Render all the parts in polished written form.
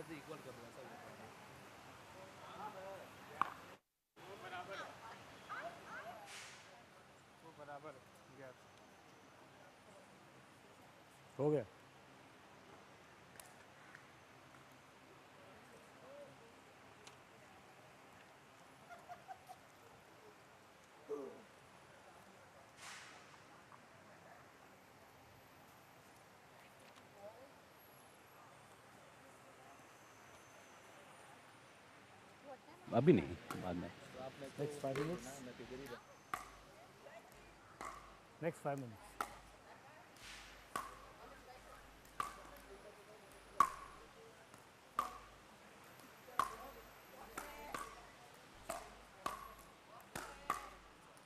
से इक्वल कर दो ऐसा वो बराबर गैप हो गया। अभी नहीं, बाद में। Next 5 minutes, next 5 minutes.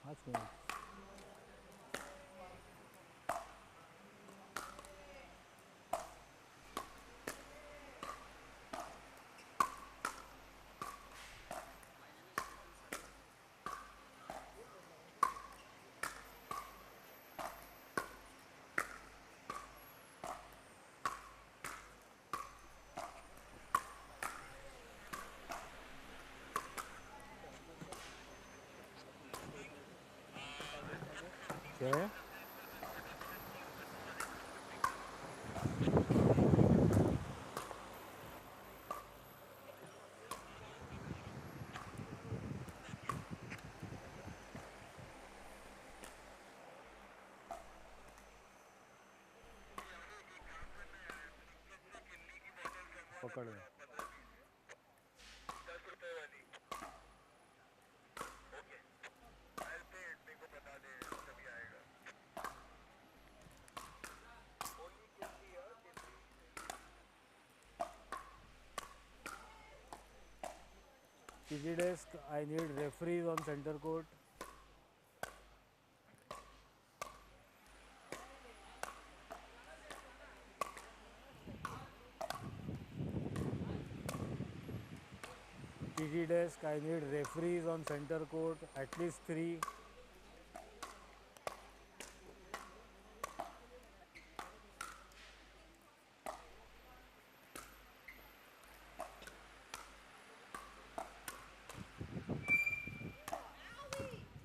पाँच मिनट। क्या है? पकड़ में PG desk, I need referees on center court. PG desk, I need referees on center court, at least 3.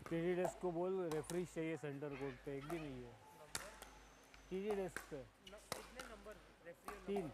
PG desk को बोल रेफरी चाहिए सेंटर कोर्ट पे, एक भी नहीं है PG desk पे। कितने number referee 3।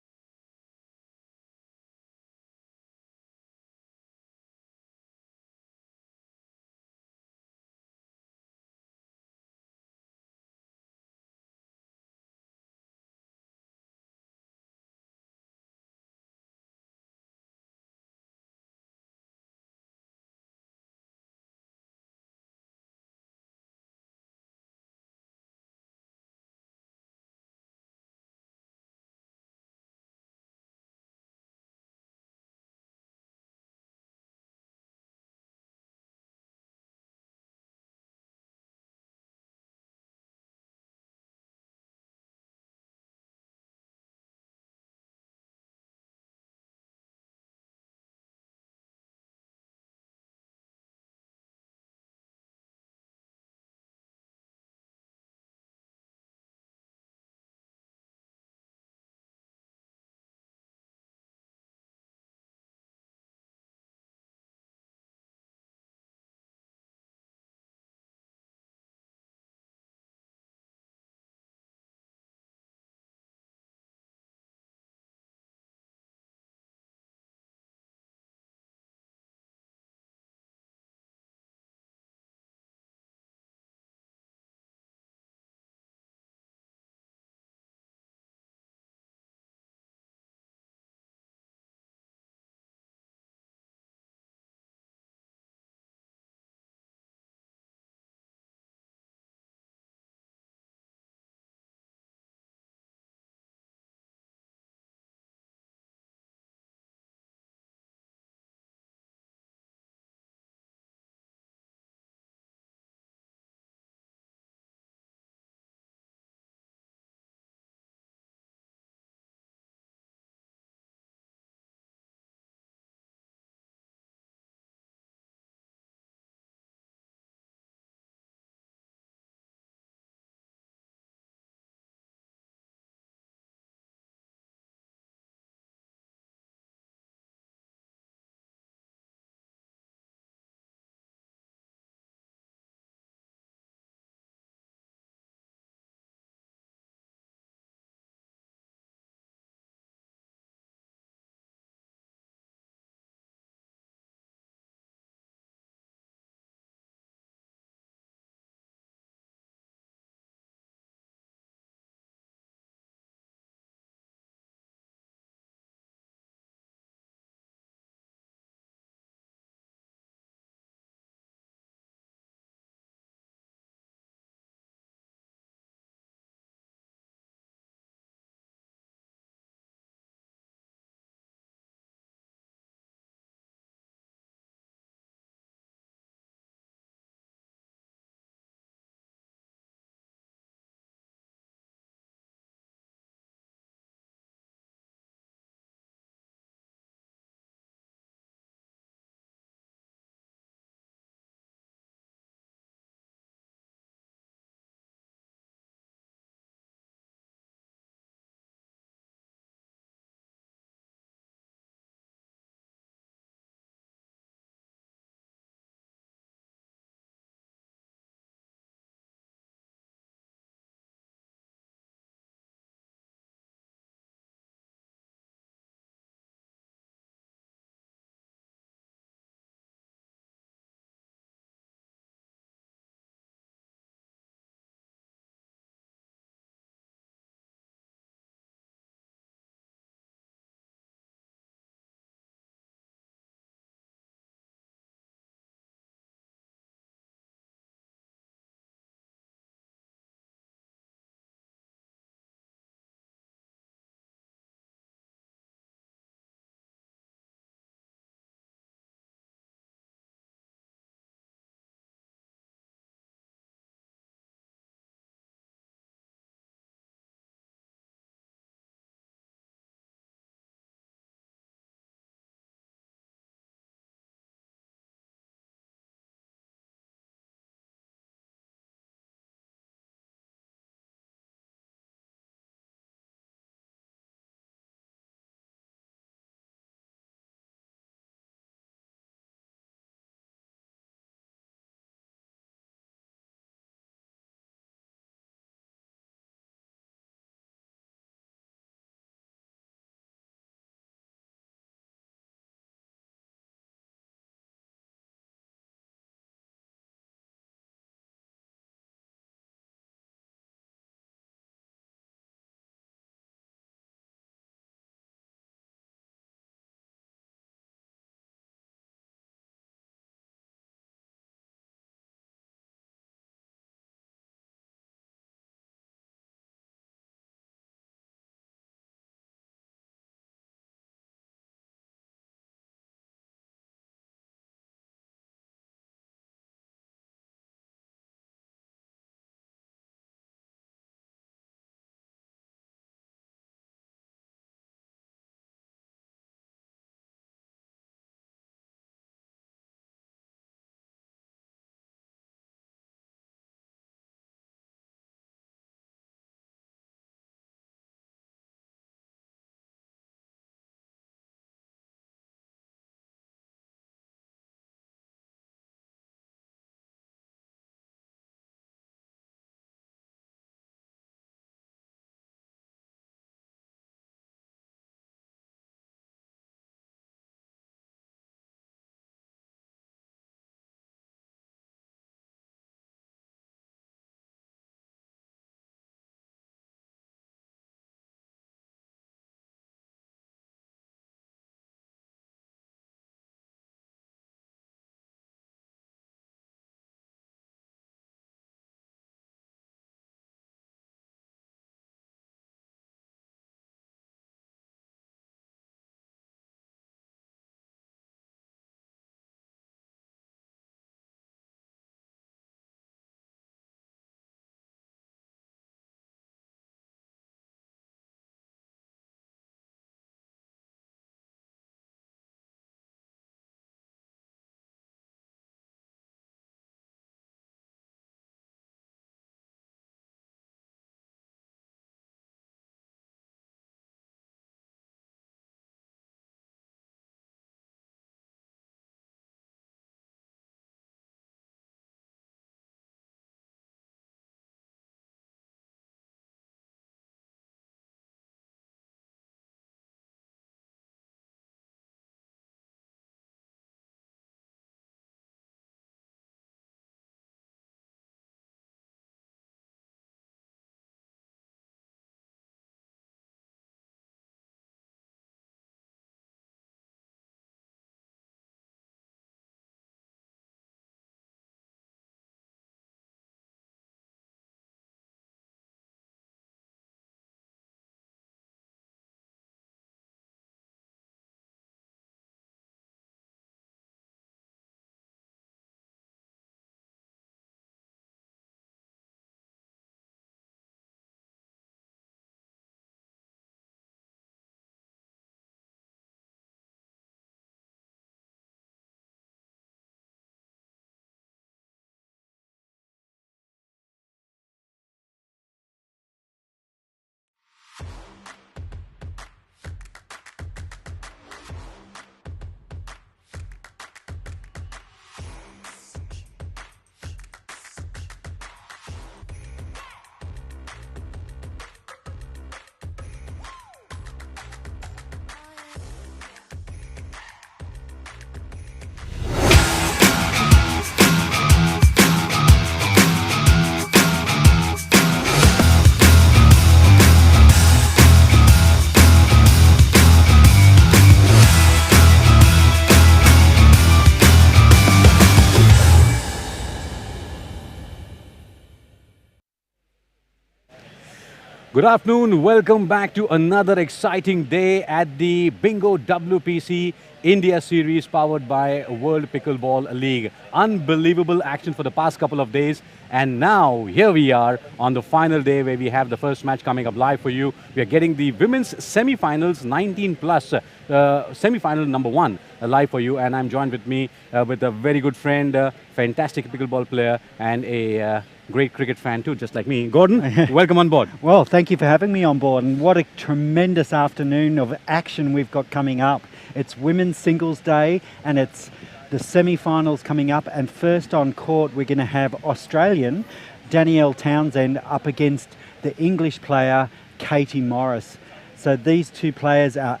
Good afternoon. Welcome back to another exciting day at the Bingo WPC India Series powered by World Pickleball League. Unbelievable action for the past couple of days. And now here we are on the final day where we have the first match coming up live for you. We are getting the women's semi-finals 19 plus semi-final number 1 live for you. And I'm joined with me with a very good friend, fantastic pickleball player and a great cricket fan too, just like me. Gordon, welcome on board. Well, thank you for having me on board, and what a tremendous afternoon of action we've got coming up. It's Women's Singles Day and it's the semi-finals coming up, and first on court we're going to have Australian Danielle Townsend up against the English player Katie Morris. So these two players are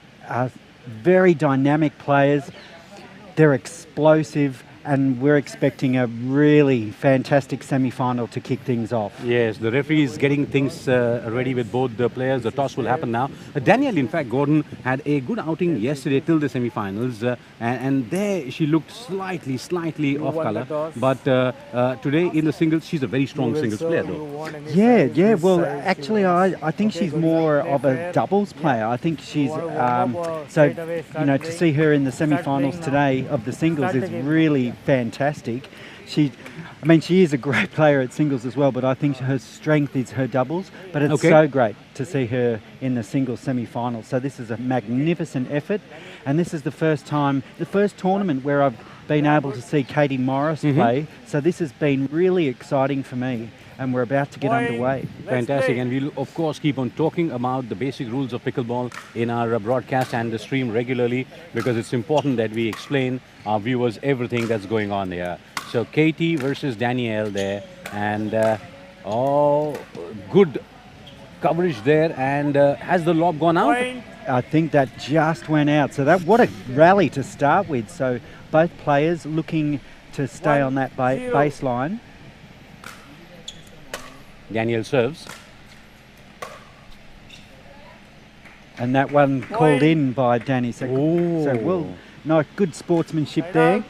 very dynamic players. They're explosive, and we're expecting a really fantastic semi-final to kick things off. Yes, the referee is getting things ready with both the players. The toss will happen now. Danielle, in fact, Gordon had a good outing yesterday till the semi-finals, and there she looked slightly off color. But today in the singles, she's a very strong singles player, though. Yeah. Well, actually, I think she's more of a doubles player. I think she's to see her in the semi-finals today of the singles is really fantastic. She is a great player at singles as well, but I think her strength is her doubles. But it's so great to see her in the singles semi-finals. So this is a magnificent effort, and this is the first tournament where I've been able to see Katie Morris play. So this has been really exciting for me, and we're about to get underway. Fantastic, and we'll of course keep on talking about the basic rules of pickleball in our broadcast and the stream regularly, because it's important that we explain our viewers everything that's going on there. So Katie versus Danielle there, and good coverage there, and has the lob gone out? I think that just went out. So what a rally to start with. So both players looking to stay on that baseline. Danielle serves. And that one called in by Danny. So good sportsmanship there.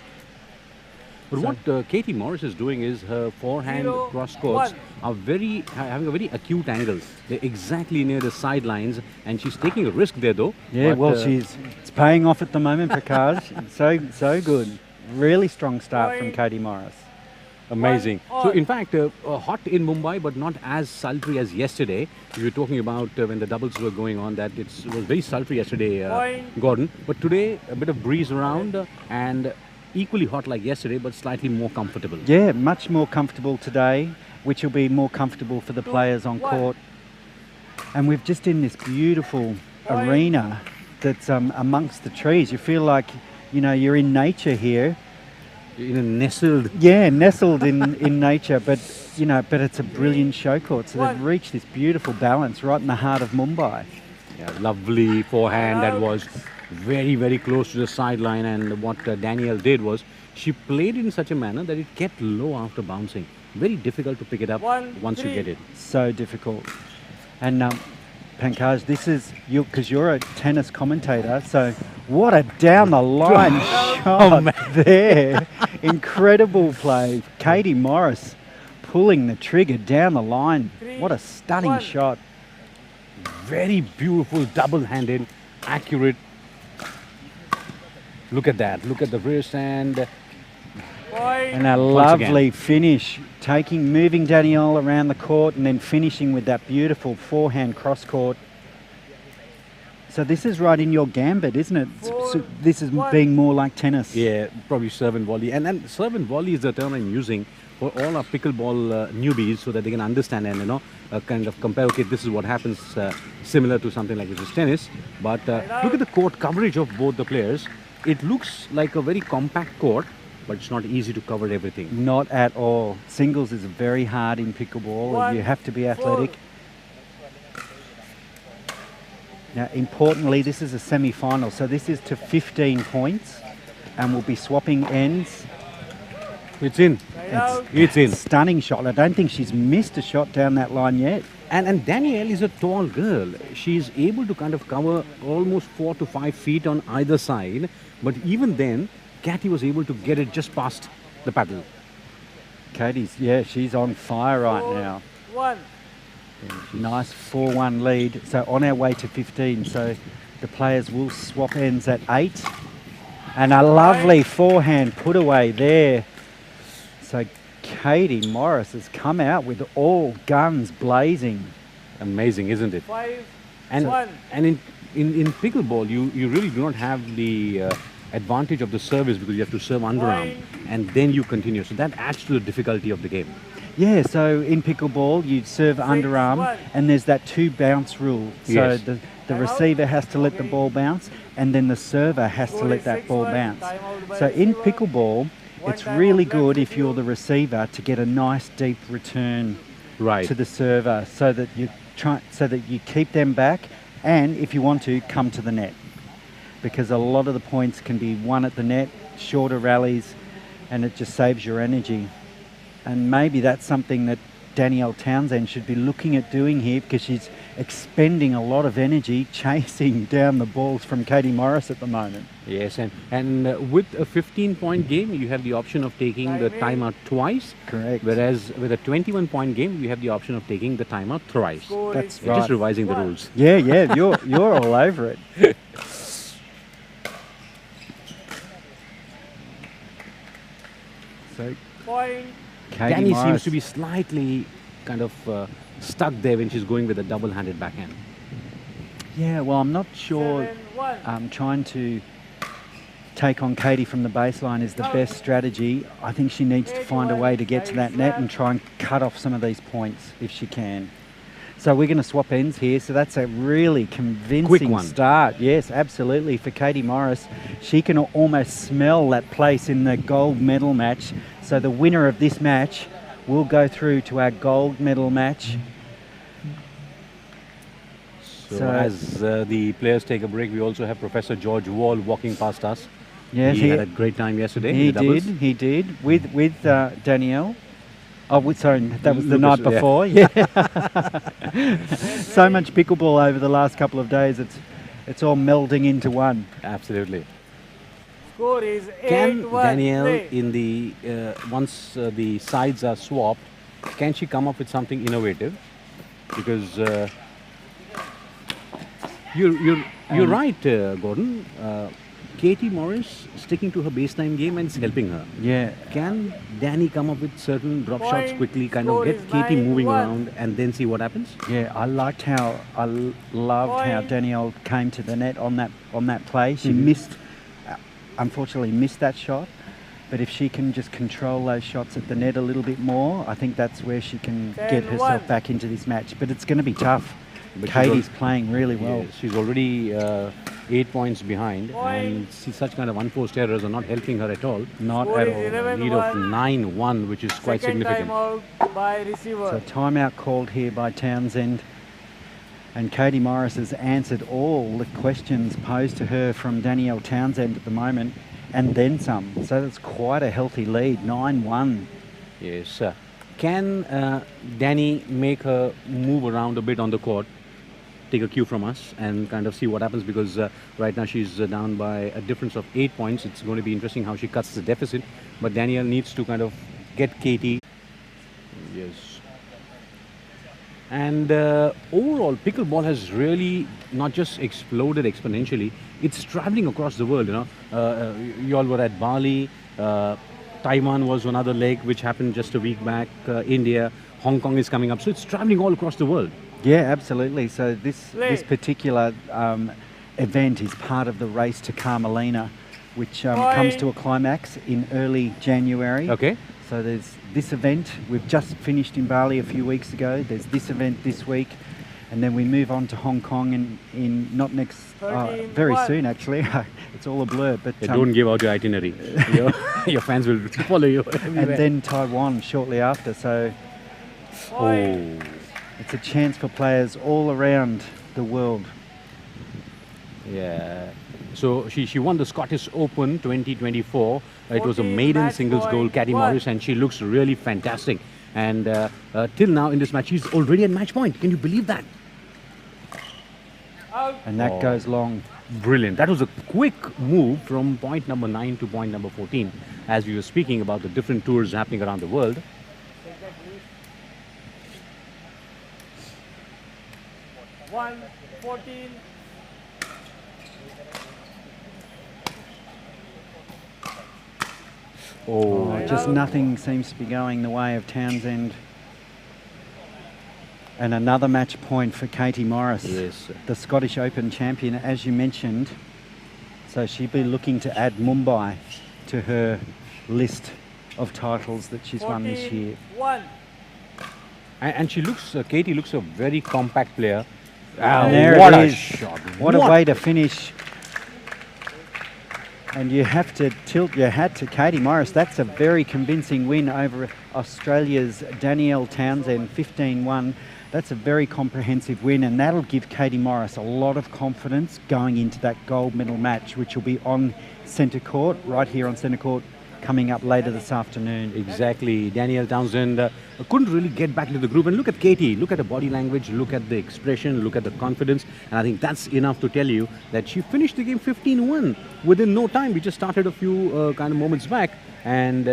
But what Katie Morris is doing is her forehand cross courts are having a very acute angle. They're exactly near the sidelines, and she's taking a risk there, though. Yeah, it's paying off at the moment, Prakash. so good. Really strong start from Katie Morris. Amazing. So, in fact, hot in Mumbai, but not as sultry as yesterday. We were talking about when the doubles were going on that it was very sultry yesterday, Gordon. But today, a bit of breeze around and equally hot like yesterday, but slightly more comfortable. Yeah, much more comfortable today, which will be more comfortable for the players on court. And we're just in this beautiful arena that's amongst the trees. You feel like, you're in nature here. Nestled. Yeah, nestled in nature, but it's a brilliant show court. So they've reached this beautiful balance right in the heart of Mumbai. Yeah, lovely forehand that was very close to the sideline, and what Danielle did was she played in such a manner that it kept low after bouncing. Very difficult to pick it up once you get it. So difficult. And Pankaj, this is because you're a tennis commentator, so what a down the line shot there. Incredible play. Katie Morris pulling the trigger down the line. What a stunning shot. Very beautiful, double-handed, accurate. Look at that. Look at the wrist and a lovely finish. Moving Danielle around the court and then finishing with that beautiful forehand cross court. So this is right in your gambit, isn't it? So this is being more like tennis. Yeah, probably serve and volley. And serve and volley is the term I'm using for all our pickleball newbies, so that they can understand and kind of compare. Okay, this is what happens, similar to something like this is tennis. But look at the court coverage of both the players. It looks like a very compact court, but it's not easy to cover everything. Not at all. Singles is very hard in pickleball. You have to be athletic. Now, importantly, this is a semi-final, so this is to 15 points, and we'll be swapping ends. It's in. It's in. Stunning shot. I don't think she's missed a shot down that line yet. And Danielle is a tall girl. She's able to kind of cover almost 4 to 5 feet on either side. But even then, Katie was able to get it just past the paddle. Katie's, she's on fire right now. Nice 4-1 lead. So on our way to 15. So the players will swap ends at 8. And a lovely forehand put away there. So Katie Morris has come out with all guns blazing. Amazing, isn't it? 5, And 1. and in pickleball, you really do not have the advantage of the service because you have to serve underarm and then you continue. So that adds to the difficulty of the game. Yeah, so in pickleball, you serve underarm and there's that 2 bounce rule. So Yes. the receiver has to let the ball bounce and then the server has to let that ball bounce. So in pickleball, it's really good if you're the receiver to get a nice deep return Right. to the server so that you keep them back and if you want to, come to the net. Because a lot of the points can be won at the net, shorter rallies, and it just saves your energy. And maybe that's something that Danielle Townsend should be looking at doing here because she's expending a lot of energy chasing down the balls from Katie Morris at the moment. Yes, and with a 15-point game, you have the option of taking the timeout twice. Correct. Whereas with a 21-point game, you have the option of taking the timeout thrice. That's You're just right. revising the rules. Yeah, you're all over it. So Point. Katie Danny Morris, seems to be slightly kind of stuck there when she's going with a double-handed backhand. yeah, well, I'm not sure 7, 1. trying to take on Katie from the baseline is the best strategy. I think she needs to find a way to get to that net and try and cut off some of these points if she can. So we're going to swap ends here. So that's a really convincing one. start. Yes, absolutely. For Katie Morris, she can almost smell that place in the gold medal match. So the winner of this match will go through to our gold medal match. So, So- as the players take a break, we also have Professor George Wall walking past us. Yes, he had a great time yesterday. in the doubles. He did. With Danielle. Oh, sorry, that was the Lucas, night before. Yeah. So much pickleball over the last couple of days. It's all melding into one. Absolutely. Score is 8, Can 1. Danielle, Play. in the once the sides are swapped, can she come up with something innovative? Because you're right, Gordon. Katie Morris sticking to her baseline game and it's helping her. Yeah. Can Danny come up with certain drop shots Point. quickly, kind of Score get is Katie moving 9-1. around and then see what happens? Yeah, I loved how Point. Danielle came to the net on that play. She unfortunately missed that shot. But if she can just control those shots at the net a little bit more, I think that's where she can get 10-1. herself back into this match. But it's going to be tough. But she's Katie's playing really well. Yes, she's already 8 points behind, Point. and see, such kind of unforced errors are not helping her at all. Not Score at is all. 11. Lead of 9-1, which is quite Second significant. timeout by So receiver. timeout called here by Townsend. And Katie Morris has answered all the questions posed to her from Danielle Townsend at the moment, and then some. So that's quite a healthy lead, 9-1. Yes. Can Danny make her move around a bit on the court, take a cue from us, and kind of see what happens? Because right now she's down by a difference of 8 points. It's going to be interesting how she cuts the deficit. But Danielle needs to kind of get Katie. Yes. And overall, pickleball has really not just exploded exponentially, it's traveling across the world, you know. You all were at Bali, Taiwan was one other leg which happened just a week back, India, Hong Kong is coming up. So it's traveling all across the world. Yeah, absolutely. So this Play. particular event is part of the race to Carmelina, which comes to a climax in early January. Okay. So there's this event. We've just finished in Bali a few weeks ago. There's this event this week. And then we move on to Hong Kong in not next, very 13-1. soon actually. It's all a blur. But Don't give out your itinerary. your fans will follow you and everywhere. then Taiwan shortly after. So Point. it's a chance for players all around the world. Yeah. So she won the Scottish Open 2024. It was a 14 maiden match singles goal, point, Katie one. Morris, and she looks really fantastic. And till now in this match, she's already at match point. Can you believe that? Out. And that Oh. goes long. Brilliant. That was a quick move from point number 9 to point number 14, as we were speaking about the different tours happening around the world. 1, 14. Oh, Just nothing seems to be going the way of Townsend. And another match point for Katie Morris, yes. the Scottish Open champion, as you mentioned. So she'll be looking to add Mumbai to her list of titles that she's won this year. 1. And she looks, Katie looks a very compact player. And there what it a is. shot. What a way to finish. And you have to tilt your hat to Katie Morris. That's a very convincing win over Australia's Danielle Townsend, 15-1. That's a very comprehensive win, and that'll give Katie Morris a lot of confidence going into that gold medal match, which will be on centre court, right here on centre court, coming up later this afternoon. Exactly. Danielle Townsend couldn't really get back into the group. And look at Katie. Look at her body language. Look at the expression. Look at the confidence. And I think that's enough to tell you that she finished the game 15-1 within no time. We just started a few kind of moments back. And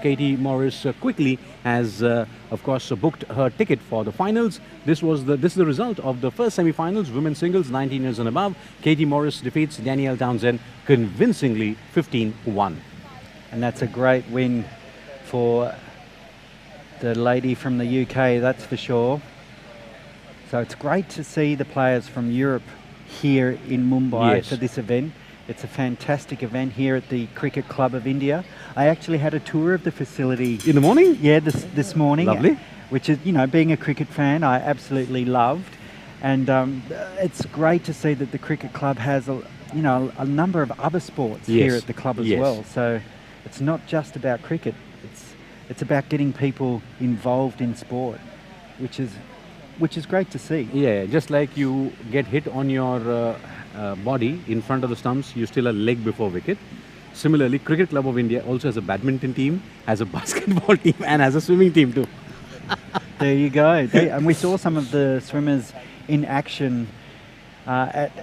Katie Morris quickly has, of course, booked her ticket for the finals. This is the result of the first semi-finals, women's singles, 19 years and above. Katie Morris defeats Danielle Townsend convincingly, 15-1. And that's a great win for the lady from the UK, that's for sure. So it's great to see the players from Europe here in Mumbai Yes. for this event. It's a fantastic event here at the Cricket Club of India. I actually had a tour of the facility. In the morning? Yeah, this morning. Lovely. Which is, you know, being a cricket fan, I absolutely loved. And it's great to see that the Cricket Club has, a number of other sports Yes. here at the club as Yes. well. So it's not just about cricket. It's about getting people involved in sport, which is great to see. Yeah, just like you get hit on your body in front of the stumps, you still have leg before wicket. Similarly, Cricket Club of India also has a badminton team, has a basketball team, and has a swimming team too. There you go. And we saw some of the swimmers in action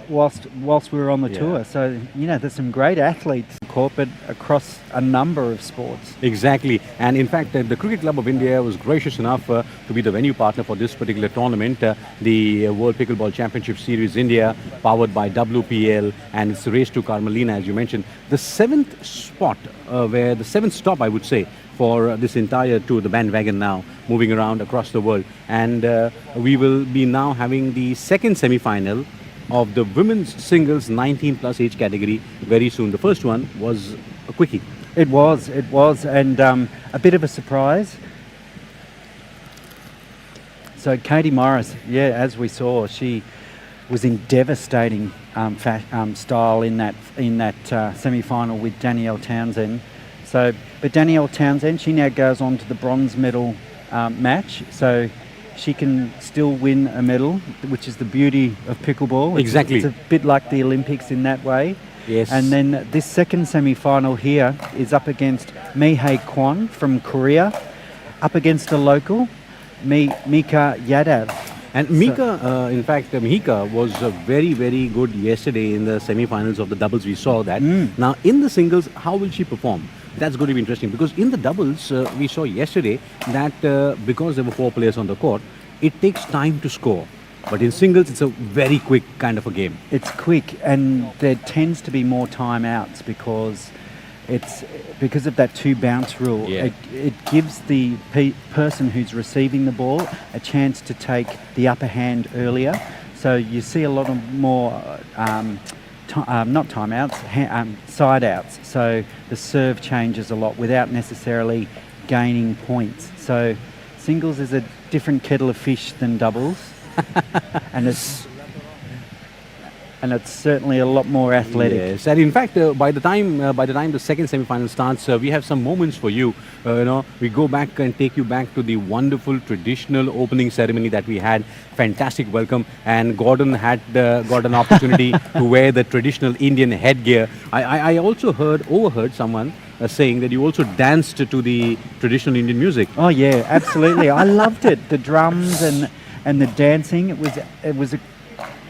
whilst we were on the Yeah. tour. So, there's some great athletes in court, but across a number of sports. Exactly. And in fact, the Cricket Club of India was gracious enough to be the venue partner for this particular tournament, the World Pickleball Championship Series India, powered by WPL, and it's a race to Carmelina, as you mentioned. The seventh stop, I would say, for this entire tour, the bandwagon now, moving around across the world. And we will be now having the second semi-final of the women's singles 19 plus age category very soon. The first one was a quickie. It was, and a bit of a surprise. So Katie Morris, as we saw, she was in devastating style in that semi-final with Danielle Townsend. So, but Danielle Townsend, she now goes on to the bronze medal match. So she can still win a medal, which is the beauty of pickleball. Exactly. It's a bit like the Olympics in that way. Yes. And then this second semi-final here is up against Mihei Kwon from Korea, up against a local, Mika Yadav. And Mika, in fact, Mika was very, very good yesterday in the semi-finals of the doubles. We saw that. Now, in the singles, how will she perform? That's going to be interesting, because in the doubles, we saw yesterday that because there were 4 players on the court, it takes time to score. But in singles, it's a very quick kind of a game. It's quick, and there tends to be more timeouts because of that 2 bounce rule. Yeah. It gives the person who's receiving the ball a chance to take the upper hand earlier. So you see a lot of more, not timeouts, side outs. So the serve changes a lot without necessarily gaining points. So singles is a different kettle of fish than doubles, and it's certainly a lot more athletic. Yes, and in fact, by the time the second semi-final starts, we have some moments for you. We go back and take you back to the wonderful traditional opening ceremony that we had. Fantastic welcome, and Gordon had got an opportunity to wear the traditional Indian headgear. I also overheard someone saying that you also danced to the traditional Indian music. Oh yeah, absolutely. I loved it. The drums and the dancing. It was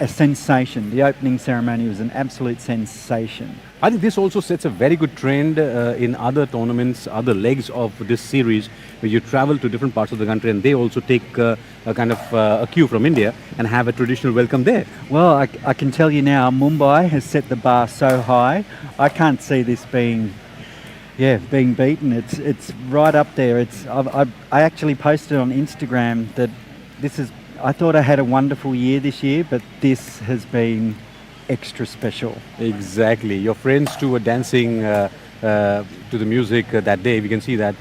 a sensation. The opening ceremony was an absolute sensation. I think this also sets a very good trend in other tournaments, other legs of this series, where you travel to different parts of the country and they also take a kind of a cue from India and have a traditional welcome there. Well, I can tell you now, Mumbai has set the bar so high. I can't see this being beaten. It's right up there. I actually posted on Instagram that I thought I had a wonderful year this year, but this has been extra special. Exactly. Your friends too were dancing to the music that day. We can see that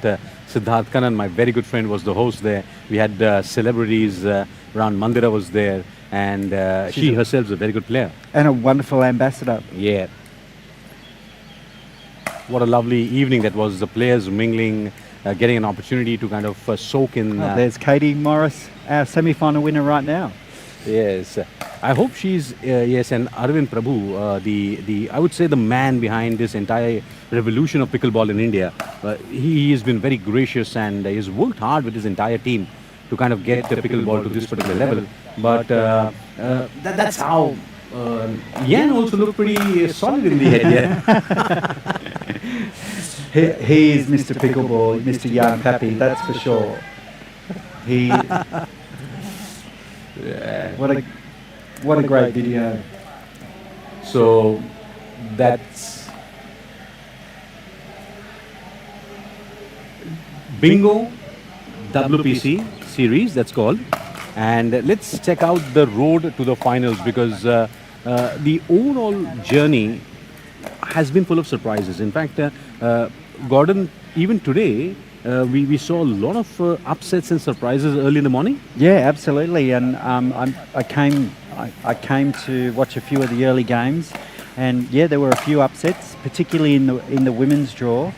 Siddharth Kannan, my very good friend, was the host there. We had celebrities around. Mandira was there, and she herself is a very good player. And a wonderful ambassador. Yeah. What a lovely evening that was. The players mingling, getting an opportunity to kind of soak in. There's Katie Morris, our semi-final winner right now. Yes, I hope she's yes, and Arvind Prabhu, the I would say the man behind this entire revolution of pickleball in India. He has been very gracious and he's worked hard with his entire team to kind of get the pickleball to this particular level. But that's how Yan also looked pretty solid in the head. Yeah. He is Mr. Pickleball, Mr. Jan Pappy, that's for sure. He. What a great video. So that's Bingo WPC series, that's called. And let's check out the road to the finals, because the overall journey has been full of surprises. In fact, Gordon, even today, we saw a lot of upsets and surprises early in the morning. Yeah, absolutely. And I came to watch a few of the early games, and yeah, there were a few upsets, particularly in the women's draw.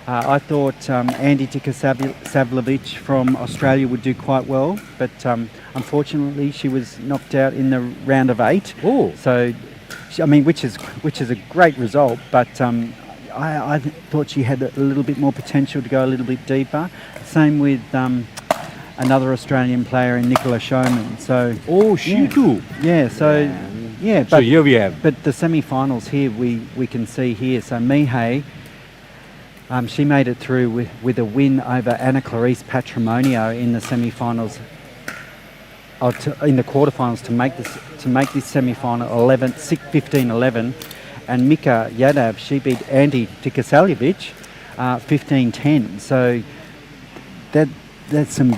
I thought Andy Tikasavljevic from Australia would do quite well, but unfortunately she was knocked out in the round of 8. Oh, so I mean, which is a great result, but I thought she had a little bit more potential to go a little bit deeper. Same with another Australian player in Nicola Showman. So she too. Yeah. So yeah. So here we have. But the semi-finals here we can see here. So Mihai, she made it through with a win over Anna Clarice Patrimonio in the semi-finals. In the quarterfinals to make this semi-final 15-11. And Mika Yadav, she beat Andy Tikasavljevic 15-10. So that's some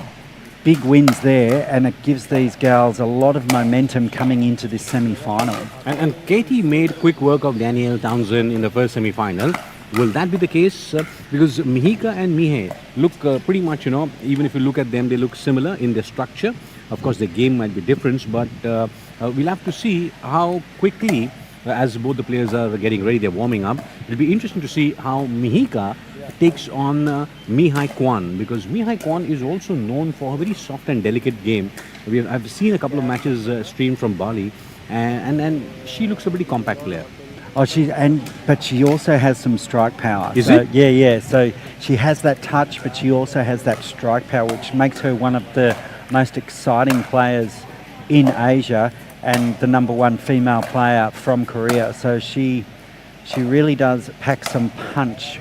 big wins there, and it gives these girls a lot of momentum coming into this semi-final. And Katie made quick work of Danielle Townsend in the first semi-final. Will that be the case? Because Mihika and Mihai look pretty much, even if you look at them, they look similar in their structure. Of course, the game might be different, but we'll have to see how quickly, as both the players are getting ready, they're warming up. It'll be interesting to see how Mihika takes on Mihai Kwan, because Mihai Kwan is also known for a very soft and delicate game. I've seen a couple of matches streamed from Bali, and she looks a pretty compact player. Oh, but she also has some strike power. Is it? Yeah. So she has that touch, but she also has that strike power, which makes her one of the most exciting players in Asia and the #1 female player from Korea. So she really does pack some punch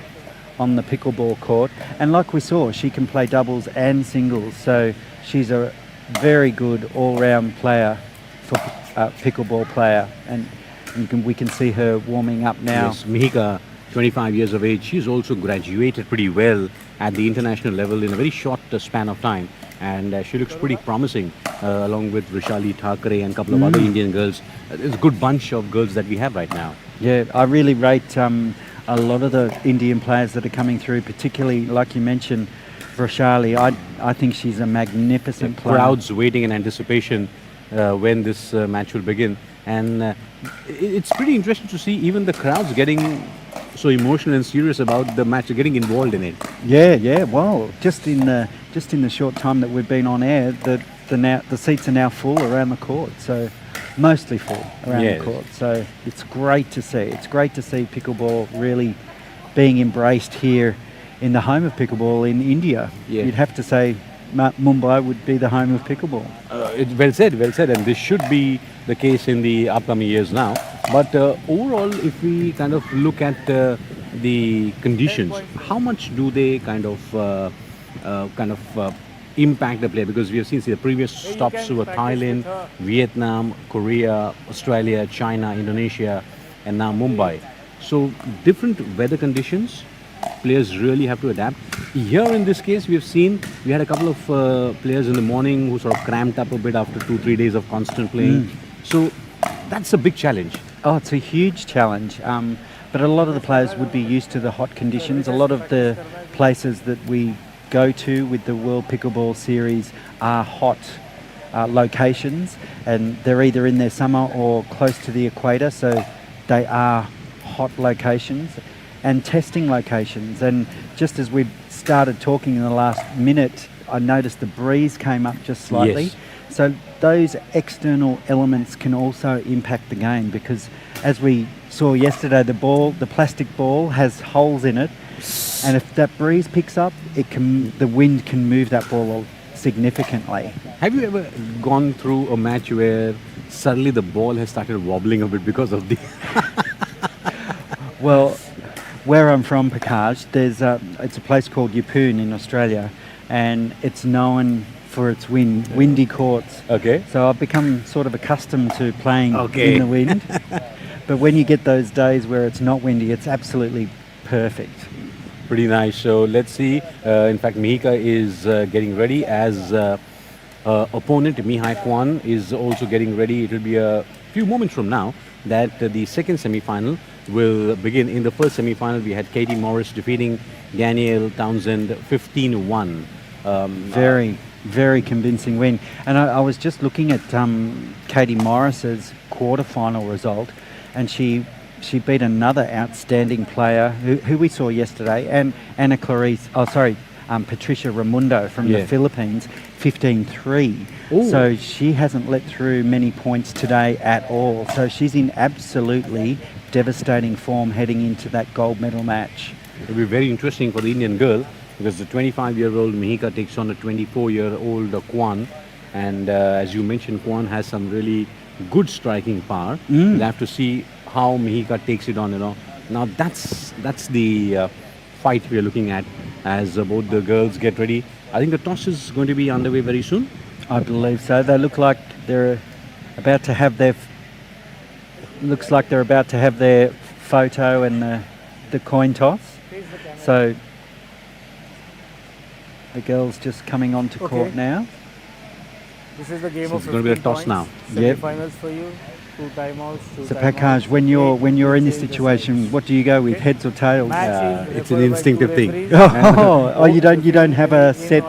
on the pickleball court. And like we saw, she can play doubles and singles. So she's a very good all-round player for pickleball player. And we can see her warming up now. Yes, Mihika, 25 years of age. She's also graduated pretty well at the international level in a very short span of time. And she looks pretty promising, along with Rishali Thakre and a couple of other Indian girls. It's a good bunch of girls that we have right now. Yeah, I really rate a lot of the Indian players that are coming through, particularly, like you mentioned, Rishali. I think she's a magnificent player. Crowds waiting in anticipation when this match will begin. And it's pretty interesting to see even the crowds getting so emotional and serious about the match, getting involved in it. Yeah. Well, just in the short time that we've been on air, the seats are now full around the court. So mostly full around the court. So it's great to see. It's great to see pickleball really being embraced here in the home of pickleball in India. Yeah. You'd have to say Mumbai would be the home of pickleball. Well said. And this should be the case in the upcoming years now. But overall, if we kind of look at the conditions, how much do they impact the player? Because we have seen the previous stops were Thailand, Vietnam, Korea, Australia, China, Indonesia, and now Mumbai. So different weather conditions, players really have to adapt. Here in this case, we have seen we had a couple of players in the morning who sort of cramped up a bit after 2-3 days of constant playing. So that's a big challenge. Oh, it's a huge challenge. But a lot of the players would be used to the hot conditions. A lot of the places that we go to with the World Pickleball Series are hot locations, and they're either in their summer or close to the equator, so they are hot locations and testing locations. And just as we started talking in the last minute, I noticed the breeze came up just slightly. Yes. So those external elements can also impact the game, because as we saw yesterday, the plastic ball has holes in it, and if that breeze picks up, the wind can move that ball significantly. Have you ever gone through a match where suddenly the ball has started wobbling a bit because of the... Well, where I'm from, Prakash, it's a place called Yeppoon in Australia, and it's known for its windy courts. Okay. So I've become sort of accustomed to playing Okay. in the wind. But when you get those days where it's not windy, it's absolutely perfect. Pretty nice. So let's see. In fact, Mihika is getting ready, as opponent Mihai Kwan is also getting ready. It will be a few moments from now that the second semi-final will begin. In the first semi-final, we had Katie Morris defeating Danielle Townsend 15-1. Very convincing win. And I was just looking at Katie Morris's quarterfinal result, and she beat another outstanding player who we saw yesterday, and Patricia Ramundo from the Philippines, 15-3. Ooh. So she hasn't let through many points today at all. So she's in absolutely devastating form heading into that gold medal match. It will be very interesting for the Indian girl, because the 25-year-old Mihika takes on a 24-year-old Kwan, and as you mentioned, Kwan has some really good striking power. We'll have to see how Mihika takes it on. Now that's the fight we are looking at as both the girls get ready. I think the toss is going to be underway very soon. I believe so. They look like they're about to have their photo and the coin toss. So the girls just coming onto court now. This is the game So of it's going to be a 15 toss points. now. Yep. Semi-finals for you. 2 timeouts. So Prakash, when you're in this situation, what do you go with, heads or tails? It's an instinctive thing. Oh, you don't have a set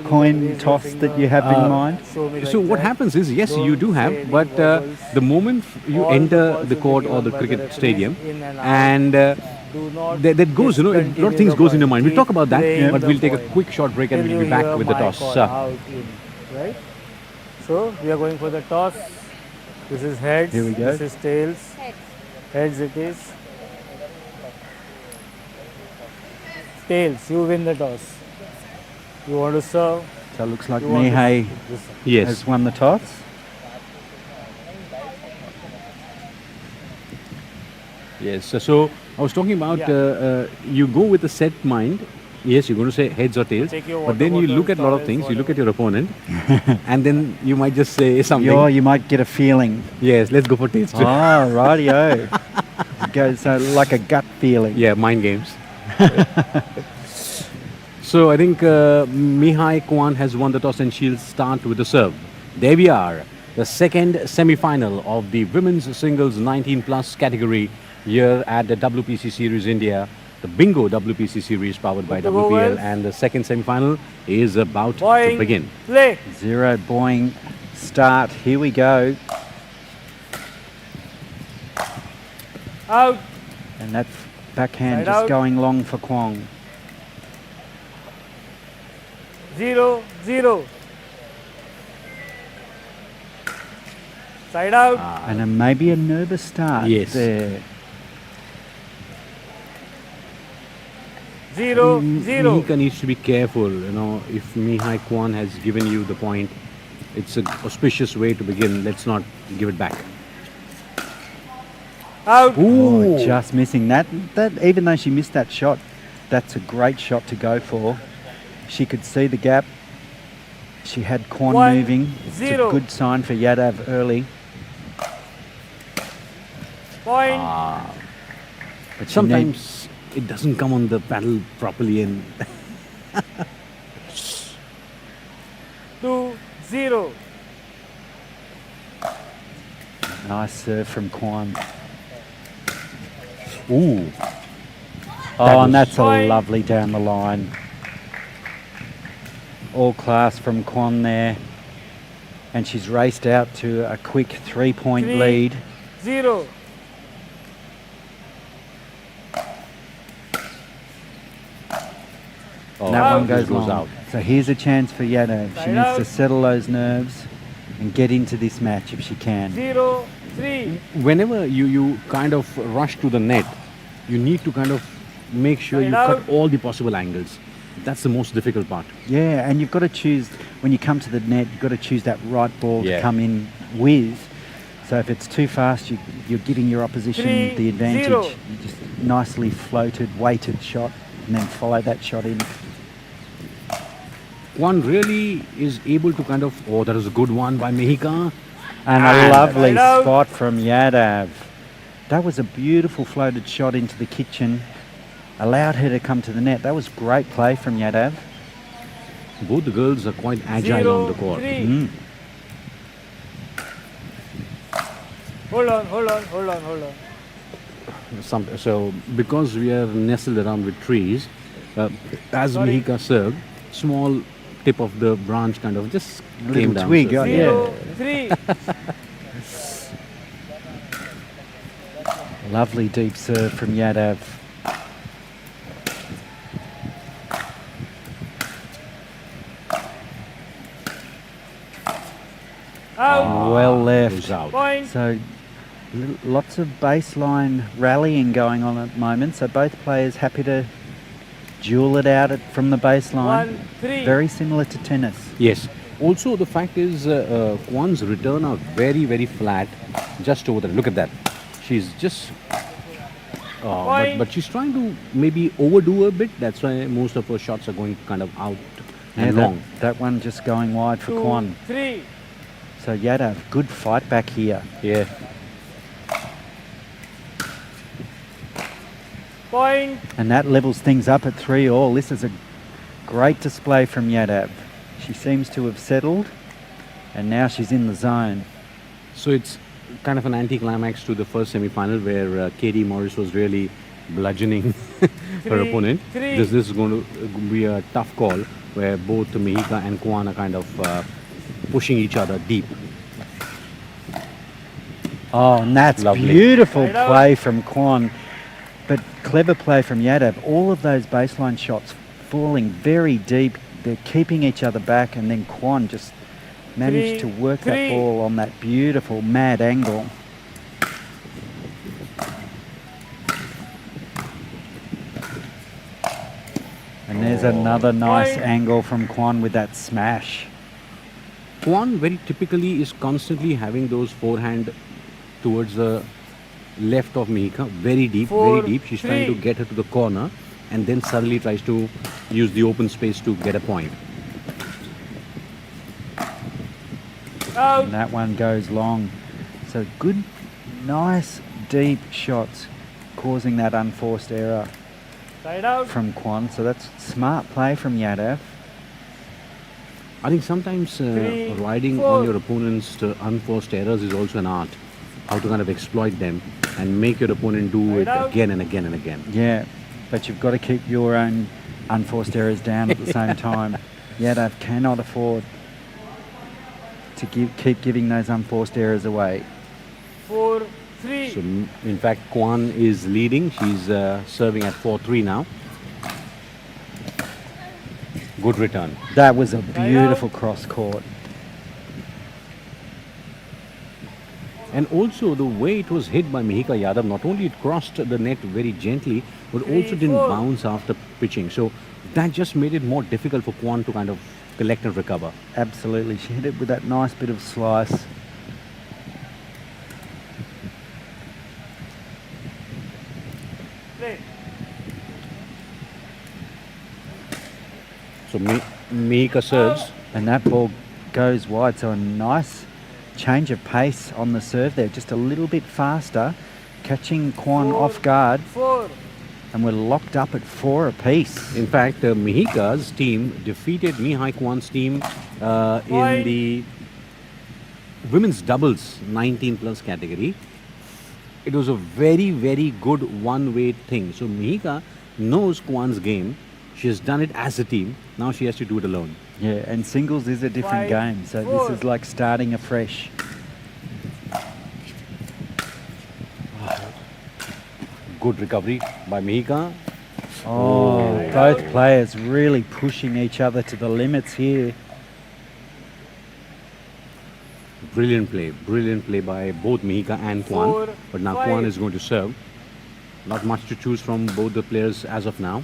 coin toss that you have in mind? So what happens is, yes, you do have, but the moment you enter the court or the cricket stadium, and that goes, a lot of things goes in your mind. We'll talk about that, but we'll take a quick short break and we'll be back with the toss. Right? So we are going for the toss. This is heads. Here we go. This is tails. Heads it is. Tails. You win the toss. You want to serve. So it looks like You want Mihai Yes. has won the toss. Yes. So I was talking about you go with a set mind. Yes, you're going to say heads or tails, Take your but then you water look at a lot of bottles, things. You look at your opponent, and then you might just say something. You might get a feeling. Yes, let's go for tails too. Oh, rightio. It goes like a gut feeling. Yeah, mind games. So I think Mihai Kwan has won the toss and she'll start with the serve. There we are, the second semi-final of the women's singles 19+ category here at the WPC Series India, the Bingo WPC Series powered by WPL, and the second semi-final is about to begin. Play. 0 Boeing start. Here we go. Out. And that backhand Side just out. going long for Kwong. 0-0. Side out. And then maybe a nervous start Yes. there. 0-0. Mihika needs to be careful. If Mihai Kwan has given you the point, it's an auspicious way to begin. Let's not give it back. Out. Ooh. Oh, just missing that. Even though she missed that shot, that's a great shot to go for. She could see the gap. She had Kwon 1-0. moving. It's a good sign for Yadav early. Point. But she Sometimes it doesn't come on the paddle properly and 2-0. nice serve from Kwon. ooh. Oh, was and that's a fine. lovely down the line. All class from Kwon there. And she's raced out to a quick 3-point lead. 0. Oh, That one this goes long. out. So here's a chance for Yadav. She Side needs out. to settle those nerves and get into this match if she can. 0-3. Whenever you kind of rush to the net, you need to kind of make sure you Side cut out. all the possible angles. That's the most difficult part. Yeah, and you've got to choose, when you come to the net, you've got to choose that right ball Yeah. to come in with. So if it's too fast, you're giving your opposition 3-0. the advantage. You just nicely floated, weighted shot, and then follow that shot in. One really is able to kind of, oh, that was a good one by Mihika. And a And- lovely Right out. spot from Yadav. That was a beautiful floated shot into the kitchen. Allowed her to come to the net. That was great play from Yadav. Both the girls are quite agile on the court. 0-3. Mm. Hold on. So because we are nestled around with trees, as Sorry. Mihika served, small tip of the branch kind of just A came little down. twig, So- yeah. 0-3. Lovely deep serve from Yadav. Out. Well Goes left. out. Point. So lots of baseline rallying going on at the moment. So both players happy to duel it out from the baseline. 1-3. Very similar to tennis. Yes. Also, the fact is, Kwon's return are very, very flat, just over there. Look at that. She's just, Point. but she's trying to maybe overdo a bit. That's why most of her shots are going kind of out and long. That one just going wide for Kwon. 2-3. So Yadav, good fight back here. Yeah. Point. And that levels things up at 3-all. This is a great display from Yadav. She seems to have settled, and now she's in the zone. So it's kind of an anticlimax to the first semi-final where Katie Morris was really bludgeoning her 3-3. opponent. This is going to be a tough call where both Mihika and Kwon are kind of pushing each other deep. Oh, and that's Lovely. beautiful Right out. play from Kwon, but clever play from Yadav. All of those baseline shots falling very deep. They're keeping each other back, and then Kwon just managed to work that 3-3. ball on that beautiful mad angle. And there's another nice Point. angle from Kwon with that smash. Kwon very typically is constantly having those forehand towards the left of Mihika, very deep, very deep. She's trying to 4-3. get her to the corner and then suddenly tries to use the open space to get a point. Out. And that one goes long. So good, nice, deep shots causing that unforced error Side out. from Kwon. So that's smart play from Yadav. I think sometimes 3, riding 4. on your opponent's unforced errors is also an art. How to kind of exploit them and make your opponent do Right it out. again and again and again. Yeah, but you've got to keep your own unforced errors down at the same time. Yadav cannot afford to keep giving those unforced errors away. 4-3. So in fact, Kwon is leading. She's serving at 4-3 now. Good return. That was a Right beautiful out. cross court. And also the way it was hit by Mihika Yadav, not only it crossed the net very gently, but also 3, didn't 4. bounce after pitching. So that just made it more difficult for Kwon to kind of collect and recover. Absolutely, she hit it with that nice bit of slice. Mihika serves. And that ball goes wide, so a nice change of pace on the serve there, just a little bit faster, catching Kwan off guard, 4. and we're locked up at 4 apiece. In fact, Mihika's team defeated Mihai Kwan's team in the women's doubles 19 plus category. It was a very, very good one-way thing. So Mihika knows Kwan's game. She has done it as a team. Now she has to do it alone. Yeah, and singles is a different 5, game, so 4. this is like starting afresh. Good recovery by Mihika. Oh, both players really pushing each other to the limits here. Brilliant play by both Mihika and Kwan. 4, But now 5. Kwan is going to serve. Not much to choose from both the players as of now.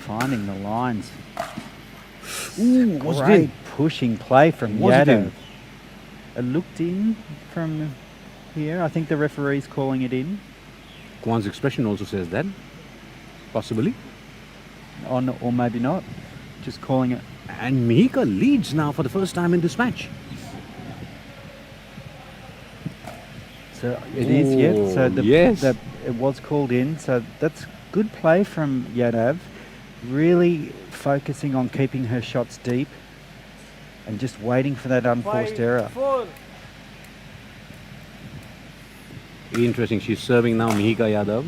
Finding the lines. Ooh, was Great it? pushing play from Was it Yadav. in? It looked in from here. I think the referee's calling it in. Kwan's expression also says that. Possibly. Or maybe not. Just calling it. And Mihika leads now for the first time in this match. So it is, yeah. So Oh, yes. it was called in. So that's good play from Yadav. Really focusing on keeping her shots deep and just waiting for that unforced 5, error. 4. Interesting. She's serving now Mihika Yadav.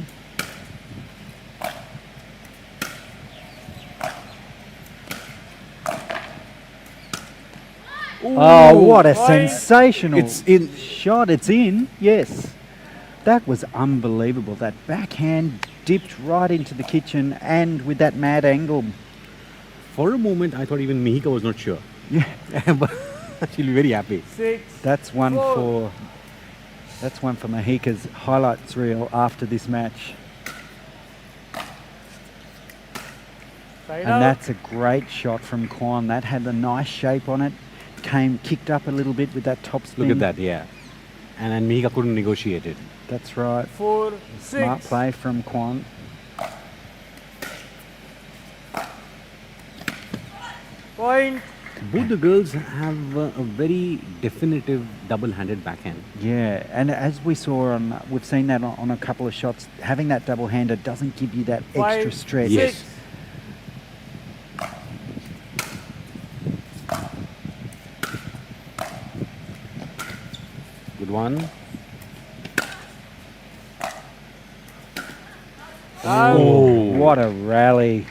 Oh, what a Point. sensational It's in. shot. It's in, yes. That was unbelievable. That backhand dipped right into the kitchen and with that mad angle. For a moment, I thought even Mihika was not sure. Yeah. But she'll be very happy. 6. That's one 4. for Mahika's highlights reel after this match. Side And out. that's a great shot from Kwan. That had a nice shape on it. Kicked up a little bit with that top spin. Look at that, yeah. And then Mihika couldn't negotiate it. That's right. 4, Smart 6. play from Kwan. Point. Both the girls have a very definitive double-handed backhand. Yeah, and as we saw we've seen that on a couple of shots, having that double-hander doesn't give you that extra 5, stretch. Yes. 6. Good one. Oh, what a rally.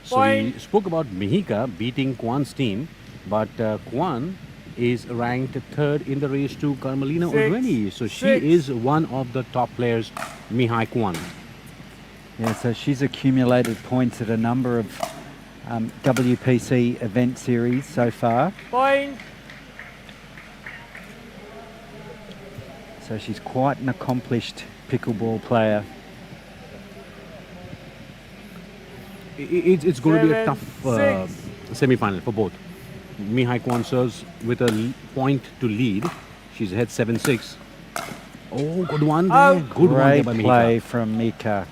So we Point. spoke about Mihika beating Kwan's team, but Kwan is ranked third in the race to Carmelina 6, already. So she 6. is one of the top players, Mihai Kwan. Yeah, so she's accumulated points at a number of WPC event series so far. Point. So she's quite an accomplished pickleball player. It's going to be a 7, tough 6. semi-final for both. Mihai Kwan serves with a point to lead. She's ahead 7-6. Oh, good one there. Out. Good one there Great by play Mihika. from Mika.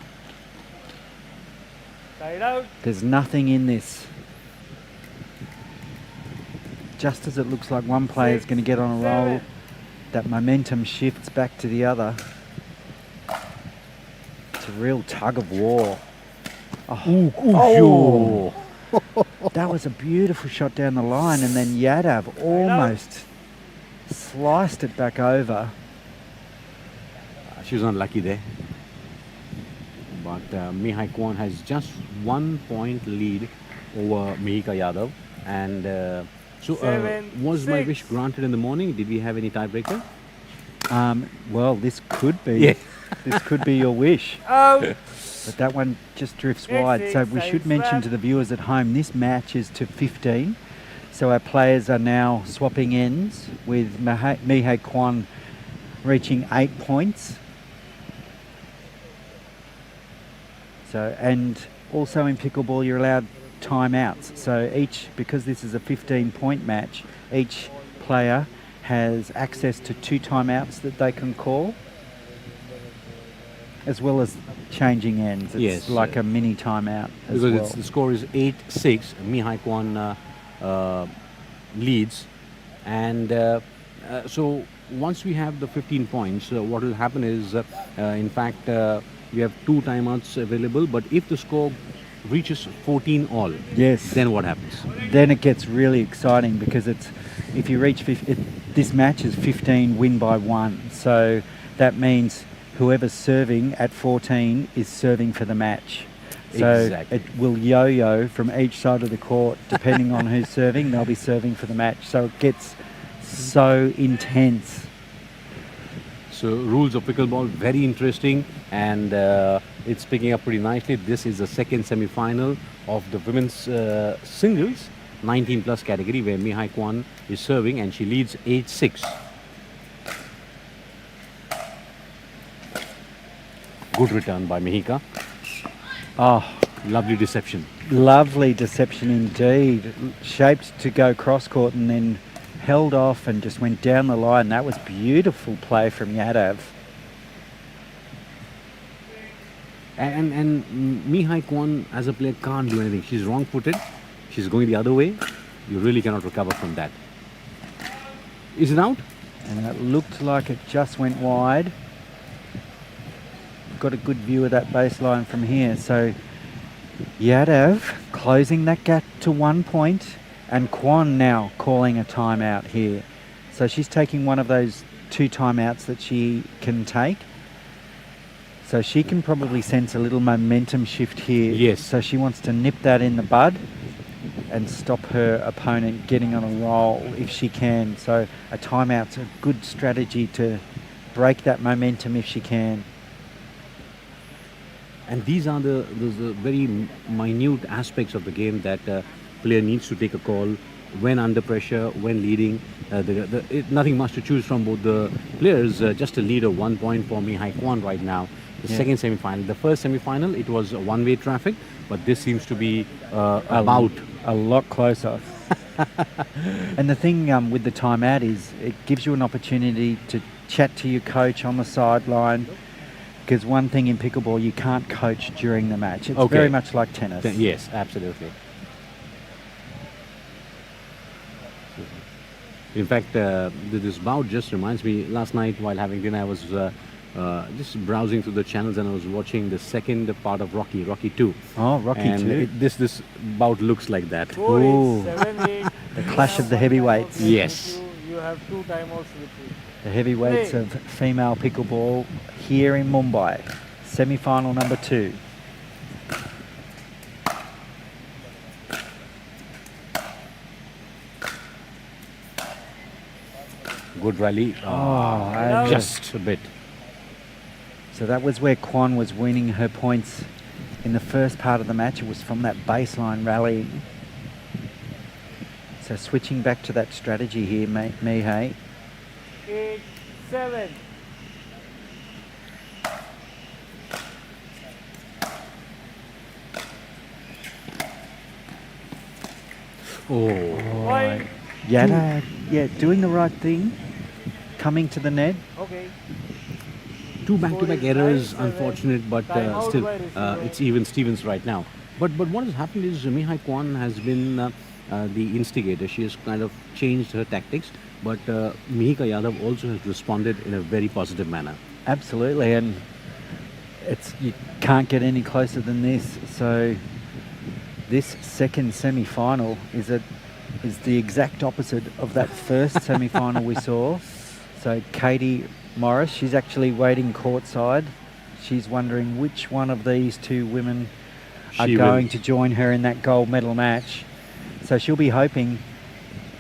Side out. There's nothing in this. Just as it looks like one player is 6, going to get on a roll, 7. that momentum shifts back to the other. It's a real tug of war. Oh, that was a beautiful shot down the line, and then Yadav almost sliced it back over. She was unlucky there. But Mihai Kwan has just 1 point lead over Mihika Yadav. And so 7, was my 6. wish granted in the morning? Did we have any tiebreaker? Well, this could be. Yeah. This could be your wish. Out. But that one just drifts Next wide. So is we side should mention swap. to the viewers at home, this match is to 15. So our players are now swapping ends with Mihai Kwan reaching 8 points. So, and also in pickleball, you're allowed timeouts. So because this is a 15-point match, each player has access to 2 timeouts that they can call. as well as changing ends. It's Yes, like a mini timeout as because well. the score is 8-6. Mihai Kwan leads, and so once we have the 15 points, what will happen is, in fact, we have 2 timeouts available. But if the score reaches 14 all, Yes. then what happens? Then it gets really exciting because if you reach this match is 15 win by 1, so that means whoever's serving at 14 is serving for the match. So Exactly. it will yo-yo from each side of the court depending on who's serving. They'll be serving for the match. So it gets so intense. So rules of pickleball, very interesting, and it's picking up pretty nicely. This is the second semi-final of the women's singles 19 plus category, where Mihai Kwan is serving and she leads 8-6. Good return by Mihika. Oh, Lovely deception. lovely deception indeed. Shaped to go cross court and then held off and just went down the line. That was beautiful play from Yadav. And Mihai Kwan as a player can't do anything. She's wrong-footed. She's going the other way. You really cannot recover from that. Is it out? And it looked like it just went wide. Got a good view of that baseline from here. So Yadav closing that gap to 1 point, and Kwan now calling a timeout here. So she's taking one of those 2 timeouts that she can take. So she can probably sense a little momentum shift here. Yes. So she wants to nip that in the bud and stop her opponent getting on a roll if she can. So a timeout's a good strategy to break that momentum if she can. And these are the very minute aspects of the game that player needs to take a call when under pressure, when leading. Nothing much to choose from both the players. Just a lead of 1 point for Mihai Kwan right now. The second semi-final. The first semi-final, it was a one-way traffic, but this seems to be about a lot closer. And the thing with the timeout is it gives you an opportunity to chat to your coach on the sideline, because one thing in pickleball, you can't coach during the match. It's very much like tennis. Yes, absolutely. In fact, this bout just reminds me, last night while having dinner, I was just browsing through the channels and I was watching the second part of Rocky 2. Oh, Rocky And 2. this bout looks like that. Score Ooh. is 7-8. The You clash have of the one heavyweights. timeout with Yes. You have 2 timeouts with you. The heavyweights of female pickleball here in Mumbai. Semi-final number 2. Good rally. and Just a bit. So that was where Kwan was winning her points in the first part of the match. It was from that baseline rally. So switching back to that strategy here, Mihai. 8-7. Oh, Point. Yeah, doing the right thing, coming to the net. Okay. 2 back-to-back Score is errors, 9-7. unfortunate, but Timeout still, by receiver. it's even Stevens right now. But what has happened is Mihai Kwan has been the instigator. She has kind of changed her tactics, but Mihika Yadav also has responded in a very positive manner. Absolutely, and you can't get any closer than this. So this second semi-final is the exact opposite of that first semi-final we saw. So Katie Morris, she's actually waiting courtside. She's wondering which one of these 2 women are She going will. to join her in that gold medal match. So she'll be hoping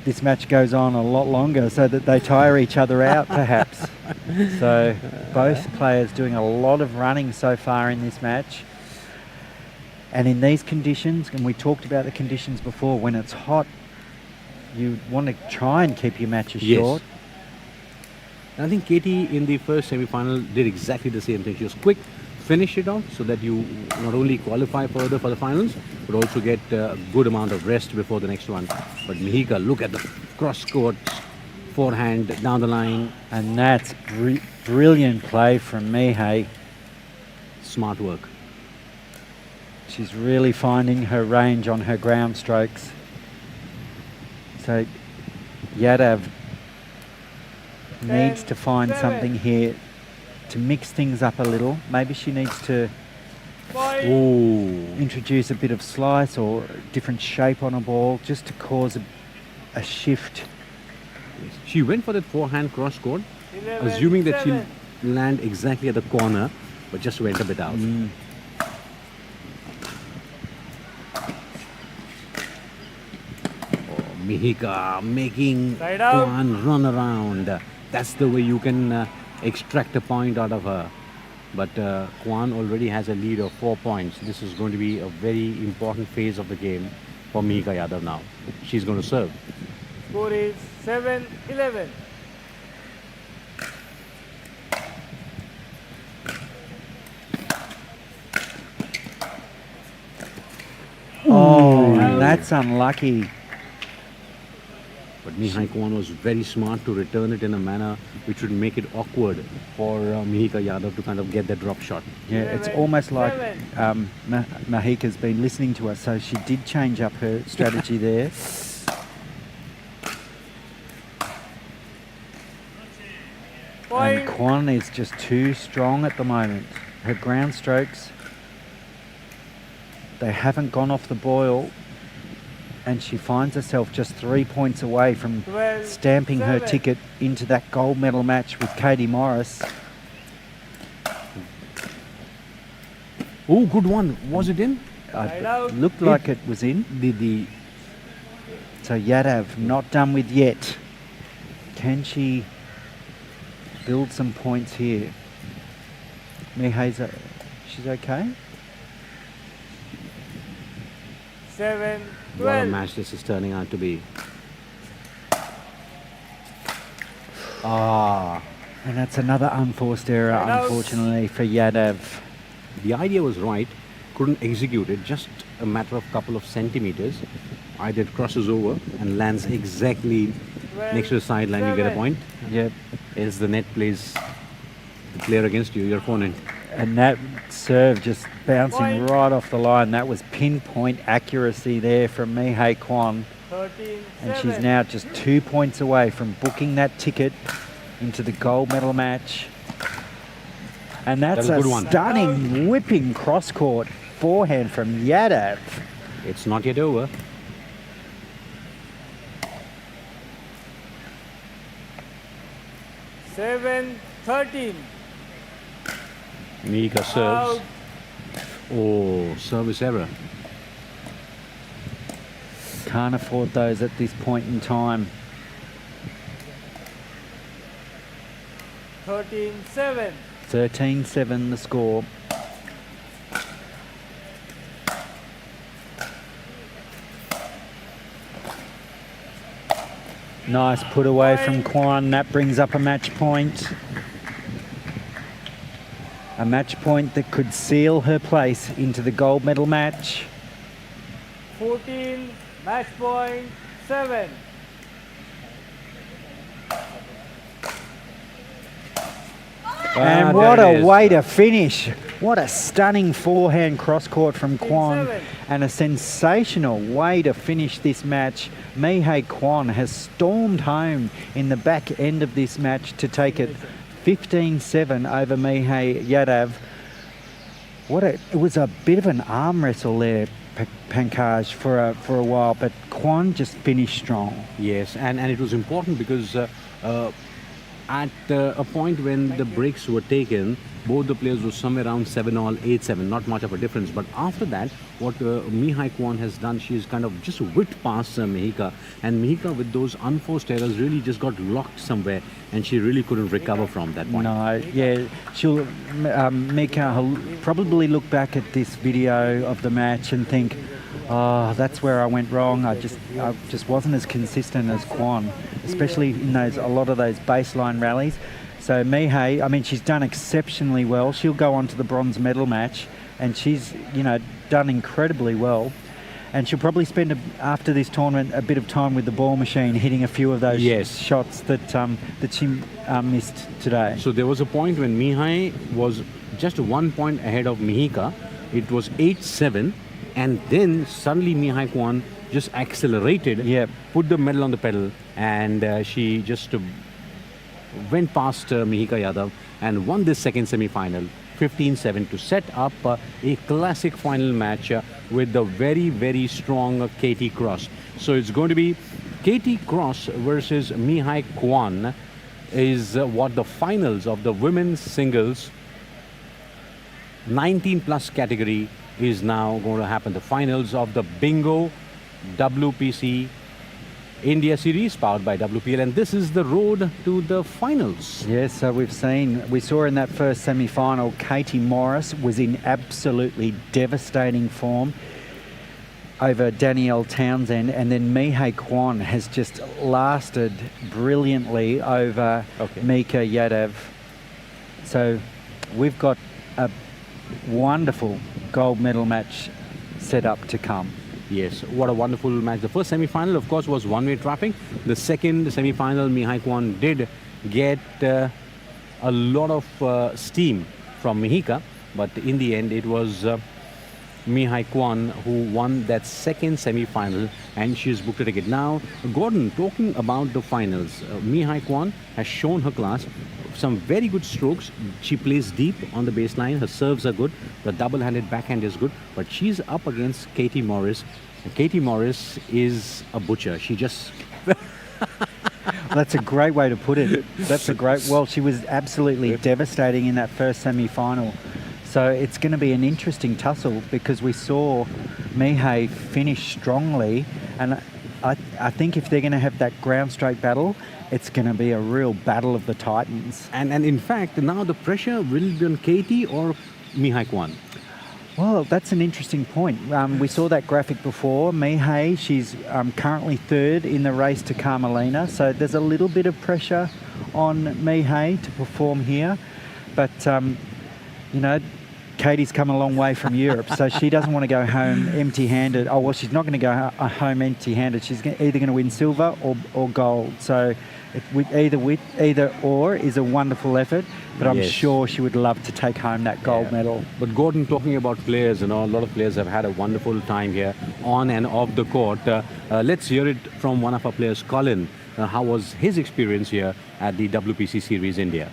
this match goes on a lot longer so that they tire each other out, perhaps. So both players doing a lot of running so far in this match. And in these conditions, and we talked about the conditions before, when it's hot, you want to try and keep your matches Yes. short. And I think Katie in the first semi-final did exactly the same thing. She was quick, finish it off so that you not only qualify further for the finals, but also get a good amount of rest before the next one. But Mihika, look at the cross-court forehand down the line. And that's brilliant play from Mihai. Smart work. She's really finding her range on her ground strokes. So Yadav needs to find 7. something here to mix things up a little. Maybe she needs to Point. Oh, introduce a bit of slice or different shape on a ball just to cause a shift. she went for that forehand cross court, 11, assuming that 7. she'll land exactly at the corner, but just went a bit out. Mihika making Side out. Kwan run around. That's the way you can extract a point out of her. But Kwan already has a lead of 4 points. This is going to be a very important phase of the game for Mihika Yadav now. She's going to serve. Score is 7-11. Oh, that's unlucky. But Mihai Kwan was very smart to return it in a manner which would make it awkward for Mihika Yadav to kind of get the drop shot. Yeah, it's 7, almost like 7. Mahika's been listening to us, so she did change up her strategy there. And Point. Kwan is just too strong at the moment. Her ground strokes, they haven't gone off the boil, and she finds herself just 3 points away from 12, stamping her 7. ticket into that gold medal match with Katie Morris. Oh, good one. Was it in? Side out. Looked like it was in. The So Yadav not done with yet. Can she build some points here? Mihai's, she's okay? 7, what a 12. match this is turning out to be. And that's another unforced error, Side out. unfortunately, for Yadav. The idea was right, couldn't execute it, just a matter of couple of centimeters. Either it crosses over and lands exactly 12, next to the sideline, you get a 7. point. Yep. Else the net plays the player against you, your opponent. And that serve just bouncing Point. right off the line. That was pinpoint accuracy there from Mihai Kwan. 13, And 7. she's now just 2 points away from booking that ticket into the gold medal match. And that's That was a a good one. stunning whipping cross-court forehand from Yadav. It's not yet over. Seven, 13. Mihika serves. Out. Oh, service error. Can't afford those at this point in time. 13, 7. 13-7 the score. Nice put away from Kwan. That brings up a match point. A match point that could seal her place into the gold medal match. 14, match point, 7. And there what it a is. way to finish. What a stunning forehand cross-court from Kwan. 7. And a sensational way to finish this match. Mihai Kwan has stormed home in the back end of this match to take it 15-7 over Mihai Yadav. It was a bit of an arm wrestle there, Pankaj, for a while, but Kwan just finished strong. Yes, and it was important because at a point when the breaks were taken, both the players were somewhere around 7-all, 8-7, not much of a difference. But after that, what Mihai Kwan has done, she's kind of just whipped past Mihika. And Mihika, with those unforced errors, really just got locked somewhere, and she really couldn't recover from that point. No, yeah, she'll, Mika will probably look back at this video of the match and think, oh, that's where I went wrong. I just wasn't as consistent as Kwan, especially in a lot of those baseline rallies. So Mihai, I mean, she's done exceptionally well. She'll go on to the bronze medal match, and she's, done incredibly well. And she'll probably spend, after this tournament, a bit of time with the ball machine, hitting a few of those shots that she missed today. So there was a point when Mihai was just 1 point ahead of Mihika. It was 8-7, and then suddenly Mihai Kwan just accelerated, Yep. put the medal on the pedal, and she just went past Mihika Yadav and won this second semi-final 15-7 to set up a classic final match with the very, very strong Katie Cross. So it's going to be Katie Cross versus Mihai Kwan is what the finals of the women's singles 19 plus category is now going to happen. The finals of the Bingo WPC India Series powered by WPL, and this is the road to the finals. Yes, so we saw in that first semi-final, Katie Morris was in absolutely devastating form over Danielle Townsend, and then Mihai Kwan has just lasted brilliantly over Mika Yadav. So we've got a wonderful gold medal match set up to come. Yes, what a wonderful match. The first semi-final, of course, was one-way traffic. The second semi-final, Mihai Kwan did get a lot of steam from Mihika, but in the end, it was Mihai Kwan who won that second semi-final, and she's booked a ticket. Now, Gordon, talking about the finals, Mihai Kwan has shown her class. Some very good strokes. She plays deep on the baseline. Her serves are good. The double-handed backhand is good. But she's up against Katie Morris. And Katie Morris is a butcher. She just... That's a great way to put it. That's a great... Well, she was absolutely devastating in that first semi-final. So it's going to be an interesting tussle because we saw Mihai finish strongly. And I think if they're going to have that ground straight battle, it's going to be a real battle of the titans. And in fact, now the pressure will be on Katie or Mihai Kwan. Well, that's an interesting point. We saw that graphic before. Mihai, she's currently third in the race to Carmelina. So there's a little bit of pressure on Mihai to perform here. But, you know, Katie's come a long way from Europe, so she doesn't want to go home empty-handed. Oh, well, she's not going to go home empty-handed. She's either going to win silver or gold. So either or is a wonderful effort, but I'm sure she would love to take home that gold medal. But Gordon, talking about players, you know, a lot of players have had a wonderful time here on and off the court. Let's hear it from one of our players, Colin. How was his experience here at the WPC Series India?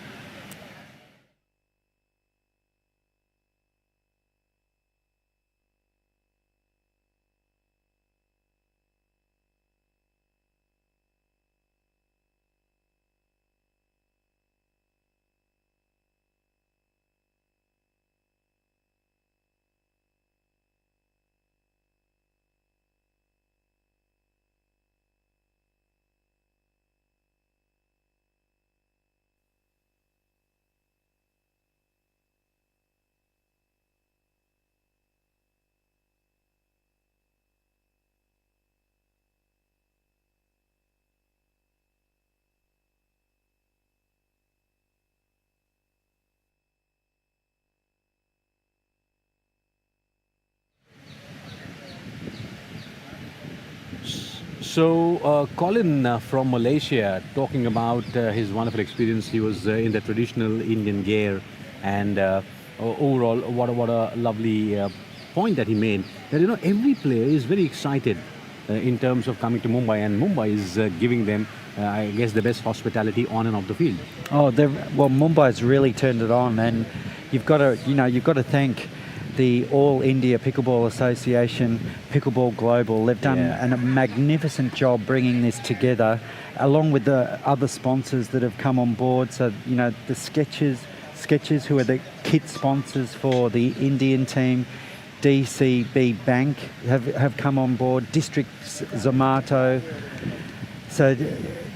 So, Colin from Malaysia, talking about his wonderful experience. He was in the traditional Indian gear, and overall, what a lovely point that he made. That, you know, every player is very excited in terms of coming to Mumbai, and Mumbai is giving them, I guess, the best hospitality on and off the field. Oh, well, Mumbai's really turned it on, and you've got to thank the All India Pickleball Association, Pickleball Global. They've done a magnificent job bringing this together, along with the other sponsors that have come on board. So, you know, the Skechers, who are the kit sponsors for the Indian team, DCB Bank have come on board, District Zomato. So,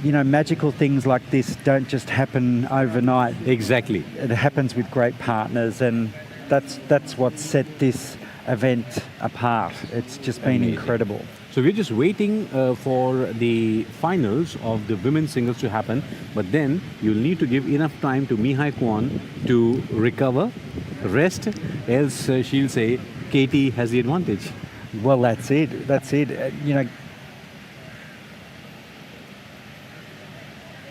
you know, magical things like this don't just happen overnight. Exactly. It happens with great partners, and that's what set this event apart. It's just been incredible. So we're just waiting for the finals of the women's singles to happen, but then you'll need to give enough time to Mihai Kwan to recover, rest, else she'll say Katie has the advantage. Well, that's it. You know,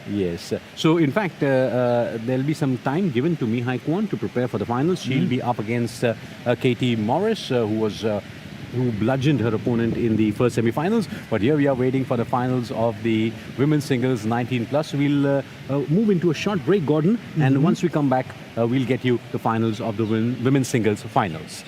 Yes. So, in fact, there'll be some time given to Mihai Kwan to prepare for the finals. She'll be up against Katie Morris, who bludgeoned her opponent in the first semi-finals. But here we are waiting for the finals of the women's singles 19 plus. We'll move into a short break, Gordon, and once we come back, we'll get you the finals of the women's singles finals.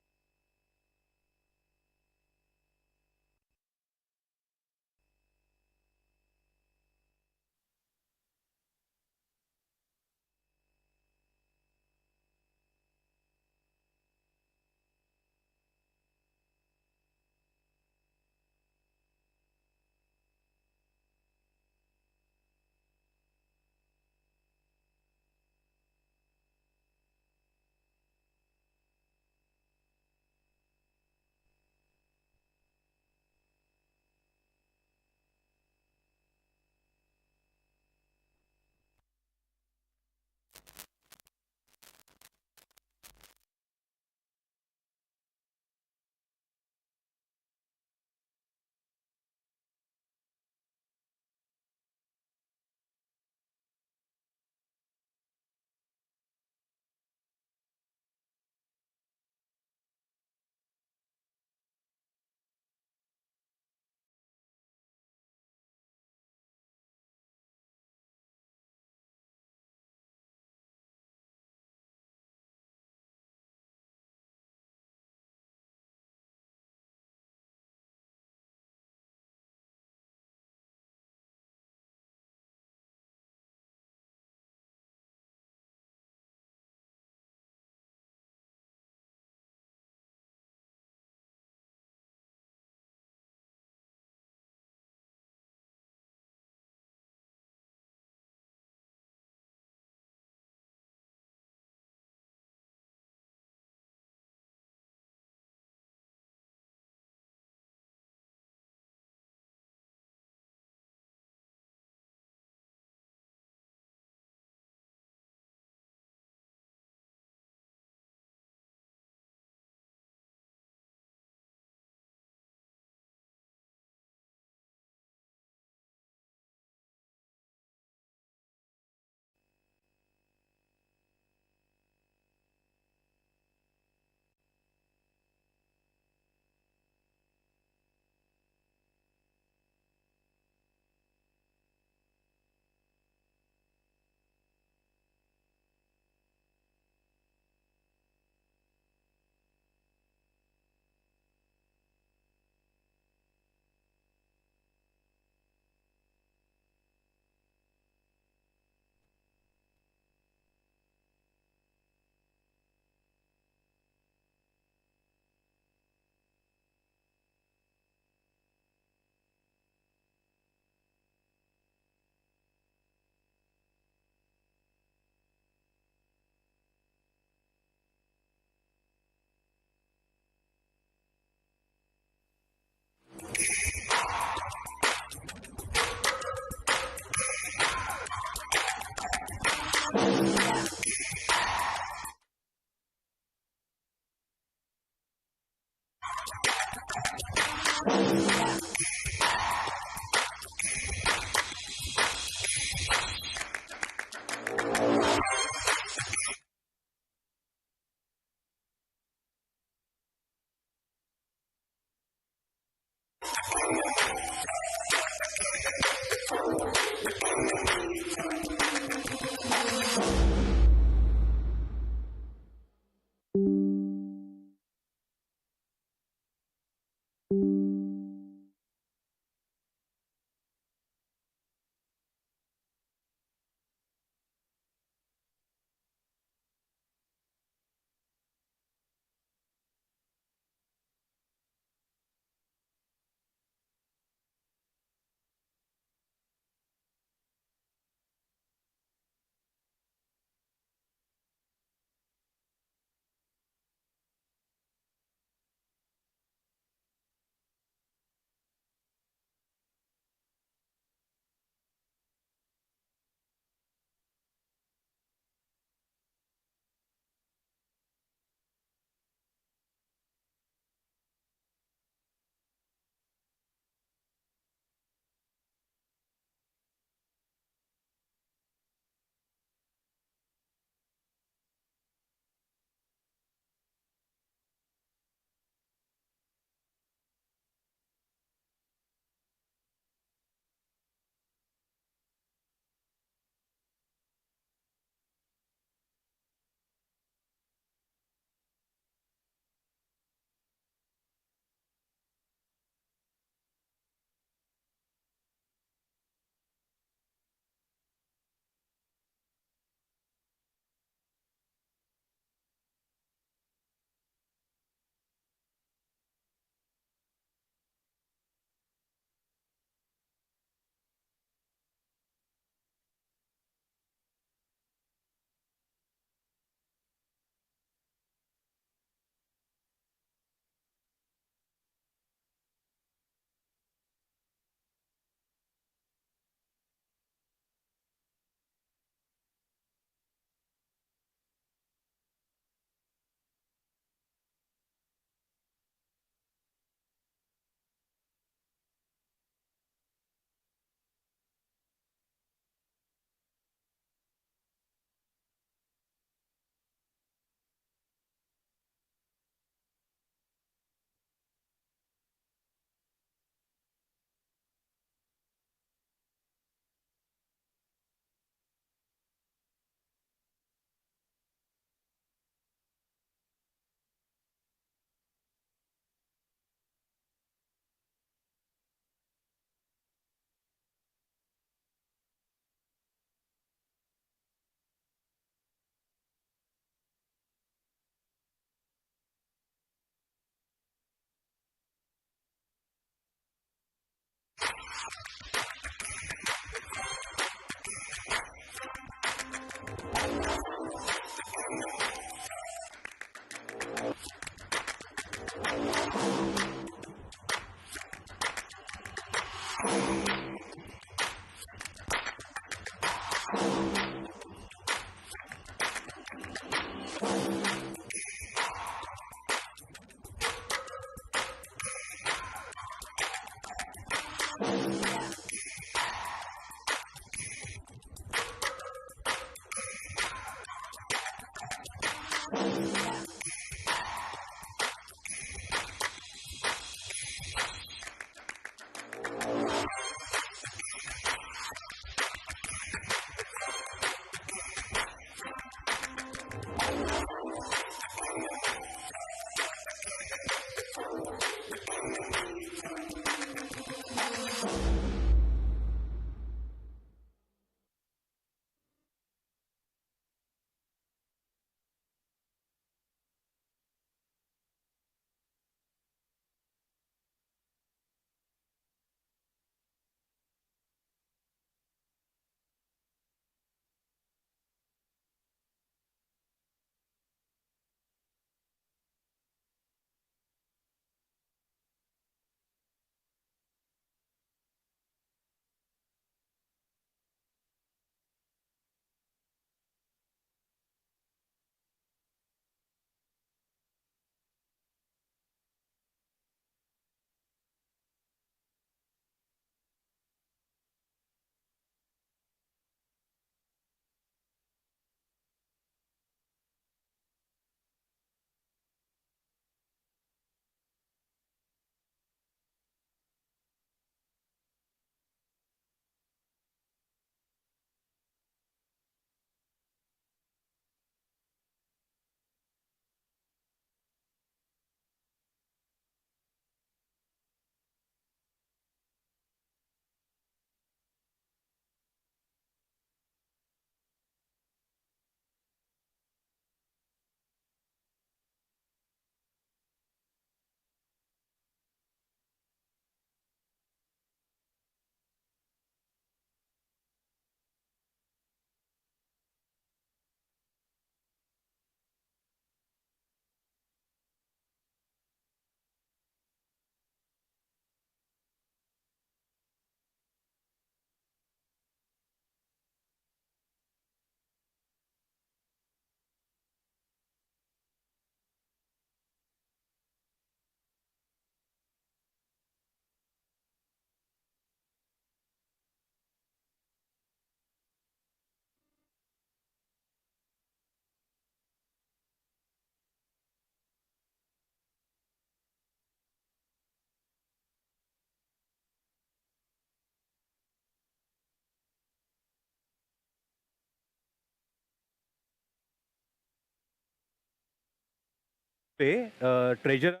treasurer.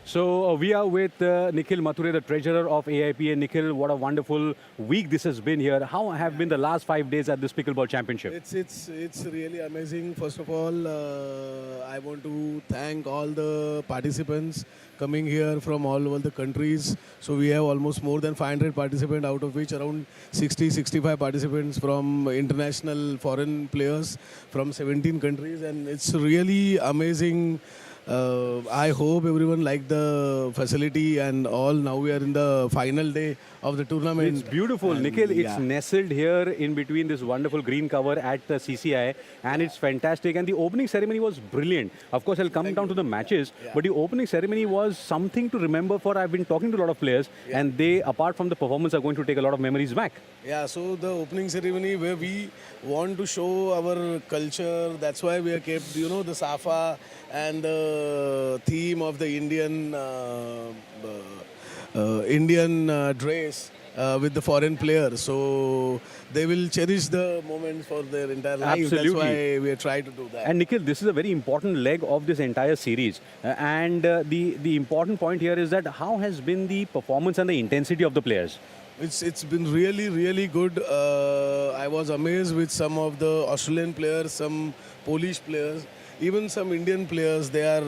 So we are with Nikhil Mathur, the treasurer of AIP. And Nikhil, what a wonderful week this has been here. How have been the last 5 days at this Pickleball Championship? It's really amazing. First of all, I want to thank all the participants coming here from all over the countries. So we have almost more than 500 participants, out of which around 65 participants from international foreign players from 17 countries, and it's really amazing. I hope everyone liked the facility and all. Now we are in the final day of the tournament. It's beautiful, and Nikhil. It's yeah. nestled here in between this wonderful green cover at the CCI, and it's fantastic. And the opening ceremony was brilliant. Of course, I'll come down to the matches, but the opening ceremony was something to remember for. I've been talking to a lot of players, and they, apart from the performance, are going to take a lot of memories back. Yeah, so the opening ceremony where we want to show our culture, that's why we have kept, the Safa and the theme of the Indian dress with the foreign players. So they will cherish the moments for their entire life. Absolutely. That's why we are trying to do that. And Nikhil, this is a very important leg of this entire series. The important point here is that how has been the performance and the intensity of the players? It's been really, really good. I was amazed with some of the Australian players, some Polish players, even some Indian players. They are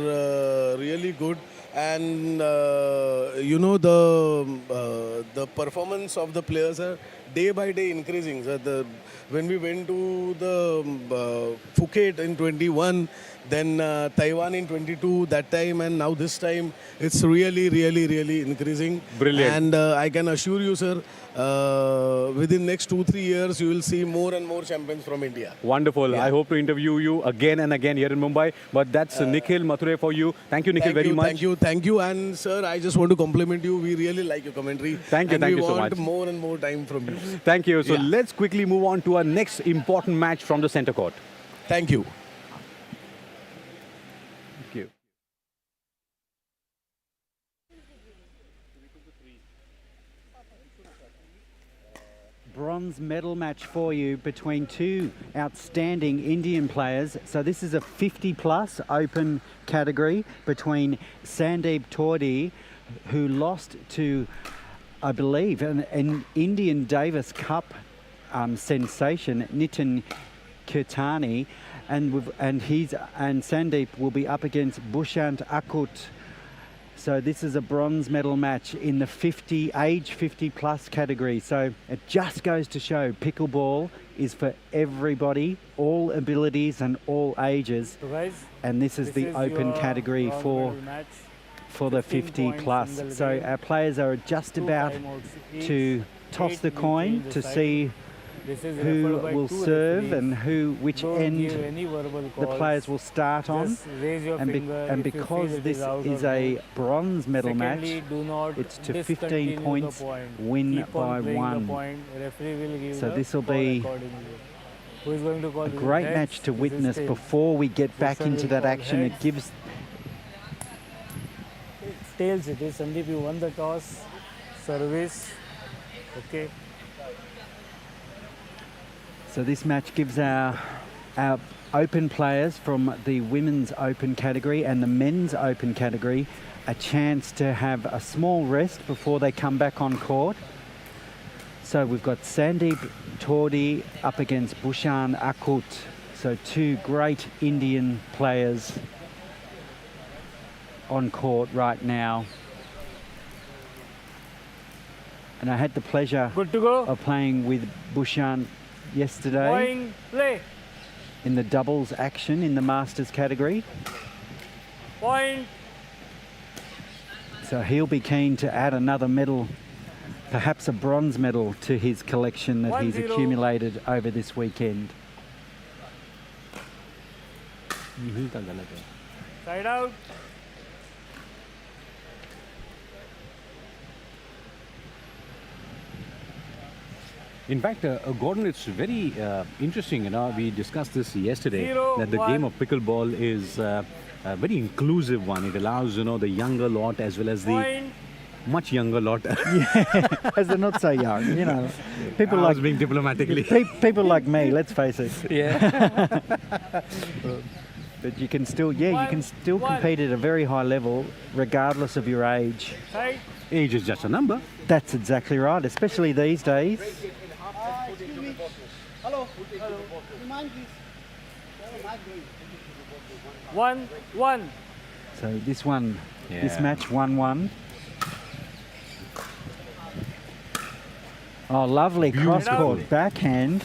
really good. And the performance of the players are day by day increasing. So when we went to the Phuket in 21, then Taiwan in 22, that time, and now this time, it's really, really, really increasing. Brilliant. And I can assure you, sir, within next 2-3 years, you will see more and more champions from India. Wonderful. Yeah. I hope to interview you again and again here in Mumbai. But that's Nikhil Mathur for you. Thank you, Nikhil, very much. Thank you. And sir, I just want to compliment you. We really like your commentary. Thank you so much. We want more and more time from you. Thank you. So Yeah. let's quickly move on to our next important match from the center court. Thank you. Thank you. Bronze medal match for you between two outstanding Indian players. So this is a 50+ open category between Sandeep Todi, who lost to, I believe, an Indian Davis Cup sensation, Nitin Kirtani, and Sandeep will be up against Bhushant Akut. So this is a bronze medal match in the age 50+ category. So it just goes to show pickleball is for everybody, all abilities and all ages. So guys, And this is the open your category bronze for medal match. the 15 points 50+. single So game. our players are just 2 about timeouts each. to toss 8 the will coin change the to side. see This is who referred by will 2 serve referees. and which Don't end give any verbal the calls. players will start on. Just raise your And, finger and if you because feel it this out is or a not. bronze medal Secondly, match, do not it's to discontinue 15 points, the point. win Keep by on playing 1. The point. Referee will give So the this will call be accordingly. Who is going to call a this? great Heads. match to This is witness tails. before we get back Bhushant into will that call action. It heads. gives Tails it is. Sandeep, you won the toss. Service. Okay. So this match gives our open players from the women's open category and the men's open category a chance to have a small rest before they come back on court. So we've got Sandeep Todi up against Bhushan Akut. So two great Indian players on court right now. And I had the pleasure Good to go. of playing with Bhushan yesterday Going, play. in the doubles action in the Masters category. Point. So he'll be keen to add another medal, perhaps a bronze medal, to his collection that he's 1-0. accumulated over this weekend. Side out. In fact, Gordon, it's very interesting. You know, we discussed this yesterday 0-1. that the game of pickleball is a very inclusive one. It allows the younger lot as well as the Point. much younger lot. As they're not so young, people I like was being diplomatically. people like me. Let's face it. Yeah. But you can still, you can still 1-1. compete at a very high level, regardless of your age. Side. Age is just a number. That's exactly right, especially these days. One. So this one, this Yeah. match 1-1. Oh, lovely cross-court backhand.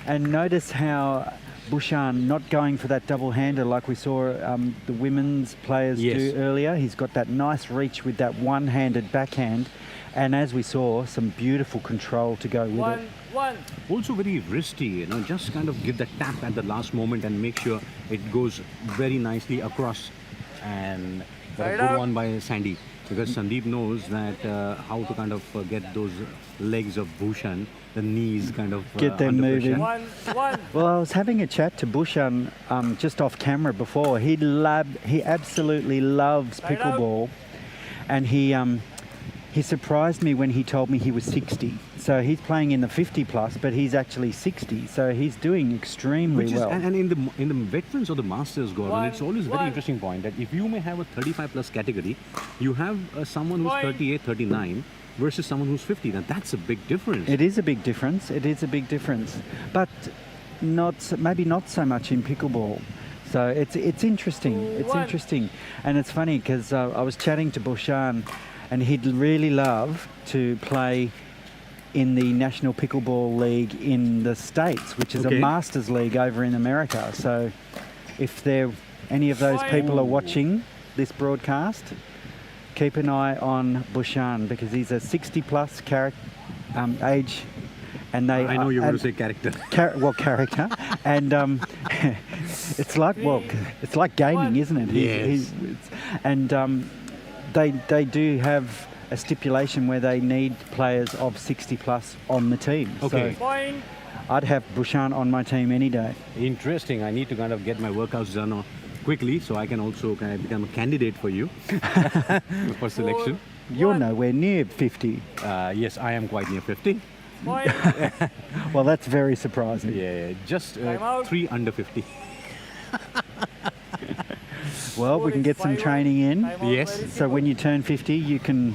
And notice how Bhushan not going for that double-hander like we saw the women's players Yes. do earlier. He's got that nice reach with that one-handed backhand. And as we saw, some beautiful control to go with it. 1-1. Also very wristy, just kind of give the tap at the last moment and make sure it goes very nicely across. And a Side good out. one by Sandy, because Sandeep knows that how to kind of get those legs of Bhushan, the knees kind of Get them under moving. pressure. 1-1. Well, I was having a chat to Bhushan just off camera before. He absolutely loves Side out. pickleball, and he surprised me when he told me he was 60. So he's playing in the 50 plus, but he's actually 60. So he's doing extremely Which is, well. and in the veterans or the masters, Gordon, it's always a very 1-1. interesting point that if you may have a 35 plus category, you have someone who's Point. 38, 39 versus someone who's 50. Now that's a big difference. It is a big difference. It is a big difference, but maybe not so much in pickleball. So it's interesting. It's 1. interesting, and it's funny because I was chatting to Bhushan, and he'd really love to play in the National Pickleball League in the States, which is a Okay. Masters League over in America. So if any of those people are watching this broadcast, keep an eye on Bhushan because he's a 60 plus age, and they I know you're going and- to say character. character, and it's like gaming, isn't it? Yes. And they do have a stipulation where they need players of 60 plus on the team. Okay. So Point. I'd have Bhushan on my team any day. Interesting. I need to kind of get my workouts done quickly so I can also kind of become a candidate for you for selection. You're 1. nowhere near 50. Yes, I am quite near 50. Point. Well, that's very surprising. Yeah, just Time out. 3 under 50. Well, we can get some 5-1. training in. Time out Yes. very So when you turn 50, you can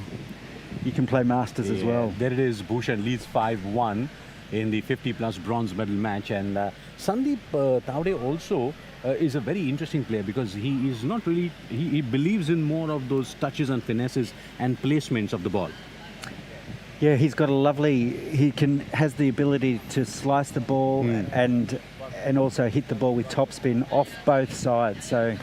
play Masters as Yeah, well. There it is. Bhushan leads 5-1 in the 50 plus bronze medal match. And Sandeep Taude also is a very interesting player because he is not really, he believes in more of those touches and finesses and placements of the ball. Yeah, he's got a lovely. Has the ability to slice the ball and also hit the ball with topspin off both sides. So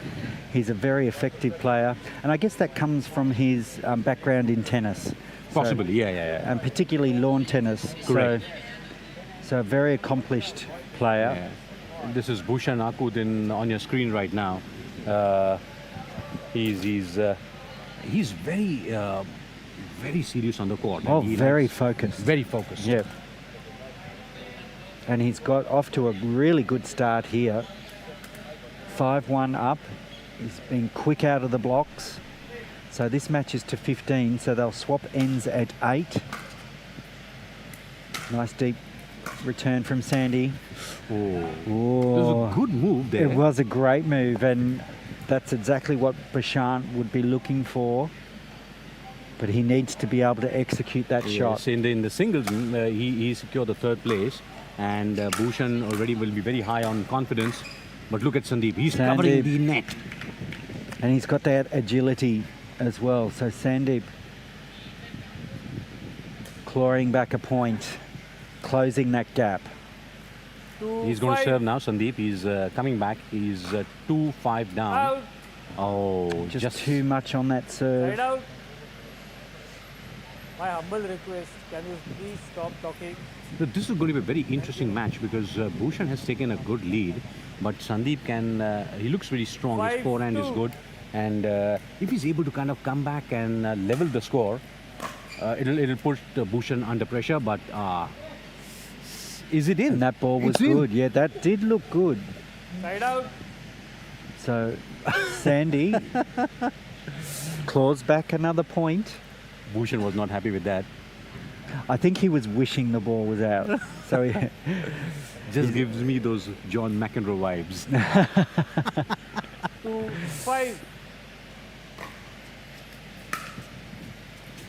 he's a very effective player, and I guess that comes from his background in tennis. Possibly, yeah. And particularly lawn tennis. Correct. So a very accomplished player. Yeah. This is Bhushan Akut on your screen right now. He's very serious on the court. Oh, And he very likes- focused. Very focused. Yep. And he's got off to a really good start here. 5-1 up. He's been quick out of the blocks. So this match is to 15, so they'll swap ends at 8. Nice deep return from Sandy. Oh. It Oh, was a good move there. it was a great move, and that's exactly what Bhushan would be looking for. But he needs to be able to execute that shot. Yes, in the singles, he secured the 3rd place, and Bhushan already will be very high on confidence. But look at Sandeep, he's covering Sandeep. the net. And he's got that agility as well. So Sandeep clawing back a point, closing that gap. He's going to serve now, Sandeep. He's coming back. He's 2-5 down. Out. Oh, Just too much on that serve. Side out. My humble request, can you please stop talking? This is going to be a very interesting match because Bhushan has taken a good lead, but Sandeep can, he looks very strong. His forehand is 5-2. good. And if he's able to kind of come back and level the score, it'll put Bhushan under pressure, but is it in? And that ball was It's in. good. Yeah, that did look good. Side out. So Sandy claws back another point. Bhushan was not happy with that. I think he was wishing the ball was out. So he, Just gives me those John McEnroe vibes. 2-5.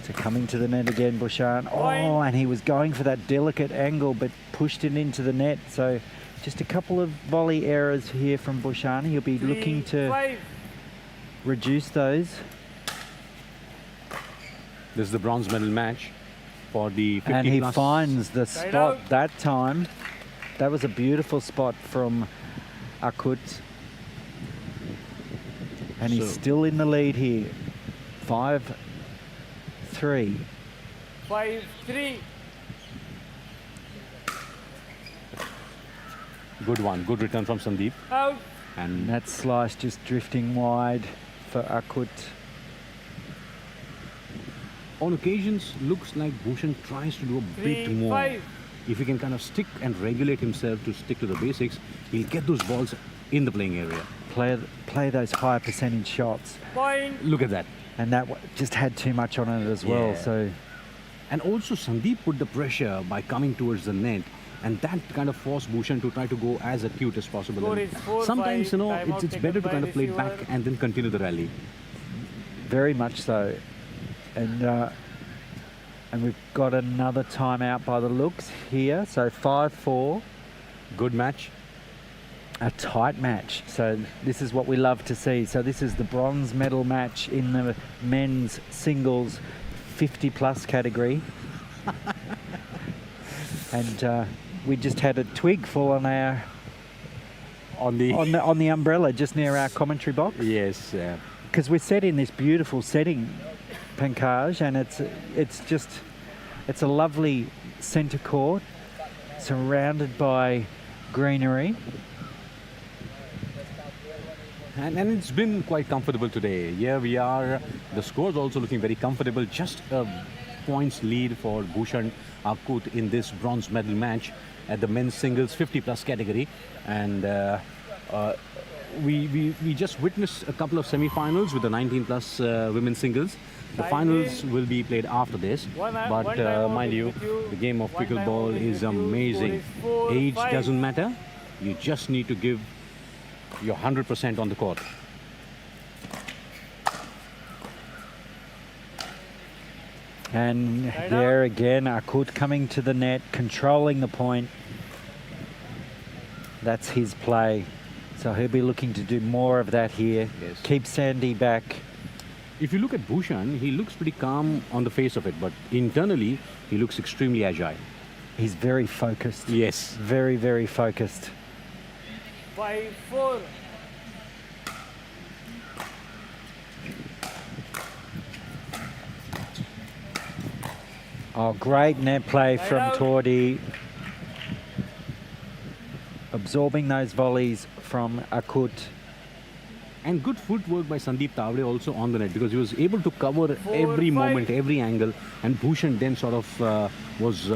so coming to the net again, Bhushan. Oh, Point. and he was going for that delicate angle, but pushed it into the net. So just a couple of volley errors here from Bhushan. He'll be looking to 3-5. reduce those. This is the bronze medal match for the 50 And he plus. finds the Side spot out. that time. That was a beautiful spot from Akut. And he's So- still in the lead here. 5-3. 5-3. Good one. Good return from Sandeep. Out. And That slice just drifting wide for Akut. on occasions, looks like Bhushan tries to do a bit more. 3-5. If he can kind of stick and regulate himself to stick to the basics, he'll get those balls in the playing area. Play those higher percentage shots. Point. Look at that. And that just had too much on it as well. Yeah. So And also Sandeep put the pressure by coming towards the net, and that kind of forced Bhushan to try to go as acute as possible. Score And is 4-5, sometimes, timeout it's taken better to by kind of play it receiver. back and then continue the rally. very much so. And we've got another timeout by the looks here. So 5-4. Good match. A tight match. So this is what we love to see. So this is the bronze medal match in the men's singles 50 plus category. And we just had a twig fall on our On the on the umbrella just near our commentary box, yes, because we're set in this beautiful setting, Pankaj, and it's a lovely centre court surrounded by greenery. and it's been quite comfortable today. Here we are. The score's also looking very comfortable. Just a points lead for Bhushan Akut in this bronze medal match at the men's singles 50 plus category. And we just witnessed a couple of semi-finals with the 19 plus women's singles. The finals will be played after this. One But timeout mind is you, with you. the game of One pickleball timeout is is with you. amazing. Score is 4-5. Age doesn't matter. You just need to give your 100% on the court. And Right there again, Akut coming to the net, controlling the point. That's his play. So he'll be looking to do more of that here. Yes. Keep Sandy back. If you look at Bhushan, he looks pretty calm on the face of it, but internally, he looks extremely agile. He's very focused. Yes. Very, very focused. 5-4. Oh, great net play Right from out. Tordi. Absorbing those volleys from Akut. And good footwork by Sandeep Tavre also on the net, because he was able to cover 4-5. every moment, every angle, and Bhushan then sort of was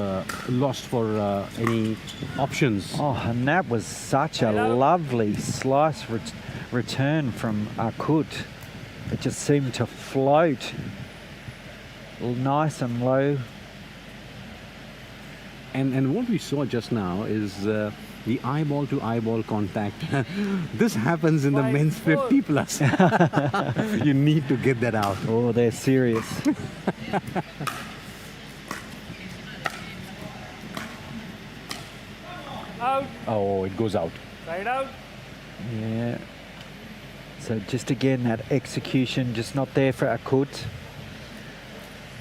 lost for any options. Oh, and that was such a Right out. lovely slice return from Akut. It just seemed to float nice and low. And what we saw just now is the eyeball to eyeball contact. This happens in the men's 5-4. 50 plus. You need to get that out. Oh, they're serious. Out. Oh, it goes out. Side out. Yeah. So just again, that execution just not there for Akut.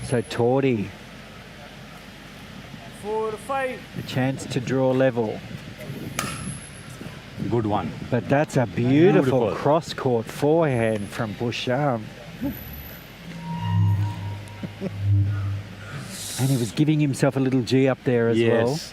So Tordi 4-5. A chance to draw level. Good one. But that's a beautiful, Beautiful. cross-court forehand from Bouchard. And he was giving himself a little G up there as well. Yes.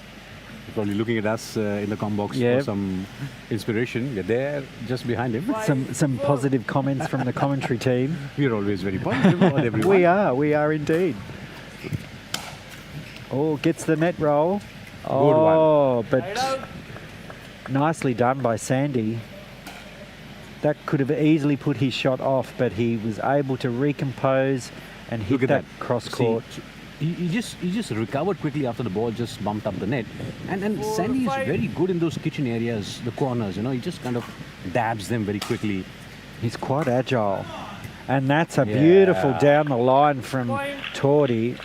Probably looking at us in the com box Yeah. for some inspiration. We're there just behind him. Some positive comments from the commentary team. We're always very positive about everyone. We are indeed. Oh, gets the net roll. one. Oh, but Side out. nicely done by Sandy. That could have easily put his shot off, but he was able to recompose and hit Look at that that. cross court. See, he just recovered quickly after the ball just bumped up the net. And Sandy is 4-5. very good in those kitchen areas, the corners, you know, he just kind of dabs them very quickly. He's quite agile. And that's a Yeah. beautiful down the line from Point. Tordy.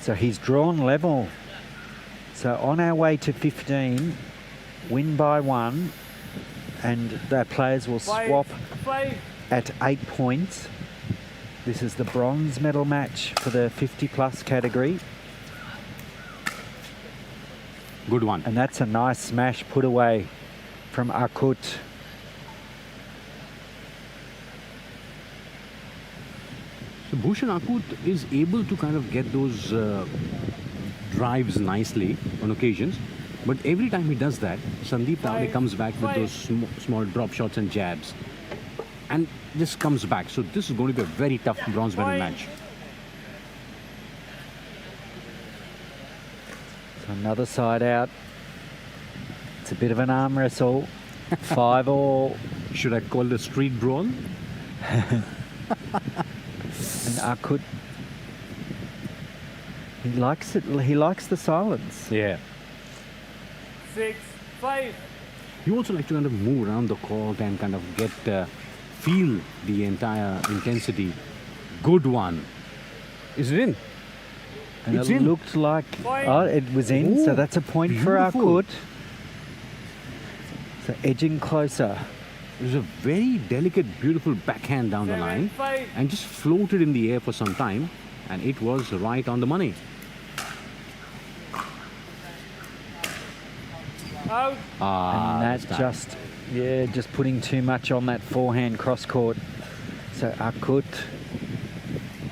So he's drawn level. So on our way to 15, win by 1, and the players will swap 5. at 8 points. This is the bronze medal match for the 50-plus category, Good one. and that's a nice smash put away from Akut. So Bhushan Akut is able to kind of get those drives nicely on occasions. But every time he does that, Sandeep Tavade comes back with those small drop shots and jabs. And just comes back. So this is going to be a very tough bronze medal match. So another side out. It's a bit of an arm wrestle. 5-all. Should I call it a street brawl? And Akut, he likes it. He likes the silence. Yeah. 6-5. You also like to kind of move around the court and kind of get feel the entire intensity. Good one. Is it in? And It's it in. looked like Point. it was in. So Oh, that's a point beautiful. for Akut. So edging closer. It was a very delicate, beautiful backhand down the line 7-5. and just floated in the air for some time, and it was right on the money. Out. And this that time. just putting too much on that forehand cross court. So Akut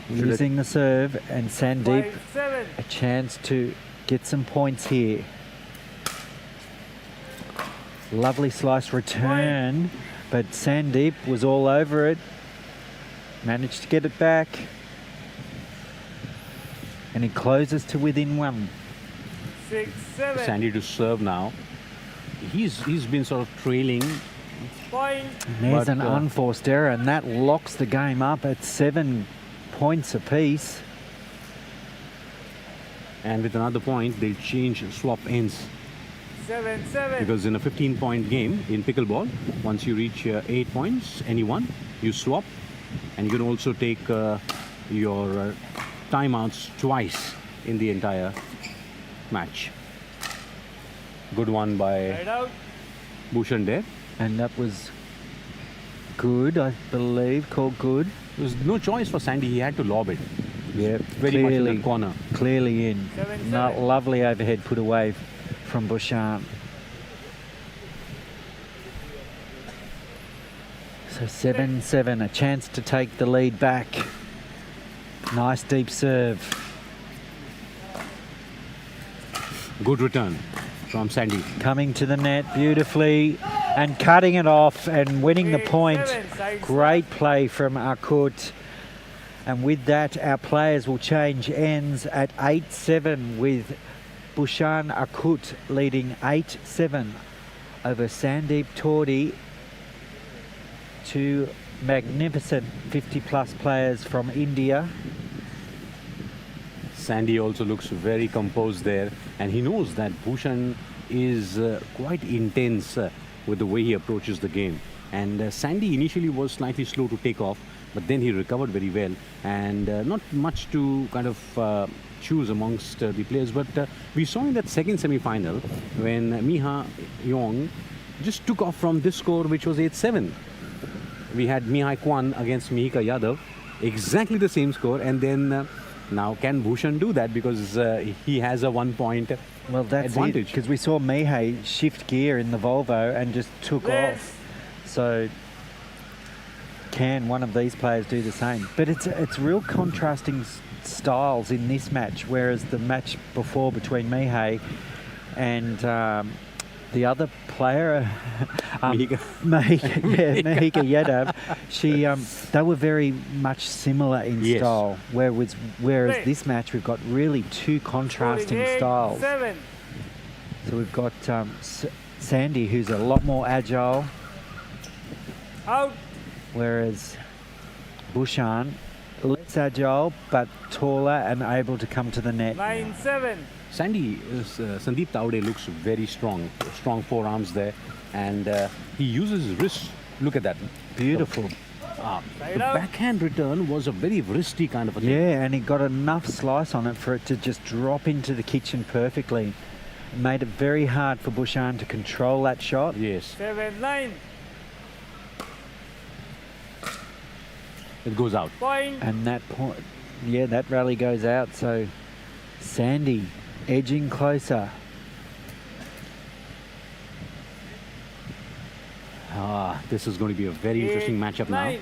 losing the serve, and Sandeep 5-7. a chance to get some points here. Lovely slice return, but Sandeep was all over it. Managed to get it back. And he closes to within 1. 6-7. Sandy to serve now. He's been sort of trailing. Point. And there's But, an unforced error, and that locks the game up at 7 points apiece. And with another point, they'll change swap ends. 7-7. Because in a 15-point game in pickleball, once you reach 8 points, anyone, you swap. And you can also take your timeouts twice in the entire match. Good one by Side out. Bhushan there. And that was good, I believe, called good. There was no choice for Sandy. He had to lob it. Yeah, Very much in the corner. clearly in. 7-7. Lovely overhead put away from Bouchard. So 7-7, a chance to take the lead back. Nice deep serve. Good return from Sandy. Coming to the net beautifully and cutting it off and winning the 8-7, point. side Great play from Akut. And with that, our players will change ends at 8-7 with Bhushan Akut leading 8-7 over Sandeep Tordi. Two magnificent 50-plus players from India. Sandy also looks very composed there, and he knows that Bhushan is quite intense with the way he approaches the game. And Sandy initially was slightly slow to take off, but then he recovered very well, and not much to kind of choose amongst the players. But we saw in that second semi-final when Miha Yong just took off from this score, which was 8-7. We had Mihai Kwan against Mihika Yadav, exactly the same score, and then Now, can Bhushan do that? Because he has a 1 point Well, that's advantage. because we saw Mihai shift gear in the Volvo and just took Yes. off. So can one of these players do the same? But it's real contrasting styles in this match, whereas the match before between Mihai and the other player, Mihika. Mihika Yadav, they were very much similar in Yes. style. Whereas Play. this match we've got really two contrasting Scoring 8, styles. 7. So we've got Sandy, who's a lot more agile, Out. whereas Bhushan, less agile but taller and able to come to the net. 9, 7. Sandeep Taude looks very strong forearms there, and he uses his wrist. Look at that. Beautiful. Side The out. backhand return was a very wristy kind of a thing. Yeah, and he got enough slice on it for it to just drop into the kitchen perfectly. It made it very hard for Bhushan to control that shot. Yes, 7, 9. it goes out. Point. And that point, yeah, that rally goes out. So Sandy edging closer. This is going to be a very interesting 8, matchup now. 9.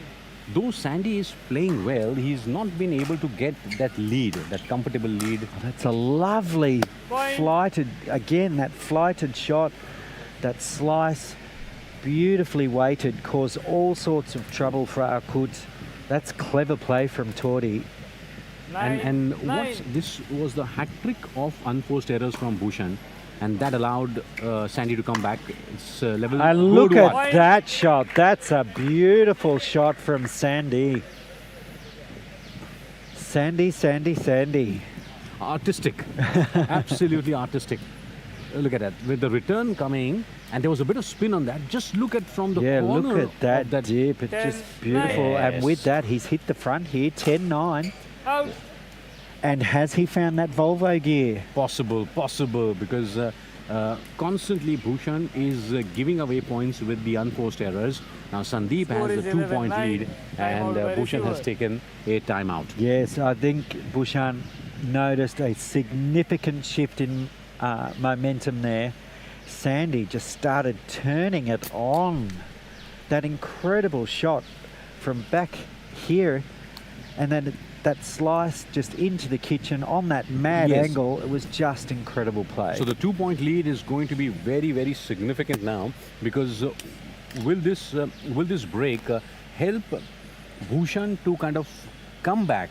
Though Sandy is playing well, he's not been able to get that lead, that comfortable lead. That's a lovely Point. flighted, again, that flighted shot, that slice, beautifully weighted, caused all sorts of trouble for Akut. That's clever play from Tordi. 9, And 9. this was the hat trick of unforced errors from Bhushan, and that allowed Sandy to come back. It's level. And look good at one. that shot. That's a beautiful shot from Sandy. Sandy. Artistic, absolutely artistic. Look at that, with the return coming, and there was a bit of spin on that. Just look at from the Yeah, corner look at that, of dip. It's 10, just beautiful. 9. And with that, he's hit the front here, 10-9. Out. And has he found that Volvo gear? Possible, because constantly Bhushan is giving away points with the unforced errors. Now Sandeep Score has is the 2-point 11-9. lead, Time and out by Bhushan has receiver. taken a timeout. Yes, I think Bhushan noticed a significant shift in momentum there. Sandy just started turning it on. That incredible shot from back here, and then that slice just into the kitchen on that mad Yes. angle. It was just incredible play. So the 2-point lead is going to be very, very significant now, because will this break help Bhushan to kind of come back?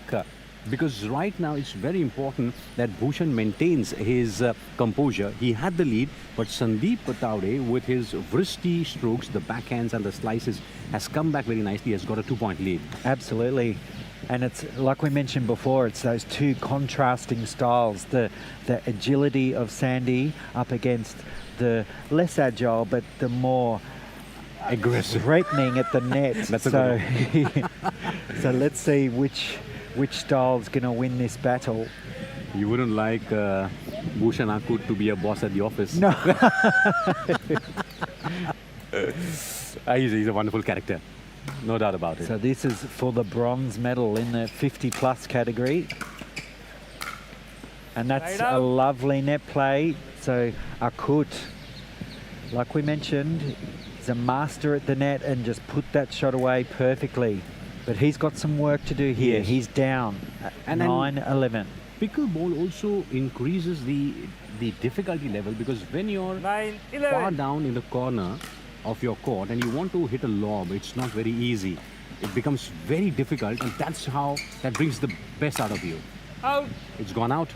Because right now it's very important that Bhushan maintains his composure. He had the lead, but Sandeep Taude, with his wristy strokes, the backhands and the slices, has come back very nicely. Has got a 2-point lead. Absolutely. And it's like we mentioned before, it's those two contrasting styles, the agility of Sandy up against the less agile but the more Aggressive. threatening at the net. That's a so, so let's see which style's going to win this battle. You wouldn't like Bhushan Akut to be a boss at the office. No. He's a wonderful character. No doubt about it. So this is for the bronze medal in the 50-plus category. And that's Right a out. lovely net play. So Akut, like we mentioned, is a master at the net and just put that shot away perfectly. But he's got some work to do here. Yes. He's down at And then- 9-11. Pickleball also increases the difficulty level, because when you're 9, far 11. down in the corner of your court and you want to hit a lob, it's not very easy. It becomes very difficult, and that brings the best out of you. Out. It's gone out.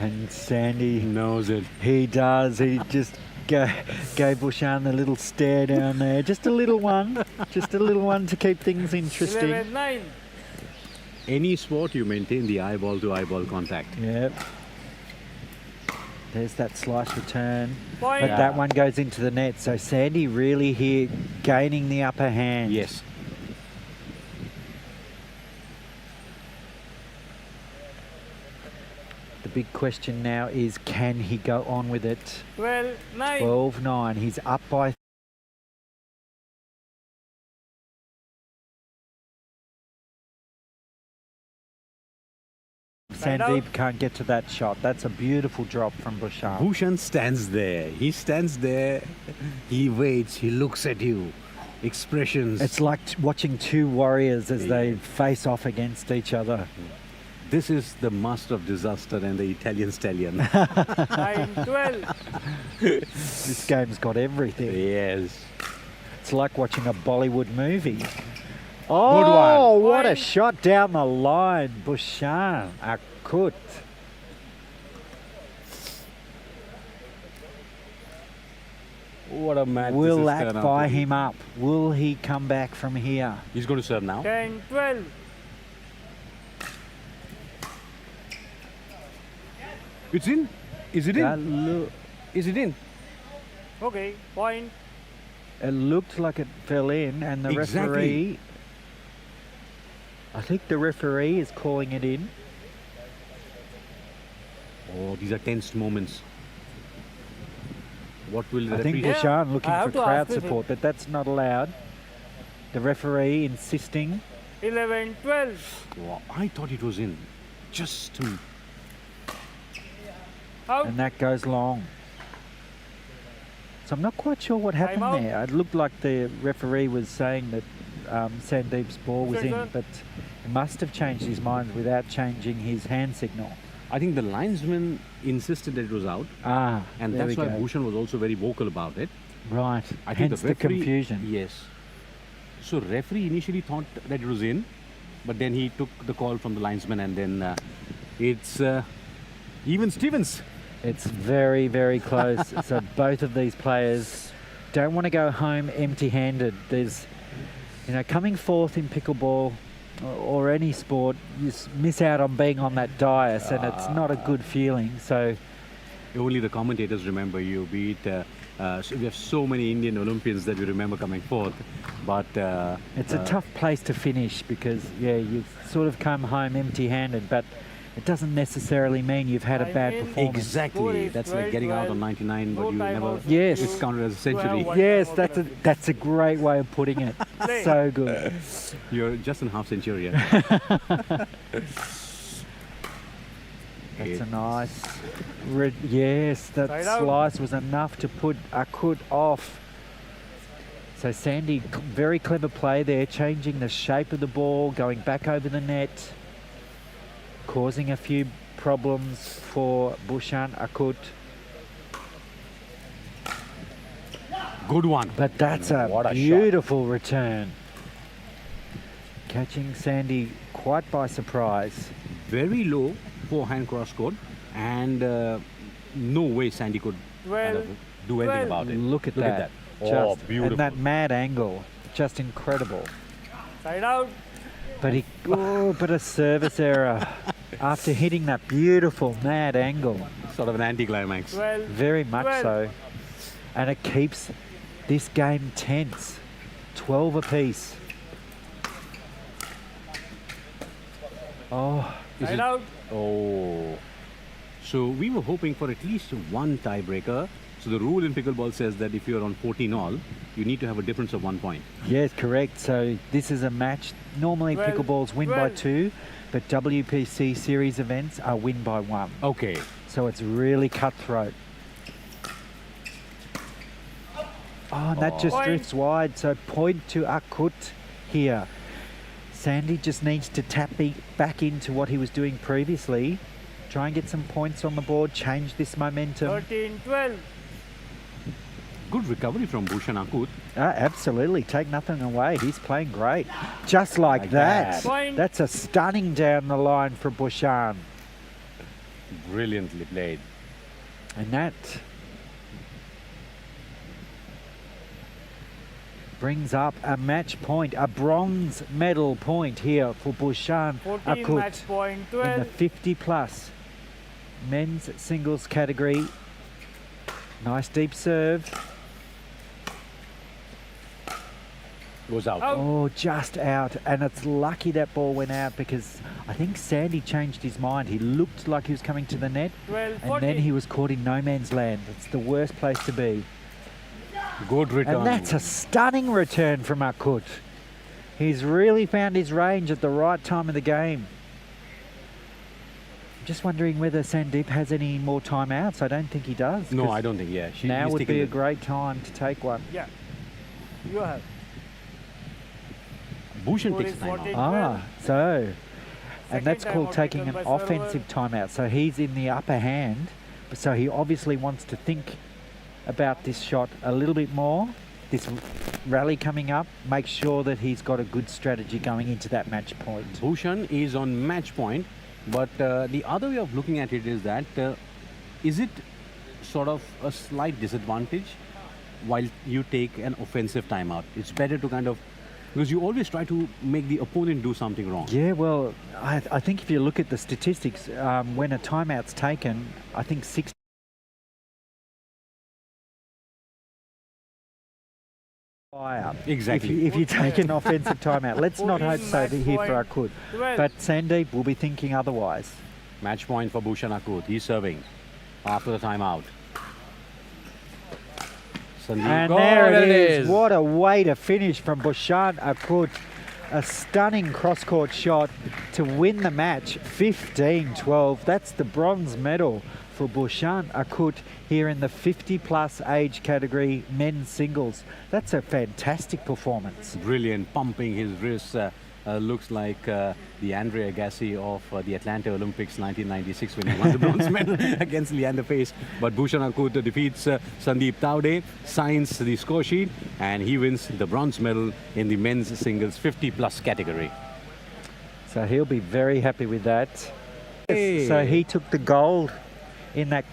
And Sandy, He knows it. he does. He just gave Bhushan the little stare down there. Just a little one. Just a little one to keep things interesting. 11, 9. Any sport, you maintain the eyeball to eyeball contact. Yep. There's that slice return. Point. But that one goes into the net. So Sandy really here gaining the upper hand. Yes. The big question now is, can he go on with it? 12, 9. 12-9. He's up by Sandeep can't get to that shot. That's a beautiful drop from Bhushan. Bhushan stands there. He stands there. He waits. He looks at you. Expressions. It's like watching two warriors as they face off against each other. This is the master of disaster and the Italian stallion. 9-12. This game's got everything. Yes. It's like watching a Bollywood movie. Oh, what a Point. shot down the line. Bhushan Akut. What a match. Will this that has turned out fire to be. him up? Will he come back from here? He's going to serve now. 10-12. It's in. Is it That in? loo- Is it in? Okay, point. It looked like it fell in, and the Exactly. referee. I think the referee is calling it in. Oh, these are tense moments. What will the I think referee Yeah, Bhushan looking I have for to crowd ask him. support, but that's not allowed. The referee insisting. 11-12. Oh, I thought it was in. Just to... Out. And that goes long. So I'm not quite sure what happened out. there. It looked like the referee was saying that Sandeep's ball was in, Sir. but he must have changed his mind without changing his hand signal. I think the linesman insisted that it was out. Ah, And there that's we why go. Bhushan was also very vocal about it. Right. I think Hence the the referee, confusion. Yes. So referee initially thought that it was in, but then he took the call from the linesman, and then it's even Stevens. It's very, very close. So both of these players don't want to go home empty-handed. There's, coming fourth in pickleball or any sport, you miss out on being on that dais, and it's not a good feeling. So Only the commentators remember you. Be it so we have so many Indian Olympians that we remember coming fourth, but it's a tough place to finish because, you've sort of come home empty-handed, but it doesn't necessarily mean you've had a bad performance. exactly. Score That's is like getting out on 12-12. 99, but No you never timeouts. Yes. discounted as a century. 12-1. Yes, that's a great way of putting it. Play. So good. You're just in half centurion. That's a nice. Yes, that Side out. slice was enough to put Akut off. So Sandy, very clever play there, changing the shape of the ball, going back over the net, causing a few problems for Bhushan Akut. Good one. But that's What a a beautiful return. Catching Sandy quite by surprise. Very low forehand cross court, and no way Sandy could kind of do anything 12. about it. Look at that. Oh, Just, beautiful. and that mad angle, just incredible. Side out. But but a service error after hitting that beautiful mad angle. Sort of an anticlimax. 12. Very much 12. so. And it keeps this game tense. 12 apiece. Oh, Is Side it- out. Oh. So we were hoping for at least one tiebreaker. So the rule in pickleball says that if you're on 14 all, you need to have a difference of 1 point. yes, correct. So this is a match. Normally 12, pickleballs win by 12. 2, but WPC series events are win by 1. Okay. So it's really cutthroat. Oh, and that just Point. drifts wide. So point to Akut here. Sandy just needs to tap back into what he was doing previously. Try and get some points on the board. Change this momentum. 13-12. Good recovery from Bhushan Akut. Absolutely. Take nothing away. He's playing great. Just like, Like that. that. Point. That's a stunning down the line for Bhushan. Brilliantly played. And that brings up a match point, a bronze medal point here for Bhushan 14 Akut match point. in the 12. 50 plus men's singles category. Nice deep serve. Goes out. Out. Oh, just out. And it's lucky that ball went out because I think Sandy changed his mind. He looked like he was coming to the net 12, and then he was caught in no man's land. It's the worst place to be. Good return. And that's a stunning return from Akut. He's really found his range at the right time of the game. Just wondering whether Sandeep has any more timeouts. I don't think he does. No, 'cause I don't think, yeah. now he's would taken be a it. great time to take one. Yeah. You have. Bhushan Score takes is time out. 14. Ah, so, and Second that's called timeout taking taken an by server. offensive timeout. So he's in the upper hand. So he obviously wants to think about this shot a little bit more. This rally coming up, make sure that he's got a good strategy going into that match point. Bhushan is on match point, but the other way of looking at it is that is it sort of a slight disadvantage while you take an offensive timeout? It's better to kind of, because you always try to make the opponent do something wrong. Yeah, well, I think if you look at the statistics, when a timeout's taken, I think 6 fire. Exactly. If you take an offensive timeout. Let's not hope so here for Akut. 12. But Sandeep will be thinking otherwise. Match point for Bhushan Akut. He's serving after the timeout. Sandeep. And Oh, there it is. What a way to finish from Bhushan Akut. A stunning cross-court shot to win the match, 15-12. That's the bronze medal for Bhushan Akut here in the 50-plus age category men's singles. That's a fantastic performance. Brilliant, pumping his wrists. Looks like the Andre Agassi of the Atlanta Olympics 1996 when he won the bronze medal against Leander Pace. But Bhushan Akut defeats Sandeep Taude, signs the score sheet, and he wins the bronze medal in the men's singles 50-plus category. So he'll be very happy with that. Hey. So he took the gold in that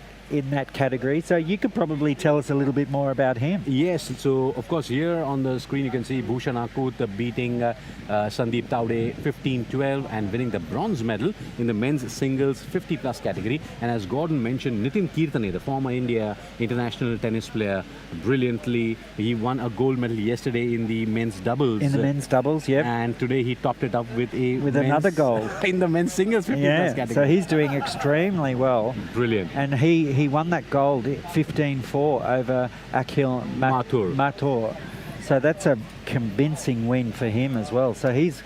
category. So you could probably tell us a little bit more about him. Yes, so of course here on the screen you can see Bhushan Akut beating Sandeep Taude 15-12 and winning the bronze medal in the men's singles 50-plus category. And as Gordon mentioned, Nitin Keertane, the former India international tennis player, brilliantly, he won a gold medal yesterday in the men's doubles. In the men's doubles, yep. And today he topped it up with another gold in the men's singles 50-plus category. So he's doing extremely well. Brilliant. And he won that gold 15-4 over Akhil Mathur. So that's a convincing win for him as well. So he's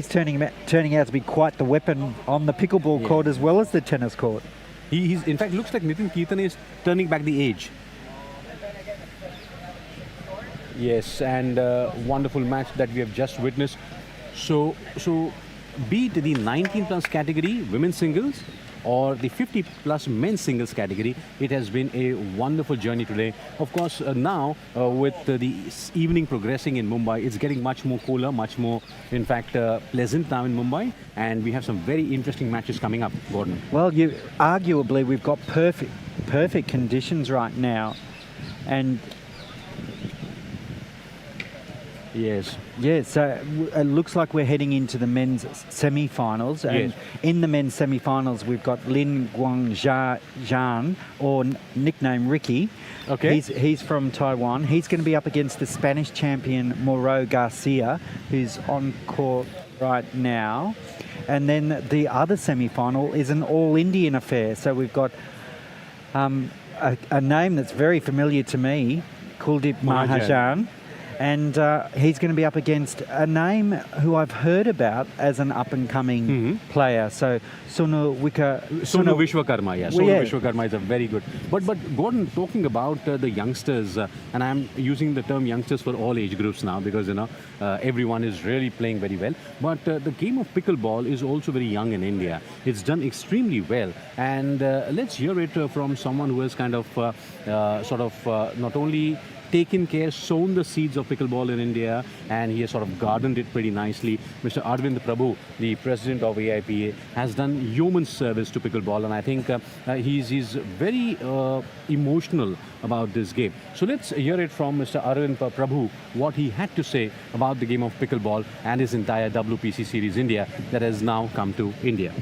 turning out to be quite the weapon on the pickleball court as well as the tennis court. He's in fact looks like Nitin Keertane is turning back the age. Yes, and wonderful match that we have just witnessed. So be it the 19-plus category women's singles or the 50-plus men's singles category, it has been a wonderful journey today. Of course, now with the evening progressing in Mumbai, it's getting much more cooler, much more, in fact, pleasant now in Mumbai, and we have some very interesting matches coming up, Gordon. Well, arguably we've got perfect conditions right now, and yes. Yeah, so it looks like we're heading into the men's semi-finals. And in the men's semi-finals, we've got Lin Guangzhan, or nickname Ricky. Okay. He's from Taiwan. He's going to be up against the Spanish champion Moro Garcia, who's on court right now. And then the other semi-final is an all-Indian affair. So we've got a name that's very familiar to me, Kuldeep Mahajan. And he's going to be up against a name who I've heard about as an up-and-coming player. So Sonu Vishwakarma, yeah. Sonu Vishwakarma is a very good. But Gordon, talking about the youngsters, and I'm using the term youngsters for all age groups now because, everyone is really playing very well. But the game of pickleball is also very young in India. It's done extremely well. And let's hear it from someone who has kind of not only sown the seeds of pickleball in India, and he has sort of gardened it pretty nicely. Mr. Arvind Prabhu, the president of AIPA, has done yeoman's service to pickleball, and I think he's very emotional about this game. So let's hear it from Mr. Arvind Prabhu, what he had to say about the game of pickleball and his entire WPC Series India that has now come to India.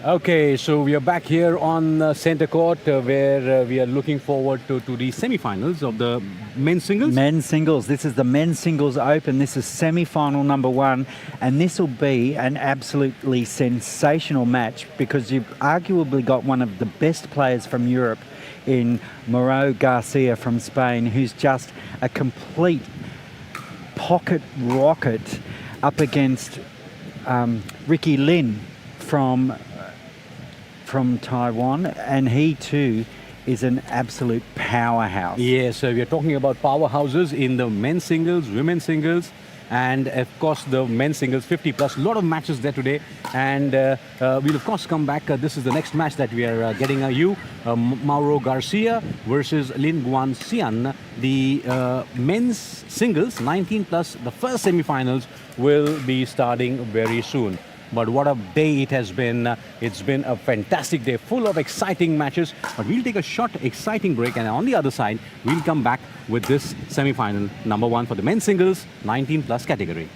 Okay, so we are back here on center court where we are looking forward to the semi-finals of the men's singles. Men's singles. This is the men's singles open. This is semi-final number 1, and this will be an absolutely sensational match because you've arguably got one of the best players from Europe in Moreau Garcia from Spain, who's just a complete pocket rocket up against Ricky Lin from Taiwan, and he too is an absolute powerhouse. Yes, so we are talking about powerhouses in the men's singles, women's singles, and of course the men's singles 50 plus. A lot of matches there today, and we'll of course come back. This is the next match that we are getting Mauro Garcia versus Lin Guanxian. The men's singles 19 plus, the first semi-finals will be starting very soon. But what a day it has been. It's been a fantastic day, full of exciting matches. But we'll take a short, exciting break. And on the other side, we'll come back with this semi-final, number 1 for the men's singles, 19 plus category.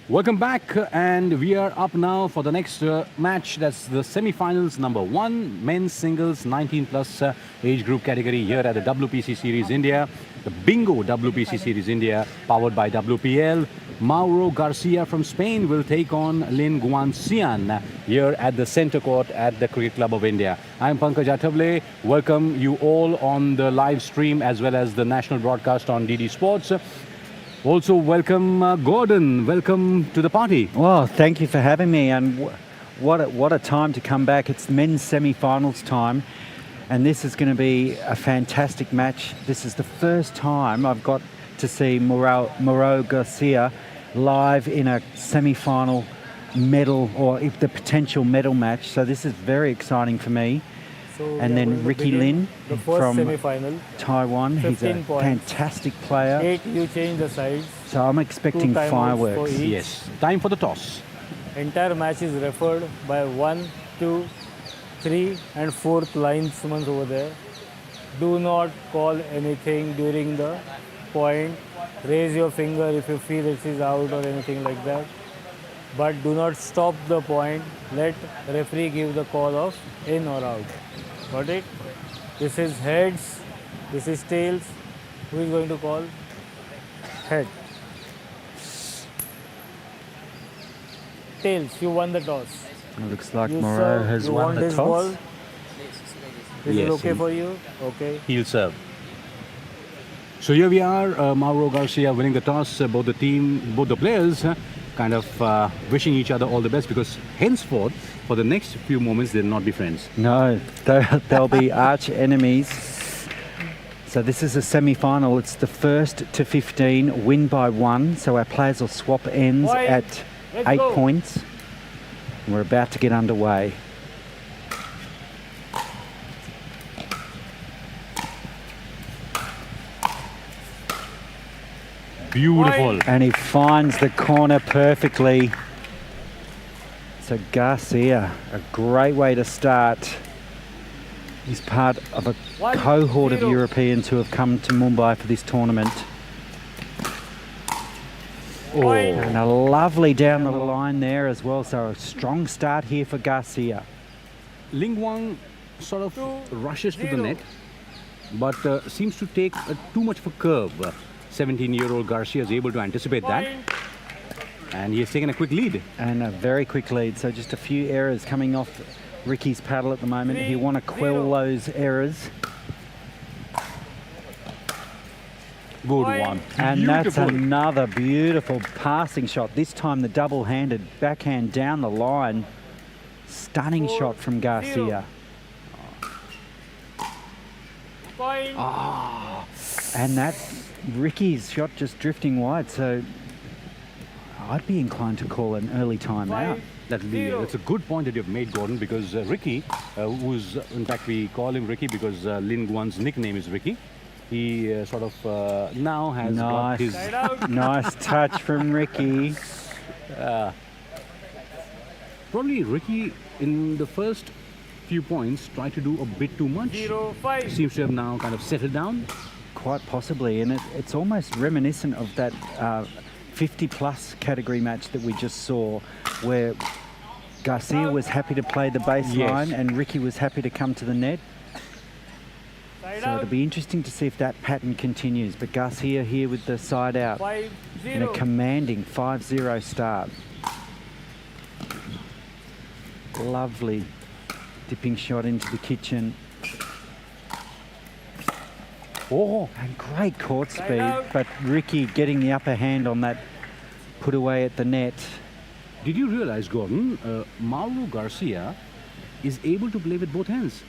Welcome back, and we are up now for the next match. That's the semi-finals number 1, men's singles 19 plus age group category here at the WPC Series India, the Bingo WPC Series India, powered by WPL. Mauro Garcia from Spain will take on Lin Guanxian here at the Centre Court at the Cricket Club of India. I'm Pankaj Athavale. Welcome you all on the live stream as well as the national broadcast on DD Sports. Also, welcome Gordon. Welcome to the party. Well, thank you for having me, and what a time to come back. It's men's semi-finals time, and this is going to be a fantastic match. This is the first time I've got to see Mauro Garcia live in a semi-final medal, or if the potential medal match. So this is very exciting for me. So And then Ricky Lin the first from semi-final. Taiwan. He's a 15 points. fantastic player. 8, you change the sides. So I'm expecting Two timeouts fireworks. for each. Yes, time for the toss. Entire match is referred by 1, 2, 3 and 4th linesmen over there. Do not call anything during the point. Raise your finger if you feel it is out or anything like that. But do not stop the point. Let referee give the call of in or out. Got it? This is heads. This is tails. Who is going to call? Head. Tails. You won the toss. It looks like You Mauro serve. has You won want the this toss. ball? Is Yes, it okay he- for you? Okay. He'll serve. So here we are, Mauro Garcia winning the toss. Both the players kind of wishing each other all the best, because henceforth, for the next few moments, they'll not be friends. No, they'll be arch enemies. So this is a semi-final. It's the 1st to 15, win by 1. So our players will swap ends Point. at Let's 8 go. points. We're about to get underway. Beautiful. And he finds the corner perfectly. So Garcia, a great way to start. He's part of a 1, cohort of 0. Europeans who have come to Mumbai for this tournament. Oh, And a lovely down the line there as well. So a strong start here for Garcia. Ling Guang sort of 2, rushes to the 0. net, but seems to take too much of a curve. 17-year-old Garcia is able to anticipate that, Point. and he has taken a quick lead. And a very quick lead. So just a few errors coming off Ricky's paddle at the moment. He'll want to quell 3-0. those errors. Good Point. one. And that's Beautiful. another beautiful passing shot. This time the double-handed backhand down the line. Stunning 4-0. shot from Garcia. Point. And that's Ricky's shot just drifting wide. So I'd be inclined to call an early time out. 5, 0. That's a good point that you've made, Gordon, because Ricky, who's, in fact, we call him Ricky because Lin Guan's nickname is Ricky. He sort of now has got Nice. his... Side out. Nice touch from Ricky. Probably Ricky, in the first few points, tried to do a bit too much. 0, 5. Seems to have now kind of settled down. Quite possibly, and it's almost reminiscent of that 50-plus category match that we just saw, where Garcia was happy to play the baseline Yes. and Ricky was happy to come to the net. Side So out. it'll be interesting to see if that pattern continues. But Garcia here with the side out 5, in a 0. commanding 5-0 start. Lovely dipping shot into the kitchen. Oh, And great court Side speed, out. but Ricky getting the upper hand on that put away at the net. did you realize, Gordon, Mauro Garcia is able to play with both hands.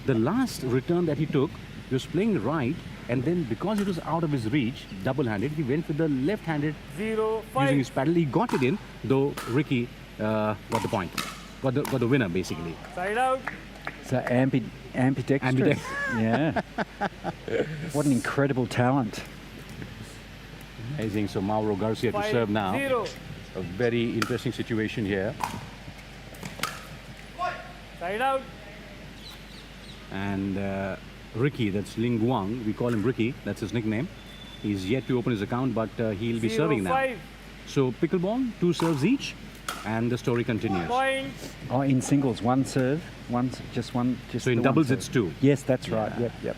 The last return that he took, he was playing right, and then because it was out of his reach, double-handed, he went with the left-handed 0, using 5. his paddle. He got it in, though Ricky got the point. Got the winner, basically. Side out. So ambidextrous. Yeah. What an incredible talent. Amazing. So Mauro Garcia to 5, serve now. 0. A very interesting situation here. Side out. And Ricky, that's Ling Guang, we call him Ricky, that's his nickname. He's yet to open his account, but he'll be 0, serving now. 5. So pickleball, 2 serves each, and the story continues. Point. Oh, in singles, one serve, just one. Just So in the one doubles, serve. it's 2. Yes, that's right. Yeah. Yep.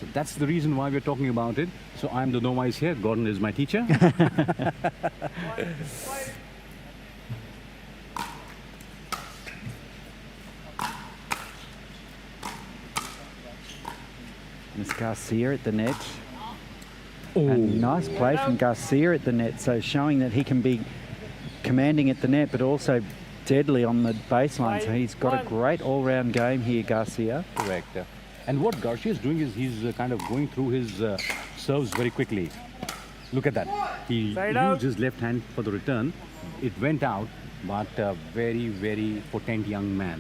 So that's the reason why we're talking about it. So I'm the novice here. Gordon is my teacher. Miss Garcia at the net. Oh, And nice play from Garcia at the net, so showing that he can be commanding at the net, but also deadly on the baseline. So he's got a great all-round game here, Garcia. correct. And what Garcia is doing is he's kind of going through his serves very quickly. Look at that. He Side used out. his left hand for the return. It went out, but a very, very potent young man.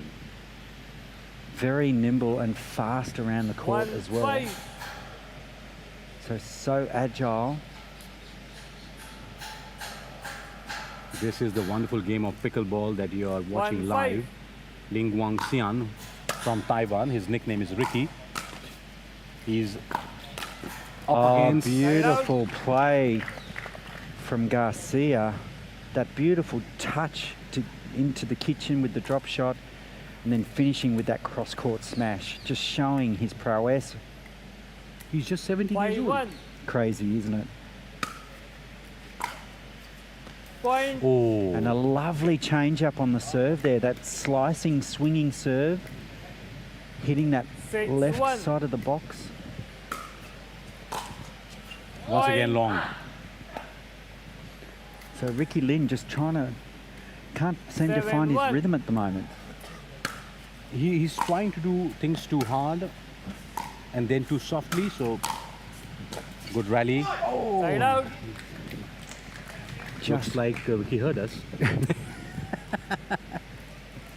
Very nimble and fast around the court 1, as well. 5. So agile. This is the wonderful game of pickleball that you are watching 1-5. live. Ling Guang Xian from Taiwan. His nickname is Ricky. He's up Oh, against... beautiful play from Garcia. That beautiful touch into the kitchen with the drop shot, and then finishing with that cross-court smash, just showing his prowess. He's just 17 years old. 5-1. Crazy, isn't it? Point. Oh, And a lovely change-up on the serve there, that slicing, swinging serve, hitting that 6-1. left side of the box. once again long. So Ricky Lin just can't seem to find his 7-1. rhythm at the moment. He's trying to do things too hard and then too softly, so good rally. Side out. Looks like he heard us.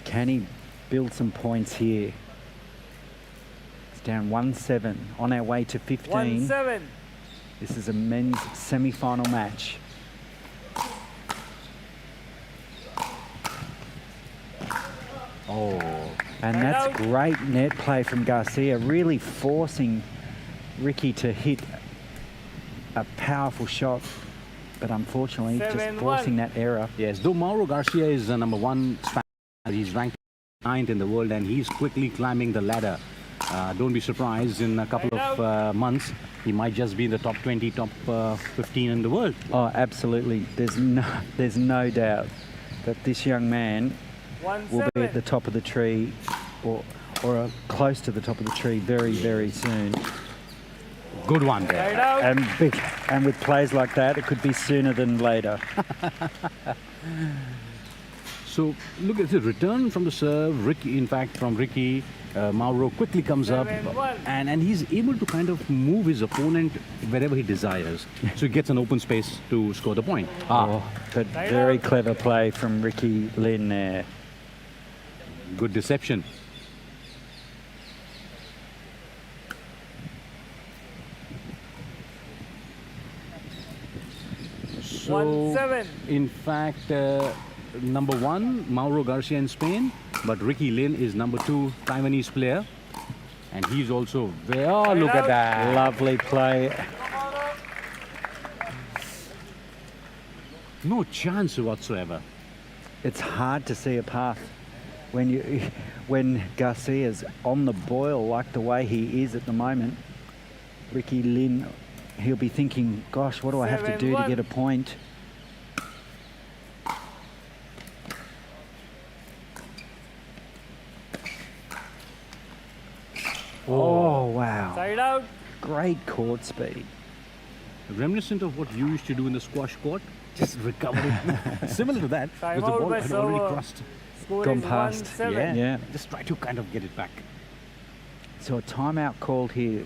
Can he build some points here? It's down 1-7 on our way to 15. 1-7. This is a men's semi-final match. Oh, And Right that's out. great net play from Garcia, really forcing Ricky to hit a powerful shot, but unfortunately just 7-1. forcing that error. yes. Though Mauro Garcia is number 1 Spaniard, he's ranked 9th in the world, and he's quickly climbing the ladder. Don't be surprised, in a couple of months, he might just be in the top 20, top 15 in the world. Oh, absolutely. There's no doubt that this young man will be at the 1-7. top of the tree, or close to the top of the tree very, very soon. Good one there. Side out. And with plays like that, it could be sooner than later. So look at the return from the serve. Ricky, in fact, from Ricky, Mauro quickly comes up, 7-1. and he's able to kind of move his opponent wherever he desires. So he gets an open space to score the point. Oh, but very clever play from Ricky Lin there. Good deception. So, 1-7. in fact, number 1, Mauro Garcia in Spain, but Ricky Lin is number 2 Taiwanese player, and he's also very... Oh, look at that. Lovely play. No chance whatsoever. It's hard to see a path when Garcia's on the boil like the way he is at the moment. Ricky Lin, he'll be thinking, gosh, what do I have to do to 7-1. get a point? Oh, wow. Side out. Great court speed. Reminiscent of what you used to do in the squash court, just recover it. Similar to that, Time because the out ball by had already server. crossed. Score Gone is past. 1-7. Yeah. Yeah. Just try to kind of get it back. So a timeout called here.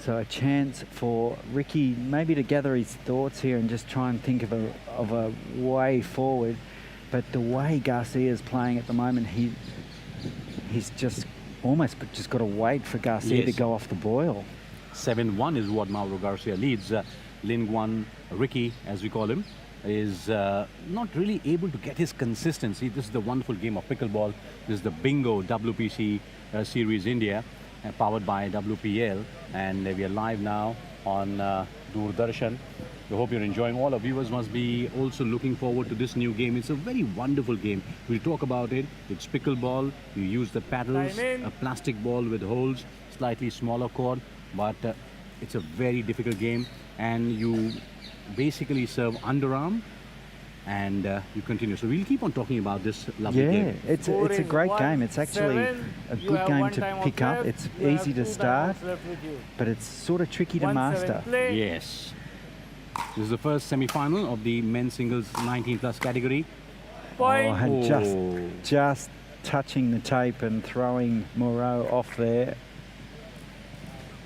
So a chance for Ricky maybe to gather his thoughts here and just try and think of a way forward. But the way Garcia's playing at the moment, he's just almost just got to wait for Garcia to Yes. go off the boil. 7-1 is what Mauro Garcia leads. Lin Guan Ricky, as we call him, is not really able to get his consistency. This is the wonderful game of pickleball. This is the Bingo WPC Series India, powered by WPL. And we are live now on Doordarshan. We hope you're enjoying. All our viewers must be also looking forward to this new game. It's a very wonderful game. We'll talk about it. It's pickleball. You use the paddles, a plastic ball with holes, slightly smaller court, but it's a very difficult game. And you basically serve underarm and you continue. So we'll keep on talking about this lovely game. Yeah, it's a great game. It's actually a good game to pick up. It's easy to start, but it's sort of tricky to master. Yes. This is the first semi-final of the men's singles 19 plus category. And just touching the tape and throwing Moreau off there.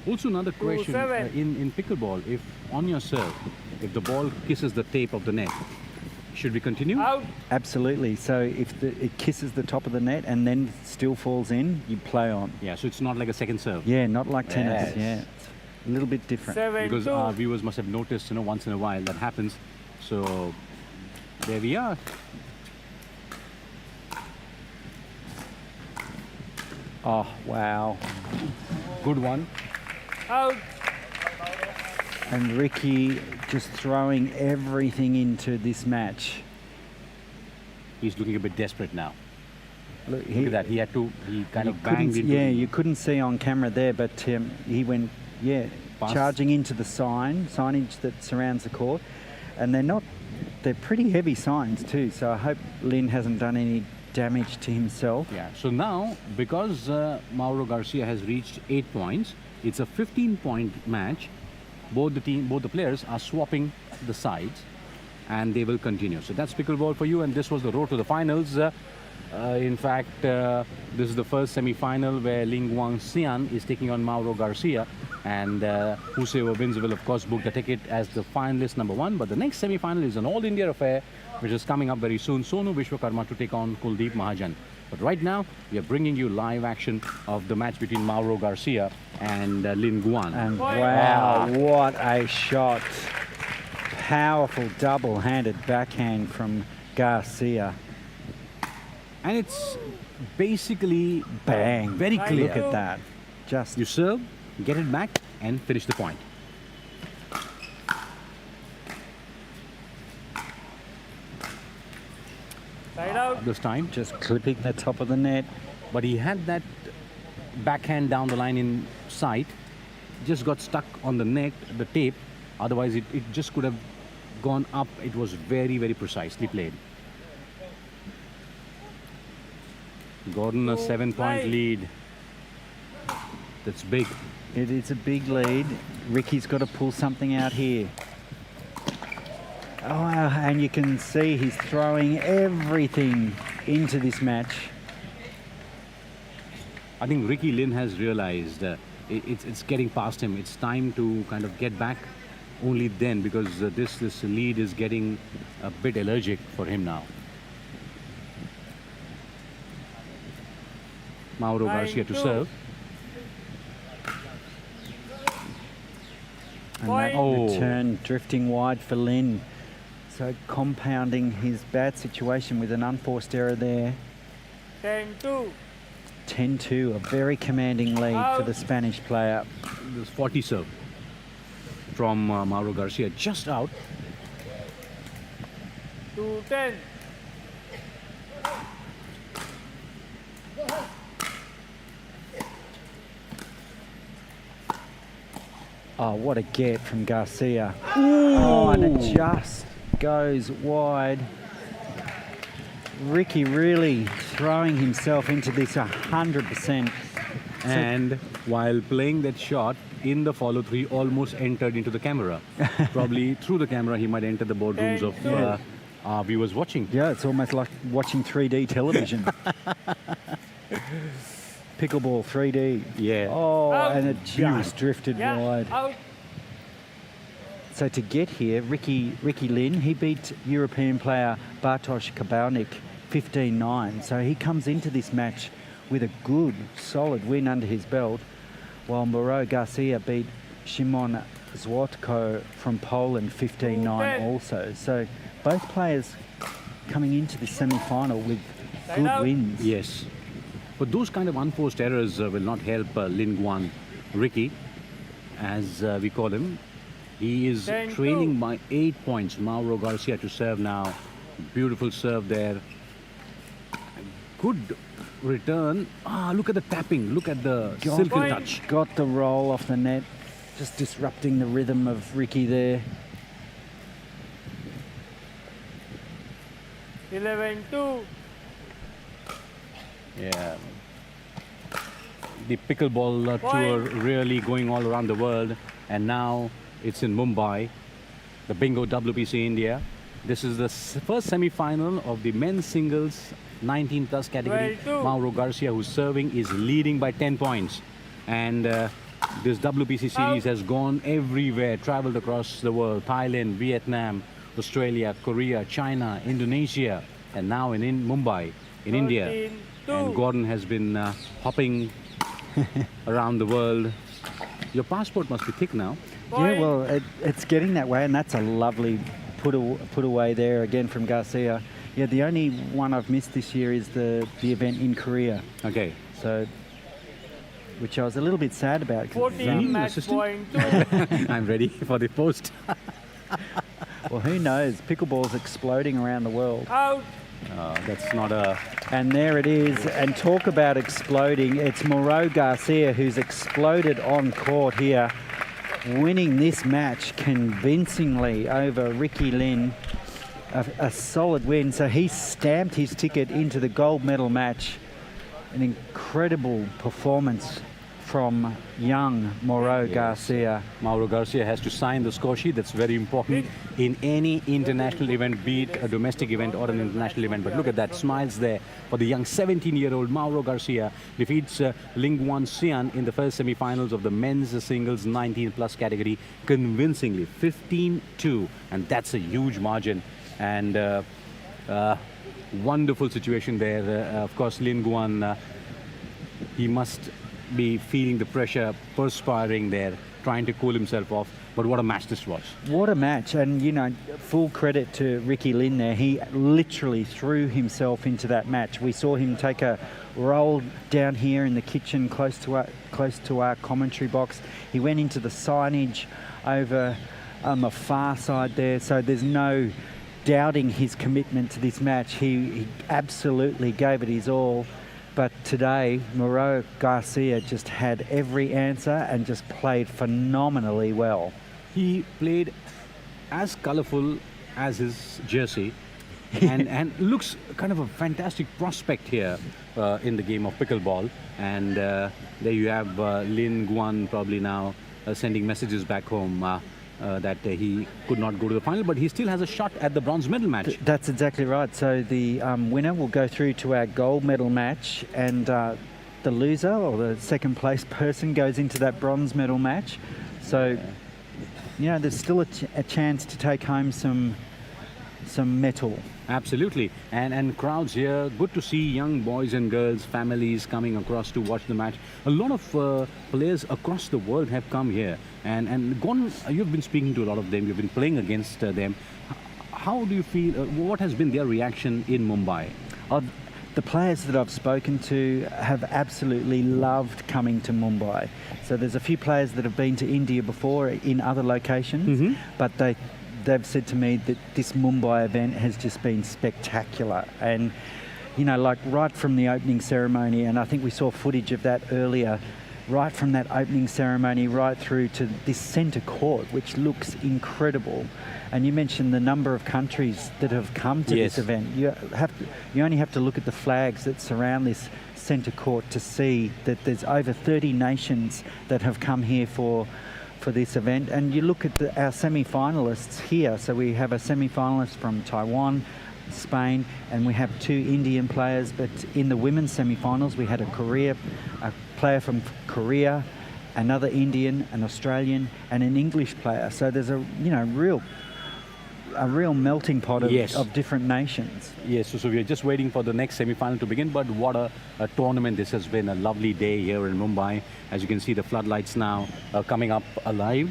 Also another question, in pickleball, if on your serve, if the ball kisses the tape of the net, should we continue? Absolutely. So if it kisses the top of the net and then still falls in, you play on. Yeah, so it's not like a second serve. Yeah, not like tennis. Yeah, it's a little bit different. Because our viewers must have noticed, once in a while that happens. So there we are. Oh, wow. Good one. Out. And Ricky just throwing everything into this match. He's looking a bit desperate now. Look at that. He kind of banged into. Yeah, you couldn't see on camera there, but he went, charging into the signage that surrounds the court. And they're pretty heavy signs too, so I hope Lin hasn't done any damage to himself. Yeah, so now, because Mauro Garcia has reached 8 points, it's a 15-point match. Both the players are swapping the sides and they will continue. So that's pickleball for you, and this was the road to the finals. In fact, this is the first semi-final where Ling Guangxian is taking on Mauro Garcia, and whosoever wins will of course book the ticket as the finalist number 1. But the next semi-final is an all-India affair which is coming up very soon. Sonu Vishwakarma to take on Kuldeep Mahajan. But right now, we are bringing you live action of the match between Mauro Garcia and Lin Guan. And wow, what a shot. Powerful double-handed backhand from Garcia. And it's basically bang. Very clear. Look at that. Just you serve, get it back, and finish the point. Side out. This time, just clipping the top of the net. But he had that backhand down the line in sight, just got stuck on the net, the tape. Otherwise, it just could have gone up. It was very, very precisely played. Gordon, a 7-point lead. That's big. It is a big lead. Ricky's got to pull something out here. Oh, and you can see he's throwing everything into this match. I think Ricky Lin has realized it's getting past him. It's time to kind of get back only then, because this lead is getting a bit allergic for him now. Mauro Garcia to serve. And that return drifting wide for Lin. So compounding his bad situation with an unforced error there. 10-2. 10-2, a very commanding lead for the Spanish player. There's 40 serve from Mauro Garcia, just out. 2-10. Oh, what a get from Garcia. Ooh. Oh, and it just goes wide. Ricky really throwing himself into this 100%. And while playing that shot, in the follow-through, he almost entered into the camera. Probably through the camera, he might enter the boardrooms of our viewers watching. Yeah, it's almost like watching 3D television. Pickleball 3D. Yeah. Oh, and it just drifted wide. Out. So to get here, Ricky Lin, he beat European player Bartosz Kabałnik 15-9. So he comes into this match with a good, solid win under his belt, while Mauro Garcia beat Szymon Złotko from Poland 15-9 also. So both players coming into the semi-final with good wins. Yes. But those kind of unforced errors will not help Lin Guan Ricky, as we call him. He is 10-2. trailing by 8 points. Mauro Garcia to serve now. Beautiful serve there. Good return. Ah, look at the tapping. Look at the silken Point. touch. Got the roll off the net, just disrupting the rhythm of Ricky there. 11-2. Yeah. The pickleball tour really going all around the world, and now it's in Mumbai, the Bingo WPC India. This is the first semi-final of the men's singles 19 plus category. 12-2. Mauro Garcia, who's serving, is leading by 10 points. And this WPC series has gone everywhere, traveled across the world: Thailand, Vietnam, Australia, Korea, China, Indonesia, and now in Mumbai, in India. 13-2. And Gordon has been hopping around the world. Your passport must be thick now. Yeah, well, it's getting that way, and that's a lovely put away there again from Garcia. Yeah, the only one I've missed this year is the event in Korea. Okay. So, which I was a little bit sad about. 14 match assistant? point 2. I'm ready for the post. Well, who knows? Pickleball's exploding around the world. Out. That's not a... And there it is. And talk about exploding. It's Mauro Garcia who's exploded on court here, winning this match convincingly over Ricky Lin. A solid win. So he stamped his ticket into the gold medal match. An incredible performance from young Mauro Garcia. Mauro Garcia has to sign the score sheet. That's very important in any international event, be it a domestic event or an international event. But look at that, smiles there for the young 17-year-old Mauro Garcia. Defeats Lingguan Xian in the first semi-finals of the men's singles 19 plus category convincingly, 15-2, and that's a huge margin. And wonderful situation there. Of course, Lingguan, he must be feeling the pressure, perspiring there, trying to cool himself off. But what a match this was. What a match. And, you know, full credit to Ricky Lin there. He literally threw himself into that match. We saw him take a roll down here in the kitchen close to our commentary box. He went into the signage over on the far side there. So there's no doubting his commitment to this match. He absolutely gave it his all. But today, Mauro Garcia just had every answer and just played phenomenally well. He played as colorful as his jersey and looks kind of a fantastic prospect here in the game of pickleball. And there you have Lin Guan probably now sending messages back home that he could not go to the final, but he still has a shot at the bronze medal match. That's exactly right. So the winner will go through to our gold medal match, and the loser or the second place person goes into that bronze medal match. So, you know, there's still a chance to take home some metal. Absolutely. And crowds here, good to see young boys and girls, families coming across to watch the match. A lot of players across the world have come here. And Gordon, you've been speaking to a lot of them, you've been playing against them. How do you feel, what has been their reaction in Mumbai? The players that I've spoken to have absolutely loved coming to Mumbai. So there's a few players that have been to India before in other locations, but they've said to me that this Mumbai event has just been spectacular. And, you know, like right from the opening ceremony, and I think we saw footage of that earlier, right from that opening ceremony right through to this centre court, which looks incredible. And you mentioned the number of countries that have come to this event. You only have to look at the flags that surround this centre court to see that there's over 30 nations that have come here for this event. And you look at our semi-finalists here. So we have a semi-finalist from Taiwan, Spain, and we have 2 Indian players. But in the women's semi-finals, we had a player from Korea, another Indian, an Australian, and an English player. So there's a real melting pot of different nations. Yes, so we're just waiting for the next semi-final to begin, but what a tournament this has been. A lovely day here in Mumbai. As you can see, the floodlights now coming up alive.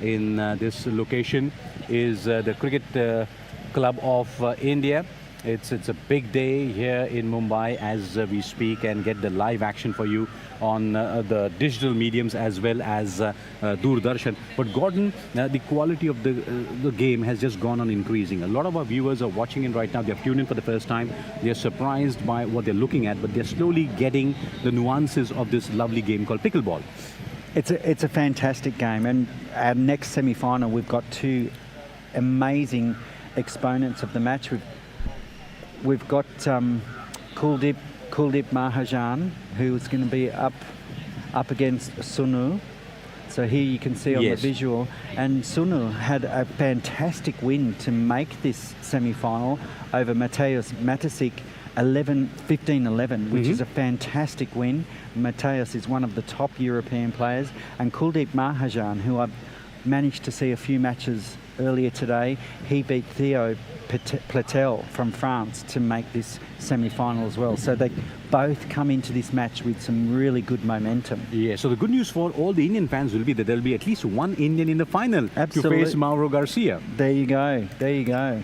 In this location is the Cricket Club of India, It's a big day here in Mumbai as we speak and get the live action for you on the digital mediums as well as Doordarshan. But Gordon, the quality of the game has just gone on increasing. A lot of our viewers are watching it right now. They're tuned in for the first time. They're surprised by what they're looking at, but they're slowly getting the nuances of this lovely game called pickleball. It's a fantastic game, and our next semi-final, we've got two amazing exponents of the match. We've got Kuldeep Mahajan, who's going to be up against Sunu. So here you can see on the visual, and Sunu had a fantastic win to make this semi-final over Mateusz Matasik 15-11, which is a fantastic win. Mateusz is one of the top European players, and Kuldeep Mahajan, who I've managed to see a few matches earlier today, he beat Theo Platel from France to make this semi-final as well. So they both come into this match with some really good momentum. Yeah, so the good news for all the Indian fans will be that there will be at least one Indian in the final to face Mauro Garcia. There you go, there you go.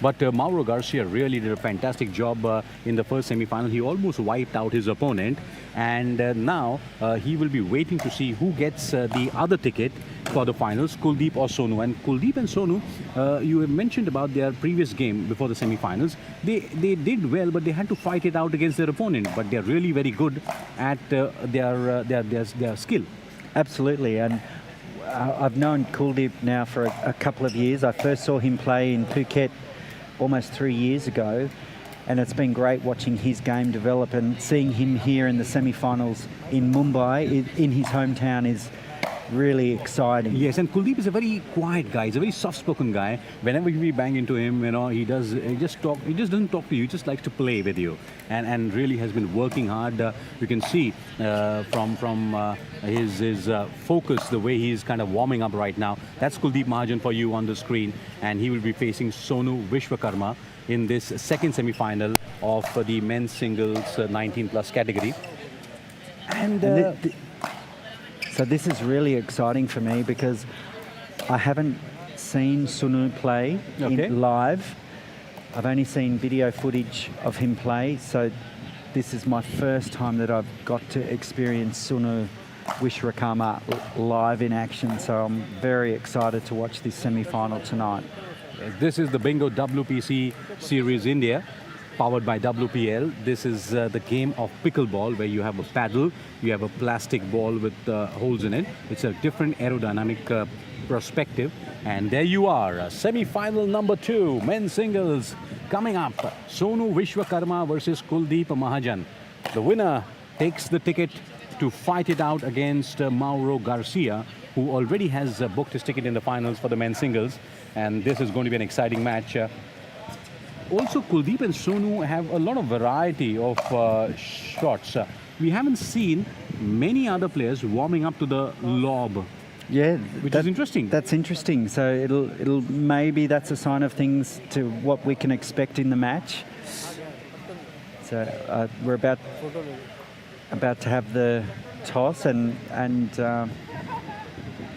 But Mauro Garcia really did a fantastic job in the first semi-final. He almost wiped out his opponent, and now he will be waiting to see who gets the other ticket for the finals, Kuldeep or Sonu. And Kuldeep and Sonu, you have mentioned about their previous game before the semi-finals. They did well, but they had to fight it out against their opponent. But they're really very good at their skill. Absolutely, and I've known Kuldeep now for a couple of years. I first saw him play in Phuket almost 3 years ago, and it's been great watching his game develop, and seeing him here in the semi-finals in Mumbai, in his hometown, is really exciting. Yes, and Kuldeep is a very quiet guy. He's a very soft-spoken guy. Whenever we bang into him, you know, he just doesn't talk to you. He just likes to play with you, and really has been working hard. You can see from his focus, the way he's kind of warming up right now. That's Kuldeep Mahajan for you on the screen, and he will be facing Sonu Vishwakarma in this second semi-final of the men's singles 19+ category. So this is really exciting for me because I haven't seen Sunu play live. I've only seen video footage of him play, so this is my first time that I've got to experience Sunu Vishwakarma live in action, so I'm very excited to watch this semi-final tonight. This is the Bingo WPC Series India, powered by WPL. This is the game of pickleball, where you have a paddle, you have a plastic ball with holes in it. It's a different aerodynamic perspective. And there you are, semi-final number 2, men's singles coming up. Sonu Vishwakarma versus Kuldeep Mahajan. The winner takes the ticket to fight it out against Mauro Garcia, who already has booked his ticket in the finals for the men's singles. And this is going to be an exciting match. Also, Kuldeep and Sonu have a lot of variety of shots. We haven't seen many other players warming up to the lob. Yeah, which is interesting. That's interesting. So it'll maybe that's a sign of things to what we can expect in the match. So we're about to have the toss and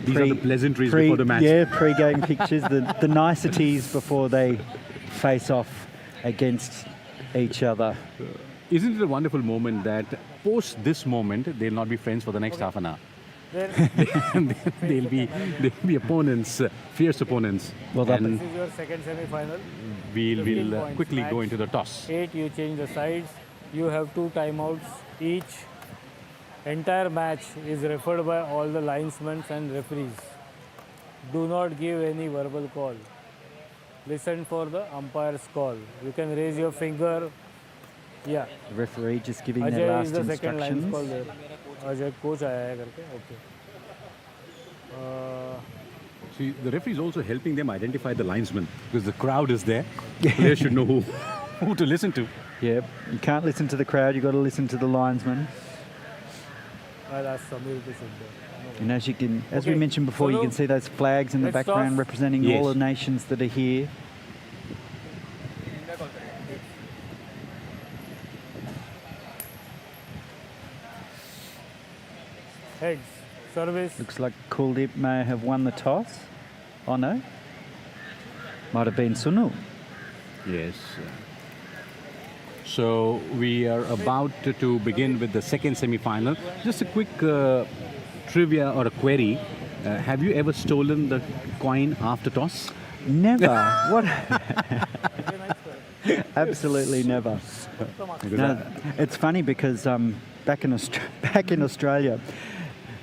these are the pleasantries before the match. Yeah, pre-game pictures, the niceties before they face off against each other. Isn't it a wonderful moment that post this moment, they'll not be friends for the next half an hour? They'll be opponents, fierce opponents. Well, this is your second semi-final. We'll quickly go into the toss. 8, you change the sides. You have 2 timeouts each. Entire match is referred by all the linesmen and referees. Do not give any verbal call. Listen for the umpire's call. You can raise your finger. Yeah. The referee just giving their Ajay last is the second instructions. line call there. Ajay, coach aaya hai karke. Okay. See, the referee is also helping them identify the linesman because the crowd is there. Players should know who to listen to. Yeah, you can't listen to the crowd. You've got to listen to the linesman. I'll ask Samir to sit there. And as we mentioned before, you can see those flags in the background representing all the nations that are here. Heads, service. Looks like Kuldeep may have won the toss. Oh no, might have been Sunu. Yes. So we are about to begin with the second semi-final. Just a quick trivia or a query. Have you ever stolen the coin after toss? Never. What? Absolutely never. No, it's funny because back in Australia,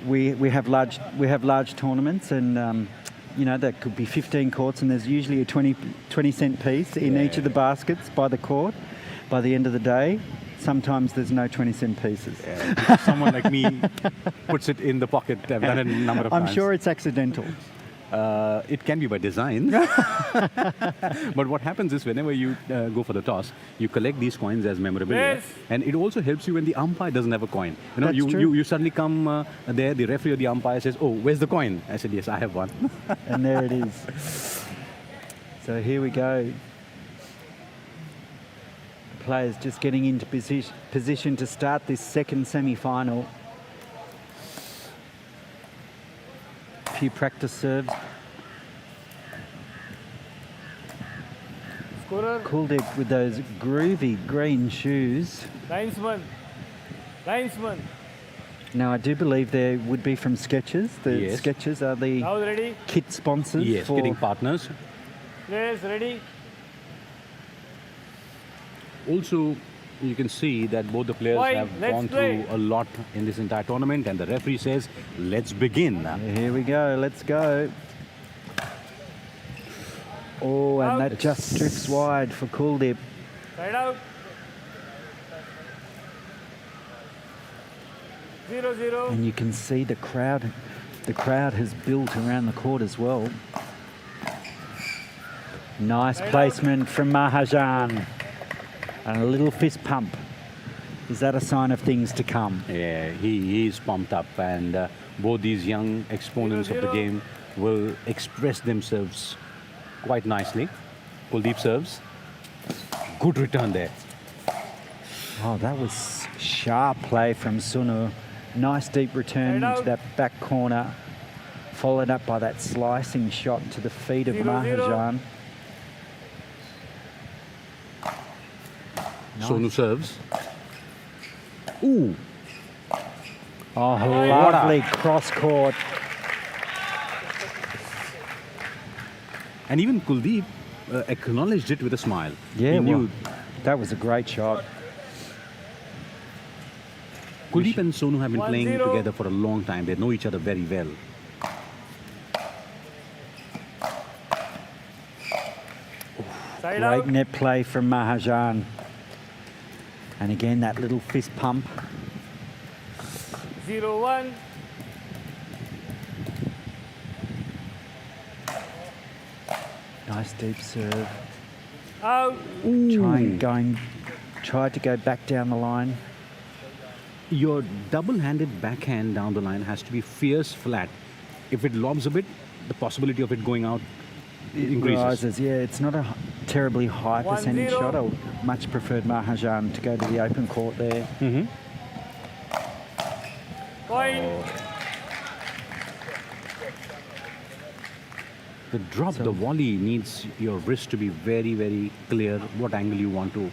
we have large tournaments, and you know, there could be 15 courts, and there's usually a 20 cent piece in each of the baskets by the court. By the end of the day, sometimes there's no 20 cent pieces. Yeah, someone like me puts it in the pocket. I've done it a number of times. I'm sure it's accidental. It can be by design. But what happens is whenever you go for the toss, you collect these coins as memorabilia. Yes. And it also helps you when the umpire doesn't have a coin. You know, That's you, true. you suddenly come there, the referee or the umpire says, "Oh, where's the coin?" I said, "Yes, I have one." And there it is. So here we go. Players just getting into position to start this second semi-final. Few practice serves. Scorer. Kuldeep with those groovy green shoes. Linesman. Linesman. Now I do believe they would be from Skechers. The Yes. Skechers are the Now ready. kit sponsors Yes, for getting partners. Players ready. Also, you can see that both the players Fine, have let's gone play. through a lot in this entire tournament, and the referee says, "Let's begin." Here we go, let's go. Oh, and that Out. just drifts wide for Kuldeep. Side out. 0-0. And you can see the crowd has built around the court as well. Nice Side out. placement from Mahajan. And a little fist pump. Is that a sign of things to come? Yeah, he is pumped up, and both these young exponents of the 0-0. game will express themselves quite nicely. Kuldeep serves. Good return there. Oh, that was sharp play from Sunu. Nice deep return Side into out. that back corner, followed up by that slicing shot to the feet of 0-0. Mahajan. Sonu serves. Ooh, Oh, lovely cross court. and even Kuldeep acknowledged it with a smile. Yeah, he well, knew. that was a great shot. Kuldeep and Sonu have been playing 1-0. together for a long time. They know each other very well. Side Great out. net play from Mahajan. And again, that little fist pump. 0-1. Nice deep serve. Out. Tried to go back down the line. Your double-handed backhand down the line has to be fierce flat. If it lobs a bit, the possibility of it going out increases. Rises, yeah, it's not a terribly high 1-0. percentage shot. I much preferred Mahajan to go to the open court there. Mm-hmm. Point. The drop, the volley needs your wrist to be very, very clear what angle you want to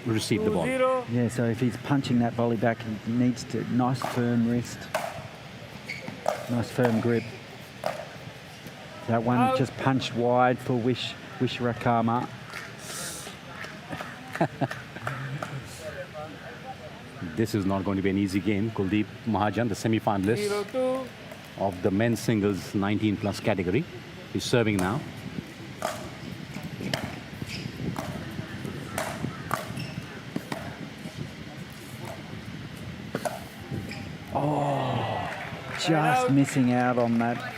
receive the ball. 2-0. Yeah, so if he's punching that volley back, he needs to nice firm wrist, nice firm grip. That one Out. just punched wide for Wishrakama. This is not going to be an easy game. Kuldeep Mahajan, the semi-finalist 0-2. of the men's singles 19 plus category, is serving now. Just missing out on that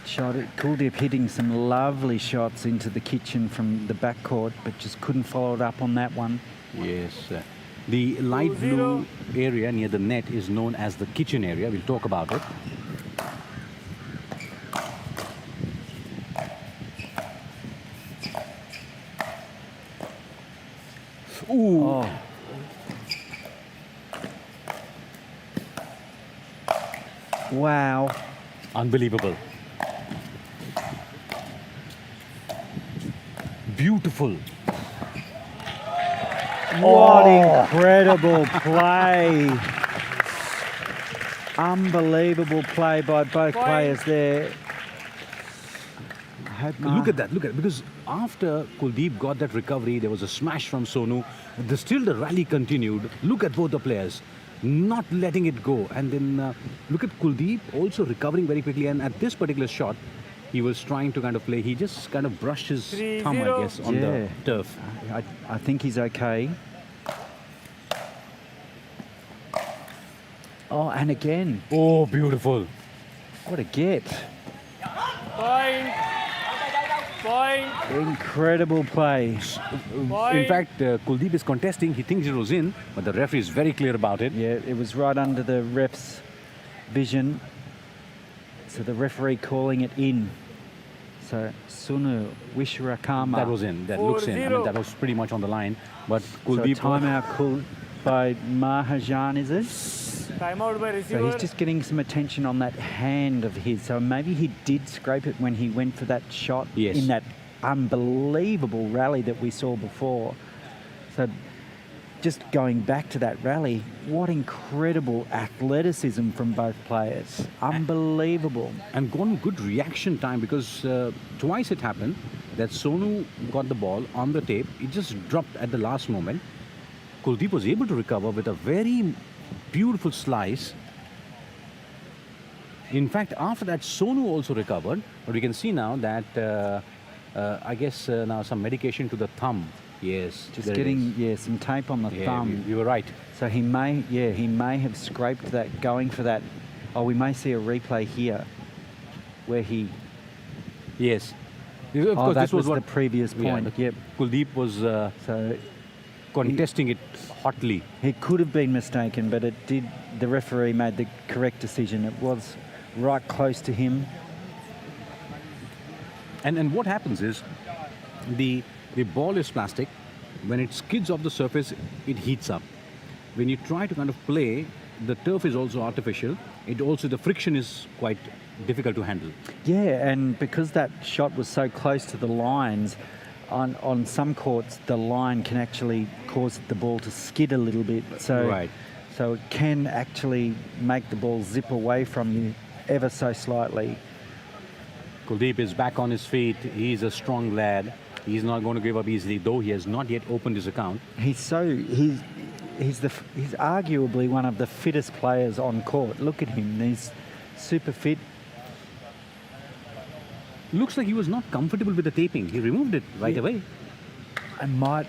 shot. Kuldeep hitting some lovely shots into the kitchen from the backcourt, but just couldn't follow it up on that one. Yes. The light 2-0. blue area near the net is known as the kitchen area. We'll talk about it. Ooh. Oh. Wow. Unbelievable. Beautiful. What incredible play. Unbelievable play by both players there. Look at that, look at it. Because after Kuldeep got that recovery, there was a smash from Sonu. Still the rally continued. Look at both the players not letting it go. And then look at Kuldeep also recovering very quickly. And at this particular shot, he was trying to kind of play. He just kind of brushed his thumb, I guess, on the turf. I think he's okay. Oh, and again. Oh, beautiful. What a get. Point. Point. Incredible play. In fact, Kuldeep is contesting. He thinks it was in, but the referee is very clear about it. Yeah, it was right under the ref's vision. So the referee calling it in. So Sonu Wishwakarma. That was in. That looks in. I mean, that was pretty much on the line. But Kuldeep... So timeout called by Mahajan, is it? Timeout by receiver. So he's just getting some attention on that hand of his. So maybe he did scrape it when he went for that shot in that unbelievable rally that we saw before. So just going back to that rally, what incredible athleticism from both players. Unbelievable. And gone good reaction time, because twice it happened that Sonu got the ball on the tape. It just dropped at the last moment. Kuldeep was able to recover with a very beautiful slice. In fact, after that, Sonu also recovered. But we can see now that, I guess, now some medication to the thumb. Yes, just getting some tape on the thumb. You were right. So he may have scraped that, going for that. Oh, we may see a replay here where he. Yes. Of course, that this was the what previous point. Yep. Kuldeep was so contesting it hotly. He could have been mistaken, but it did. The referee made the correct decision. It was right close to him. And what happens is the ball is plastic. When it skids off the surface, it heats up. When you try to kind of play, the turf is also artificial. The friction is quite difficult to handle. Yeah, and because that shot was so close to the lines, on some courts, the line can actually cause the ball to skid a little bit. So it can actually make the ball zip away from you ever so slightly. Kuldeep is back on his feet. He's a strong lad. He's not going to give up easily, though he has not yet opened his account. He's arguably one of the fittest players on court. Look at him. He's super fit. Looks like he was not comfortable with the taping. He removed it right away. And might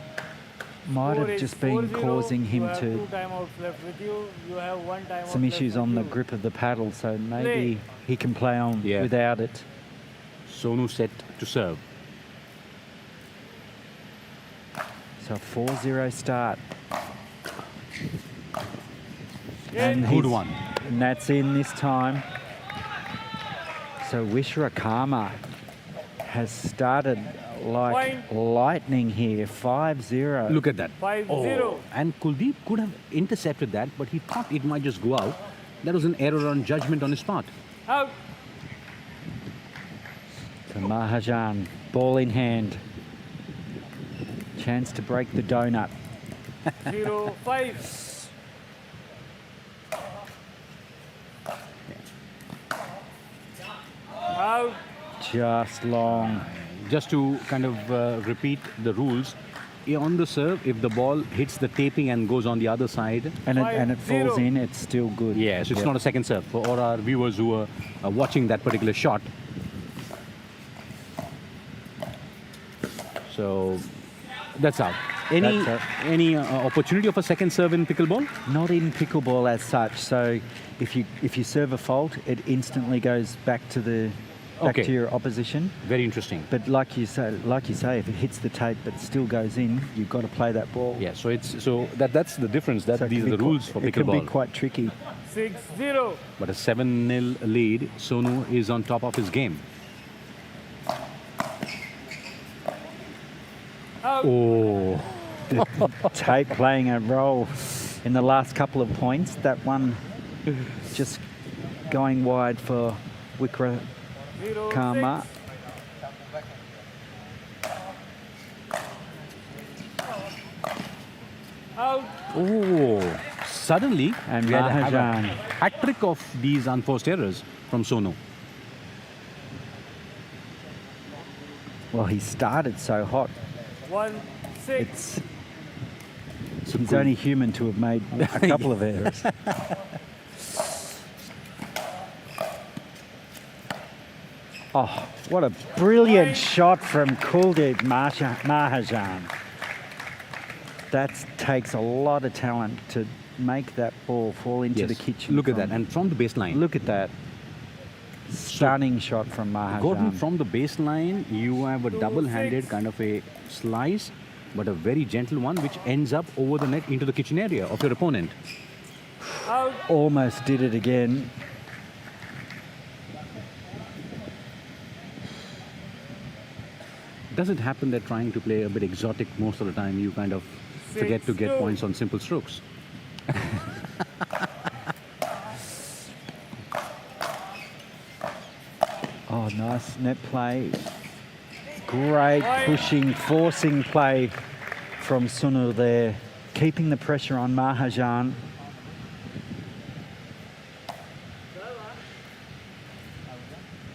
have just been causing him to two timeouts left with you. You have one timeout some issues on the grip of the paddle. So maybe he can play on without it. Sonu set to serve. So 4-0 start. And good one. And that's in this time. So Wishwakarma has started like lightning here. 5-0. Look at that. 5-0. And Kuldeep could have intercepted that, but he thought it might just go out. That was an error on judgment on his part. Out. So Mahajan, ball in hand. Chance to break the donut. 0-5. Out. Just long. Just to kind of repeat the rules, on the serve, if the ball hits the taping and goes on the other side, and it falls in, it's still good. Yes, it's not a second serve. For all our viewers who are watching that particular shot. So that's out. Any opportunity of a second serve in pickleball? Not in pickleball as such. So if you serve a fault, it instantly goes back to the to your opposition. Very interesting. But like you say, if it hits the tape but still goes in, you've got to play that ball. Yeah. So that's the difference. These are the rules for pickleball. It can be quite tricky. 6-0. But a 7-0 lead. Sonu is on top of his game. Out. Oh. The tape playing a role in the last couple of points. That one just going wide for Wishwakarma. Out. Oh, suddenly And we had to have a Mahajan. hat trick of these unforced errors from Sonu. Well, he started so hot. 1-6. He's only human to have made a couple of errors. Oh, what a brilliant shot from Kuldeep Mahajan. That takes a lot of talent to make that ball fall into the kitchen. Look at that. And from the baseline. Look at that. Stunning shot from Mahajan. Gordon, from the baseline, you have a double-handed kind of a slice, but a very gentle one, which ends up over the net into the kitchen area of your opponent. Out. Almost did it again. Does it happen that trying to play a bit exotic most of the time, you kind of forget to get 6-2. points on simple strokes? Oh, nice net play. Great pushing, forcing play from Sunu there. Keeping the pressure on Mahajan.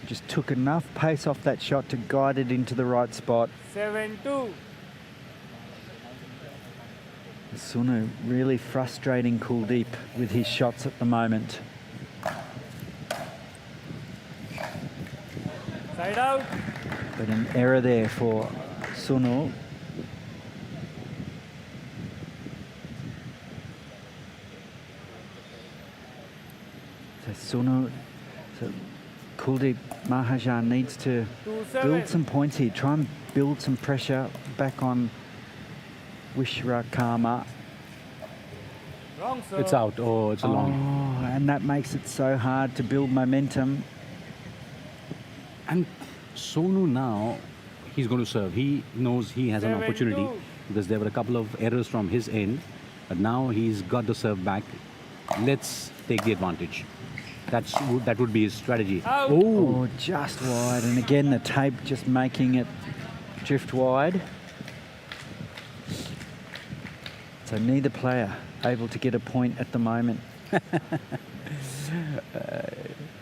Just took enough pace off that shot to guide it into the right spot. 7-2. Sunu really frustrating Kuldeep with his shots at the moment. Side out. But an error there for Sunu. So Sunu, so Kuldeep Mahajan needs to 2-7. build some points here. Try and build some pressure back on Vishwakarma. Wrong, sir. It's out. Oh, it's a long. Oh, and that makes it so hard to build momentum. And Sonu now, he's going to serve. He knows he has an 7-2. opportunity because there were a couple of errors from his end. But now he's got the serve back. Let's take the advantage. That would be his strategy. Out. Oh, just wide. And again, the tape just making it drift wide. So neither player able to get a point at the moment.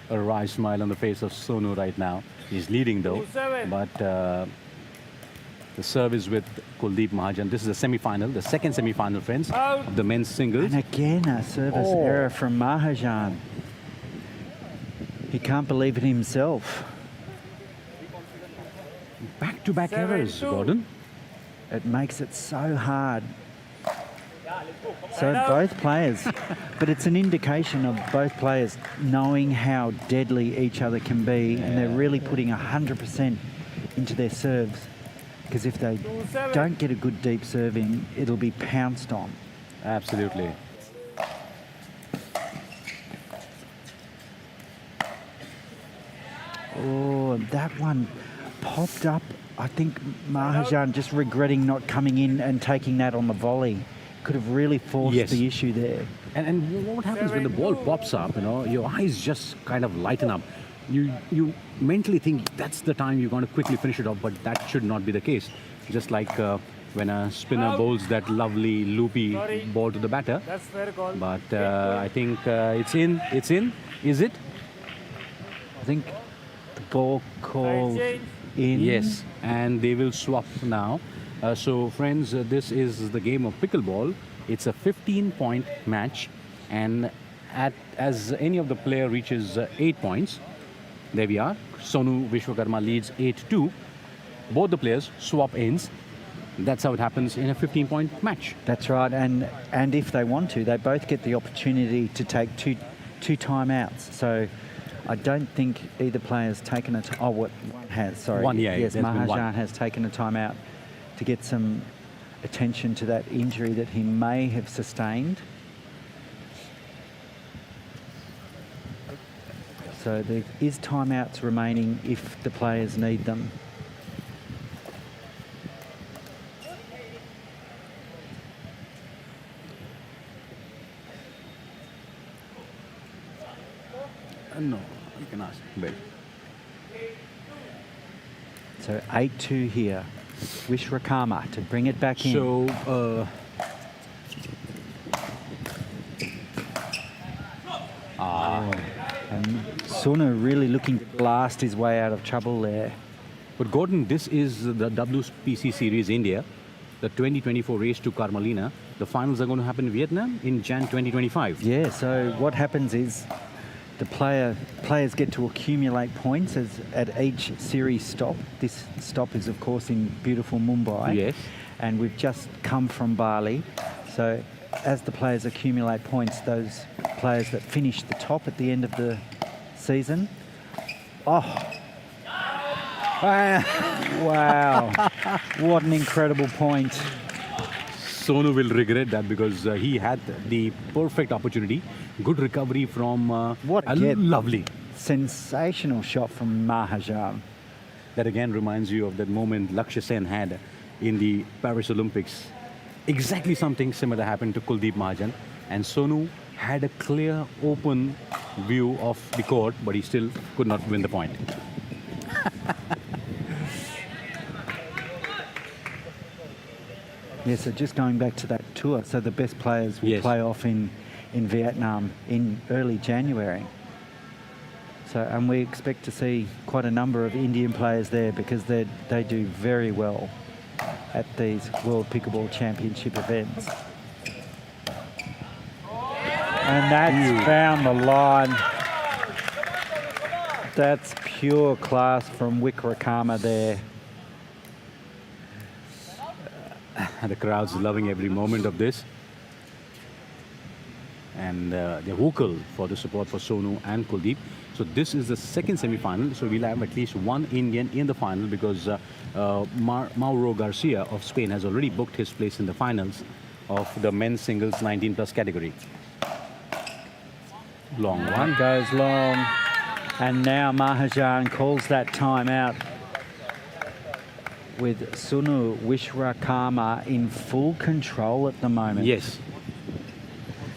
A wry smile on the face of Sonu right now. He's leading though. 2-7. But the serve is with Kuldeep Mahajan. This is a semi-final, the second semi-final, friends, Out. of the men's singles. And again, a service Oh. error from Mahajan. He can't believe it himself. Back-to-back errors, 7-2. Gordon. It makes it so hard. So Right out. both players, but it's an indication of both players knowing how deadly each other can be, and they're really putting 100% into their serves. Because if they 2-7. don't get a good deep serve in, it'll be pounced on. Absolutely. Oh, that one popped up. I think Mahajan just regretting not coming in and taking that on the volley. Could have really forced Yes. the issue there. And what happens when the ball 7-2. pops up, your eyes just kind of lighten up. You mentally think that's the time you're going to quickly finish it off, but that should not be the case. Just like when a spinner Out. bowls that lovely loopy Sorry. ball to the batter. That's fair call. But I think it's in. It's in. Is it? I think the ball called change. in. Yes. And they will swap now. So friends, this is the game of pickleball. It's a 15-point match, and as any of the player reaches 8 points, there we are. Sonu Vishwakarma leads 8-2. Both the players swap ends. That's how it happens in a 15-point match. That's right, and if they want to, they both get the opportunity to take two timeouts. So I don't think either player's taken it. Oh, what one has? Sorry, One, yeah, yes, there's been one. Mahajan has taken a timeout to get some attention to that injury that he may have sustained. So there is timeouts remaining if the players need them. No, you can ask. Wait. So 8-2 here. Vishwakarma to bring it back in. So Sunu really looking to blast his way out of trouble there. But Gordon, this is the WPC Series India, the 2024 race to Carmelina. The finals are going to happen in Vietnam in Jan 2025. Yeah, so what happens is the players get to accumulate points at each series stop. This stop is, of course, in beautiful Mumbai. Yes. And we've just come from Bali. So as the players accumulate points, those players that finish the top at the end of the season. Oh, wow. What an incredible point. Sonu will regret that because he had the perfect opportunity. Good recovery from What a lovely. Sensational shot from Mahajan. That again reminds you of that moment Lakshya Sen had in the Paris Olympics. Exactly something similar happened to Kuldeep Mahajan. And Sonu had a clear, open view of the court, but he still could not win the point. Yeah, so just going back to that tour, so the best players will play off in Vietnam in early January. So, and we expect to see quite a number of Indian players there because they do very well at these World Pickleball Championship events. And that's found the line. That's pure class from Wickrakarma there. The crowd's loving every moment of this. And they're vocal for the support for Sonu and Kuldeep. So this is the second semi-final. So we'll have at least one Indian in the final because Mauro Garcia of Spain has already booked his place in the finals of the men's singles 19+ category. Long one. Goes long. And now Mahajan calls that time out with Sunu Wickrakarma in full control at the moment. Yes.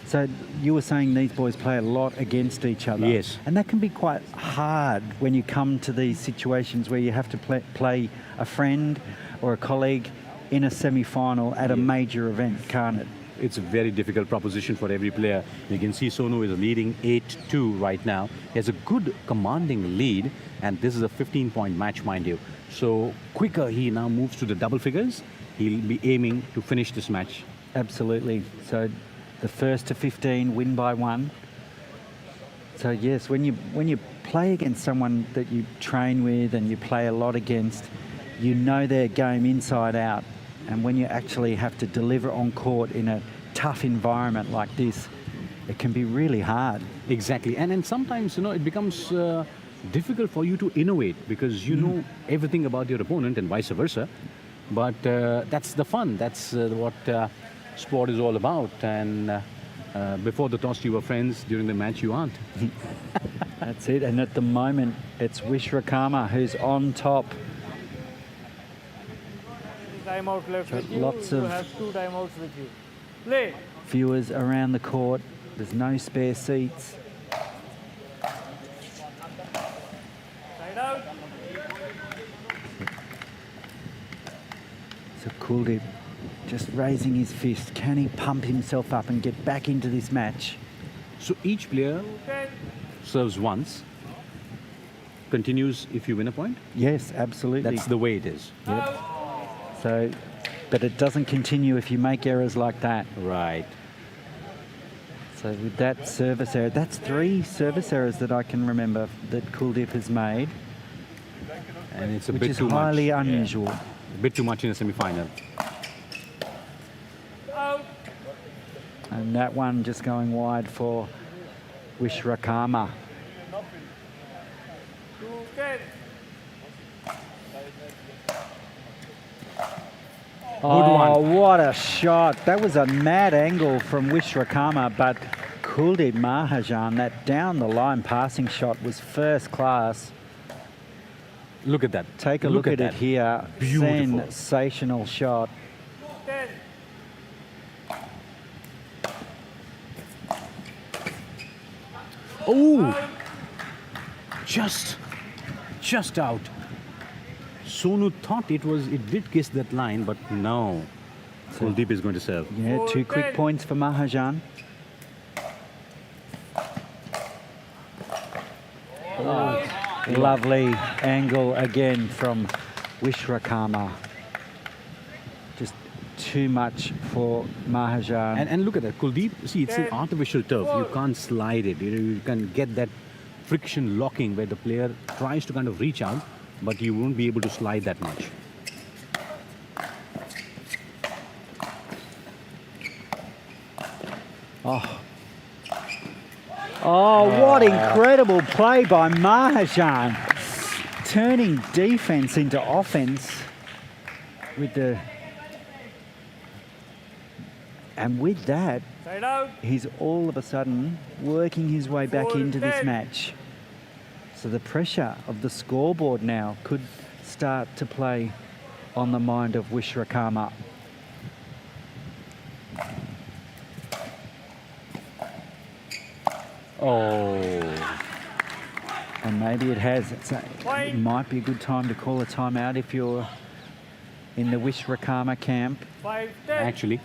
So you were saying these boys play a lot against each other. Yes. And that can be quite hard when you come to these situations where you have to play a friend or a colleague in a semi-final at a major event, can't it? It's a very difficult proposition for every player. You can see Sonu is leading 8-2 right now. He has a good commanding lead, and this is a 15-point match, mind you. So quicker he now moves to the double figures, he'll be aiming to finish this match. Absolutely. So the first to 15 win by 1. So yes, when you play against someone that you train with and you play a lot against, you know their game inside out. And when you actually have to deliver on court in a tough environment like this, it can be really hard. Exactly. And sometimes, it becomes difficult for you to innovate because you know everything about your opponent and vice versa. But that's the fun. That's what sport is all about. And before the toss, you were friends. During the match, you aren't. That's it. And at the moment, it's Wickrakarma who's on top. Timeout left with you. Lots You of have 2 timeouts with you. Play. viewers around the court. There's no spare seats. Side out. So Kuldeep just raising his fist. Can he pump himself up and get back into this match? So each player serves once, continues if you win a point. Yes, absolutely. That's the way it is. Yep. So, but it doesn't continue if you make errors like that. Right. So with that service error, that's 3 service errors that I can remember that Kuldeep has made, And it's a which bit is too highly much. unusual. A bit too much in a semi-final. And that one just going wide for Wickrakarma. 2-10. Oh, what a shot. That was a mad angle from Wickrakarma, but Kuldeep Mahajan, that down the line passing shot was first class. Look at that. Take a look at it here. Beautiful. Sensational shot. 10. Oh! Just out. Sonu thought it did kiss that line, but no. Kuldeep is going to serve. Yeah, 2 quick points for Mahajan. Lovely angle again from Vishwakarma. Just too much for Mahajan. And look at that, Kuldeep. See, it's an artificial turf. You can't slide it. You can get that friction locking where the player tries to kind of reach out, but you won't be able to slide that much. Oh, what incredible play by Mahajan. Turning defense into offense with the... And with that, Side out. he's all of a sudden working his way back Full into this 10. match. So the pressure of the scoreboard now could start to play on the mind of Vishwakarma. Oh. And maybe it has. It might be a good time to call a timeout if you're in the Vishwakarma camp. 5-10. Actually,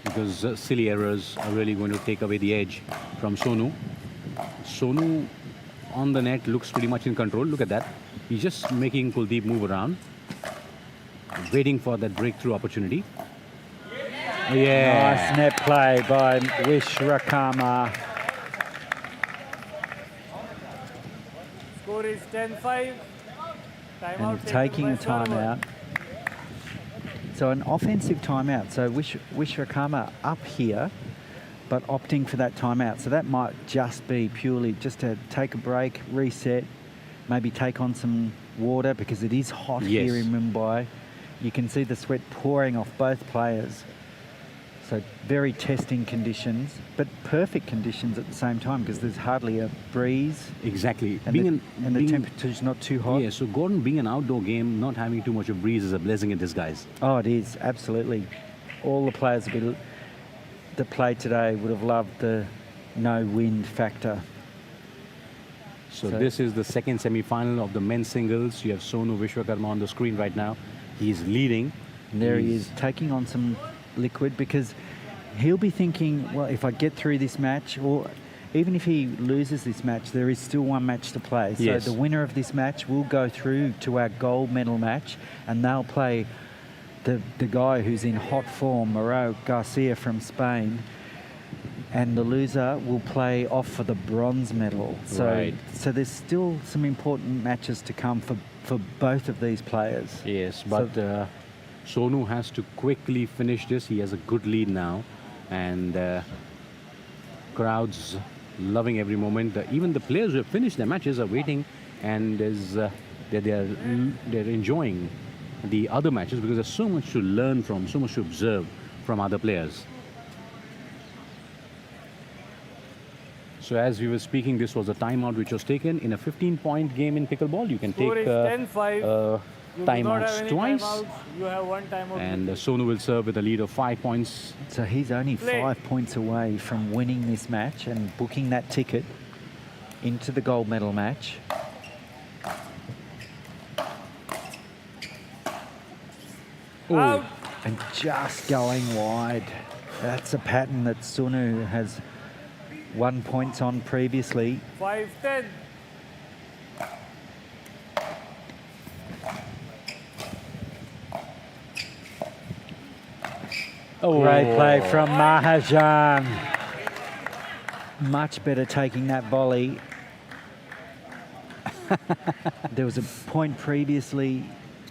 because silly errors are really going to take away the edge from Sonu. Sonu on the net looks pretty much in control. Look at that. He's just making Kuldeep move around, waiting for that breakthrough opportunity. Yeah. Nice net play by Vishwakarma. Score is 10-5. Timeout And taking a timeout. So an offensive timeout. So Vishwakarma up here, but opting for that timeout. So that might just be purely just to take a break, reset, maybe take on some water because it is hot here in Mumbai. You can see the sweat pouring off both players. So very testing conditions, but perfect conditions at the same time because there's hardly a breeze. Exactly. And the temperature's not too hot. Yeah, so Gordon, being an outdoor game, not having too much of breeze is a blessing in disguise. Oh, it is, absolutely. All the players that played today would have loved the no wind factor. So this is the second semi-final of the men's singles. You have Sonu Vishwakarma on the screen right now. He's leading. And there he is, taking on some liquid because he'll be thinking, well, if I get through this match, or even if he loses this match, there is still one match to play. So the winner of this match will go through to our gold medal match, and they'll play the guy who's in hot form, Mauro Garcia from Spain, and the loser will play off for the bronze medal. So there's still some important matches to come for both of these players. Yes, but Sonu has to quickly finish this. He has a good lead now, and crowds loving every moment. Even the players who have finished their matches are waiting, and they're enjoying the other matches because there's so much to learn from, so much to observe from other players. So as we were speaking, this was a timeout which was taken in a 15-point game in pickleball. You can take timeouts twice. You have one timeout. And Sonu will serve with a lead of 5 points. So he's only 5 points away from winning this match and booking that ticket into the gold medal match. Out. And just going wide. That's a pattern that Sonu has won points on previously. 5-10. Great play from Mahajan. Much better taking that volley. There was a point previously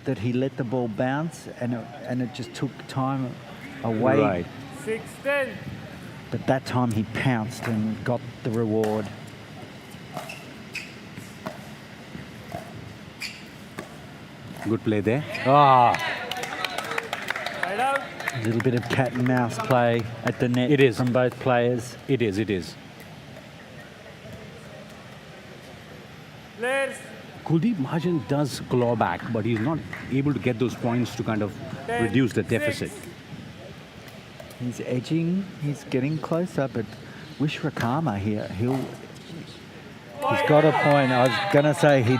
that he let the ball bounce and it just took time away. Right. 6-10. But that time he pounced and got the reward. Good play there. Side out. A little bit of cat and mouse play at the net It is. from both players. It is. Players. Kuldeep Mahajan does claw back, but he's not able to get those points to kind of reduce the deficit. He's edging, he's getting closer, but Vishwakarma here, he's got a point. I was going to say he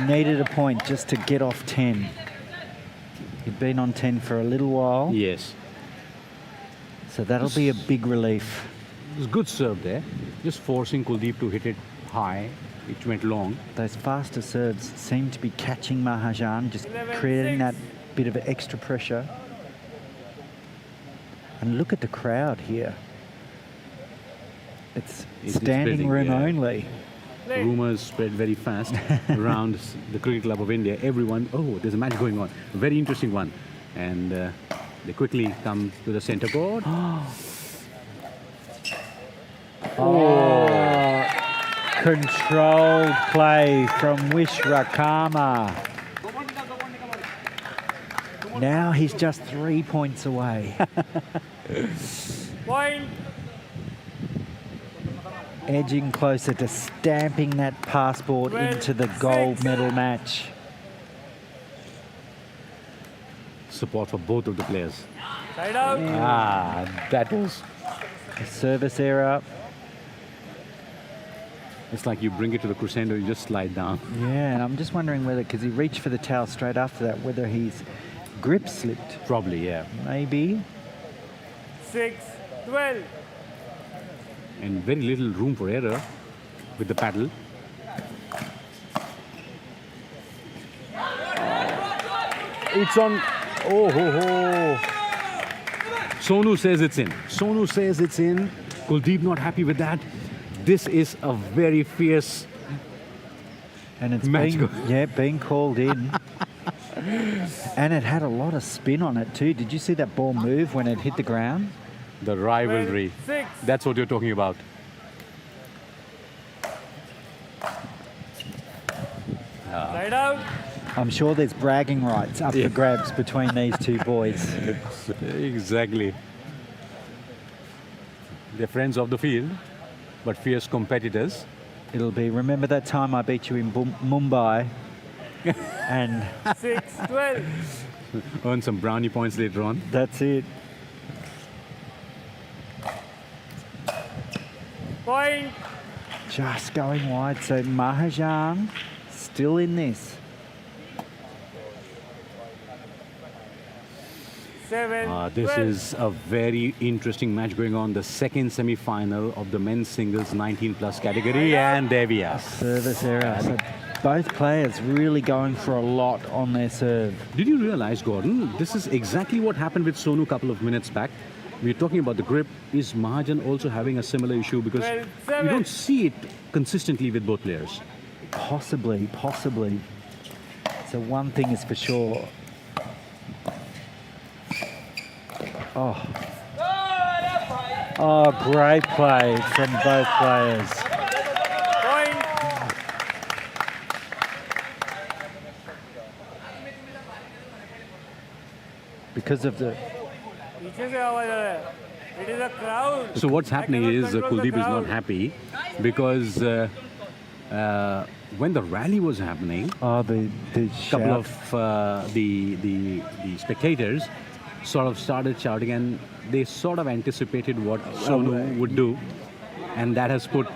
needed a point just to get off 10. He'd been on 10 for a little while. Yes. So that'll be a big relief. It was good serve there. Just forcing Kuldeep to hit it high. It went long. Those faster serves seem to be catching Mahajan, just creating that bit of extra pressure. And look at the crowd here. It's standing spreading, room yeah. only. Rumours spread very fast around the Cricket Club of India. Everyone, oh, there's a match going on. A very interesting one. And they quickly come to the centre court. Controlled play from Wishrakama. Now he's just 3 points away. Point. Edging closer to stamping that passport into the gold medal match. Support for both of the players. Side out. That was... A service error. It's like you bring it to the crescendo, you just slide down. Yeah, and I'm just wondering whether, because he reached for the towel straight after that, whether his grip slipped. Probably, yeah. Maybe. 6-12. And very little room for error with the paddle. It's on. Oh, ho, ho. Sonu says it's in. Sonu says it's in. Kuldeep not happy with that. This is a very fierce And it's match. being called in. And it had a lot of spin on it too. Did you see that ball move when it hit the ground? The rivalry. 6. That's what you're talking about. Side out. I'm sure there's bragging rights up for grabs between these two boys. Exactly. They're friends of the field, but fierce competitors. It'll be, remember that time I beat you in Mumbai? And 6-12. Earn some brownie points later on. that's it. Point. Just going wide. So Mahajan still in this. 7. This is a very interesting match going on. The second semi-final of the men's singles 19+ category, and there we are. Service error. So both players really going for a lot on their serve. Did you realize, Gordon, this is exactly what happened with Sonu a couple of minutes back. We're talking about the grip. Is Mahajan also having a similar issue? Because you don't see it consistently with both players. Possibly. So one thing is for sure. Oh, great play from both players. Point. Because of the... पीछे से आवाज आ रहा है. It is a crowd. So what's happening I cannot is control the Kuldeep is not crowd. happy because when the rally was happening, Oh, the couple shout. of the spectators sort of started shouting, and they sort of anticipated what Sonu would do, and that has put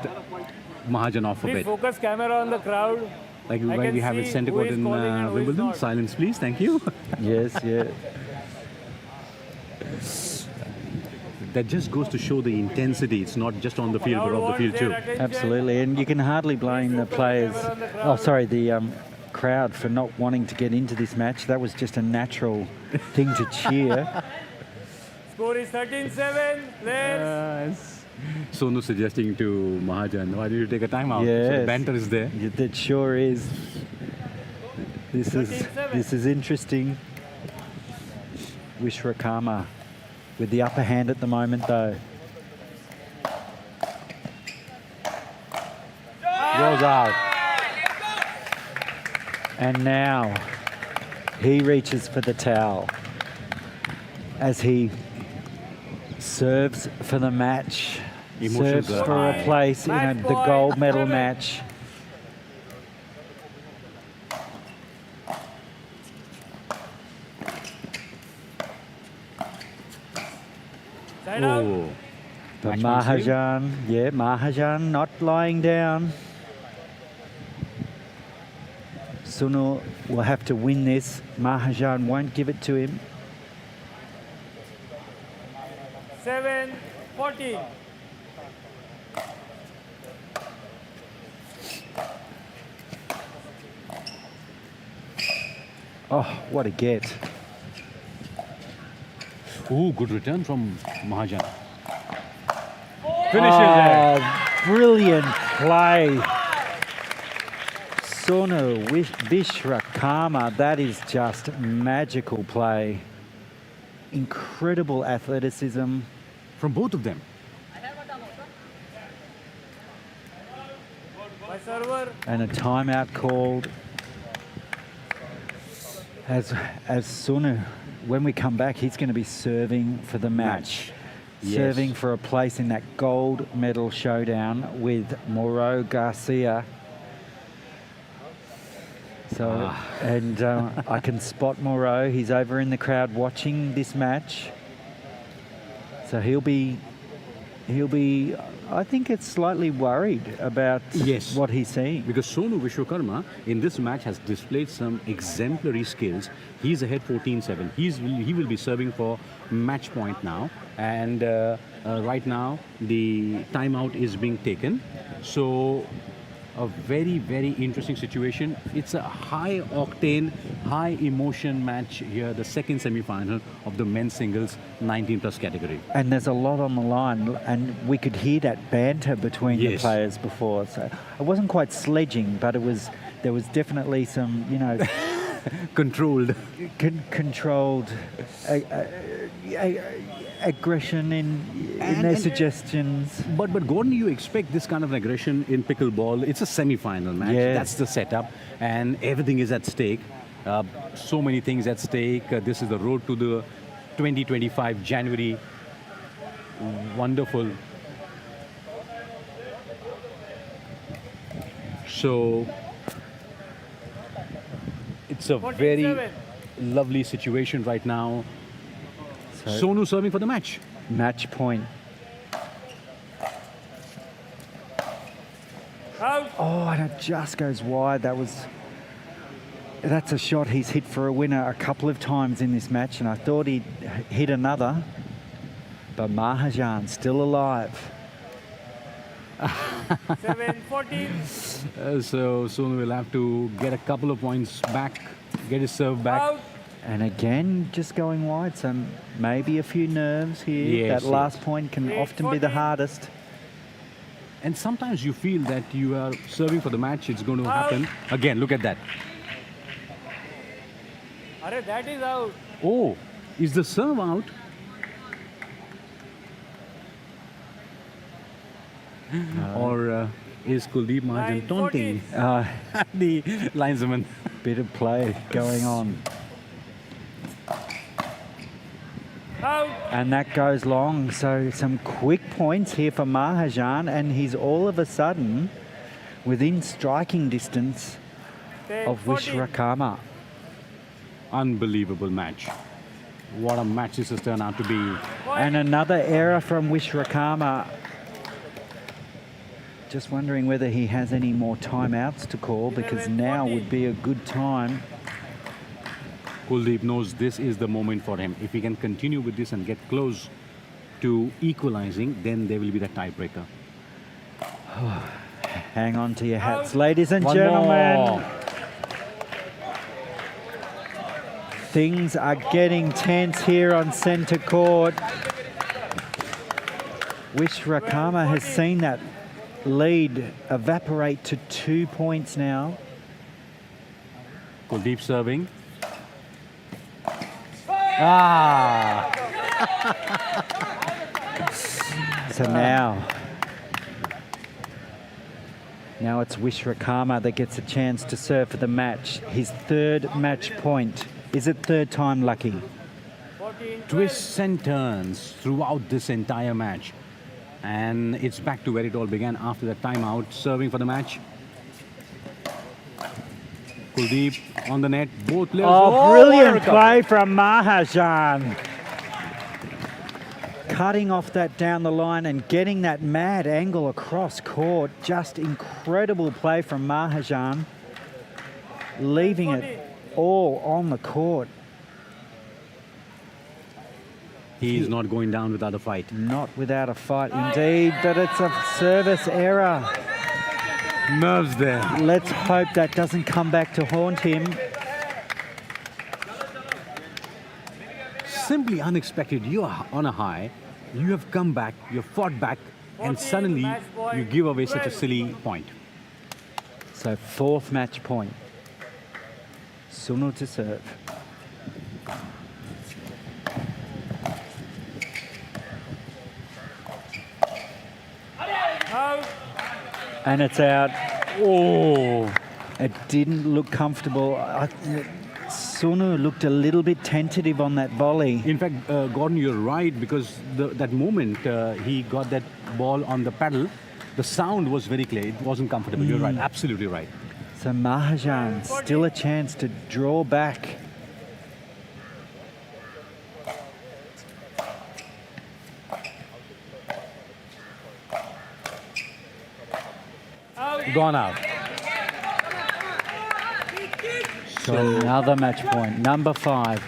Mahajan off a Please bit. focus camera on the crowd. Like I when can we have it see center who court is in calling and who is Wimbledon. not. Silence, please. Thank you. Yes, yeah. That just goes to show the intensity. It's not just on the field, but Crowd off the field wants too. their attention. Absolutely, and you can hardly blame the players. Oh, sorry, the crowd for not wanting to get into this match. That was just a natural thing to cheer. Score is 13-7. Let's. Sonu suggesting to Mahajan, why don't you take a timeout? So the Yes. banter is there. Yeah, that sure is. This is interesting. Wishrakama with the upper hand at the moment, though. Goes out. And now he reaches for the towel as he serves for the match. Emotions Serves are for a high. place in Match the point, gold medal 7. match. Side out. Oh. But Match point save. Mahajan not lying down. Sunu will have to win this. Mahajan won't give it to him. 7-14. Oh, what a get. Ooh, good return from Mahajan. Finishes there. Brilliant play. Sonu Vishwakarma, that is just magical play. Incredible athleticism. From both of them. My server. And a timeout called. As Sonu, when we come back, he's going to be serving for the match. Yes. Serving for a place in that gold medal showdown with Mauro Garcia. So, and I can spot Mauro. He's over in the crowd watching this match. So he'll be, I think it's slightly worried about Yes. what he's seeing. Because Sonu Vishwakarma in this match has displayed some exemplary skills. He's ahead 14-7. He will be serving for match point now. And right now, the timeout is being taken. So, a very, very interesting situation. It's a high-octane, high-emotion match here, the second semi-final of the men's singles 19+ category. And there's a lot on the line, and we could hear that banter between the Yes. players before. So it wasn't quite sledging, but there was definitely some, Controlled. controlled aggression in their suggestions. But Gordon, you expect this kind of aggression in pickleball. It's a semi-final match. Yeah. That's the setup, and everything is at stake. So many things at stake. This is the road to the 2025 January. Wonderful. So it's a very 47. lovely situation right now. So Sonu serving for the match. match point. Out. Oh, and it just goes wide. That's a shot he's hit for a winner a couple of times in this match, and I thought he'd hit another. But Mahajan still alive. 7-14. So Sonu will have to get a couple of points back, get his serve back. Out. And again, just going wide. So maybe a few nerves here. Yes, That last point can often be the 8-14. hardest. And sometimes you feel that you are serving for the match, it's going to happen. Again, look at that. Arre, that is out. Oh, is the serve out? Or is Kuldeep Mahajan 9-14. taunting the linesman? Bit of play going on. Out. And that goes long. So some quick points here for Mahajan, and he's all of a sudden within striking distance of 10-14. Vishwakarma. Unbelievable match. What a match this has turned out to be. And another error from Vishwakarma. Just wondering whether he has any more timeouts to call, because now would be a good time. Kuldeep knows this is the moment for him. If he can continue with this and get close to equalizing, then there will be the tiebreaker. Hang on to your hats, ladies and One gentlemen. more. Things are getting tense here on centre court. Vishwakarma has seen that lead evaporate to 2 points now. Kuldeep serving. So now it's Vishwakarma that gets a chance to serve for the match. His third match point. Is it third time lucky? 14. Twists and turns throughout this entire match. And it's back to where it all began after the timeout, serving for the match. Kuldeep on the net, both players. Oh, brilliant what a play from Mahajan. Cutting off that down the line and getting that mad angle across court. Just incredible play from Mahajan. Leaving it all on the court. He's not going down without a fight. Not without a fight indeed, but it's a service error. Nerves there. Let's hope that doesn't come back to haunt him. simply unexpected. You are on a high, you have come back, you have fought back, and suddenly you give away such a silly point. So 4th match point. Sunu to serve. And it's out. Oh, It didn't look comfortable. Sunu looked a little bit tentative on that volley. in fact, Gordon, you're right, because that moment he got that ball on the paddle, the sound was very clear. It wasn't comfortable. You're right, absolutely right. So Mahajan, still a chance to draw back. Gone out. So another match point, number 5.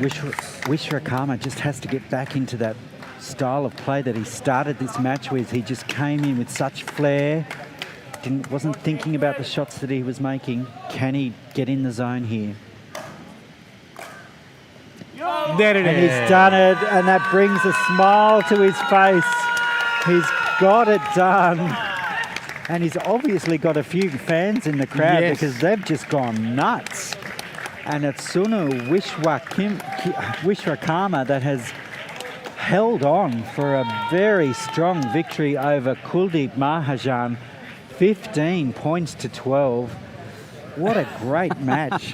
Wishrakama just has to get back into that style of play that he started this match with. He just came in with such flair, wasn't thinking about the shots that he was making. Can he get in the zone here? There it And is. he's done it, and that brings a smile to his face. He's got it done. And he's obviously got a few fans in the crowd Yes. because they've just gone nuts. And it's Sunu Wishrakama that has held on for a very strong victory over Kuldeep Mahajan, 15 points to 12. What a great match.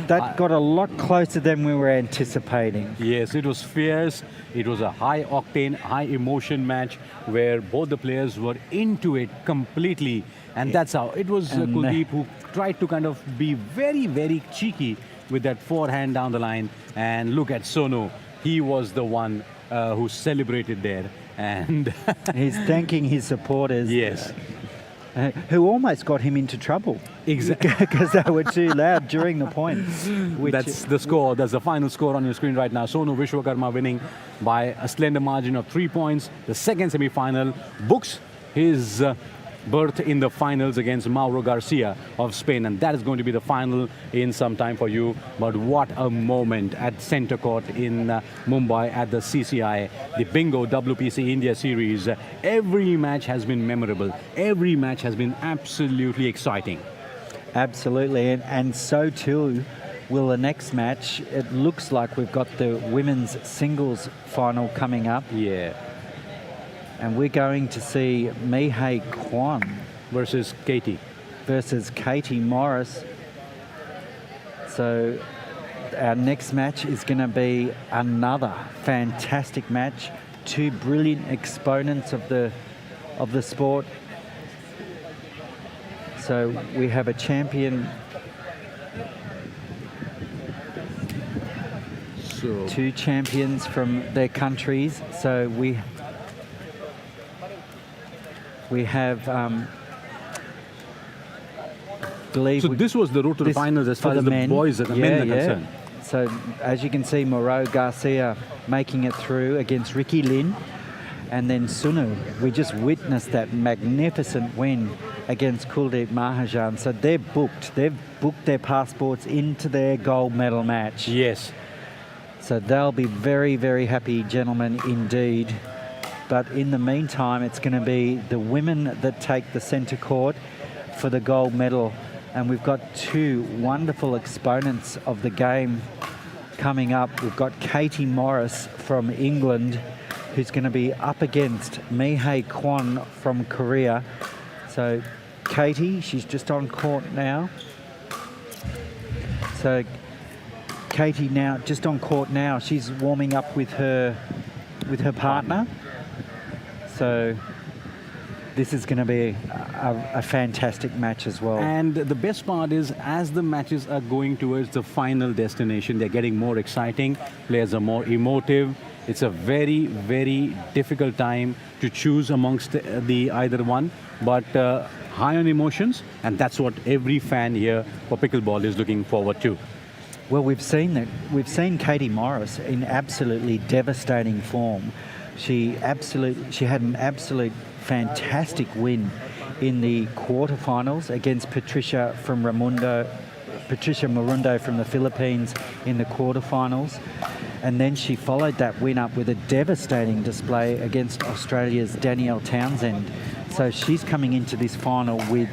That got a lot closer than we were anticipating. Yes, it was fierce. It was a high octane, high emotion match where both the players were into it completely. And that's how it was. And, Kuldeep who tried to kind of be very, very cheeky with that forehand down the line. And look at Sonu. He was the one who celebrated there. And He's thanking his supporters. yes. Who almost got him into trouble. Exactly. Because they were too loud during the point. That's the score. That's the final score on your screen right now. Sonu Vishwakarma winning by a slender margin of 3 points. The second semi-final books his berth in the finals against Mauro Garcia of Spain, and that is going to be the final in some time for you. But what a moment at Centre Court in Mumbai at the CCI, the Bingo WPC India Series. Every match has been memorable. Every match has been absolutely exciting. Absolutely, and so too will the next match. It looks like we've got the women's singles final coming up, Yeah. and we're going to see Mihei Kwan Versus Katie. versus Katie Morris. So our next match is going to be another fantastic match. Two brilliant exponents of the sport. So we have a champion, So two champions from their countries. So we have, believe. So we- this was the road to the this finals as far for as the men. boys and the men are concerned. So as you can see, Mauro Garcia making it through against Ricky Lin, and then Sunu. We just witnessed that magnificent win against Kuldeep Mahajan. So they've booked their passports into their gold medal match. Yes. So they'll be very, very happy gentlemen indeed. But in the meantime, it's going to be the women that take the centre court for the gold medal. And we've got two wonderful exponents of the game coming up. We've got Katie Morris from England, who's going to be up against Mihei Kwan from Korea. So Katie, she's just on court now. So Katie now just on court now. She's warming up with her partner. So this is going to be a fantastic match as well. And the best part is, as the matches are going towards the final destination, they're getting more exciting. Players are more emotive. It's a very, very difficult time to choose amongst the either one, but high on emotions, and that's what every fan here for pickleball is looking forward to. Well, we've seen that. We've seen Katie Morris in absolutely devastating form. She had an absolute fantastic win in the quarterfinals against Patricia Patricia Marundo from the Philippines in the quarterfinals. And then she followed that win up with a devastating display against Australia's Danielle Townsend. So she's coming into this final with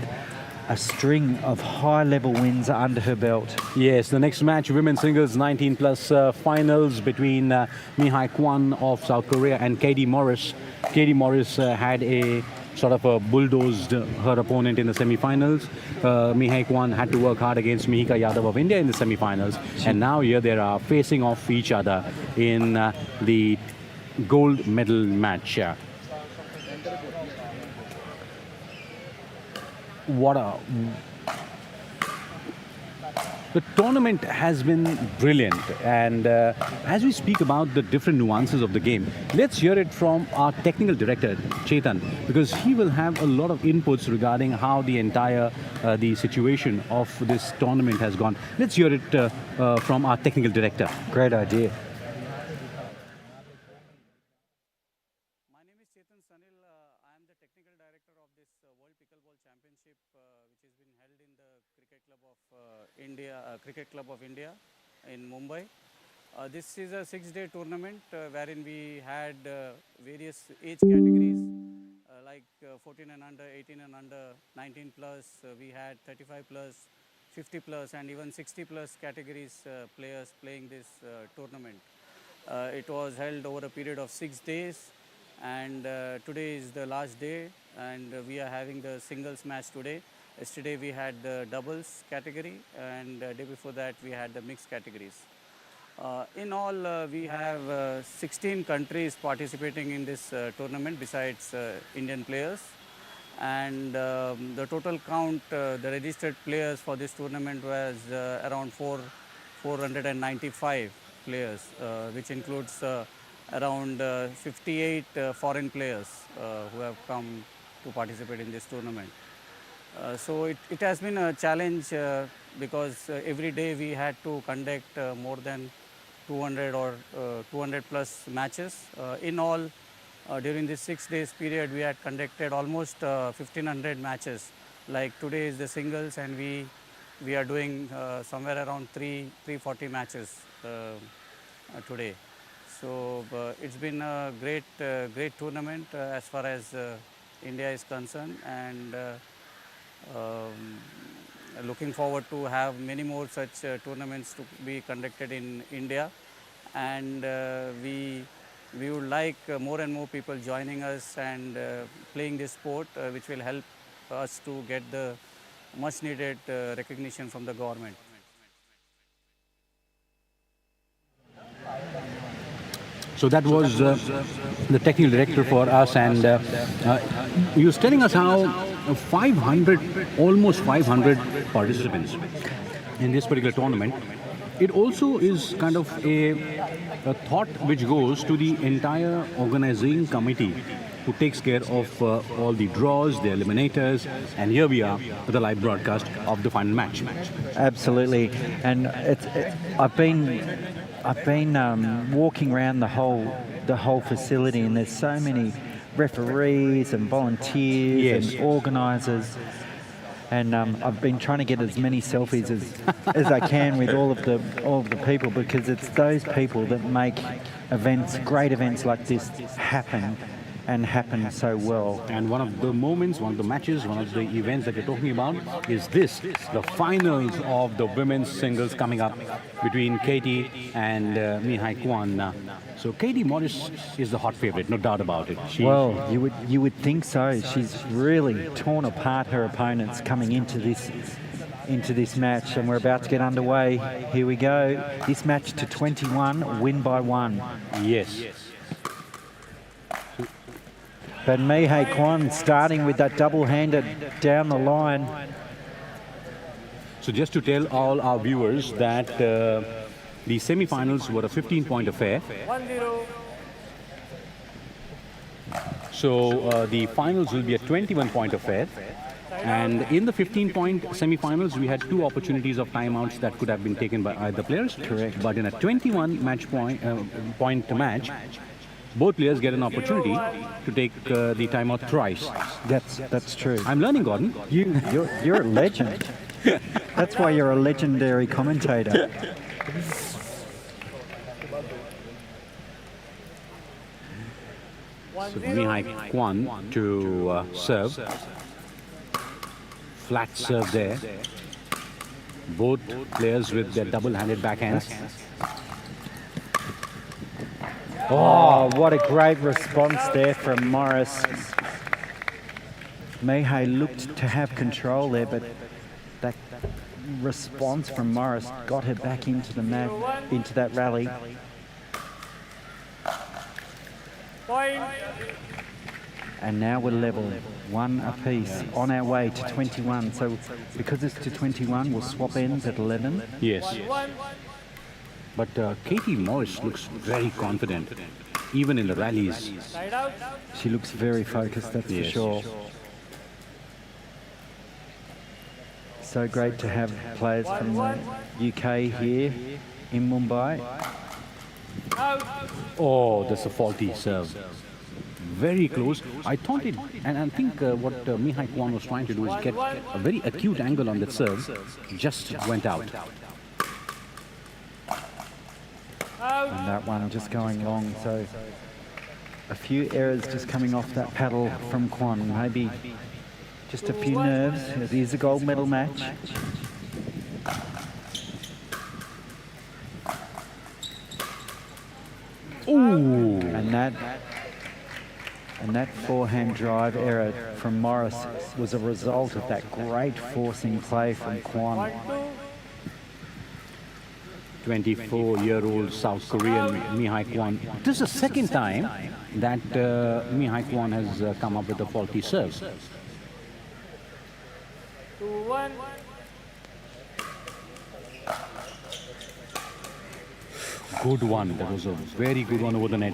a string of high-level wins under her belt. Yes, the next match, women's singles 19-plus finals between Mi-hai Kwon of South Korea and Katie Morris. Katie Morris had a sort of bulldozed her opponent in the semi-finals. Mi-hai Kwon had to work hard against Mihika Yadav of India in the semi-finals. And now here they are facing off each other in the gold medal match. The tournament has been brilliant, and as we speak about the different nuances of the game, let's hear it from our technical director Chetan, because he will have a lot of inputs regarding how the entire the situation of this tournament has gone. Let's hear it from our technical director. Great idea. My name is Chetan Sanil. I am the technical director of this World Pickleball Championship, which has been held in the Cricket Club of India in Mumbai. This is a 6-day tournament wherein we had various age categories like 14 and under, 18 and under, 19 plus. We had 35 plus, 50 plus, and even 60 plus categories players playing this tournament. It was held over a period of 6 days. And today is the last day, and we are having the singles match today. Yesterday we had the doubles category, and day before that we had the mixed categories. In all, we have 16 countries participating in this tournament besides Indian players. And the total count, the registered players for this tournament was around 495 players, which includes around 58 foreign players who have come to participate in this tournament. So it has been a challenge because every day we had to conduct more than 200 or 200 plus matches. In all, during this 6 days period, we had conducted almost 1500 matches. Like today is the singles, and we are doing somewhere around 340 matches today. So it's been a great tournament as far as India is concerned, and looking forward to have many more such tournaments to be conducted in India. And we would like more and more people joining us and playing this sport, which will help us to get the much needed recognition from the government. So that was the technical director for us, and he was telling us how 500, almost 500 participants in this particular tournament. It also is kind of a thought which goes to the entire organizing committee who takes care of all the draws, the eliminators, and here we are with the live broadcast of the final match. Absolutely, and I've been walking around the whole facility, and there's so many referees and volunteers and organisers, and I've been trying to get as many selfies as I can with all of the people, because it's those people that make great events like this happen. And happen so well. And one of the moments, one of the matches, one of the events that you're talking about is this, the finals of the women's singles coming up between Katie and Mi-hai Kwon. So Katie Morris is the hot favorite, no doubt about it. Well, you would think so. She's really torn apart her opponents coming into this match, and we're about to get underway. Here we go. This match to 21, win by 1. Yes. But Mi-hai Kwon starting with that double-handed down the line. So just to tell all our viewers that the semi-finals were a 15-point affair. 1-0. So the finals will be a 21-point affair. And in the 15-point semi-finals, we had 2 opportunities of timeouts that could have been taken by either players. Correct. But in a 21 point match, both players get an opportunity to take the timeout thrice. That's true. I'm learning, Gordon. You're a legend. That's why you're a legendary commentator. So Mihai Kwan to serve. Flat serve there. Both players with their double-handed backhands. Oh, what a great response there from Morris. Mihai looked to have control there, but that response from Morris got her back into the mat, into that rally. Point. And now we're level, 1 apiece, on our way to 21. So because it's to 21, we'll swap ends at 11. Yes. But Katie Morris looks very confident, even in the rallies. Side out. She looks very focused, that's for sure. So great to have players from the UK here in Mumbai. Oh, that's a faulty serve. Very close. I thought it, and I think what Mihai Kwan was trying to do is get a very acute angle on that serve. Just went out. And that one just going long, so a few errors just coming off that paddle from Kwan. Maybe just a few nerves. It is a gold medal match. Ooh. And that forehand drive error from Morris was a result of that great forcing play from Kwan. 24-year-old South Korean Mihai Kwan. This is the second time that Mihai Kwan has come up with a faulty serve. 2-1. Good one. That was a very good one over the net.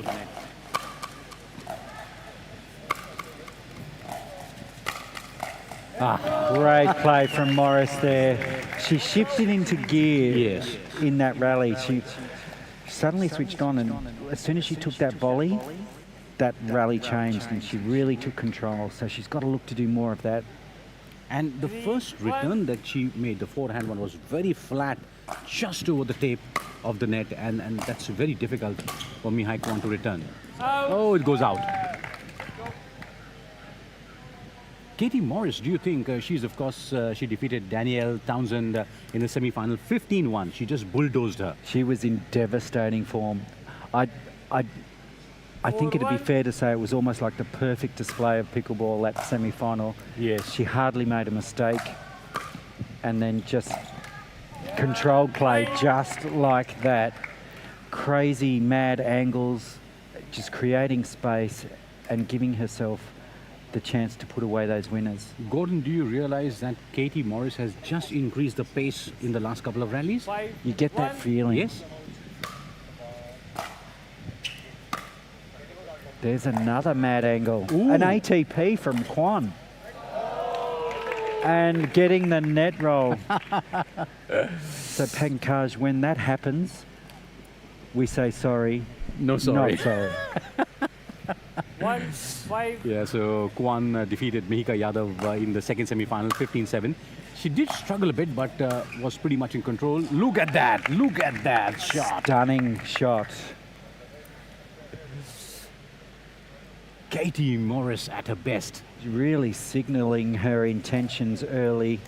Great play from Morris there. She shifted into gear in that rally. She suddenly switched on, and as soon as she took that volley, that rally changed and she really took control. So she's got to look to do more of that. And the first return that she made, the forehand one, was very flat, just over the tape of the net, and that's very difficult for Mihai Kwan to return. Oh, it goes out. Katie Morris, do you think she's, of course, she defeated Danielle Townsend in the semi-final 15-1. She just bulldozed her. She was in devastating form. I think it'd be fair to say it was almost like the perfect display of pickleball at the semi-final. Yes. She hardly made a mistake, and then just controlled play just like that. Crazy, mad angles, just creating space and giving herself the chance to put away those winners. Gordon, do you realize that Katie Morris has just increased the pace in the last couple of rallies? You get that feeling. Yes. There's another mad angle. Ooh. An ATP from Kwan. And getting the net roll. So Pankaj, when that happens, we say sorry. No sorry. Not sorry. 1-5. Yeah, so Kwan defeated Mihika Yadav in the second semi-final, 15-7. She did struggle a bit, but was pretty much in control. Look at that! Look at that shot! Stunning shot. Katie Morris at her best. Really signalling her intentions early.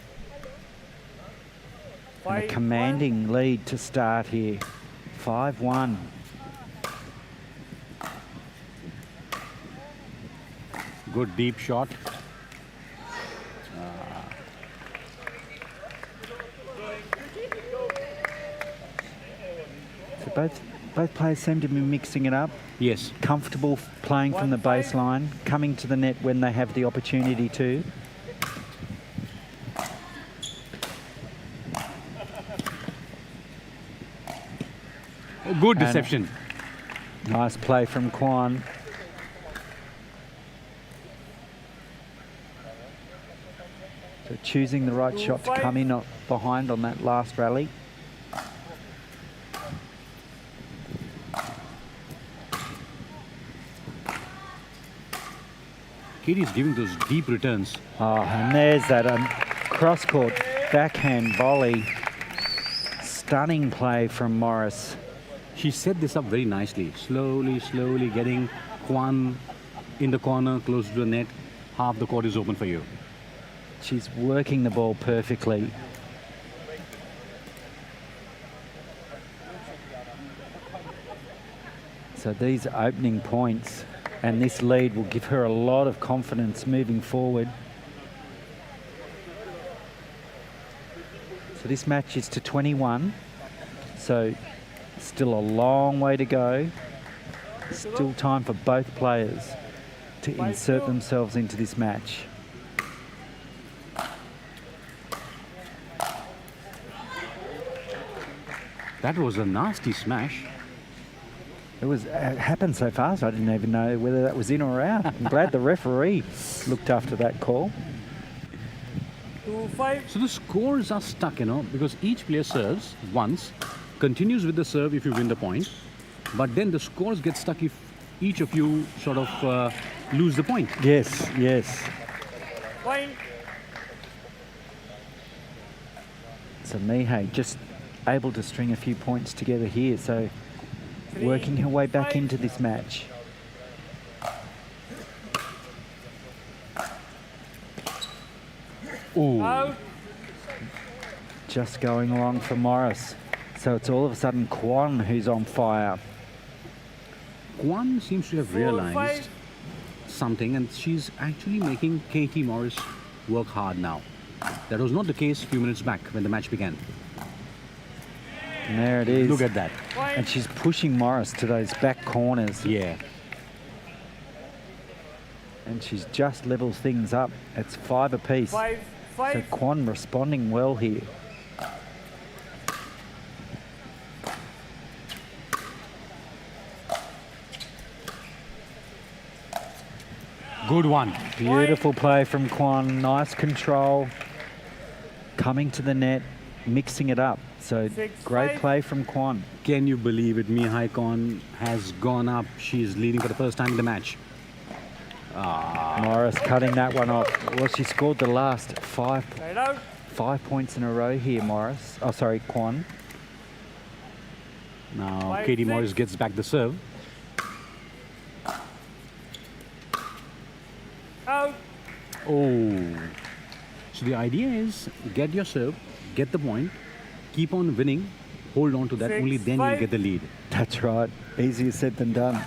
And a commanding lead to start here. 5-1. Good deep shot. So both players seem to be mixing it up. Yes. Comfortable playing from the baseline, coming to the net when they have the opportunity to. Good deception. Nice play from Kwan. So choosing the right shot to come in behind on that last rally. Katie's giving those deep returns. Oh, and there's that cross-court backhand volley. Stunning play from Morris. She set this up very nicely. Slowly, slowly getting Kwan in the corner, close to the net. Half the court is open for you. She's working the ball perfectly. So these opening points and this lead will give her a lot of confidence moving forward. So this match is to 21. So still a long way to go. Still time for both players to insert themselves into this match. That was a nasty smash. It happened so fast, I didn't even know whether that was in or out. I'm glad the referee looked after that call. 2-5. So the scores are stuck, you know, because each player serves once, continues with the serve if you win the point, but then the scores get stuck if each of you sort of lose the point. Yes, yes. Point. So Mihai just able to string a few points together here, so working her way back into this match. Ooh. Out. Just going along for Morris. So it's all of a sudden Kwan who's on fire. Kwan seems to have 4-5. realized something, and she's actually making Katie Morris work hard now. That was not the case a few minutes back when the match began. And there it is. Look at that. And she's pushing Morris to those back corners. Yeah. And she's just leveled things up. It's 5 apiece. 5-5. So Kwan responding well here. Good one. Beautiful play from Kwan. Nice control. Coming to the net, mixing it up. So 6-5. great play from Kwan. Can you believe it? Mihai Kwan has gone up. She's leading for the first time in the match. Morris cutting that one off. Well, she scored the last Side out. 5 points in a row here, Morris. Oh, sorry, Kwan. Now 5-6. Katie Morris gets back the serve. Out. Oh. So the idea is get your serve, get the point, keep on winning, hold on to that, only then you'll 6-5. get the lead. That's right. Easier said than done.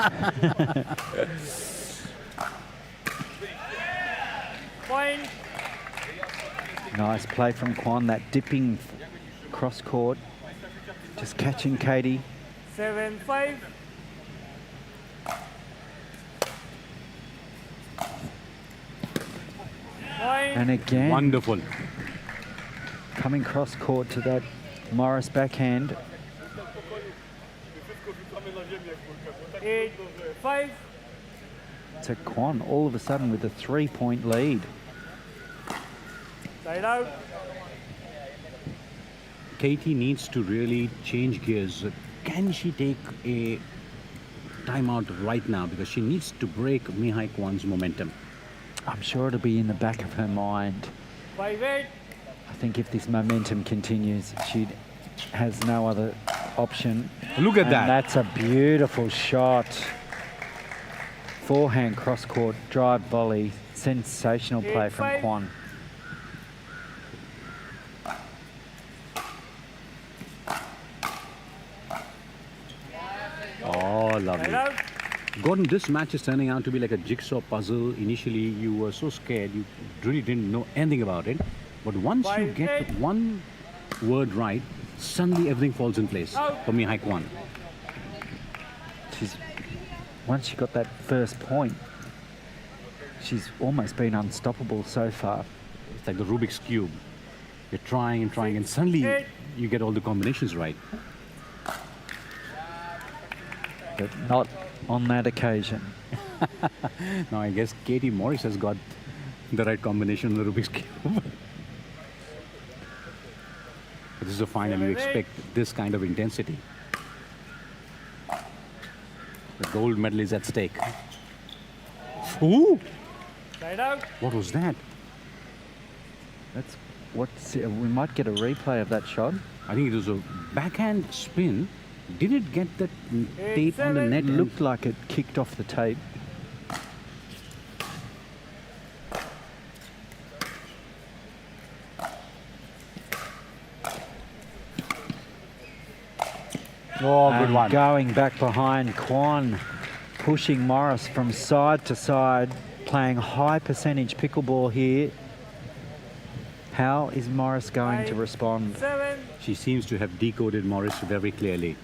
Point. Nice play from Kwan. That dipping cross court. Just catching Katie. 7-5. Point. And again, Wonderful. coming cross court to that Morris backhand. 8-5. So Kwan all of a sudden with a 3-point lead. Side out. Katie needs to really change gears. Can she take a timeout right now? Because she needs to break Mihai Kwan's momentum. I'm sure it'll be in the back of her mind. 5-8. I think if this momentum continues, she has no other option. Look at And that. that's a beautiful shot. Forehand cross court drive volley. Sensational play from 8-5. Kwan. Oh, Side lovely. out. Gordon, this match is turning out to be like a jigsaw puzzle. Initially, you were so scared, you really didn't know anything about it. But once you 5-8. get one word right, suddenly everything falls in place Out. for Mihai Kwan. Once she got that first point, she's almost been unstoppable so far. It's like the Rubik's Cube. You're trying and trying, and suddenly 8. you get all the combinations right. But not on that occasion. Now, I guess Katie Morris has got the right combination of the Rubik's Cube. But this is a final. You 7-8. expect this kind of intensity. The gold medal is at stake. Ooh! Side out. What was that? That's We might get a replay of that shot. I think it was a backhand spin. Did it get the tape on the net? It looked like it kicked off the tape. Oh, good And one. going back behind Kwan, pushing Morris from side to side, playing high percentage pickleball here. How is Morris going to respond? She seems to have decoded Morris very clearly.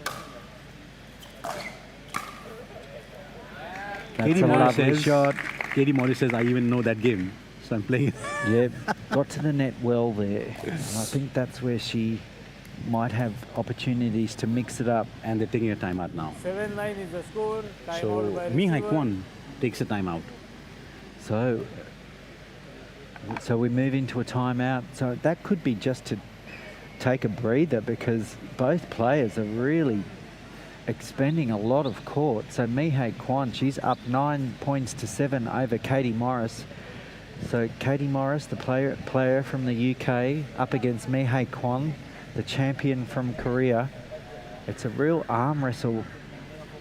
That's a lovely shot. Katie Morris says, I even know that game, so I'm playing. Yep, got to the net well there. And I think that's where she might have opportunities to mix it up. And they're taking a timeout now. 7-9 is the score. Time So out by Mihai receiver. Kwan takes a timeout. So we move into a timeout. So that could be just to take a breather, because both players are really expending a lot of court. So Mihai Kwan, she's up 9 points to 7 over Katie Morris. So Katie Morris, the player from the UK, up against Mihai Kwan, the champion from Korea. It's a real arm wrestle.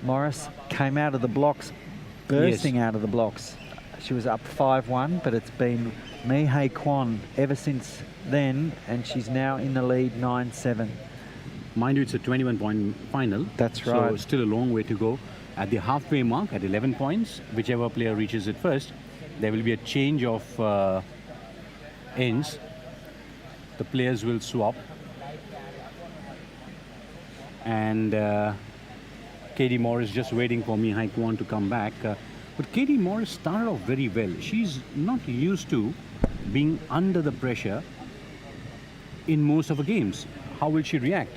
Morris came out of the blocks, bursting out of the blocks. She was up 5-1, but it's been Mihai Kwan ever since then, and she's now in the lead 9-7. Mind you, it's a 21-point final. That's So right. still a long way to go. At the halfway mark, at 11 points, whichever player reaches it first, there will be a change of ends. The players will swap. And Katie Morris just waiting for Mihai Kwan to come back. But Katie Morris started off very well. She's not used to being under the pressure in most of the games. How will she react?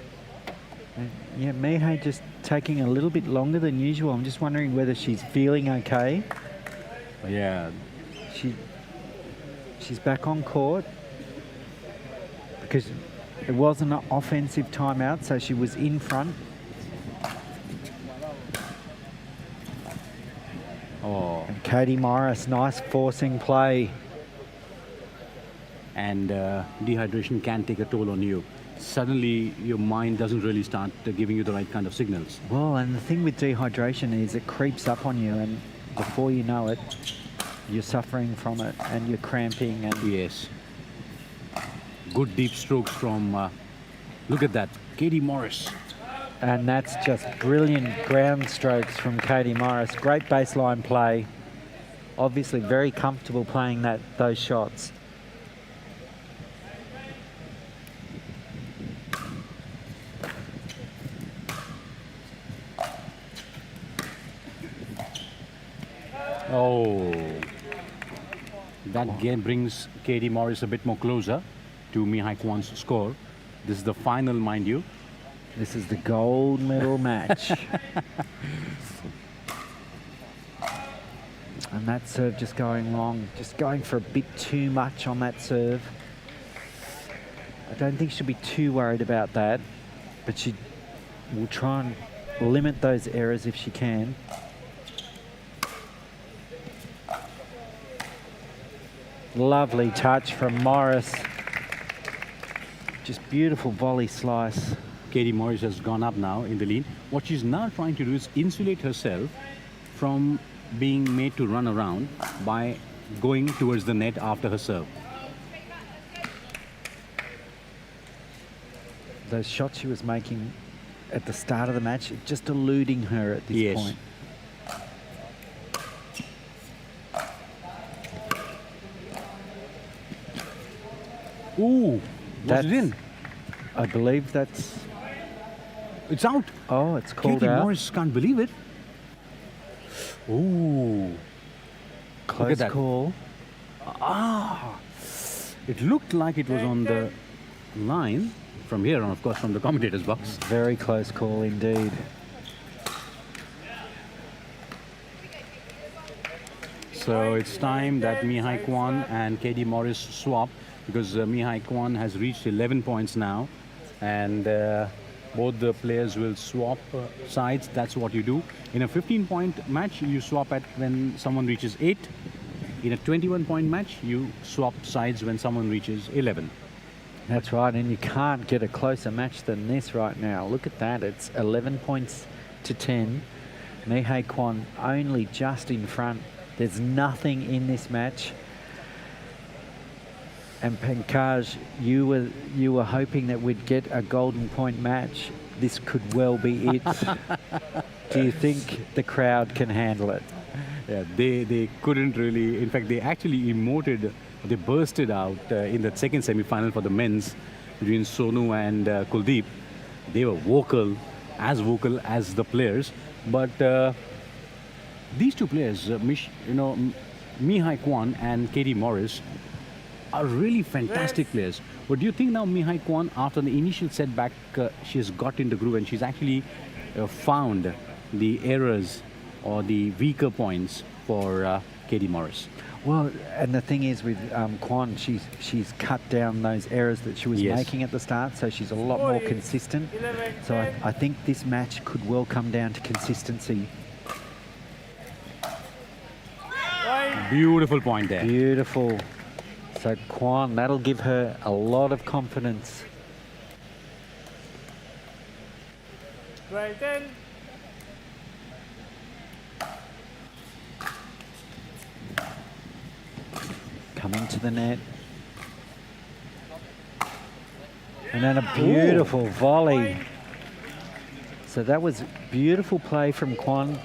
Yeah, Mihai just taking a little bit longer than usual. I'm just wondering whether she's feeling okay. Yeah, She's back on court because it was an offensive timeout, so she was in front. oh, And Katie Morris, nice forcing play. and dehydration can take a toll on you. Suddenly, your mind doesn't really start giving you the right kind of signals. Well, and the thing with dehydration is it creeps up on you, and before you know it, you're suffering from it and you're cramping. And Yes. Good deep strokes from, look at that, Katie Morris. And that's just brilliant ground strokes from Katie Morris. Great baseline play. Obviously very comfortable playing those shots. Oh, that game brings Katie Morris a bit more closer to Mihai Kwan's score. This is the final, mind you. This is the gold medal match. And that serve just going wrong, just going for a bit too much on that serve. I don't think she'll be too worried about that, but she will try and limit those errors if she can. Lovely touch from Morris. Just beautiful volley slice. Katie Morris has gone up now in the lead. What she's now trying to do is insulate herself from being made to run around by going towards the net after her serve. Those shots she was making at the start of the match, just eluding her at this Yes. point. Ooh, was it That's- in? I believe that's... It's out. Oh, it's called Katie out. Morris can't believe it. Ooh. Close that. call. It looked like it was on the line from here on, of course, from the commentator's box. Very close call indeed. So it's time that Mihai Kwan and Katie Morris swap, because Mihai Kwan has reached 11 points now, and both the players will swap sides. That's what you do. In a 15-point match, you swap at when someone reaches 8. In a 21-point match, you swap sides when someone reaches 11. That's right, and you can't get a closer match than this right now. Look at that, it's 11 points to 10. Mi-Hai Kwon only just in front. There's nothing in this match. And Pankaj, you were hoping that we'd get a golden point match. This could well be it. Do you think the crowd can handle it? Yeah, they couldn't really. In fact, they actually emoted. They bursted out in the second semi-final for the men's between Sonu and Kuldeep. They were vocal as the players. But these two players, Mi-Hai Kwon and Katie Morris, are really fantastic players. But do you think now Mi-Hai Kwon, after the initial setback, she has got in the groove and she's actually found the errors or the weaker points for Katie Morris? Well, and the thing is with Kwon, she's cut down those errors that she was making at the start, so she's a lot more consistent. So I think this match could well come down to consistency. Beautiful point there. Beautiful. So Kwon, that'll give her a lot of confidence. Right then. Coming to the net. And then a beautiful volley. So that was beautiful play from Kwon.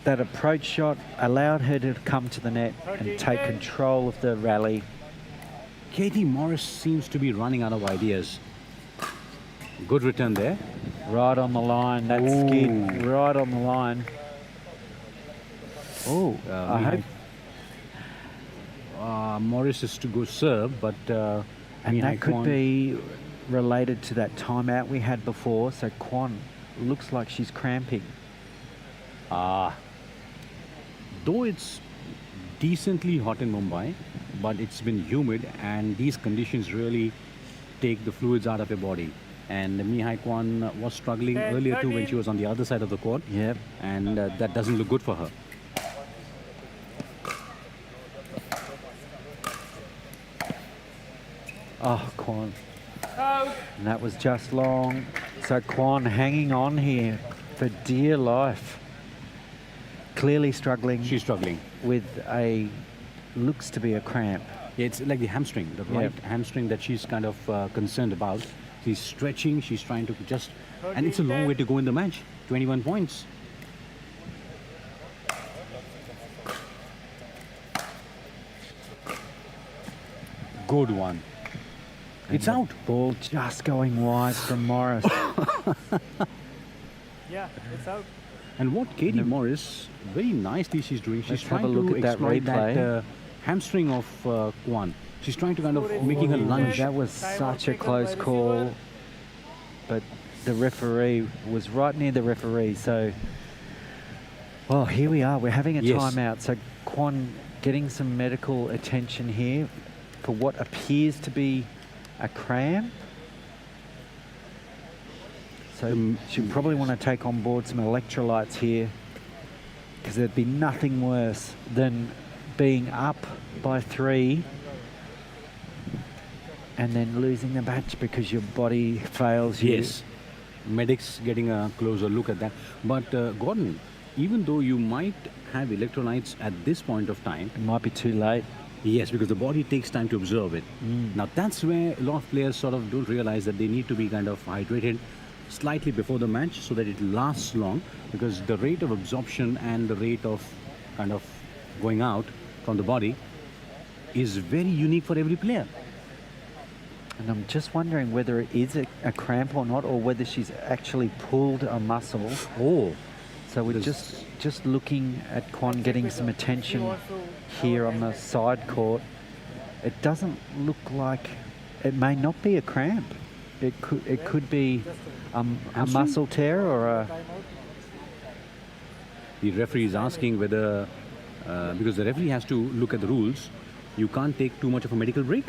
That approach shot allowed her to come to the net and take control of the rally. Katie Morris seems to be running out of ideas. Good return there. Right on the line, that skid, right on the line. Oh, I hope Morris is to go serve, but and that could be related to that timeout we had before. So Kwon looks like she's cramping. Though it's decently hot in Mumbai, but it's been humid and these conditions really take the fluids out of your body. And Mi-Hai Kwon was struggling earlier too when she was on the other side of the court. Yep. And that doesn't look good for her. Oh, Kwon. And that was just long. So Kwon hanging on here for dear life. Clearly struggling. She's struggling with looks to be a cramp. Yeah, it's like the hamstring, the right hamstring that she's kind of concerned about. She's stretching, she's trying to just, and it's a long way to go in the match. 21 points. Good one. It's out. Ball just going wide from Morris. Yeah, it's out. And what Katie Morris, very nicely she's doing, she's trying have a look to at that exploit replay. that hamstring of Kwon. She's trying to kind of making a lunge. That was such a close call, but the referee was right near the referee. So, well, here we are. We're having a timeout. So Kwon getting some medical attention here for what appears to be a cramp. So she'll probably want to take on board some electrolytes here, because there'd be nothing worse than being up by 3 and then losing the match because your body fails you. Yes, medics getting a closer look at that. But Gordon, even though you might have electrolytes at this point of time, It might be too late. yes, because the body takes time to absorb it. Now that's where a lot of players sort of don't realize that they need to be kind of hydrated slightly before the match so that it lasts long, because the rate of absorption and the rate of kind of going out from the body is very unique for every player. And I'm just wondering whether it is a cramp or not, or whether she's actually pulled a muscle. Oh, So we're just looking at Kwon getting some attention here on the side court. It doesn't look like, it may not be a cramp. It could be a muscle tear or a... the referee is asking whether, because the referee has to look at the rules, you can't take too much of a medical break.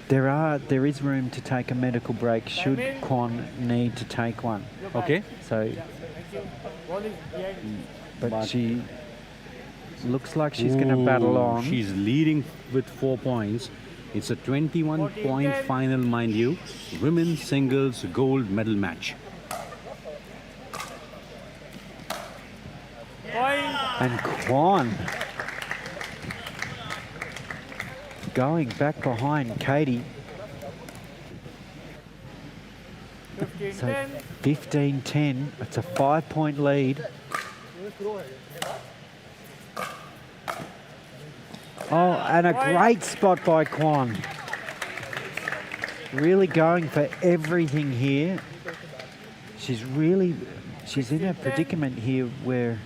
There is room to take a medical break should Kwon need to take one. Okay. So, but she looks like she's going to battle on. She's leading with 4 points. It's a 21-point final, mind you. Women's singles gold medal match. And Kwan going back behind Katie. So 15-10. It's a 5-point lead. Oh, and a great spot by Kwan. Really going for everything here. She's in a predicament here where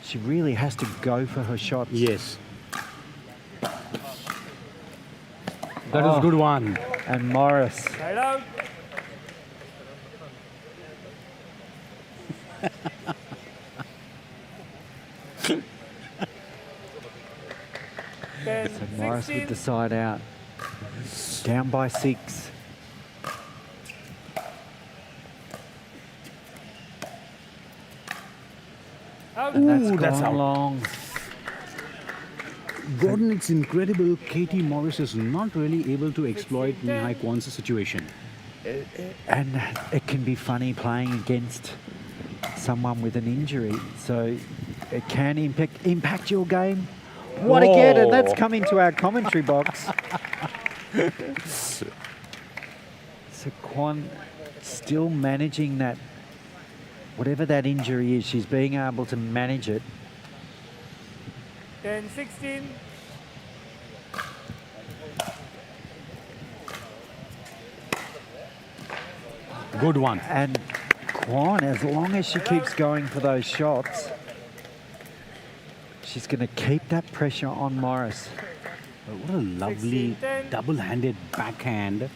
she really has to go for her shots. Yes. That was a good one. And Morris. Side out. So Morris with the side out. Down by 6. And that's gone long. Gordon, it's incredible. Katie Morris is not really able to exploit Mihai Kwan's situation. And it can be funny playing against someone with an injury. So it can impact your game. What a get, and that's come into our commentary box. So Kwan still managing that, whatever that injury is, she's being able to manage it. 10-16. Good one. And Kwan, as long as she keeps going for those shots, she's going to keep that pressure on Morris. What a lovely double-handed backhand.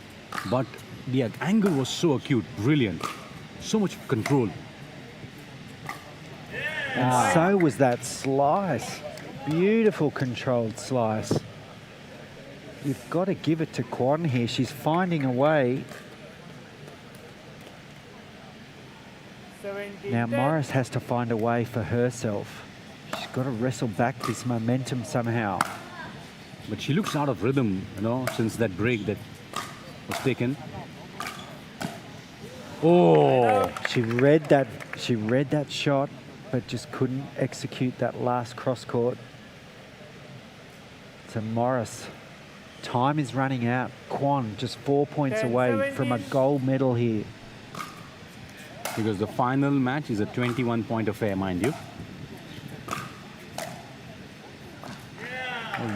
But the angle was so acute. Brilliant. So much control. And so was that slice. Beautiful controlled slice. You've got to give it to Kwan here. She's finding a way. Now Morris has to find a way for herself. She's got to wrestle back this momentum somehow. But she looks out of rhythm, you know, since that break that was taken. Oh! She read that shot, but just couldn't execute that last cross court. So Morris, time is running out. Kwan just 4 points away from a gold medal here. Because the final match is a 21-point affair, mind you.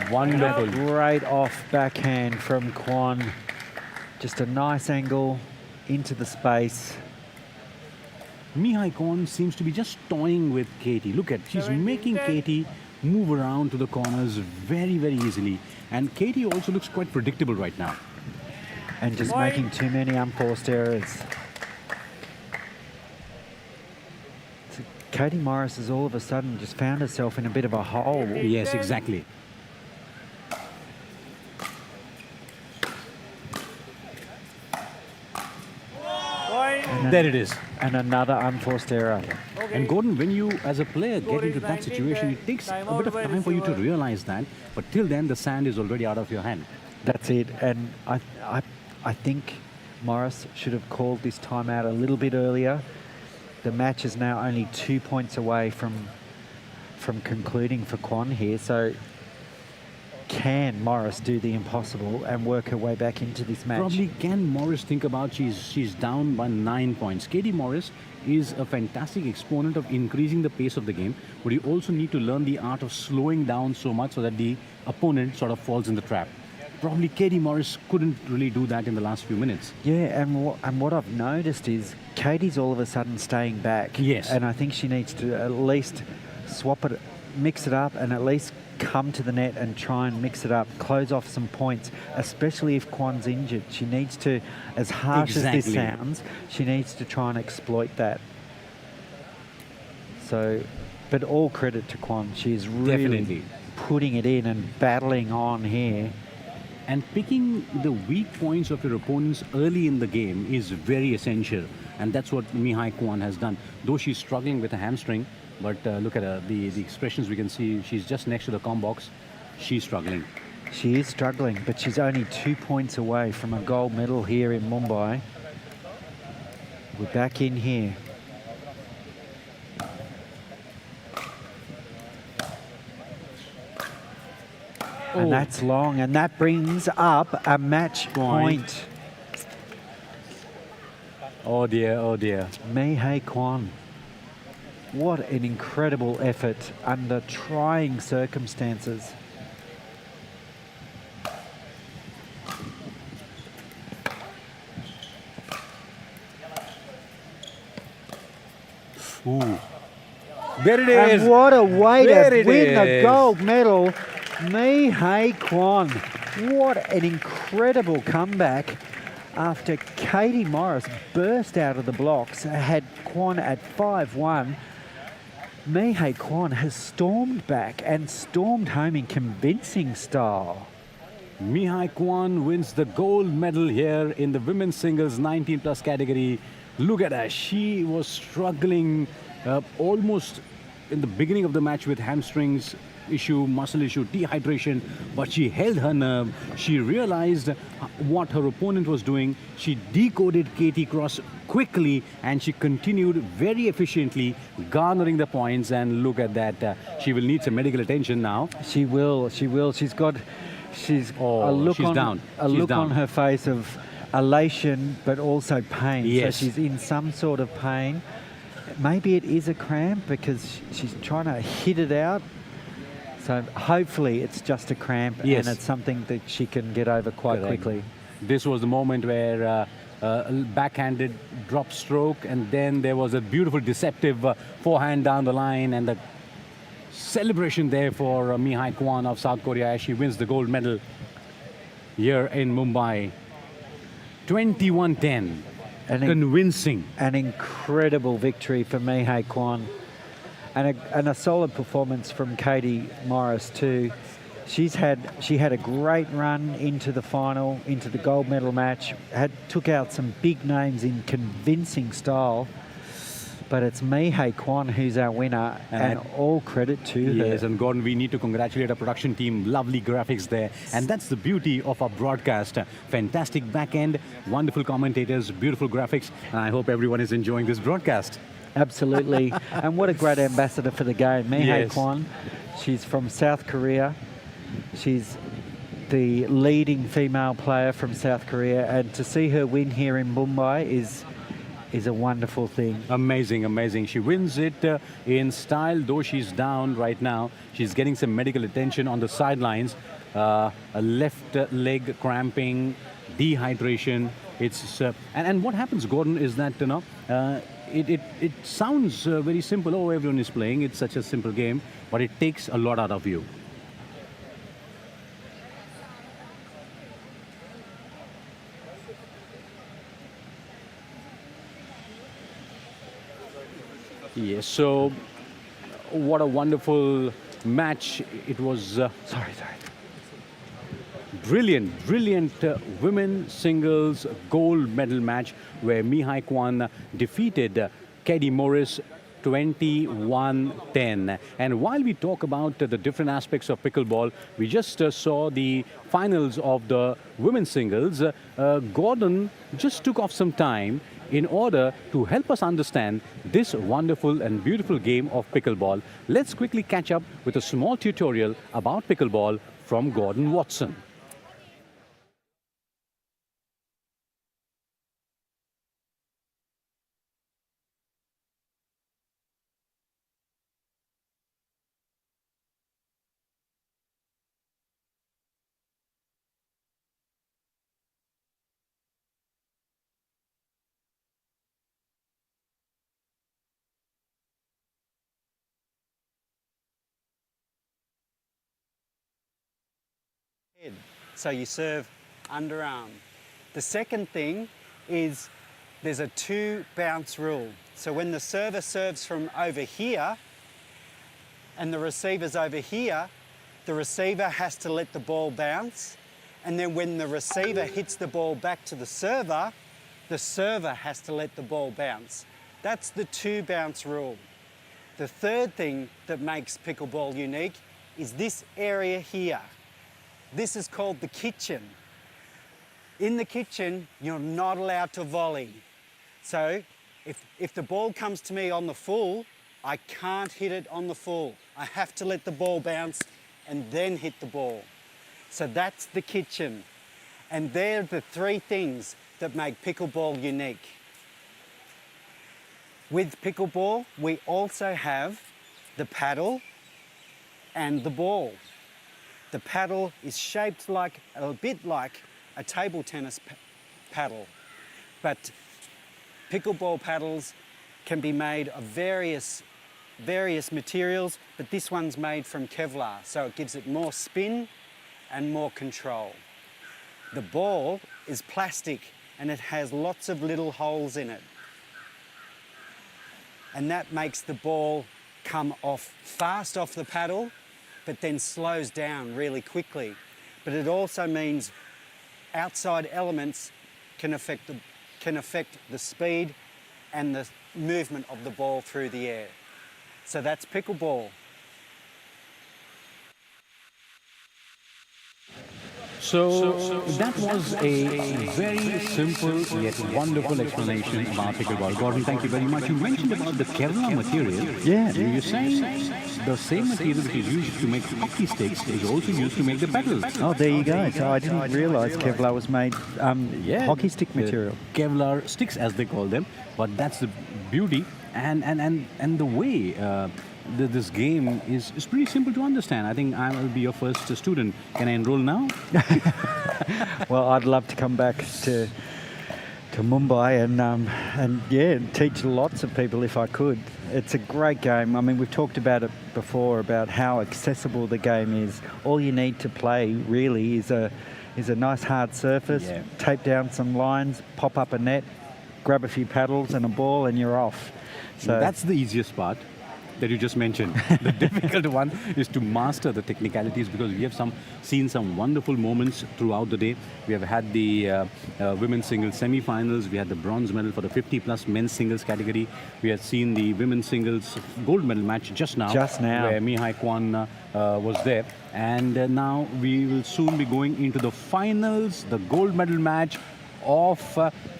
Wonderful. Great off backhand from Kwan. Just a nice angle into the space. Mihai Kwan seems to be just toying with Katie. Look at, she's making Katie move around to the corners very, very easily. And Katie also looks quite predictable right now. And just making too many unforced errors. So Katie Morris has all of a sudden just found herself in a bit of a hole. Yes, exactly. There it is. And another unforced error. And Gordon, when you as a player get into that situation, it takes a bit of time for you to realize that. But till then, the sand is already out of your hand. That's it. And I think Morris should have called this timeout a little bit earlier. The match is now only 2 points away from concluding for Kwan here. So can Morris do the impossible and work her way back into this match? Probably can Morris think about she's down by 9 points. Katie Morris is a fantastic exponent of increasing the pace of the game, but you also need to learn the art of slowing down so much so that the opponent sort of falls in the trap. Probably Katie Morris couldn't really do that in the last few minutes. Yeah, and what I've noticed is Katie's all of a sudden staying back. Yes. And I think she needs to at least swap it, mix it up, and at least come to the net and try and mix it up, close off some points, especially if Kwan's injured. She needs to, as harsh as this sounds, she needs to try and exploit that. So, but all credit to Kwan. She's really putting it in and battling on here. And picking the weak points of your opponents early in the game is very essential. And that's what Mihai Kwan has done. Though she's struggling with a hamstring, but look at her, the expressions we can see. She's just next to the comm box. She's struggling. She is struggling, but she's only 2 points away from a gold medal here in Mumbai. We're back in here. And that's long, and that brings up a match point. Oh dear, oh dear. Mei Hai Kwan. What an incredible effort under trying circumstances. Ooh. There it is. And what a way There to it win the is. gold medal. Mei Hai Kwan. What an incredible comeback after Katie Morris burst out of the blocks, had Kwan at 5-1. Mei Hai Kwan has stormed back and stormed home in convincing style. Mei Hai Kwan wins the gold medal here in the women's singles 19 plus category. Look at her. She was struggling almost in the beginning of the match with hamstrings issue, muscle issue, dehydration, but she held her nerve. She realized what her opponent was doing. She decoded Katie Cross quickly and she continued very efficiently, garnering the points. And look at that. She will need some medical attention now. She will. She's got a look she's down. A She's look down. on her face of elation, but also pain. Yes. So she's in some sort of pain. Maybe it is a cramp because she's trying to hit it out. So hopefully it's just a cramp Yes. and it's something that she can get over quite Correct. quickly. This was the moment where backhanded drop stroke, and then there was a beautiful deceptive forehand down the line, and the celebration there for Mei Hai Kwan of South Korea as she wins the gold medal here in Mumbai. 21-10. Convincing. An incredible victory for Mei Hai Kwan. And a solid performance from Katie Morris too. She had a great run into the final, into the gold medal match. Took out some big names in convincing style. But it's Mei Hai Kwan who's our winner, and all credit to her. Yes, and Gordon, we need to congratulate our production team. Lovely graphics there. And that's the beauty of our broadcast. Fantastic back end, wonderful commentators, beautiful graphics. And I hope everyone is enjoying this broadcast. Absolutely. And what a great ambassador for the game. Mei Hai Kwan, she's from South Korea. She's the leading female player from South Korea. And to see her win here in Mumbai is a wonderful thing. Amazing, amazing. She wins it in style, though she's down right now. She's getting some medical attention on the sidelines. A left leg cramping, dehydration. It's and what happens, Gordon, is that it sounds very simple. Oh, everyone is playing. It's such a simple game, but it takes a lot out of you. Yes, so what a wonderful match it was. Brilliant women singles gold medal match where Mei Hai Kwan defeated Katie Morris 21-10. And while we talk about the different aspects of pickleball, we just saw the finals of the women's singles. Gordon just took off some time in order to help us understand this wonderful and beautiful game of pickleball. Let's quickly catch up with a small tutorial about pickleball from Gordon Watson. So you serve underarm. The second thing is there's a 2 bounce rule. So when the server serves from over here and the receiver's over here, the receiver has to let the ball bounce. And then when the receiver hits the ball back to the server has to let the ball bounce. That's the 2 bounce rule. The third thing that makes pickleball unique is this area here. This is called the kitchen. In the kitchen, you're not allowed to volley. So if the ball comes to me on the full, I can't hit it on the full. I have to let the ball bounce and then hit the ball. So that's the kitchen. And they're the three things that make pickleball unique. With pickleball, we also have the paddle and the ball. The paddle is shaped like a bit like a table tennis paddle, but pickleball paddles can be made of various materials, but this one's made from Kevlar, so it gives it more spin and more control. The ball is plastic and it has lots of little holes in it. And that makes the ball come off fast off the paddle, but then slows down really quickly. But it also means outside elements can affect the speed and the movement of the ball through the air. So that's pickleball. So that was a very simple yet wonderful explanation about pickleball. Gordon, thank you very much. You mentioned about the Kevlar material. Yeah. You're saying the same material which is used to make hockey sticks is also used to make the paddles. Oh, there you go. So I didn't realise Kevlar was made hockey stick material. Kevlar sticks, as they call them. But that's the beauty and the way this game is pretty simple to understand. I think I will be your first student. Can I enroll now? Well, I'd love to come back to Mumbai and teach lots of people if I could. It's a great game. I mean, we've talked about it before about how accessible the game is. All you need to play really is a nice hard surface, tape down some lines, pop up a net, grab a few paddles and a ball, and you're off. So that's the easiest part that you just mentioned. The difficult one is to master the technicalities, because we have seen some wonderful moments throughout the day. We have had the women's singles semi-finals. We had the bronze medal for the 50-plus men's singles category. We had seen the women's singles gold medal match just now. Where Mihai Kwan was there. And now we will soon be going into the finals, the gold medal match of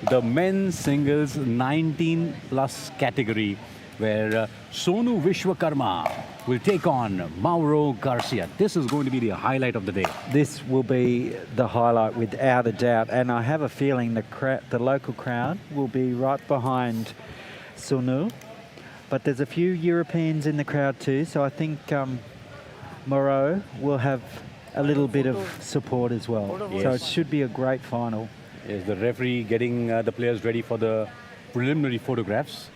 the men's singles 19-plus category, where Sonu Vishwakarma will take on Mauro Garcia. This is going to be the highlight of the day. This will be the highlight without a doubt, and I have a feeling the local crowd will be right behind Sonu. But there's a few Europeans in the crowd too, so I think Mauro will have a little bit of support as well. Yes. So it should be a great final. Is the referee getting the players ready for the preliminary photographs?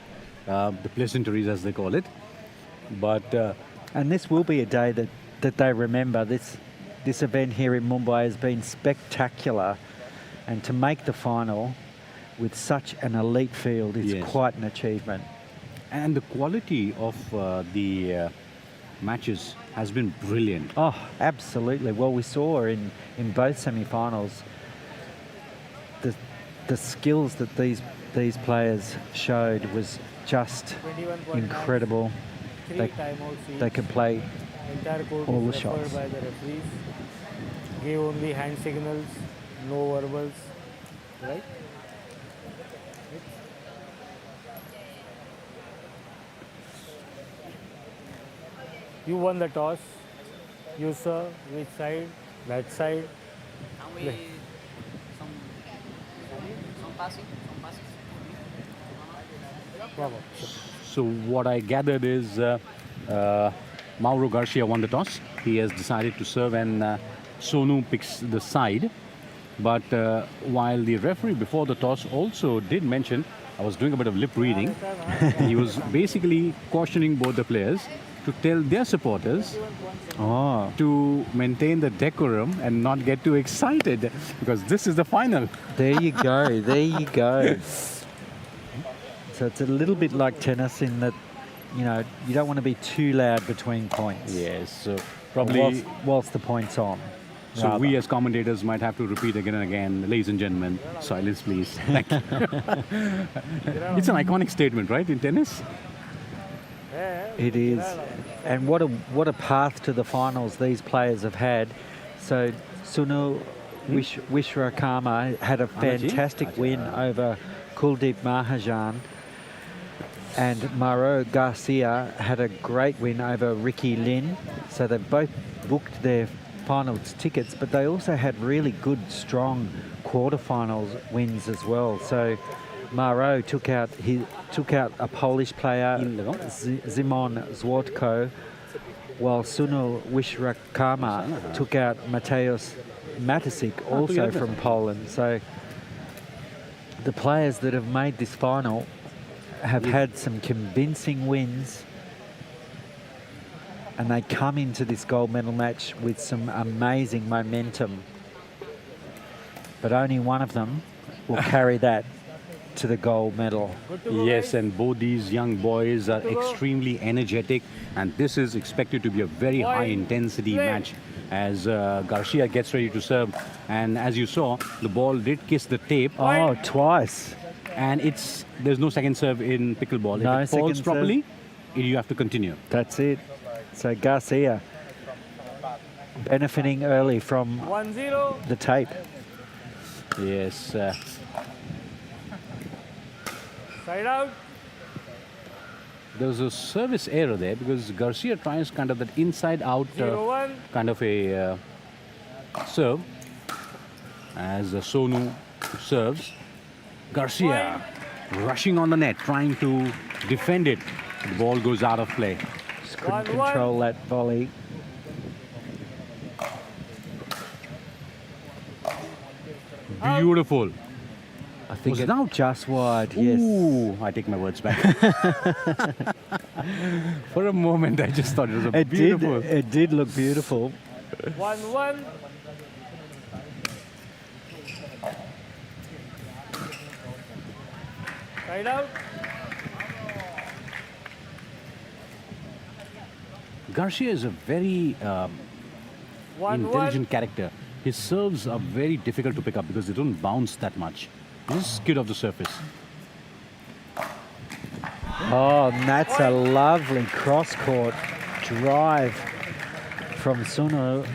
The pleasantries, as they call it. But and this will be a day that they remember. This event here in Mumbai has been spectacular, and to make the final with such an elite field is quite an achievement. And the quality of the matches has been brilliant. Oh, absolutely. Well, we saw in both semi-finals the skills that these players showed was just incredible. They could play all the shots. By the referees. Gave only hand signals, no verbals, right? You won the toss. You serve which side? That side. Some passing. So what I gathered is Mauro Garcia won the toss. He has decided to serve, and Sonu picks the side. But while the referee before the toss also did mention, I was doing a bit of lip reading, he was basically cautioning both the players to tell their supporters to maintain the decorum and not get too excited, because this is the final. There you go, there you go. So it's a little bit like tennis in that, you know, you don't want to be too loud between points. Yes, so probably whilst the point's on. So we as commentators might have to repeat again and again, ladies and gentlemen, silence please. Thank you. It's an iconic statement, right, in tennis? It is. And what a path to the finals these players have had. So Sunil Wishwakarma had a fantastic win over Kuldeep Mahajan, and Mauro Garcia had a great win over Ricky Lin. So they both booked their finals tickets, but they also had really good, strong quarterfinals wins as well. So Mauro took out a Polish player, Szymon Złotko, while Sunil Wishwakarma took out Mateusz Matasik, also from Poland. So the players that have made this final have had some convincing wins, and they come into this gold medal match with some amazing momentum. But only one of them will carry that to the gold medal. Yes, and both these young boys are extremely energetic, and this is expected to be a very high intensity match as Garcia gets ready to serve. And as you saw, the ball did kiss the tape. Oh, twice. And there's no second serve in pickleball. No if it falls second properly, you have to continue. That's it. So Garcia benefiting early from 1-0. the tape. Yes. Side out. There was a service error there because Garcia tries kind of that inside out 0-1. kind of a serve as Sonu serves. Garcia rushing on the net, trying to defend it. The ball goes out of play. Just couldn't control that volley. Beautiful. I think Was it out? Just wide, yes. Ooh, I take my words back. For a moment, I just thought it was beautiful. It did look beautiful. 1-1. Side out. Garcia is a very 1-1. intelligent character. His serves are very difficult to pick up because they don't bounce that much. Just skid off the surface. Oh, and that's a lovely cross-court drive from Suno.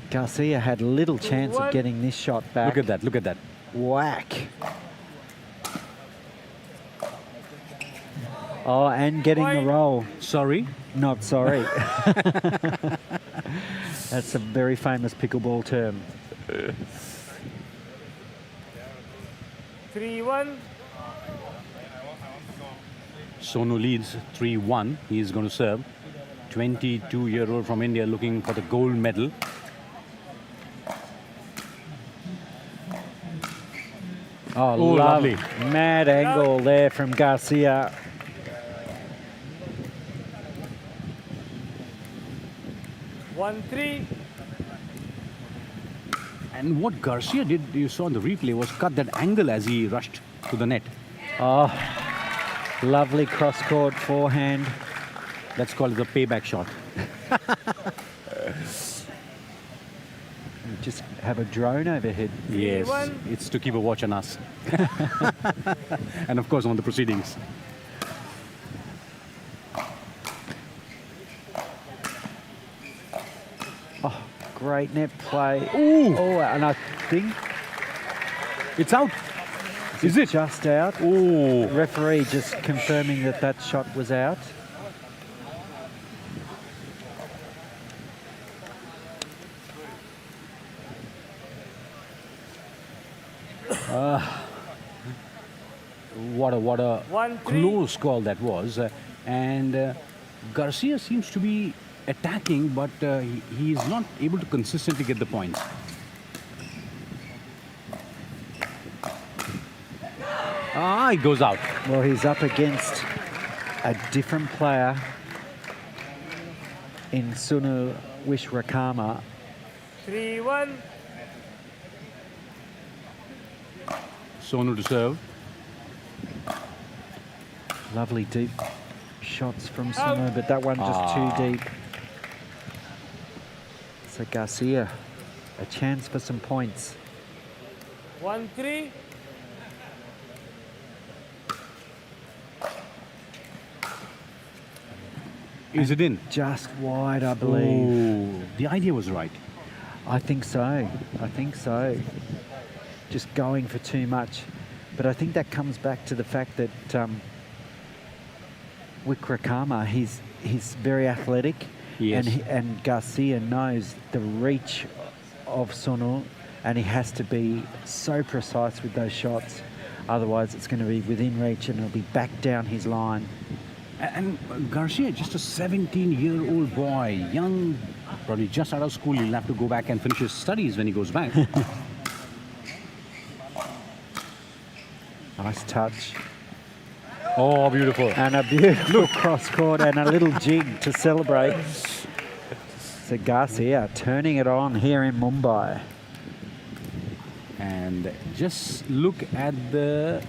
Garcia had little chance of getting this shot back. Look at that, look at that. Whack. Oh, and getting the roll. Sorry? Not sorry. That's a very famous pickleball term. 3-1. Sonu leads 3-1. He's going to serve. 22-year-old from India looking for the gold medal. Oh, lovely. Mad angle there from Garcia. One, 3. And what Garcia did, you saw in the replay, was cut that angle as he rushed to the net. Oh, lovely cross-court forehand. That's called the payback shot. Just have a drone overhead. Yes, it's to keep a watch on us. And of course on the proceedings. Oh, great net play. Ooh. Oh, and I think It's out. Is it? just out. Oh. Referee just confirming that that shot was out. What a 1-3. close call that was. And Garcia seems to be attacking, but he's not able to consistently get the points. Ah, it goes out. Well, he's up against a different player in Sunu Wishwakarma. 3-1. Sonu to serve. Lovely deep shots from Sunu, but that one just too deep. So Garcia, a chance for some points. 1-3. Is it in? Just wide, I believe. Oh, the idea was right. I think so. I think so. Just going for too much. But I think that comes back to the fact that Wickrakarma, he's very athletic. Yes. And Garcia knows the reach of Sonu, and he has to be so precise with those shots. Otherwise, it's going to be within reach and it'll be back down his line. And Garcia, just a 17-year-old boy, young, probably just out of school. He'll have to go back and finish his studies when he goes back. Nice touch. Oh, beautiful. And a beautiful cross-court and a little jig to celebrate. So Garcia turning it on here in Mumbai. And just look at the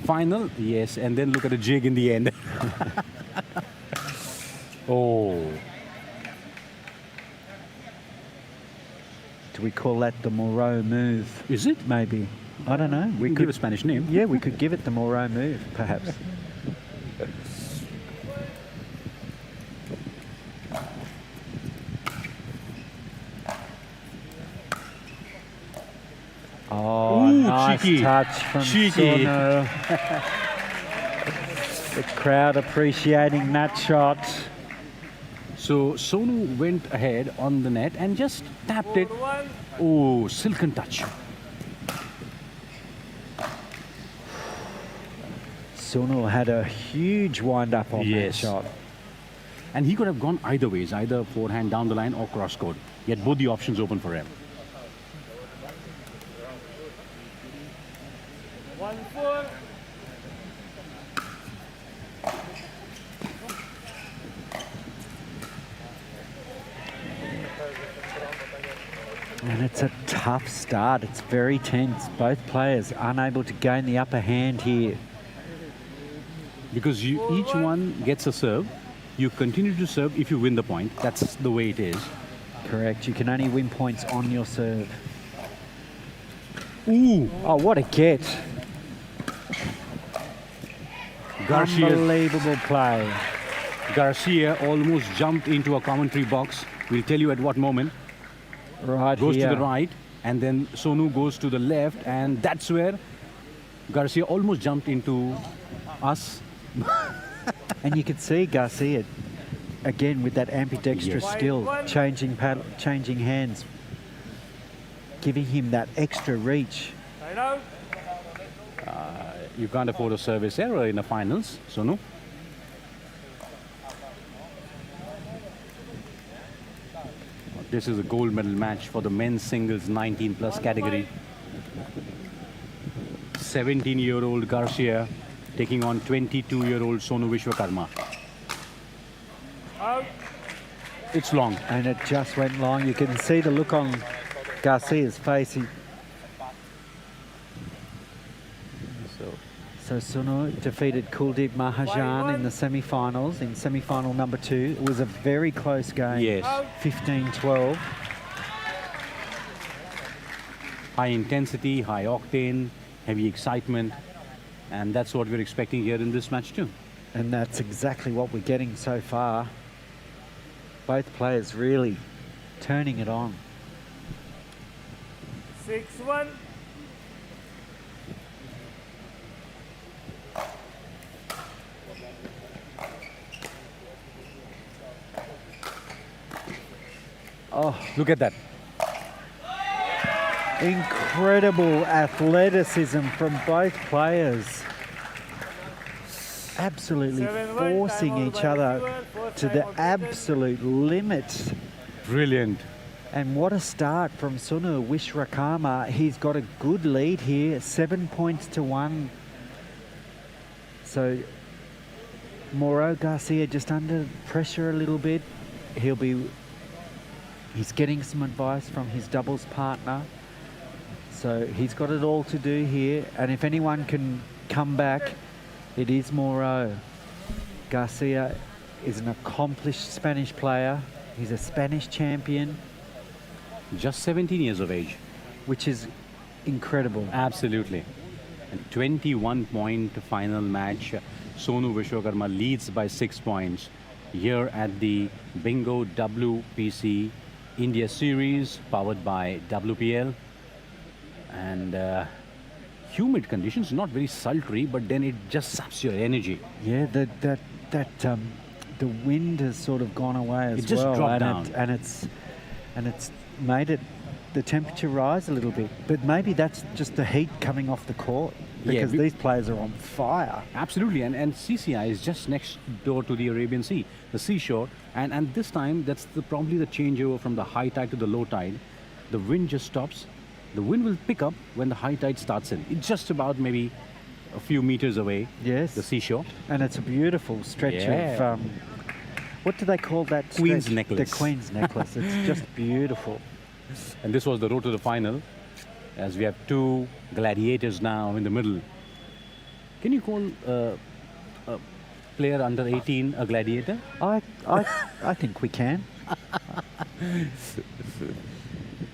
final, yes, and then look at the jig in the end. Oh. Do we call that the Moreau move? Is it? Maybe. I don't know. We could give a Spanish name. Yeah, we could give it the Moreau move, perhaps. Oh, Ooh, nice cheeky. touch from Cheeky. Sonu. The crowd appreciating that shot. So Sonu went ahead on the net and just tapped it. Oh, silken touch. Sonu had a huge wind-up on that Yes. shot. And he could have gone either ways, either forehand down the line or cross-court. He had both the options open for him. 1-4. And it's a tough start. It's very tense. Both players unable to gain the upper hand here. Because each one gets a serve. You continue to serve if you win the point. That's the way it is. Correct. You can only win points on your serve. Ooh! Oh, what a get. Unbelievable play. Garcia almost jumped into a commentary box. We'll tell you at what moment. Right Goes here. to the right, and then Sonu goes to the left, and that's where Garcia almost jumped into us. And you could see Garcia, again, with that ambidextrous Yes. skill, changing hands, giving him that extra reach. Side out. You can't afford a service error in the finals, Sonu. This is a gold medal match for the men's singles 19+ category. 17-year-old Garcia taking on 22-year-old Sonu Vishwakarma. Out. It's long. And it just went long. You can see the look on Garcia's face. So Sonu defeated Kuldeep Mahajan in the semi-finals, in semi-final number 2. It was a very close game. Yes. 15-12. High intensity, high octane, heavy excitement. And that's what we're expecting here in this match too. And that's exactly what we're getting so far. Both players really turning it on. 6-1. Oh, Look at that. incredible athleticism from both players. Absolutely 7-1, forcing time out each by other receiver, first to time the of cricket. absolute limit. Brilliant. And what a start from Sonu Vishwakarma. He's got a good lead here, 7 points to 1. So Moreau Garcia just under pressure a little bit. He's getting some advice from his doubles partner. So he's got it all to do here. And if anyone can come back, it is Moreau. Garcia is an accomplished Spanish player. He's a Spanish champion, Just 17 years of age. which is incredible. Absolutely. A 21-point final match. Sonu Vishwakarma leads by 6 points here at the Bingo WPC India Series powered by WPL. And humid conditions, not very sultry, but then it just saps your energy. Yeah, the wind has sort of gone away as It just well, dropped and down. it's made the temperature rise a little bit. But maybe that's just the heat coming off the court, Yeah, because these players are on fire. Absolutely, and CCI is just next door to the Arabian Sea, the seashore, and this time that's probably the changeover from the high tide to the low tide. The wind just stops. The wind will pick up when the high tide starts in. It's just about maybe a few meters away, Yes. the seashore. And it's a beautiful stretch Yeah. of, what do they call that Queen's stretch? necklace. The Queen's necklace. It's just beautiful. And this was the road to the final, as we have two gladiators now in the middle. Can you call a player under 18 a gladiator? I think we can.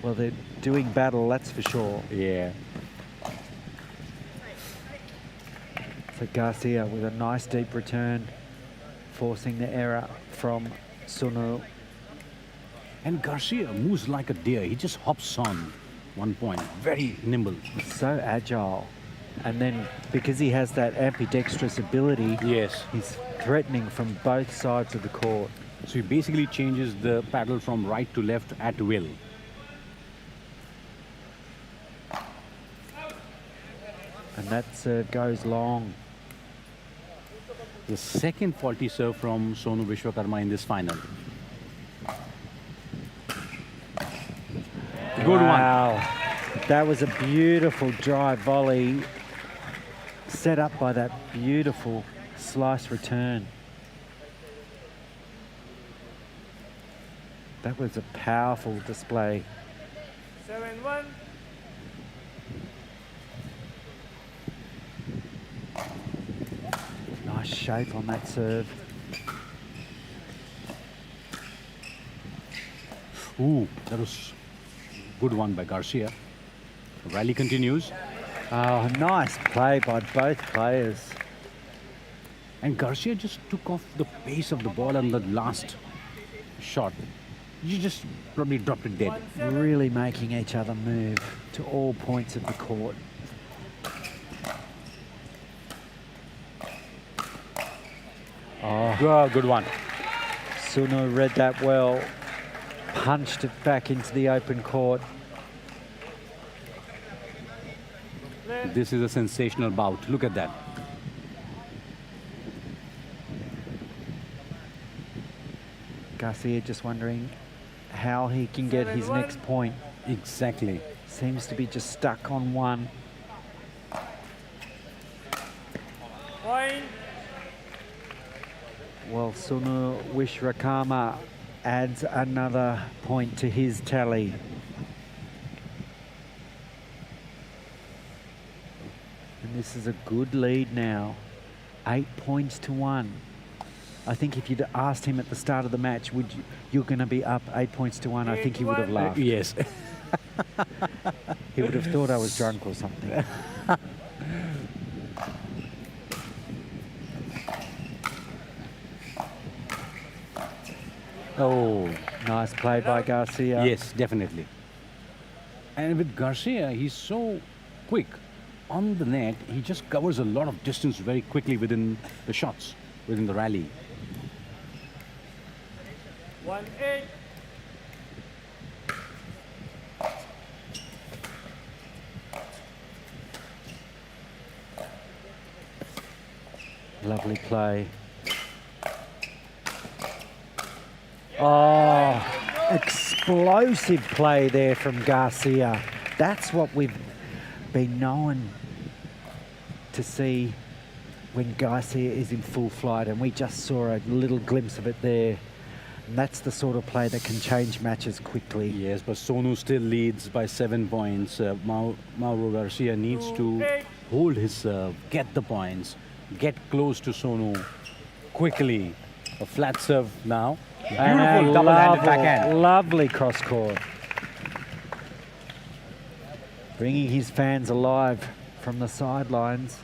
Well, they're doing battle, that's for sure. Yeah. So Garcia with a nice deep return, forcing the error from Sunu. And Garcia moves like a deer. He just hops on 1 point. Very nimble. So agile. And then because he has that ambidextrous ability, Yes. he's threatening from both sides of the court. So he basically changes the paddle from right to left at will. And that serve goes long. The second faulty serve from Sonu Vishwakarma in this final. Good one. Wow. That was a beautiful drive volley set up by that beautiful slice return. That was a powerful display. 7-1. Nice shape on that serve. Ooh, that was good one by Garcia. The rally continues. Oh, nice play by both players. And Garcia just took off the pace of the ball on the last shot. You just probably dropped it dead. Really making each other move to all points of the court. Oh, Good one. Sunu read that well. Punched it back into the open court. This is a sensational bout. Look at that. Garcia just wondering how he can get his next point. Exactly. Seems to be just stuck on one. Point. Well, Sunu Vishwakarma adds another point to his tally. And this is a good lead now. 8 points to 1. I think if you'd asked him at the start of the match, you're going to be up 8 points to 1, I think he would have laughed. Yes. He would have thought I was drunk or something. Oh, Nice play by Garcia. yes, definitely. And with Garcia, he's so quick on the net. He just covers a lot of distance very quickly within the shots, within the rally. 1-8. Lovely play. Oh, explosive play there from Garcia. That's what we've been known to see when Garcia is in full flight, and we just saw a little glimpse of it there. And that's the sort of play that can change matches quickly. Yes, but Sonu still leads by 7 points. Mauro Garcia needs to hold his serve, get the points, get close to Sonu quickly. A flat serve now. And a Beautiful double-handed backhand. lovely cross court. Bringing his fans alive from the sidelines.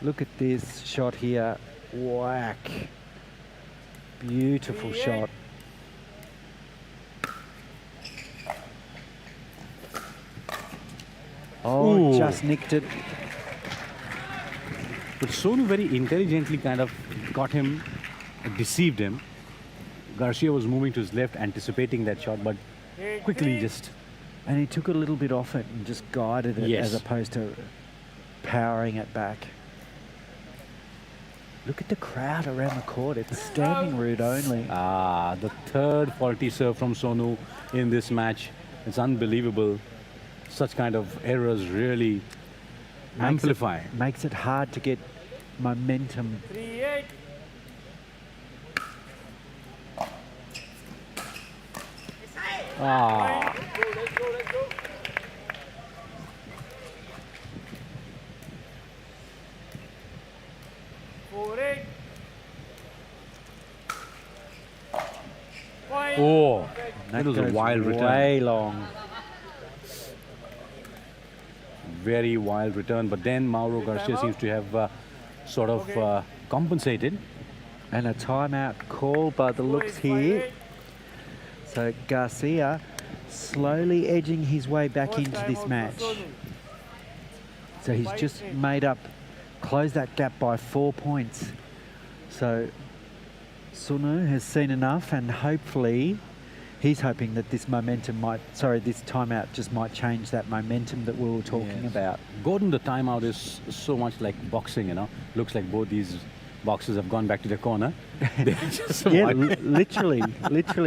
Look at this shot here. Whack. Beautiful shot. Oh, Ooh. just nicked it. But Sonu very intelligently kind of got him, deceived him. Garcia was moving to his left, anticipating that shot, but quickly just... And he took a little bit off it and just guided it Yes. as opposed to powering it back. Look at the crowd around the court. It's standing route only. The third faulty serve from Sonu in this match. It's unbelievable. Such kind of errors really amplify. Makes it hard to get momentum. 3-8. Ah, oh, that was a goes wild return. way long. Very wild return. But then Mauro Garcia seems to have sort of compensated. And a timeout call by the looks here. So Garcia slowly edging his way back into this match. So he's just made up, closed that gap by 4 points. So Sonu has seen enough, and hopefully he's hoping that this momentum might, this timeout just might change that momentum that we were talking about. Gordon, the timeout is so much like boxing, you know. Looks like both these boxers have gone back to their corner. Yeah, literally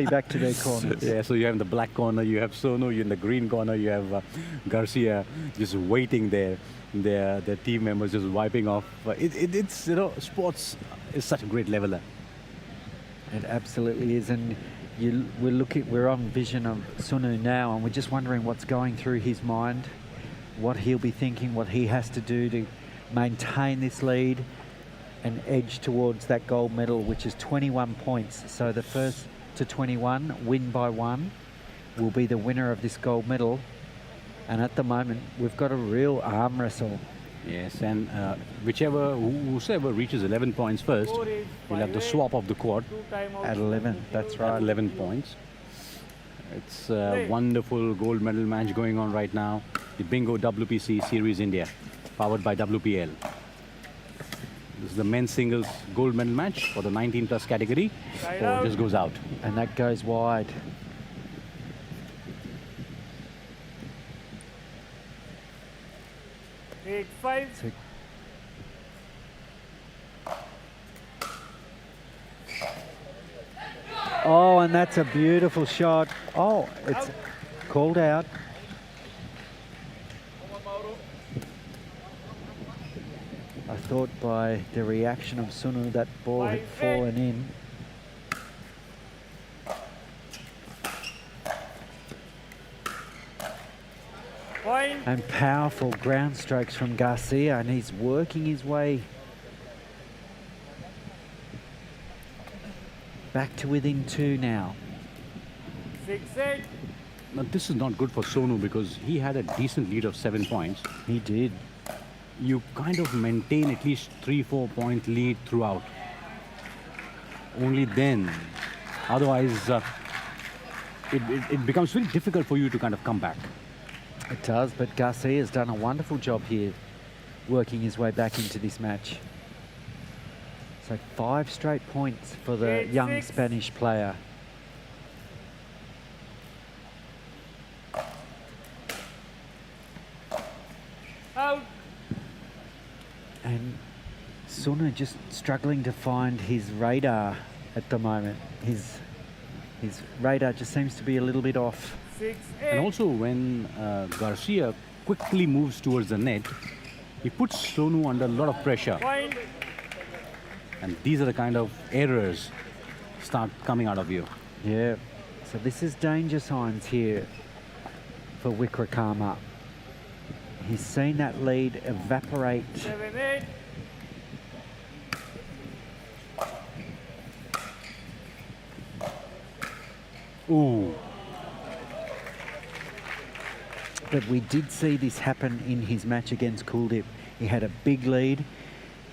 back to their corners. Yeah, so you have in the black corner, you have Sonu, you in the green corner, you have Garcia just waiting there. Their team members just wiping off. It's, you know, sports is such a great leveler. It absolutely is, and we're on vision of Sonu now, and we're just wondering what's going through his mind, what he'll be thinking, what he has to do to maintain this lead and edge towards that gold medal, which is 21 points. So the first to 21, win by 1, will be the winner of this gold medal. And at the moment, we've got a real arm wrestle. Yes, and whoever reaches 11 points first will have the swap of the court At 11, that's at right. 11 points. It's a wonderful gold medal match going on right now. The Bingo WPC Series India, powered by WPL. This is the men's singles gold medal match for the 19 plus category. Or just goes out. And that goes wide. So oh, and that's a beautiful shot. Oh, it's called out. I thought by the reaction of Sonu that ball had fallen in. And powerful ground strokes from Garcia, and he's working his way back to within 2 now. 6-8. Now this is not good for Sonu because he had a decent lead of 7 points. He did. You kind of maintain at least 3-4 point lead throughout. Only then. Otherwise, it becomes very difficult for you to kind of come back. It does, but Garcia's done a wonderful job here, working his way back into this match. So 5 straight points for the young Spanish player. Out. And Sonu just struggling to find his radar at the moment. His radar just seems to be a little bit off. 6-8. And also when Garcia quickly moves towards the net, he puts Sonu under a lot of pressure. Point. And these are the kind of errors start coming out of you. Yeah. So this is danger signs here for Wickrakarma. He's seen that lead evaporate. 7-8. Ooh. But we did see this happen in his match against Kuldeep. He had a big lead.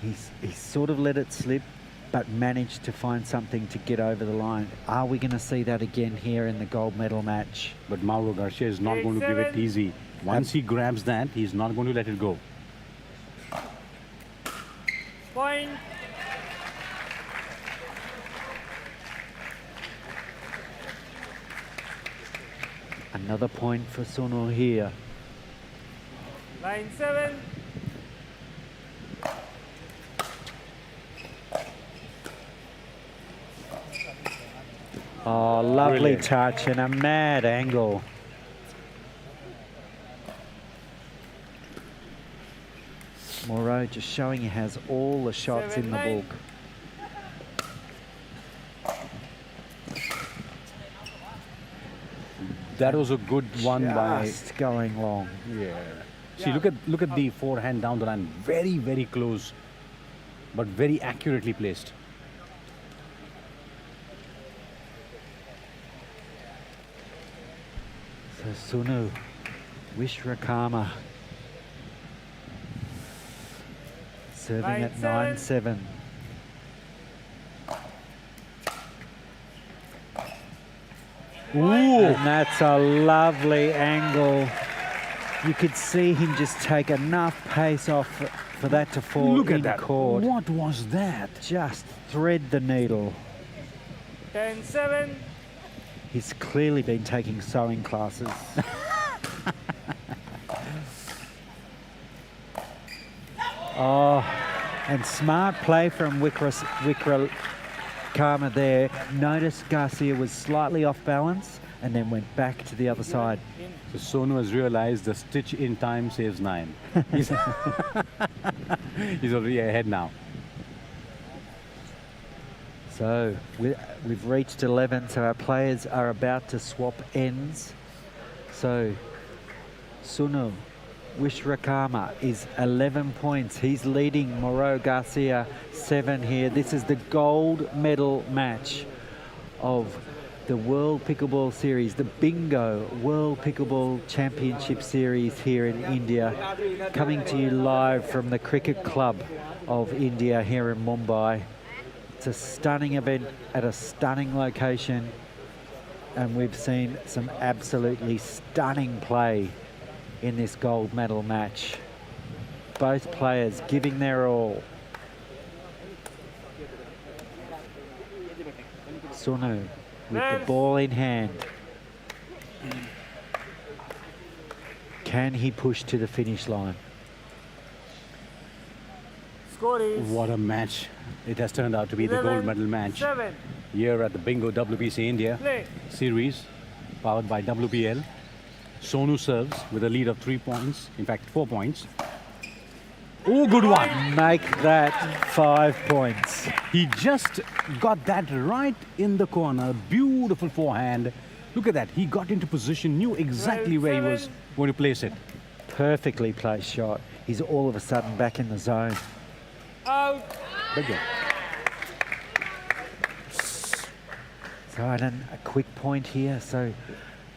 He sort of let it slip, but managed to find something to get over the line. Are we going to see that again here in the gold medal match? But Mauro Garcia is not going to give it easy. Once he grabs that, he's not going to let it go. Point. Another point for Sonu here. 9-7. Oh, lovely Brilliant. touch and a mad angle. Moreau just showing he has all the shots in the 7-9. book. That was a good one by. Just going long. Yeah. See, look at the forehand down the line. Very, very close, but very accurately placed. So Sunu, Wishrakama serving at 9-7. 9-7. Ooh! And that's a lovely angle. You could see him just take enough pace off for that to fall Look in at that. court. What was that? Just thread the needle. 10-7. He's clearly been taking sewing classes. Oh, and smart play from Wickrakama there. Notice Garcia was slightly off balance and then went back to the other side. So Sonu has realized the stitch in time saves 9. He's, he's already ahead now. So we've reached 11, so our players are about to swap ends. So Sunu Wishrakama is 11 points. He's leading Moreau Garcia 7 here. This is the gold medal match of the World Pickleball Series, the Bingo World Pickleball Championship Series here in India. Coming to you live from the Cricket Club of India here in Mumbai. It's a stunning event at a stunning location, and we've seen some absolutely stunning play in this gold medal match. Both players giving their all. Sonu with the ball in hand. Can he push to the finish line? Score is What a match. It has turned out to be the gold medal match 7. here at the Bingo WPC India Play. series powered by WPL. Sonu serves with a lead of 3 points, in fact 4 points. Oh, good one. Make that 5 points. He just got that right in the corner. Beautiful forehand. Look at that. He got into position, knew exactly where he was going to place it. Perfectly placed shot. He's all of a sudden back in the zone. Out. Big one. So then a quick point here. So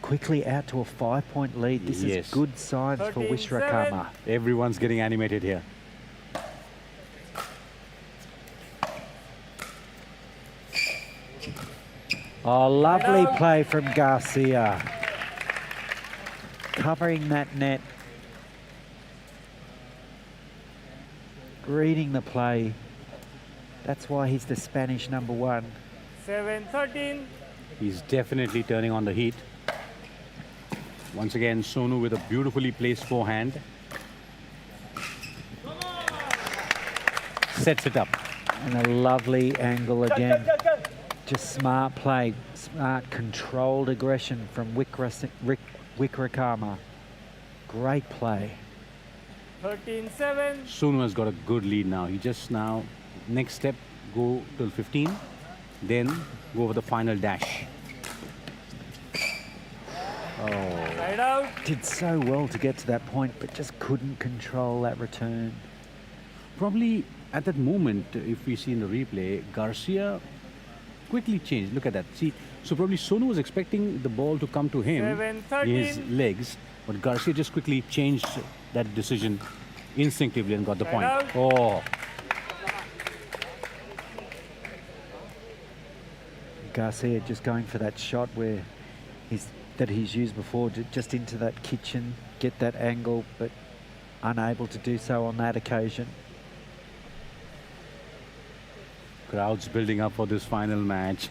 quickly out to a 5-point lead. This Yes. is good signs for 13-7. Wishrakama. Everyone's getting animated here. Oh, lovely play from Garcia. Covering that net. Reading the play. That's why he's the Spanish #1. 7-13. He's definitely turning on the heat. Once again, Sonu with a beautifully placed forehand. Sets it up. And a lovely angle again. Just smart play, smart controlled aggression from Wickrakama. Great play. 13-7. Sonu has got a good lead now. He just now, next step, go till 15, then go for the final dash. Side out. Did so well to get to that point, but just couldn't control that return. Probably at that moment, if we see in the replay, Garcia quickly changed. Look at that. See, so probably Sonu was expecting the ball to come to him, 7-13. his legs, but Garcia just quickly changed that decision instinctively and got the point. out. Oh, Garcia just going for that shot where he's used before, just into that get that angle, but unable to do so on that occasion. Crowds building up for this final match.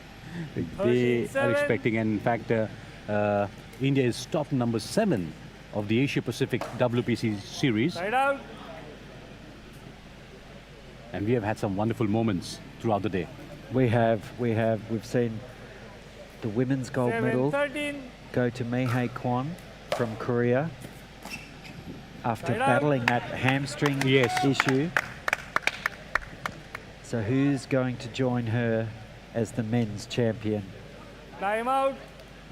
They are expecting, and in fact, India is top number 7 of the Asia Pacific WPC series. Side out. And we have had some wonderful moments throughout the day. We've seen the women's gold medal 7-13. go to Mihei Kwon from Korea after Side out. battling that hamstring issue. So who's going to join her as the men's champion? Time out.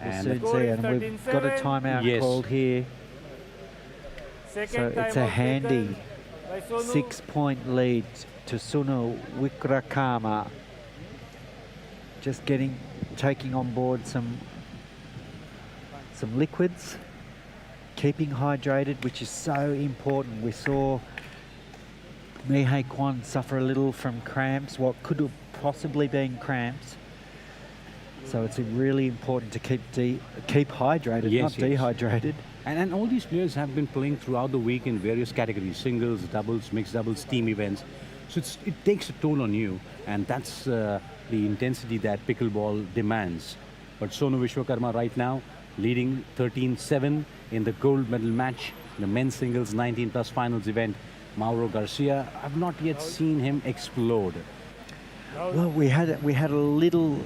We'll And soon score see, is and we've got a 13-7. timeout Yes. called here. Second So it's a timeout handy taken by Sonu. 6-point lead to Sunu Wickrakarma. Just taking on board some liquids, keeping hydrated, which is so important. We saw Mihei Kwon suffer a little from cramps, what could have possibly been cramps. So it's really important to keep hydrated, Yes, not yes. dehydrated. And all these players have been playing throughout the week in various categories, singles, doubles, mixed doubles, team events. So it takes a toll on you, and that's the intensity that pickleball demands. But Sonu Vishwakarma right now leading 13-7 in the gold medal match, the men's singles 19+ finals event. Mauro Garcia, I've not yet seen him explode. Well, we had a little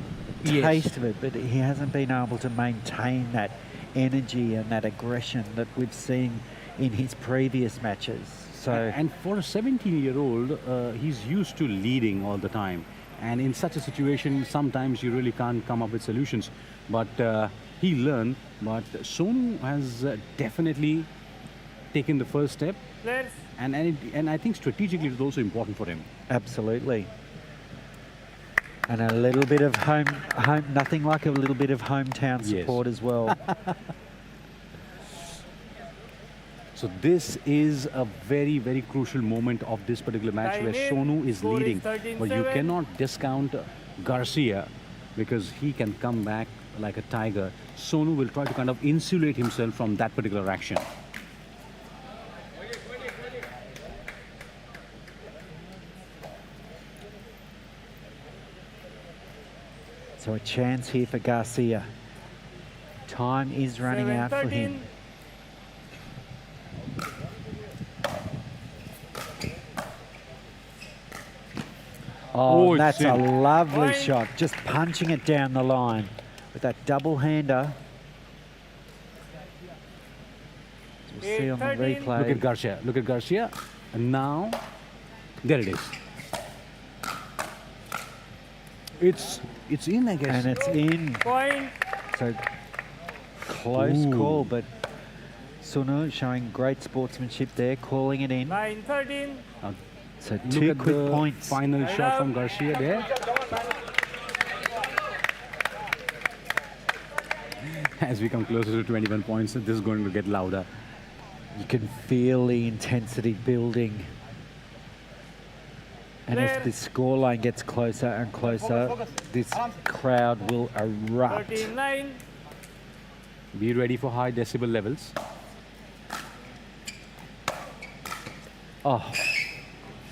Yes. taste of it, but he hasn't been able to maintain that energy and that aggression that we've seen in his previous matches. So And for a 17-year-old, he's used to leading all the time. And in such a situation, sometimes you really can't come up with solutions. But he learned. But Sonu has definitely taken the first step. Players. And I think strategically it was also important for him. absolutely. And a little bit of nothing like a little bit of hometown Yes. support as well. So this is a very, very crucial moment of this particular match where Time in. Sonu is Score is leading. 13-7. But you cannot discount Garcia because he can come back like a tiger. Sonu will try to kind of insulate himself from that particular action. So a chance here for Garcia. Time is running out for him. 7-13. Oh, That's it's a in. lovely Point. shot. Just punching it down the line with that double hander. We'll see on the 8-13. replay. Look at Garcia. Look at Garcia. And now, there it is. It's in, I guess. And it's in. Point. So close Ooh. call, but Sunu showing great sportsmanship there, calling it in. 9-13. So Look two at quick the points. final shot from Garcia there. As we come closer to 21 points, this is going to get louder. You can feel the intensity building. And if the scoreline gets closer and closer, this crowd will erupt. 13-9. Be ready for high decibel levels. Oh,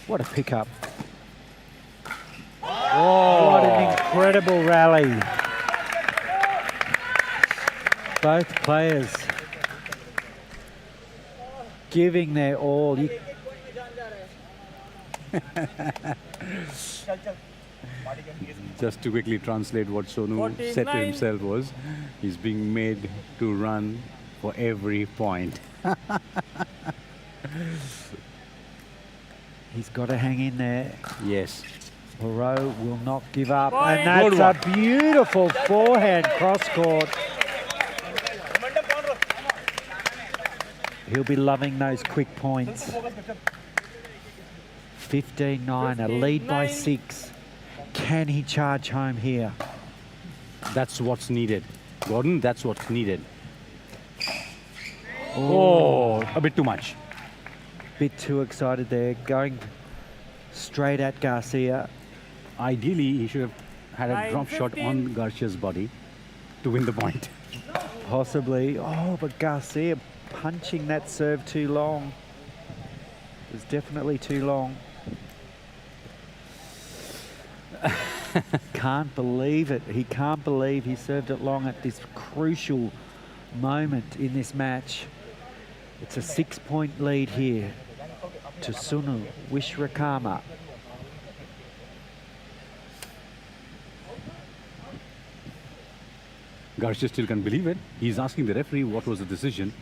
what a pickup. What an incredible rally. Both players giving their all. Just to quickly translate what Sonu said to 14-9. himself was, he's being made to run for every point. He's got to hang in there. Yes. Moreau will not give up. Point. And Good that's a beautiful forehand cross court. He'll be loving those quick points. 15-9, a lead by 15-9. 6. Can he charge home here? That's what's needed. Gordon, that's what's needed. Oh, a bit too much. Bit too excited there, going straight at Garcia. Ideally, he should have had a drop shot 9-15. on Garcia's body to win the point. Possibly. Oh, but Garcia punching that serve too long. It was definitely too long. Can't believe it. He can't believe he served it long at this crucial moment in this match. It's a 6-point lead here to Sonu Wishwakarma. Garcia still can't believe it. He's asking the referee what was the decision.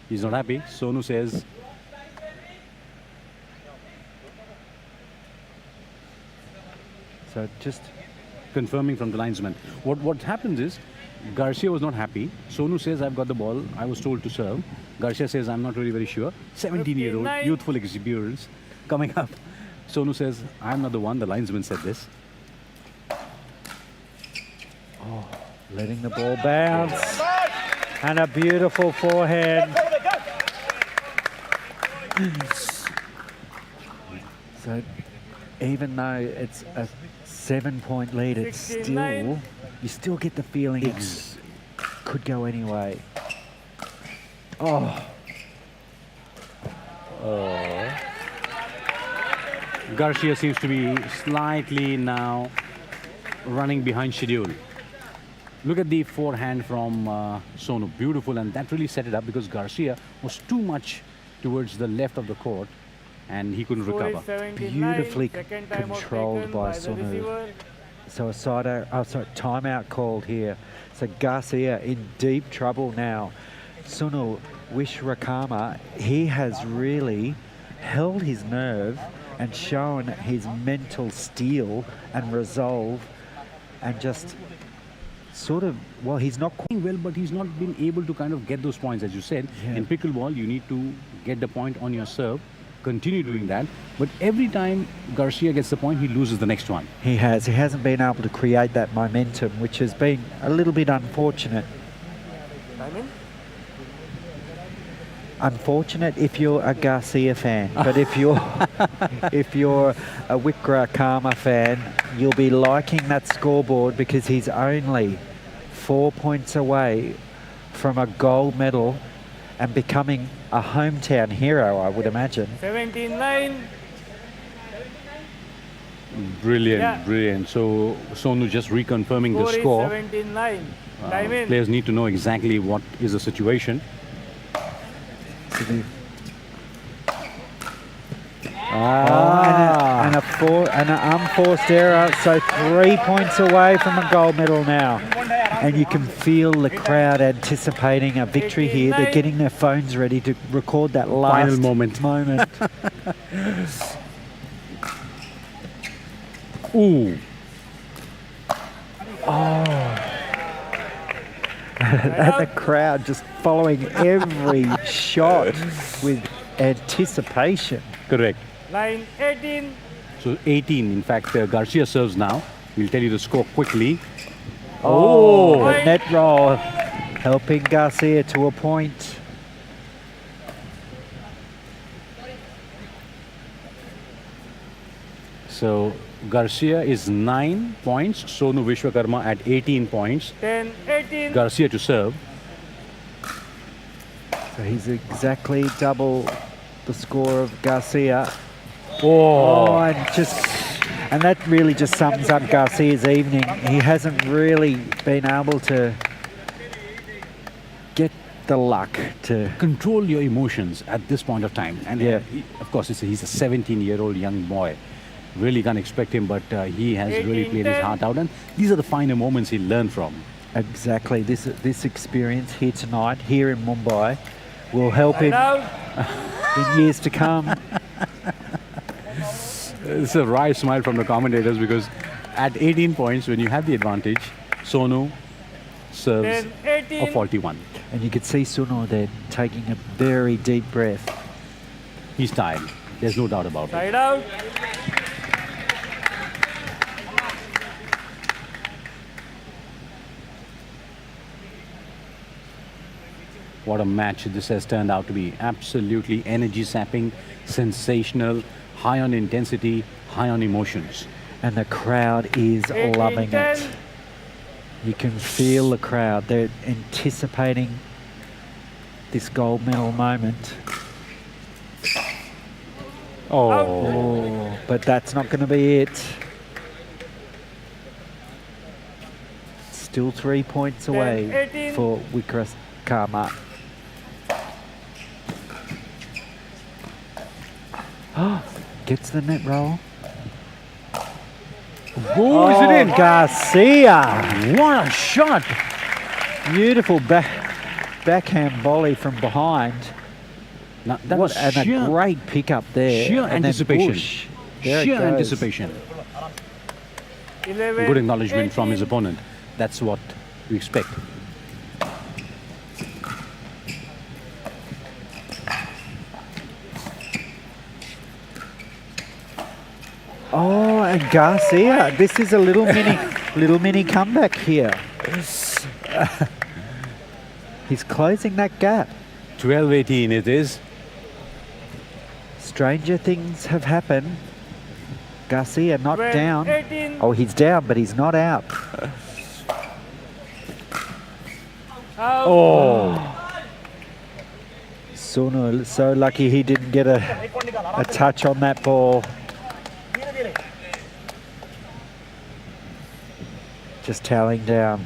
He's not happy. Sonu says, So just confirming from the linesman. What happens is, Garcia was not happy. Sonu says, I've got the ball. I was told to serve. Garcia says, I'm not really very sure. 17-year-old, youthful exuberance coming up. Sonu says, I'm not the one. The linesman said this. oh, letting the ball bounce. And a beautiful forehand. So even though it's a 7-point lead, it's still, you still get the feeling it could go anyway. Oh, Garcia seems to be slightly now running behind schedule. Look at the forehand from Sonu. Beautiful, and that really set it up because Garcia was too much towards the left of the court and he couldn't recover. beautifully controlled by Sonu. So a timeout called here. So Garcia in deep trouble now. Sonu Wishwakarma, he has really held his nerve and shown his mental steel and resolve and just sort of, well, he's not Well, but he's not been able to kind of get those points, as you said. Yeah. In pickleball, you need to get the point on your serve, continue doing that. But every time Garcia gets the point, he loses the next one. He hasn't been able to create that momentum, which has been a little bit unfortunate. Unfortunate if you're a Garcia fan, but if you're a Wishwakarma fan, you'll be liking that scoreboard because he's only 4 points away from a gold medal and becoming a hometown hero, I would imagine. 17-9. Brilliant, brilliant. So Sonu just reconfirming the score. 17-9. Time in. Players need to know exactly what is the situation. And an unforced error, so 3 points away from a gold medal now. And you can feel the crowd anticipating a victory here. They're getting their phones ready to record that last Final moment. Ooh. And the crowd just following every shot with anticipation. Correct. Line 18. So 18, in fact, Garcia serves now. We'll tell you the score quickly. The net roll helping Garcia to a point. So Garcia is 9 points. Sonu Wishwakarma at 18 points. 10-18. Garcia to serve. So he's exactly double the score of Garcia. And that really just sums up Garcia's evening. He hasn't really been able to get the luck to Control your emotions at this point of time. And of course, he's a 17-year-old young boy. Really can't expect him, but he has really played his heart out. And these are the finer moments he'll learn from. Exactly. This experience here tonight, here in Mumbai, will help him in years to come. It's a wry smile from the commentators because at 18 points, when you have the advantage, Sonu serves a 41. And you could see Sonu there taking a very deep breath. He's tired. There's no doubt about it. Side out. What a match this has turned out to be. Absolutely energy-sapping, sensational, high on intensity, high on emotions. And the crowd is loving it. You can feel the crowd. They're anticipating this gold medal moment. Oh, but that's not going to be it. Still 3 points away for Wikrakarma. Gets the net roll. Oh, is it in? Garcia. What a shot! Beautiful backhand volley from behind. Now, that was and sheer, a great pickup there. sheer And then anticipation. Bush. There it Sheer goes. anticipation. 11, Good acknowledgement from his 18. opponent. That's what we expect. Oh, and Garcia. This is a little mini comeback here. He's closing that gap. 12-18 it is. Stranger things have happened. Garcia not 12, down. 18. Oh, he's down, but he's not out. Out. Oh. Sonu so lucky he didn't get a touch on that ball. Just toweling down.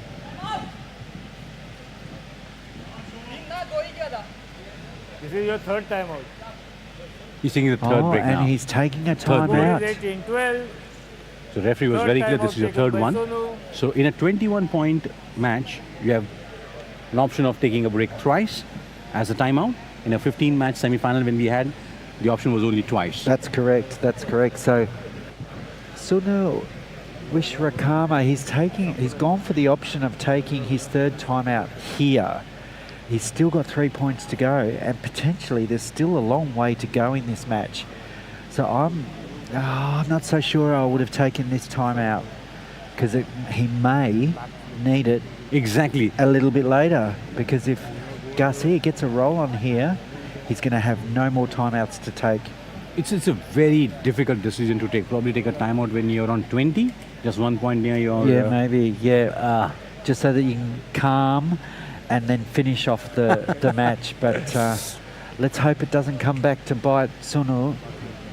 This is your third time out. He's taking the third break and now. he's taking a Third break. timeout. Score is 18, 12. So referee was Third very clear, timeout this is your taken third by one. Sonu. So in a 21-point match, you have an option of taking a break thrice as a timeout. In a 15-match semi-final when we had, the option was only twice. That's correct. That's correct. So Sonu Wikrakarma, he's gone for the option of taking his third timeout here. He's still got 3 points to go, and potentially there's still a long way to go in this match. So I'm not so sure I would have taken this timeout, because he may need it Exactly. a little bit later, because if Garcia gets a roll on here, he's going to have no more timeouts to take. It's a very difficult decision to take. Probably take a timeout when you're on 20, just 1 point near your... Yeah, maybe. Yeah, just so that you can calm and then finish off the match. But let's hope it doesn't come back to bite Sonu.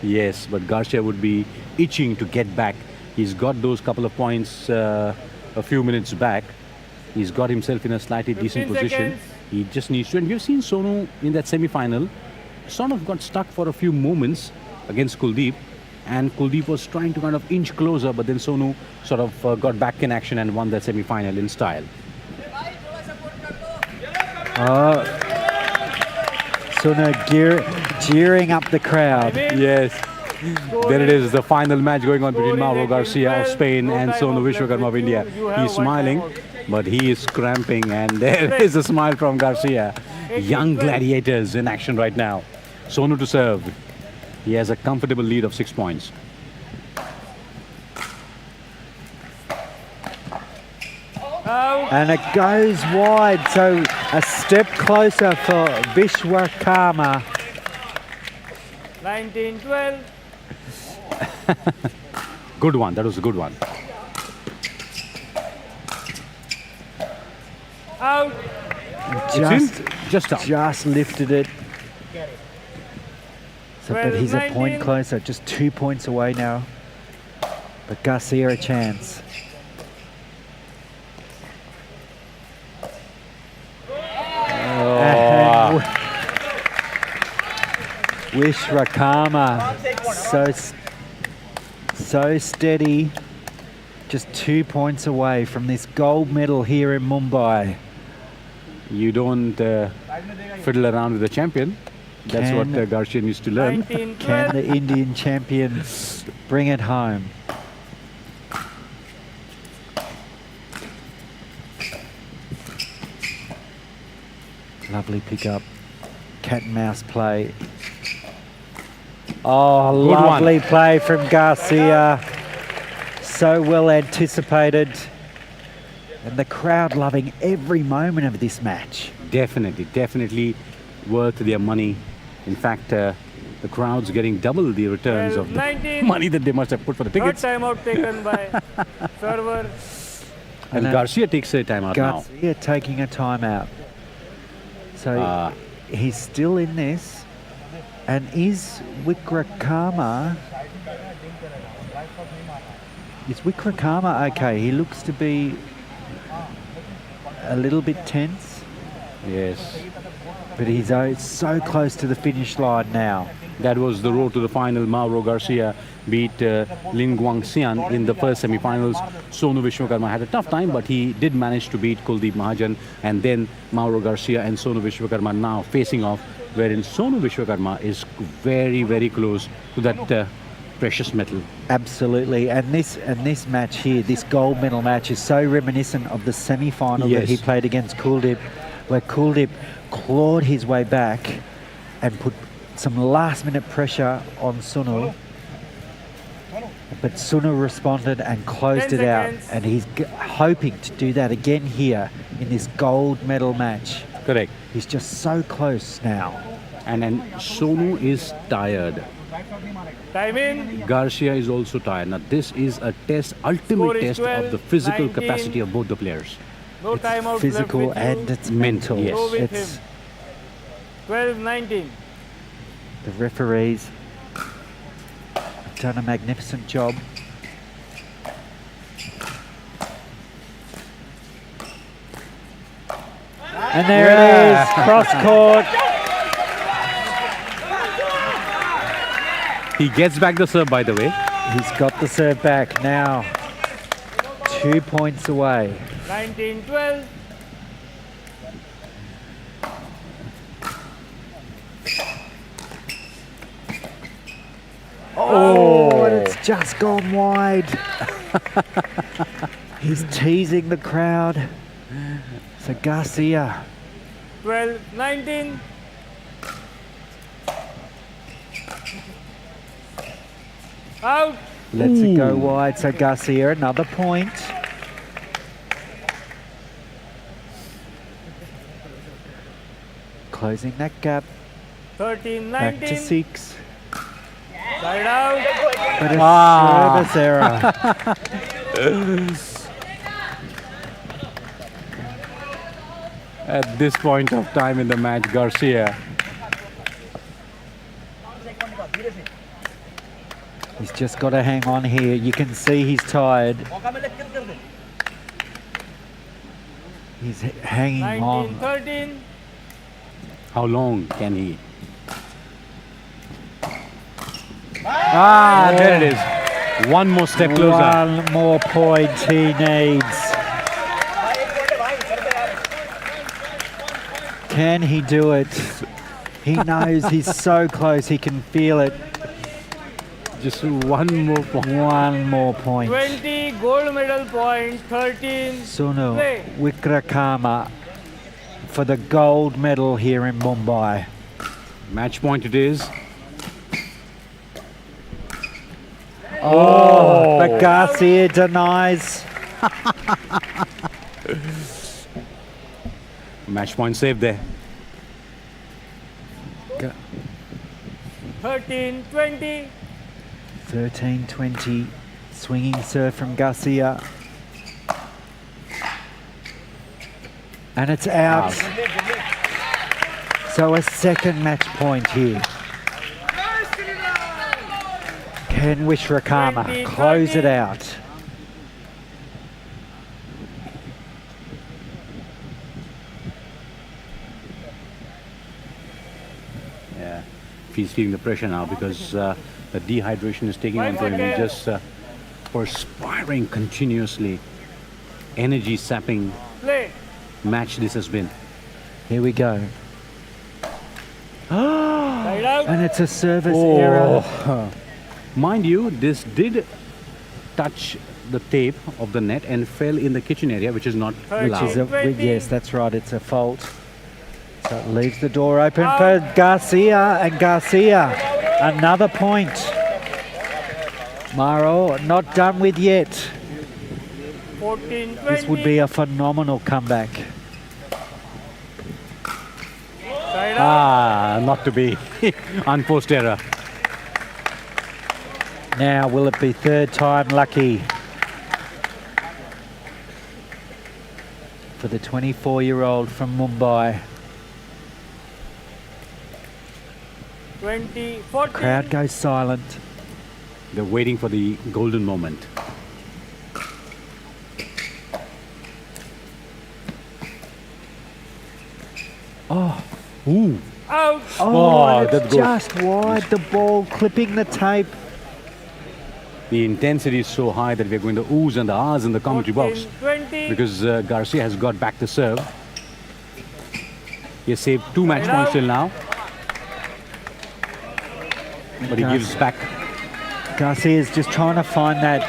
Yes, but Garcia would be itching to get back. He's got those couple of points a few minutes back. He's got himself in a slightly decent 15 position. seconds. He just needs to. And we've seen Sonu in that semi-final sort of got stuck for a few moments against Kuldeep. And Kuldeep was trying to kind of inch closer, but then Sonu sort of got back in action and won that semi-final in style. Sonu jeering up the crowd. Yes. There it is, the final match going on between Mauro Garcia of Spain and Sonu Wikrakarma of India. He's smiling, but he is cramping, and there is a smile from Garcia. Young gladiators in action right now. Sonu to serve. He has a comfortable lead of 6 points. And it goes wide, so a step closer for Wikrakarma. 19-12. Good one, that was a good one. Out. Just out. Just lifted it. So, but he's a 12-19. point closer, just 2 points away now. But Garcia a chance. Oh. Wikrakarma, so steady. Just 2 points away from this gold medal here in Mumbai. You don't fiddle around with the champion. That's what Garcia needs to learn. 19-12. Can the Indian champion bring it home? Lovely pickup. Cat and mouse play. Oh, Good lovely one. play from Garcia. So well anticipated. And the crowd loving every moment of this match. Definitely worth their money. In fact, the crowd's getting double the returns of the 19. money that they must have put for the Third tickets. timeout taken by server. And Garcia takes a timeout now. Garcia taking a timeout. So he's still in this. And is Wickrakarma okay? He looks to be a little bit tense. Yes. But he's so close to the finish line now. That was the road to the final. Mauro Garcia beat Lin Guangxian in the first semi-finals. Sonu Vishwakarma had a tough time, but he did manage to beat Kuldeep Mahajan. And then Mauro Garcia and Sonu Vishwakarma now facing off, wherein Sonu Vishwakarma is very, very close to that precious metal. Absolutely. And this match here, this gold medal match, is so reminiscent of the semi-final that he played against Kuldeep, where Kuldeep clawed his way back and put some last-minute pressure on Sunu. But Sunu responded and closed it out. And he's hoping to do that again here in this gold medal match. Correct. He's just so close now. And Sonu is tired. Time in. Garcia is also tired. Now this is a test, ultimate test of the physical capacity of both the players. No timeout left Physical with and you. it's mental. Yes. Go with It's him. 12-19. the referees have done a magnificent job. And there it is, cross court. He gets back the serve, by the way. He's got the serve back now. 2 points away. 19-12. Oh, and it's just gone wide. He's teasing the crowd. So Garcia. 12-19. Out. Lets it go wide. So Garcia, another point. Closing that gap. 13-19. Back to 6. Side out. But a service error. At this point of time in the match, Garcia. He's just got to hang on here. You can see he's tired. He's hanging on. 19-13. How long can he? There it is. One more step closer. One more point he needs. Can he do it? He knows he's so close. He can feel it. Just one more point. One more point. 20 gold medal point. 13. Sunu Play. Wickrakarma for the gold medal here in Mumbai. Match point it is. Oh, but Garcia denies. Match point saved there. 13-20. 13-20. Swinging serve from Garcia. And it's out. So a second match point here. Can Wickrakarma close it out? Yeah, he's feeling the pressure now because the dehydration is taking on him. He's just perspiring continuously. Energy sapping Play. match this has been. Here we go. Side out. And it's a service error. Mind you, this did touch the tape of the net and fell in the kitchen area, which is not allowed. Yes, that's right. It's a fault. So it leaves the door open for Garcia. And Garcia, another point. Mauro, not done with yet. 14-20. This would be a phenomenal comeback. Side out. Not to be. Unforced error. Now, will it be third time lucky? for the 24-year-old from Mumbai. 20, 40. Crowd goes silent. They're waiting for the golden moment. Oh, Ooh. Out. oh, and that it's goes- just wide. The ball clipping the tape. The intensity is so high that we're going to oohs and ahs in the commentary 14, box 20. because Garcia has got back the serve. He has saved 2 match points till now. But he gives back. Garcia is just trying to find that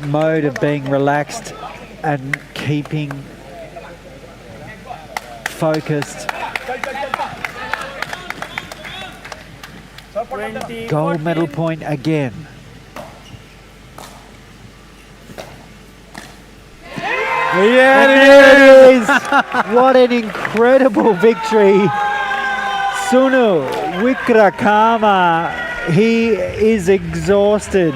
mode of being relaxed and keeping focused. 20, Gold 14. medal point again. Yeah, There it is! What an incredible victory. Sunu Wickrakarma, he is exhausted.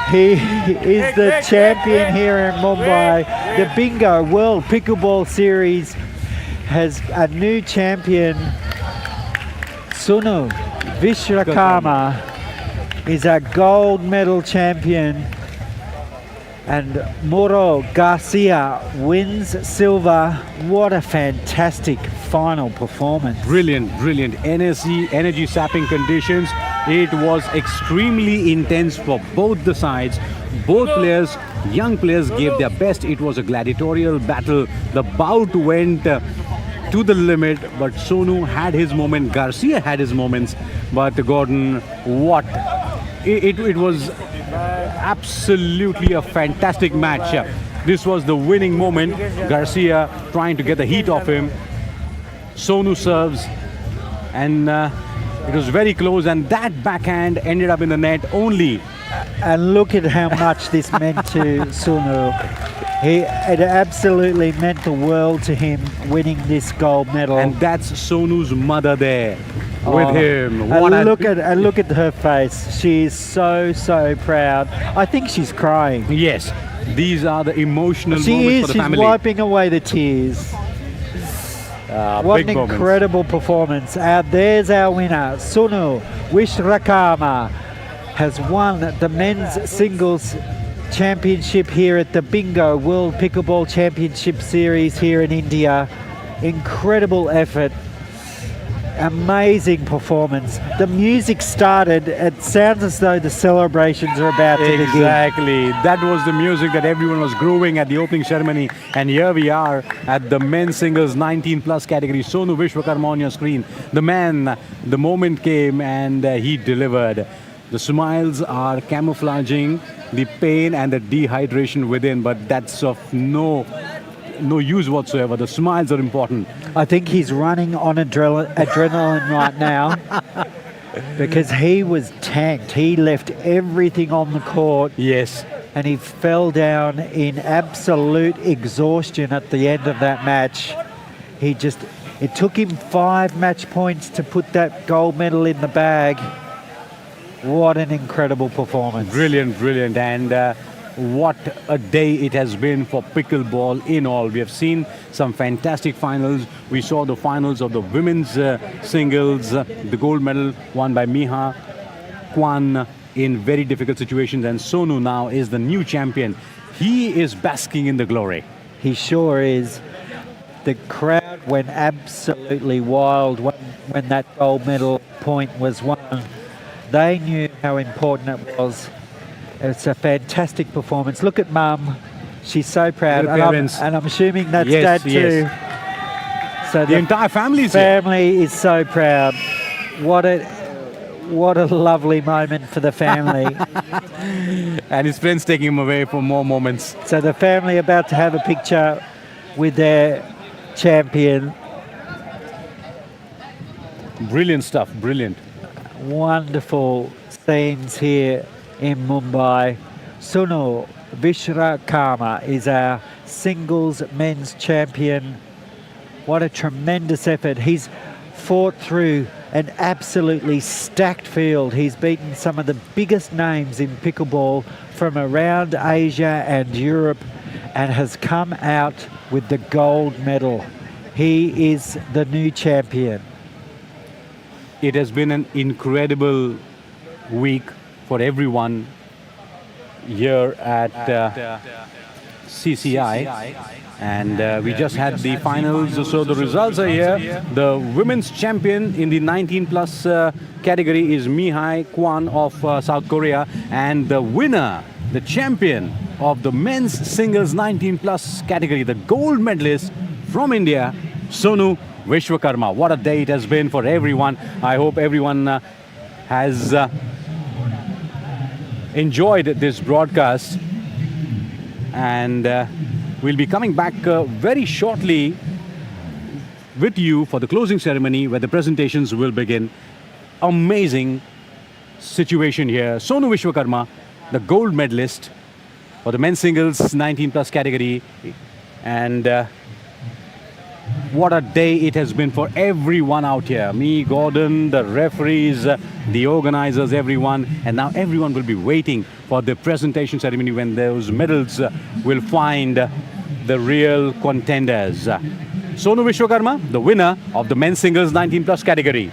He is the champion here in Mumbai. The Bingo World Pickleball Series has a new champion. Sunu Vishwakarma is a gold medal champion. And Moro Garcia wins silver. What a fantastic final performance. Brilliant, brilliant. Energy sapping conditions. It was extremely intense for both the sides. Both players, young players, gave their best. It was a gladiatorial battle. The bout went to the limit, but Sonu had his moment. Garcia had his moments. But Gordon, what? It was absolutely a fantastic match. This was the winning moment. Garcia trying to get the heat off him. Sonu serves, and it was very close, and that backhand ended up in the net only. And look at how much this meant to Sunu. It absolutely meant the world to him winning this gold medal. And that's Sonu's mother there with him. And look at her face. She is so proud. I think she's crying. Yes, these are the emotional She moments is. for the She's family. wiping away the tears. What big an moments. incredible performance. There's our winner. Sunu Wishwakarma has won the men's singles championship here at the Bingo World Pickleball Championship Series here in India. Incredible effort. Amazing performance. The music started. It sounds as though the celebrations are about to begin. Exactly. That was the music that everyone was grooving at the opening ceremony. And here we are at the men's singles 19 plus category. Sonu Vishwakarma on your screen. The man, the moment came and he delivered. The smiles are camouflaging the pain and the dehydration within, but that's of no use whatsoever. The smiles are important. I think he's running on adrenaline right now because he was tanked. He left everything on the court. Yes. And he fell down in absolute exhaustion at the end of that match. It took him 5 match points to put that gold medal in the bag. What an incredible performance. Brilliant, brilliant. And what a day it has been for pickleball in all. We have seen some fantastic finals. We saw the finals of the women's singles, the gold medal won by Miha Kwan in very difficult situations. And Sonu now is the new champion. He is basking in the glory. He sure is. The crowd went absolutely wild when that gold medal point was won. They knew how important it was. It's a fantastic performance. Look at Mum. She's so proud. The parents. And I'm assuming that's Yes, Dad too. yes. So The entire family is here. family is so proud. What a lovely moment for the family. And his friends taking him away for more moments. So the family about to have a picture with their champion. Brilliant stuff, brilliant. Wonderful scenes here in Mumbai. Sunu Vishwakarma is our singles men's champion. What a tremendous effort. He's fought through an absolutely stacked field. He's beaten some of the biggest names in pickleball from around Asia and Europe. and has come out with the gold medal. He is the new champion. It has been an incredible week for everyone here at CCI. And we just had the finals, so the results are here. The women's champion in the 19 plus category is Mihai Kwan of South Korea, and the winner, the champion of the men's singles 19 plus category, the gold medalist from India, Sonu Vishwakarma. What a day it has been for everyone. I hope everyone has enjoyed this broadcast, and we'll be coming back very shortly with you for the closing ceremony where the presentations will begin. Amazing situation here. Sonu Vishwakarma, the gold medalist for the men's singles 19 plus category, and what a day it has been for everyone out here. Me, Gordon, the referees, the organizers, everyone. And now everyone will be waiting for the presentation ceremony when those medals will find the real contenders. Sonu Vishwakarma, the winner of the men's singles 19 plus category.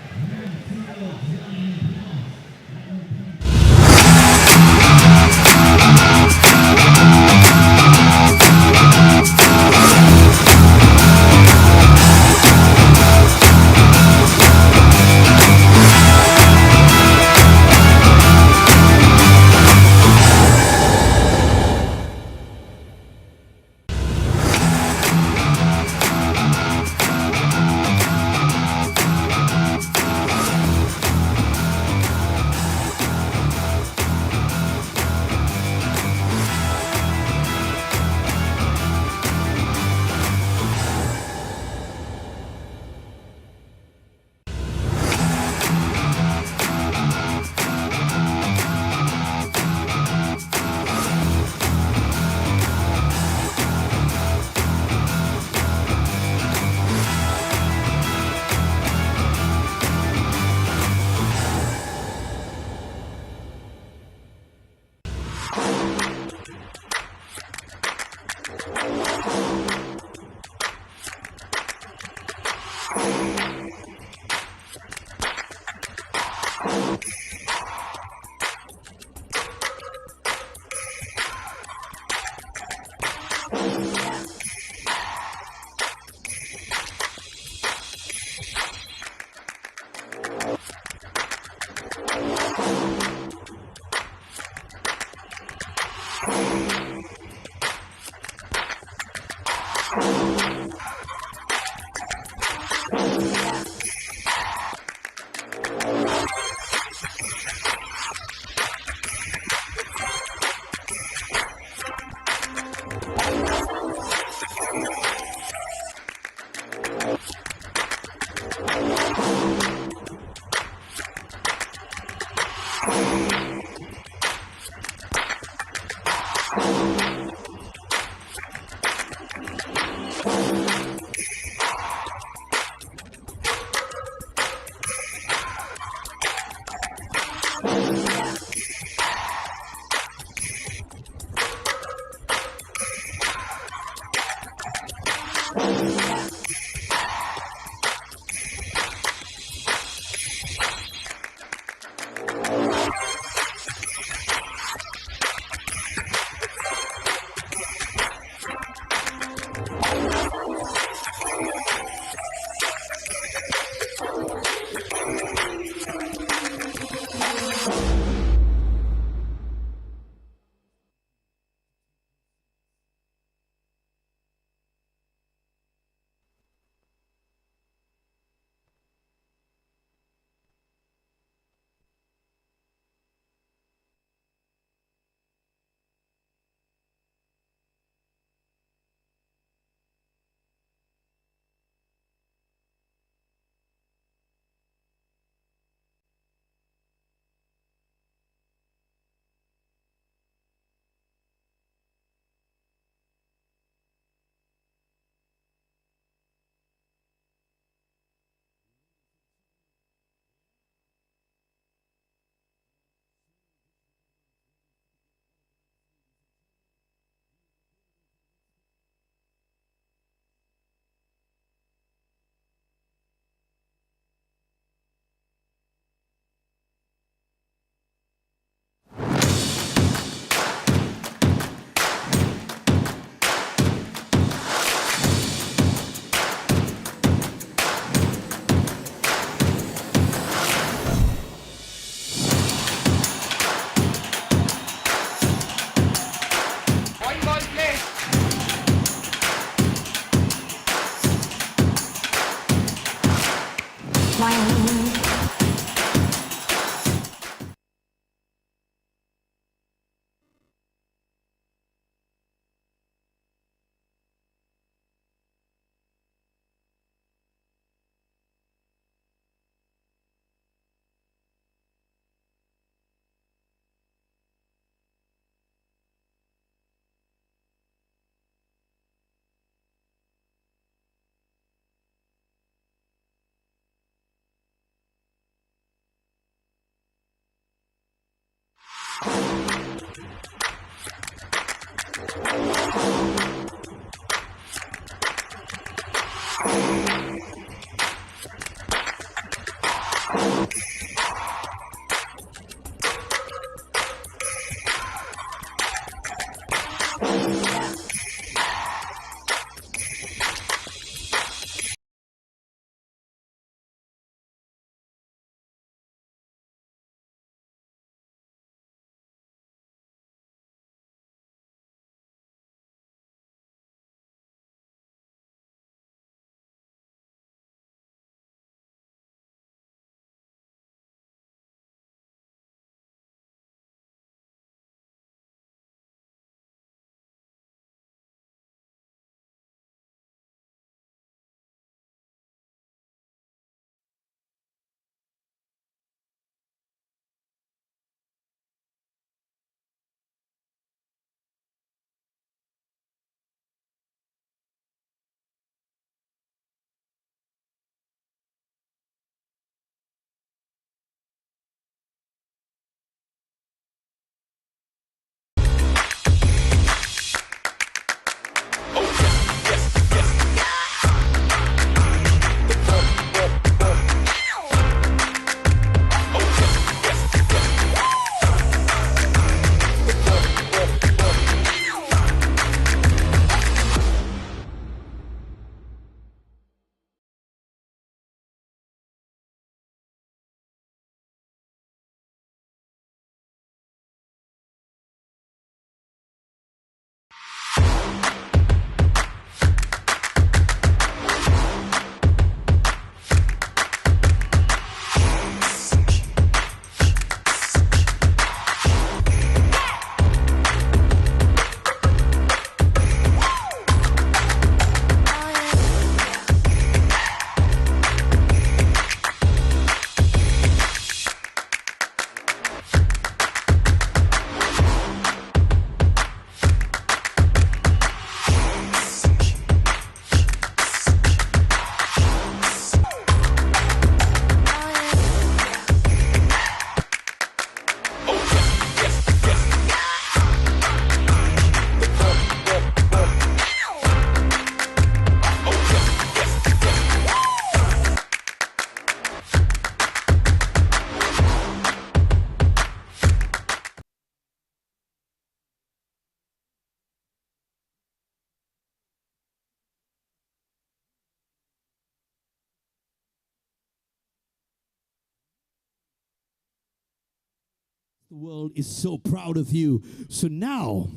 The world is so proud of you. So now,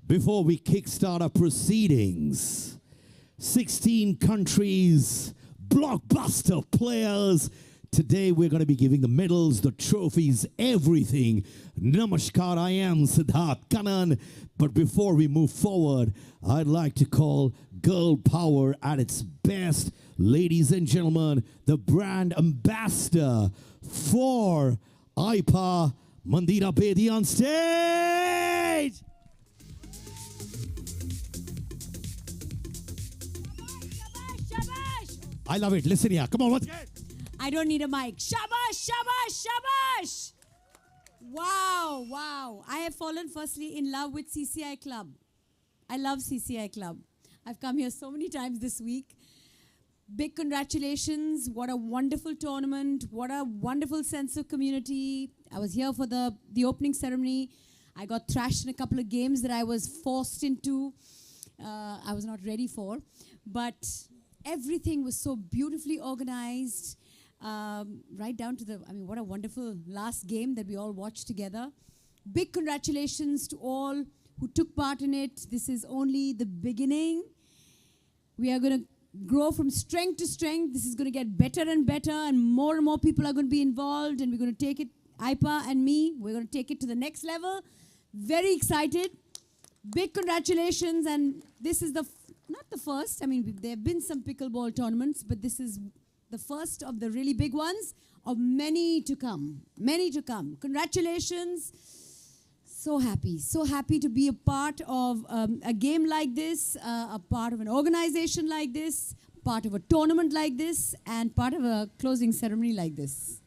before we kickstart our proceedings, 16 countries, blockbuster players. Today we're going to be giving the medals, the trophies, everything. Namaskar, I am Siddharth Kannan. But before we move forward, I'd like to call girl power at its best. Ladies and gentlemen, the brand ambassador for IPA, Mandira Bedi on stage. I love it. Listen here. Come on, once again. I don't need a mic. Shabash, shabash, shabash. Wow, wow. I have fallen firstly in love with CCI Club. I love CCI Club. I've come here so many times this week. Big congratulations. What a wonderful tournament. What a wonderful sense of community. I was here for the opening ceremony. I got thrashed in a couple of games that I was forced into. I was not ready for. But everything was so beautifully organized. Right down to what a wonderful last game that we all watched together. Big congratulations to all who took part in it. This is only the beginning. We are going to grow from strength to strength. This is going to get better and better, and more people are going to be involved, and we're going to take it, IPA and me, we're going to take it to the next level. Very excited. Big congratulations, and this is not the first. There have been some pickleball tournaments, but this is the first of the really big ones, of many to come. Many to come. Congratulations. So happy to be a part of a game like this, a part of an organization like this, part of a tournament like this, and part of a closing ceremony like this.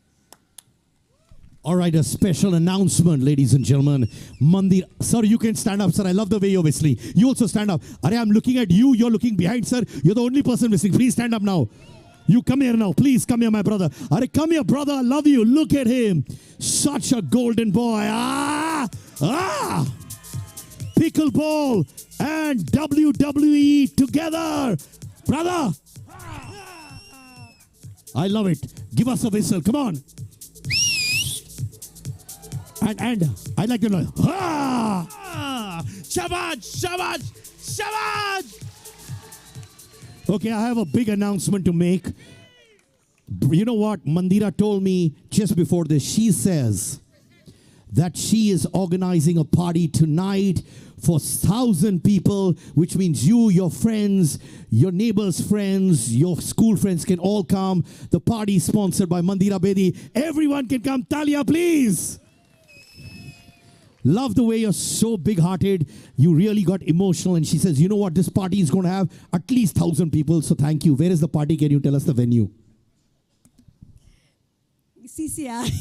All right, a special announcement, ladies and gentlemen. Mandir, sir, you can stand up, sir. I love the way you're whistling. You also stand up. Are, I'm looking at you. You're looking behind, sir. You're the only person whistling. Please stand up now. You come here now. Please come here, my brother. Are, come here, brother. I love you. Look at him. Such a golden boy. Pickleball and WWE together. Brother. I love it. Give us a whistle. Come on. And I'd like to know. Shabash, shabash, shabash. Okay, I have a big announcement to make. You know what? Mandira told me just before this. She says that she is organizing a party tonight for 1,000 people, which means you, your friends, your neighbors' friends, your school friends can all come. The party is sponsored by Mandira Bedi. Everyone can come. Talia, please. Love the way you're so big-hearted. You really got emotional. And she says, you know what? This party is going to have at least 1,000 people. So thank you. Where is the party? Can you tell us the venue? CCI.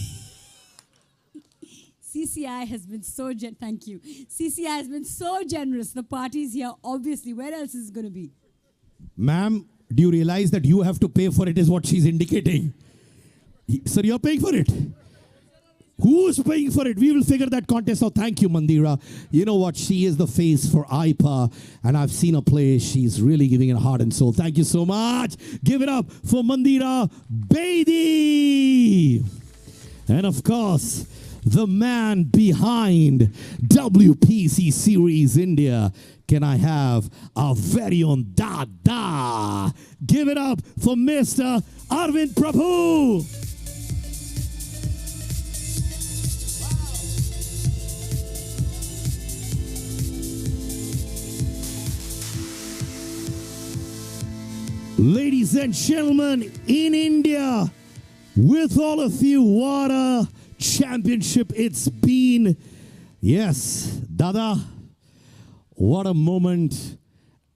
CCI has been so thank you. CCI has been so generous. The party's here, obviously. Where else is it going to be? Ma'am, do you realize that you have to pay for it is what she's indicating? Sir, you're paying for it. Who's paying for it? We will figure that contest out. Thank you, Mandira. You know what? She is the face for IPA, and I've seen her play. She's really giving it heart and soul. Thank you so much. Give it up for Mandira Bedi. And of course, the man behind WPC Series India. Can I have our very own Dada? Give it up for Mr. Arvind Prabhu. Ladies and gentlemen, in India, with all of you, what a championship it's been. Yes, Dada, what a moment.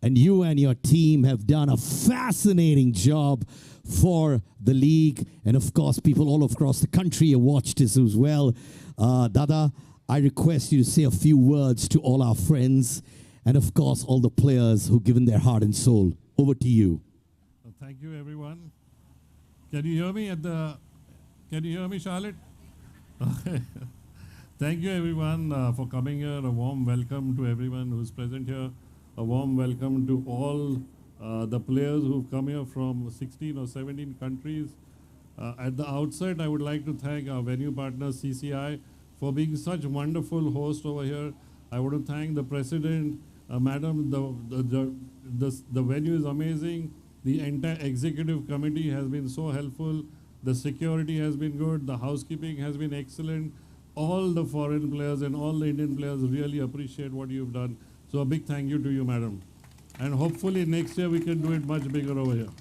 And you and your team have done a fascinating job for the league. And of course, people all across the country have watched this as well. Dada, I request you to say a few words to all our friends and of course, all the players who've given their heart and soul. Over to you. Thank you, everyone. Can you hear me can you hear me, Charlotte? Okay. Thank you, everyone, for coming here. A warm welcome to everyone who's present here. A warm welcome to all the players who've come here from 16 or 17 countries. At the outset, I would like to thank our venue partner, CCI, for being such a wonderful host over here. I want to thank the president, madam. The venue is amazing. The entire executive committee has been so helpful. The security has been good. The housekeeping has been excellent. All the foreign players and all the Indian players really appreciate what you've done. So a big thank you to you, madam. And hopefully next year we can do it much bigger over here.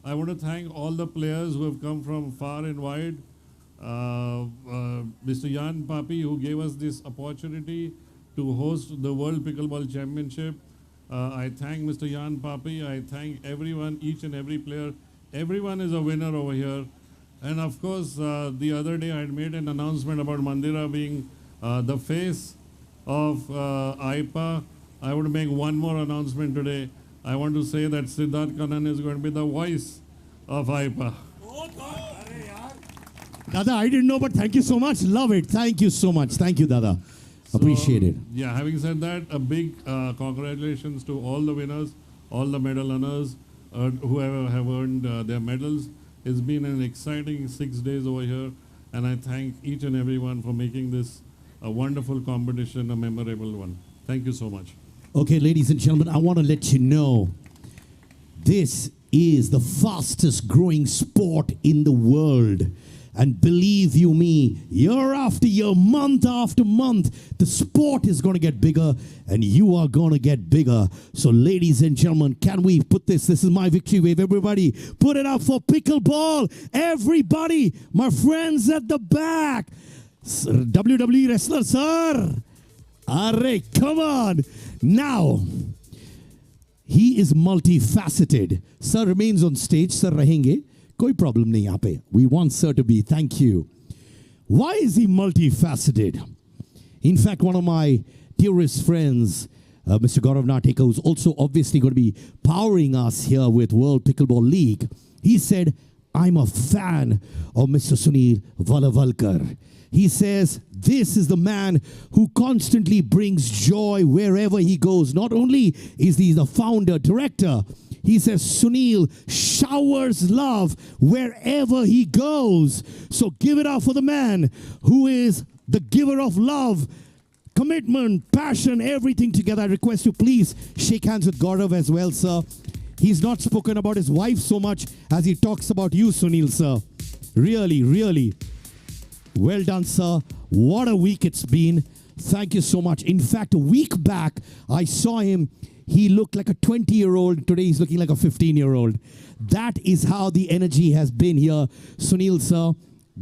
I want to thank all the players who have come from far and wide. Mr. Jan Papi, who gave us this opportunity to host the World Pickleball Championship. I thank Mr. Jan Papi. I thank everyone, each and every player. Everyone is a winner over here. And of course, the other day I had made an announcement about Mandira being the face of IPA. I would make one more announcement today. I want to say that Siddharth Kannan is going to be the voice of IPA. Dada, I didn't know, but thank you so much. Love it. Thank you so much. Thank you, Dada. Appreciate it. Yeah, having said that, a big congratulations to all the winners, all the medal earners, whoever have earned their medals. It's been an exciting 6 days over here, and I thank each and everyone for making this a wonderful competition, a memorable one. Thank you so much. Okay, ladies and gentlemen, I want to let you know this is the fastest growing sport in the world. And believe you me, year after year, month after month, the sport is going to get bigger and you are going to get bigger. So ladies and gentlemen, can we put this is my victory wave. Everybody, put it up for Pickleball. Everybody, my friends at the back. WWE wrestler, sir. Arre, come on. Now, he is multifaceted. Sir remains on stage. Sir rahenge. Koi problem nahi yahan pe. We want sir to be. Thank you. Why is he multifaceted? In fact, one of my dearest friends, Mr. Gaurav Natekar, who's also obviously going to be powering us here with World Pickleball League, he said, I'm a fan of Mr. Sunil Valavalkar. He says, this is the man who constantly brings joy wherever he goes. Not only is he the founder, director, he says Sunil showers love wherever he goes. So give it up for the man who is the giver of love, commitment, passion, everything together. I request you please shake hands with Gaurav as well, sir. He's not spoken about his wife so much as he talks about you, Sunil, sir. Really, really. Well done, sir. What a week it's been. Thank you so much. In fact, a week back, I saw him. He looked like a 20-year-old. Today, he's looking like a 15-year-old. That is how the energy has been here. Sunil, sir,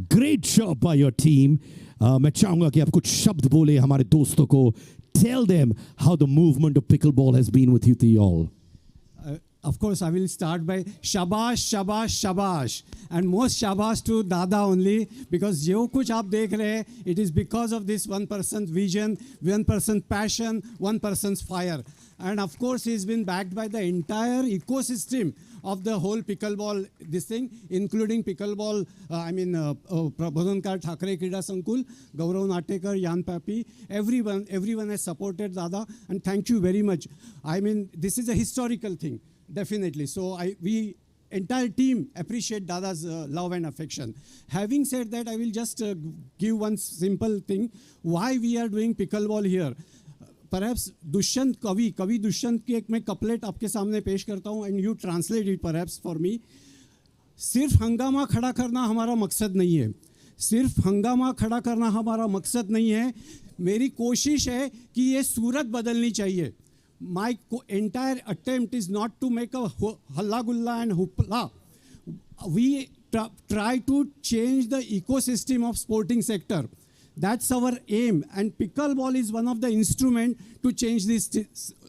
great job by your team. मैं चाहूँगा कि आप कुछ शब्द बोले हमारे दोस्तों को. Tell them how the movement of pickleball has been with you all. Of course, I will start by shabash, shabash, shabash. And most shabash to Dada only, because jo kuch aap dekh rahe hai, it is because of this one person's vision, one person's passion, one person's fire. And of course, he's been backed by the entire ecosystem of the whole pickleball, this thing, including pickleball, Prabodhankar Thakre Krida Sankul, Gaurav Natekar, Jan Papi, everyone has supported Dada, and thank you very much. I mean, this is a historical thing, definitely. So we entire team appreciate Dada's love and affection. Having said that, I will just give one simple thing, why we are doing pickleball here. Perhaps Dushyant Kavi Dushyant की एक मैं couplet आपके सामने पेश करता हूँ and you translate it perhaps for me. सिर्फ हंगामा खड़ा करना हमारा मकसद नहीं है. सिर्फ हंगामा खड़ा करना हमारा मकसद नहीं है. मेरी कोशिश है कि ये सूरत बदलनी चाहिए. My entire attempt is not to make a halla gulla and hoopla. We try to change the ecosystem of sporting sector. That's our aim, and pickleball is one of the instruments to change this,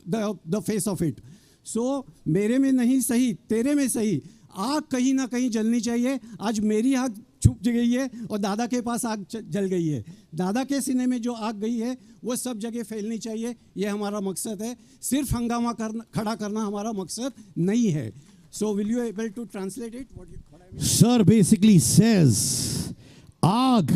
the face of it. So, मेरे में नहीं सही, तेरे में सही. आग कहीं ना कहीं जलनी चाहिए. आज मेरी आग छुप गई है और दादा के पास आग जल गई है. दादा के सीने में जो आग गई है, वो सब जगह फैलनी चाहिए. ये हमारा मकसद है. सिर्फ हंगामा खड़ा करना हमारा मकसद नहीं है. So, will you able to translate it? What I mean? Sir basically says, आग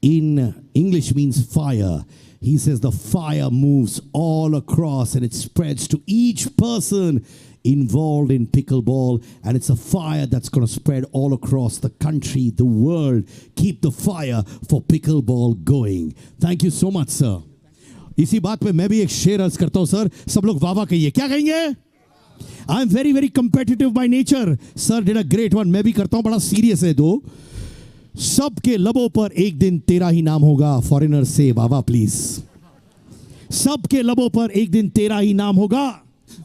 in English means fire. He says the fire moves all across and it spreads to each person involved in pickleball, and it's a fire that's going to spread all across the country, the world. Keep the fire for pickleball going. Thank you so much, sir. इसी बात पे मैं भी एक शेर अर्ज करता हूँ, सर. सब लोग वाह वाह कहिए. क्या कहेंगे? I'm very, very competitive by nature. Sir did a great one. मैं भी करता हूँ. बड़ा serious है दो. सबके लबों पर एक दिन तेरा ही नाम होगा. फॉरेनर से वाह वाह प्लीज. सबके लबों पर एक दिन तेरा ही नाम होगा.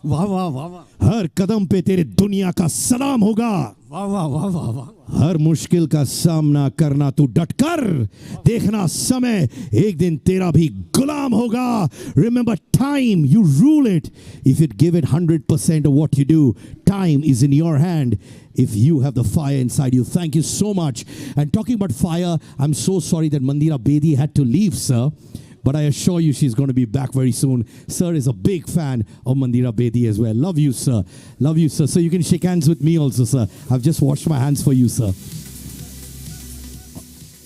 वाह वाह वाह वाह. हर कदम पे तेरे दुनिया का सलाम होगा. वाह वाह वाह वाह वाह. हर मुश्किल का सामना करना तू डटकर. देखना समय एक दिन तेरा भी गुलाम होगा. Remember time, you rule it. If you give it 100% of what you do, time is in your hand. If you have the fire inside you. Thank you so much. And talking about fire, I'm so sorry that Mandira Bedi had to leave, sir. But I assure you she's going to be back very soon. Sir is a big fan of Mandira Bedi as well. Love you, sir. Love you, sir. So you can shake hands with me also, sir. I've just washed my hands for you, sir.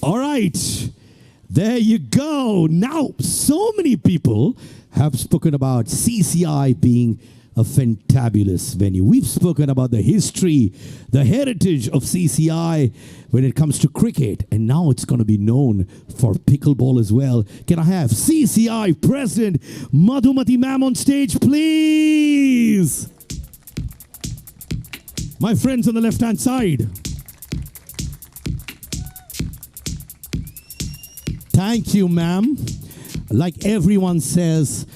All right. There you go. Now, so many people have spoken about CCI being a fantabulous venue. We've spoken about the history, the heritage of CCI when it comes to cricket, and now it's going to be known for pickleball as well. Can I have CCI President Madhumati ma'am on stage, please? My friends on the left-hand side. Thank you, ma'am. Like everyone says,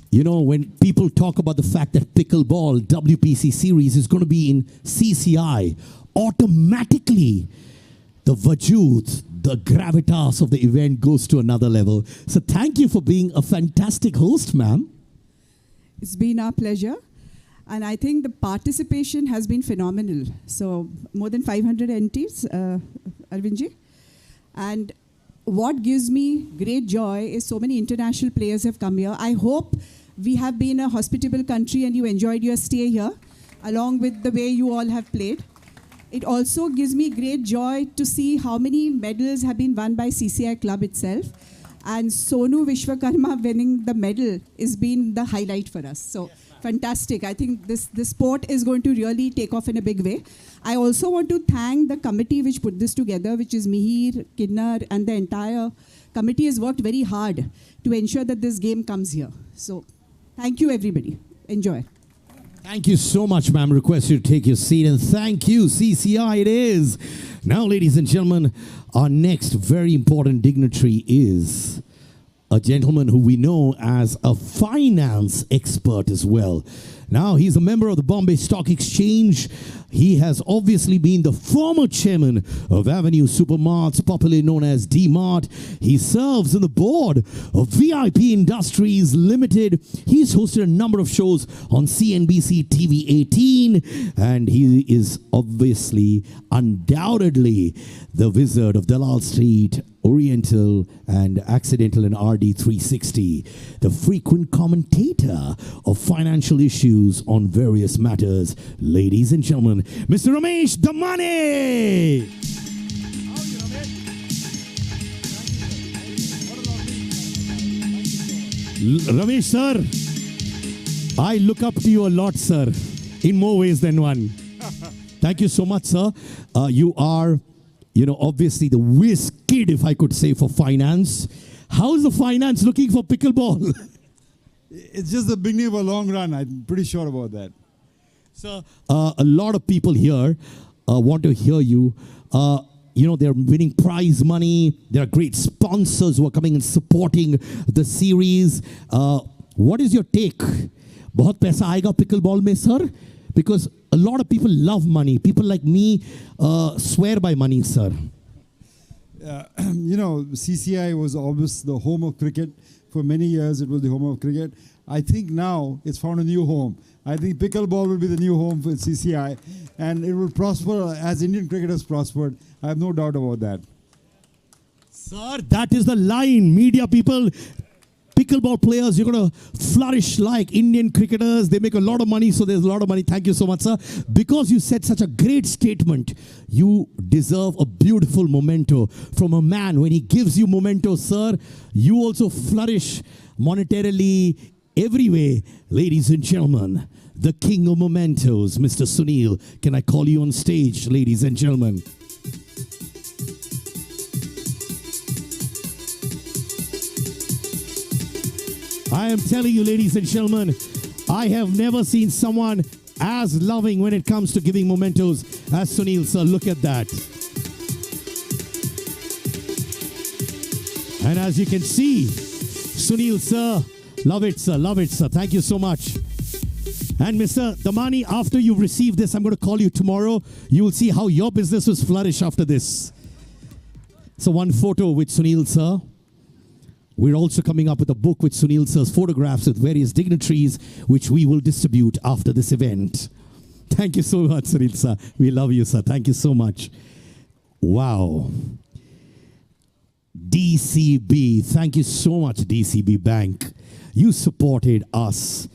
you know, when people talk about the fact that pickleball WPC series is going to be in CCI, automatically the vajood, the gravitas of the event goes to another level. So thank you for being a fantastic host, ma'am. It's been our pleasure. And I think the participation has been phenomenal. So more than 500 entities, Arvindji. And what gives me great joy is so many international players have come here. I hope we have been a hospitable country and you enjoyed your stay here, along with the way you all have played. It also gives me great joy to see how many medals have been won by CCI Club itself. And Sonu Vishwakarma winning the medal has been the highlight for us. So fantastic. I think this sport is going to really take off in a big way. I also want to thank the committee which put this together, which is Mihir, Kinnar, and the entire committee has worked very hard to ensure that this game comes here. So thank you, everybody. Enjoy. Thank you so much, ma'am. Request you to take your seat. And thank you, CCI, it is. Now, ladies and gentlemen, our next very important dignitary is a gentleman who we know as a finance expert as well. Now, he's a member of the Bombay Stock Exchange. He has obviously been the former chairman of Avenue Supermarts, popularly known as D-Mart. He serves on the board of VIP Industries Limited. He's hosted a number of shows on CNBC TV 18. And he is obviously, undoubtedly, the wizard of Dalal Street, Oriental and Accidental and RD360, the frequent commentator of financial issues on various matters. Ladies and gentlemen, Mr. Ramesh Damane! Ramesh sir, I look up to you a lot, sir, in more ways than one. Thank you so much, sir. You are, obviously the whiz kid, if I could say, for finance. How's the finance looking for pickleball? It's just the beginning of a long run. I'm pretty sure about that. Sir, a lot of people here want to hear you. They're winning prize money. There are great sponsors who are coming and supporting the series. What is your take? बहुत पैसा आएगा pickleball में, sir? Because a lot of people love money. People like me swear by money, sir. CCI was always the home of cricket. For many years, it was the home of cricket. I think now it's found a new home. I think pickleball will be the new home for CCI, and it will prosper as Indian cricket has prospered. I have no doubt about that. Sir, that is the line. Media people, pickleball players, you're going to flourish like Indian cricketers. They make a lot of money, so there's a lot of money. Thank you so much, sir. Because you said such a great statement, you deserve a beautiful memento from a man. When he gives you memento, sir, you also flourish monetarily every way. Ladies and gentlemen, the king of mementos, Mr. Sunil. Can I call you on stage, ladies and gentlemen? I am telling you, ladies and gentlemen, I have never seen someone as loving when it comes to giving mementos as Sunil, sir. Look at that. And as you can see, Sunil, sir, love it, sir. Love it, sir. Thank you so much. And Mr. Damani, after you receive this, I'm going to call you tomorrow. You will see how your business will flourish after this. So one photo with Sunil, sir. We're also coming up with a book with Sunil sir's photographs with various dignitaries, which we will distribute after this event. Thank you so much, Sunil sir. We love you, sir. Thank you so much. Wow. DCB. Thank you so much, DCB Bank. You supported us.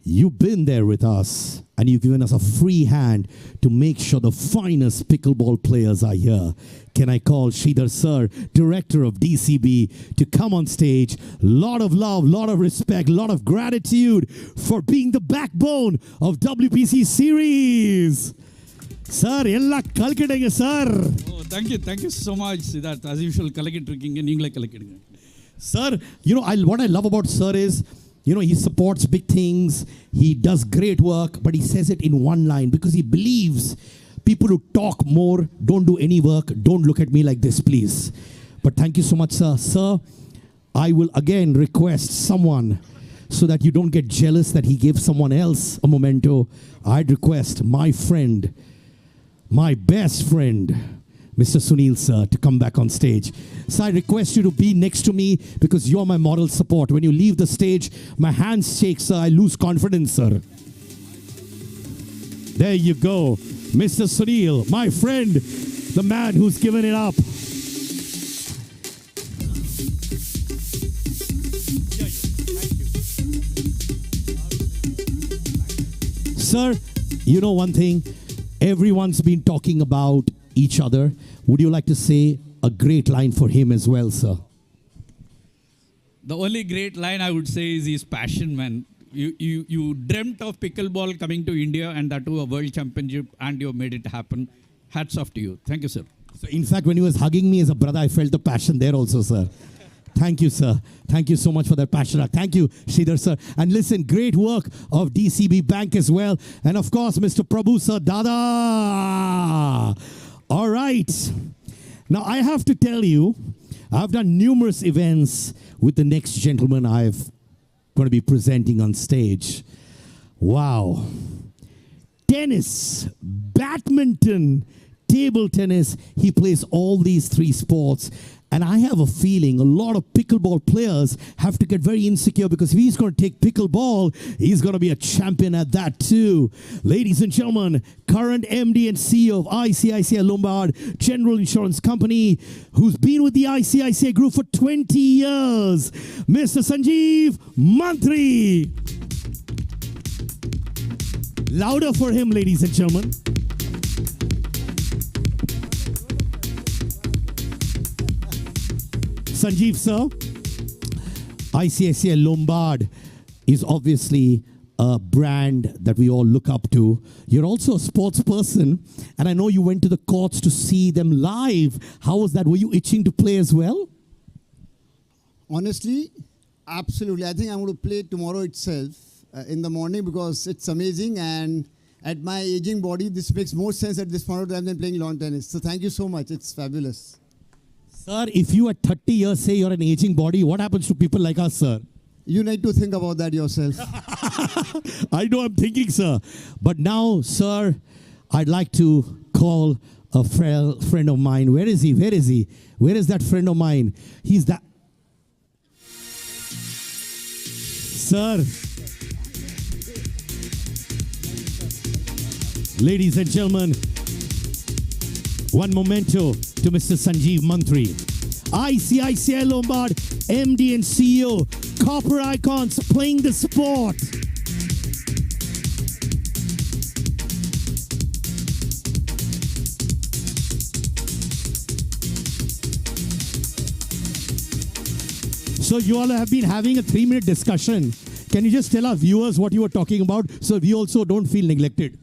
You've been there with us, and you've given us a free hand to make sure the finest pickleball players are here. Can I call Sridhar sir, director of DCB, to come on stage? Lot of love, lot of respect, lot of gratitude for being the backbone of WPC series. Sir, ella kalkidenge sir. Oh, thank you so much, Siddharth. As usual, kalakittirukkinga neengale kalakidunga. Sir, what I love about sir is, he supports big things. He does great work, but he says it in one line because he believes people who talk more don't do any work. Don't look at me like this, please. But thank you so much, sir. Sir, I will again request someone, so that you don't get jealous that he gave someone else a memento. I'd request my friend, my best friend, Mr. Sunil sir, to come back on stage. So I request you to be next to me because you're my moral support. When you leave the stage, my hands shake, sir. I lose confidence, sir. There you go. Mr. Sunil, my friend, the man who's given it up. hear you. Thank you. Sir, you know one thing, everyone's been talking about each other. Would you like to say a great line for him as well, sir? The only great line I would say is his passion, man. You dreamt of pickleball coming to India and that too a world championship, and you made it happen. Hats off to you. Thank you, sir. So in fact, when he was hugging me as a brother, I felt the passion there also, sir. Thank you, sir. Thank you so much for that passion. Thank you, Sridhar, sir. And listen, great work of DCB Bank as well. And of course, Mr. Prabhu, sir, Dada. All right. Now, I have to tell you, I've done numerous events with the next gentleman I've going to be presenting on stage. Wow. Tennis, badminton, table tennis. He plays all these three sports. And I have a feeling a lot of pickleball players have to get very insecure, because if he's going to take pickleball, he's going to be a champion at that too. Ladies and gentlemen, current MD and CEO of ICICI Lombard General Insurance Company, who's been with the ICICI Group for 20 years, Mr. Sanjeev Mantri. Louder for him, ladies and gentlemen. Sanjeev, sir, ICICI Lombard is obviously a brand that we all look up to. You're also a sports person, and I know you went to the courts to see them live. How was that? Were you itching to play as well? Honestly, absolutely. I think I'm going to play tomorrow itself in the morning, because it's amazing, and at my aging body, this makes more sense at this point of time than playing lawn tennis. So thank you so much. It's fabulous. Sir, if you at 30 years say you're an aging body, what happens to people like us, sir? You need to think about that yourself. I know I'm thinking, sir. But now, sir, I'd like to call a friend of mine. Where is he? Where is he? Where is that friend of mine? He's that. Sir. Ladies and gentlemen, one memento to Mr. Sanjeev Mantri. ICICI Lombard, MD and CEO, copper icons playing the sport. So you all have been having a 3-minute discussion. Can you just tell our viewers what you were talking about, so we also don't feel neglected?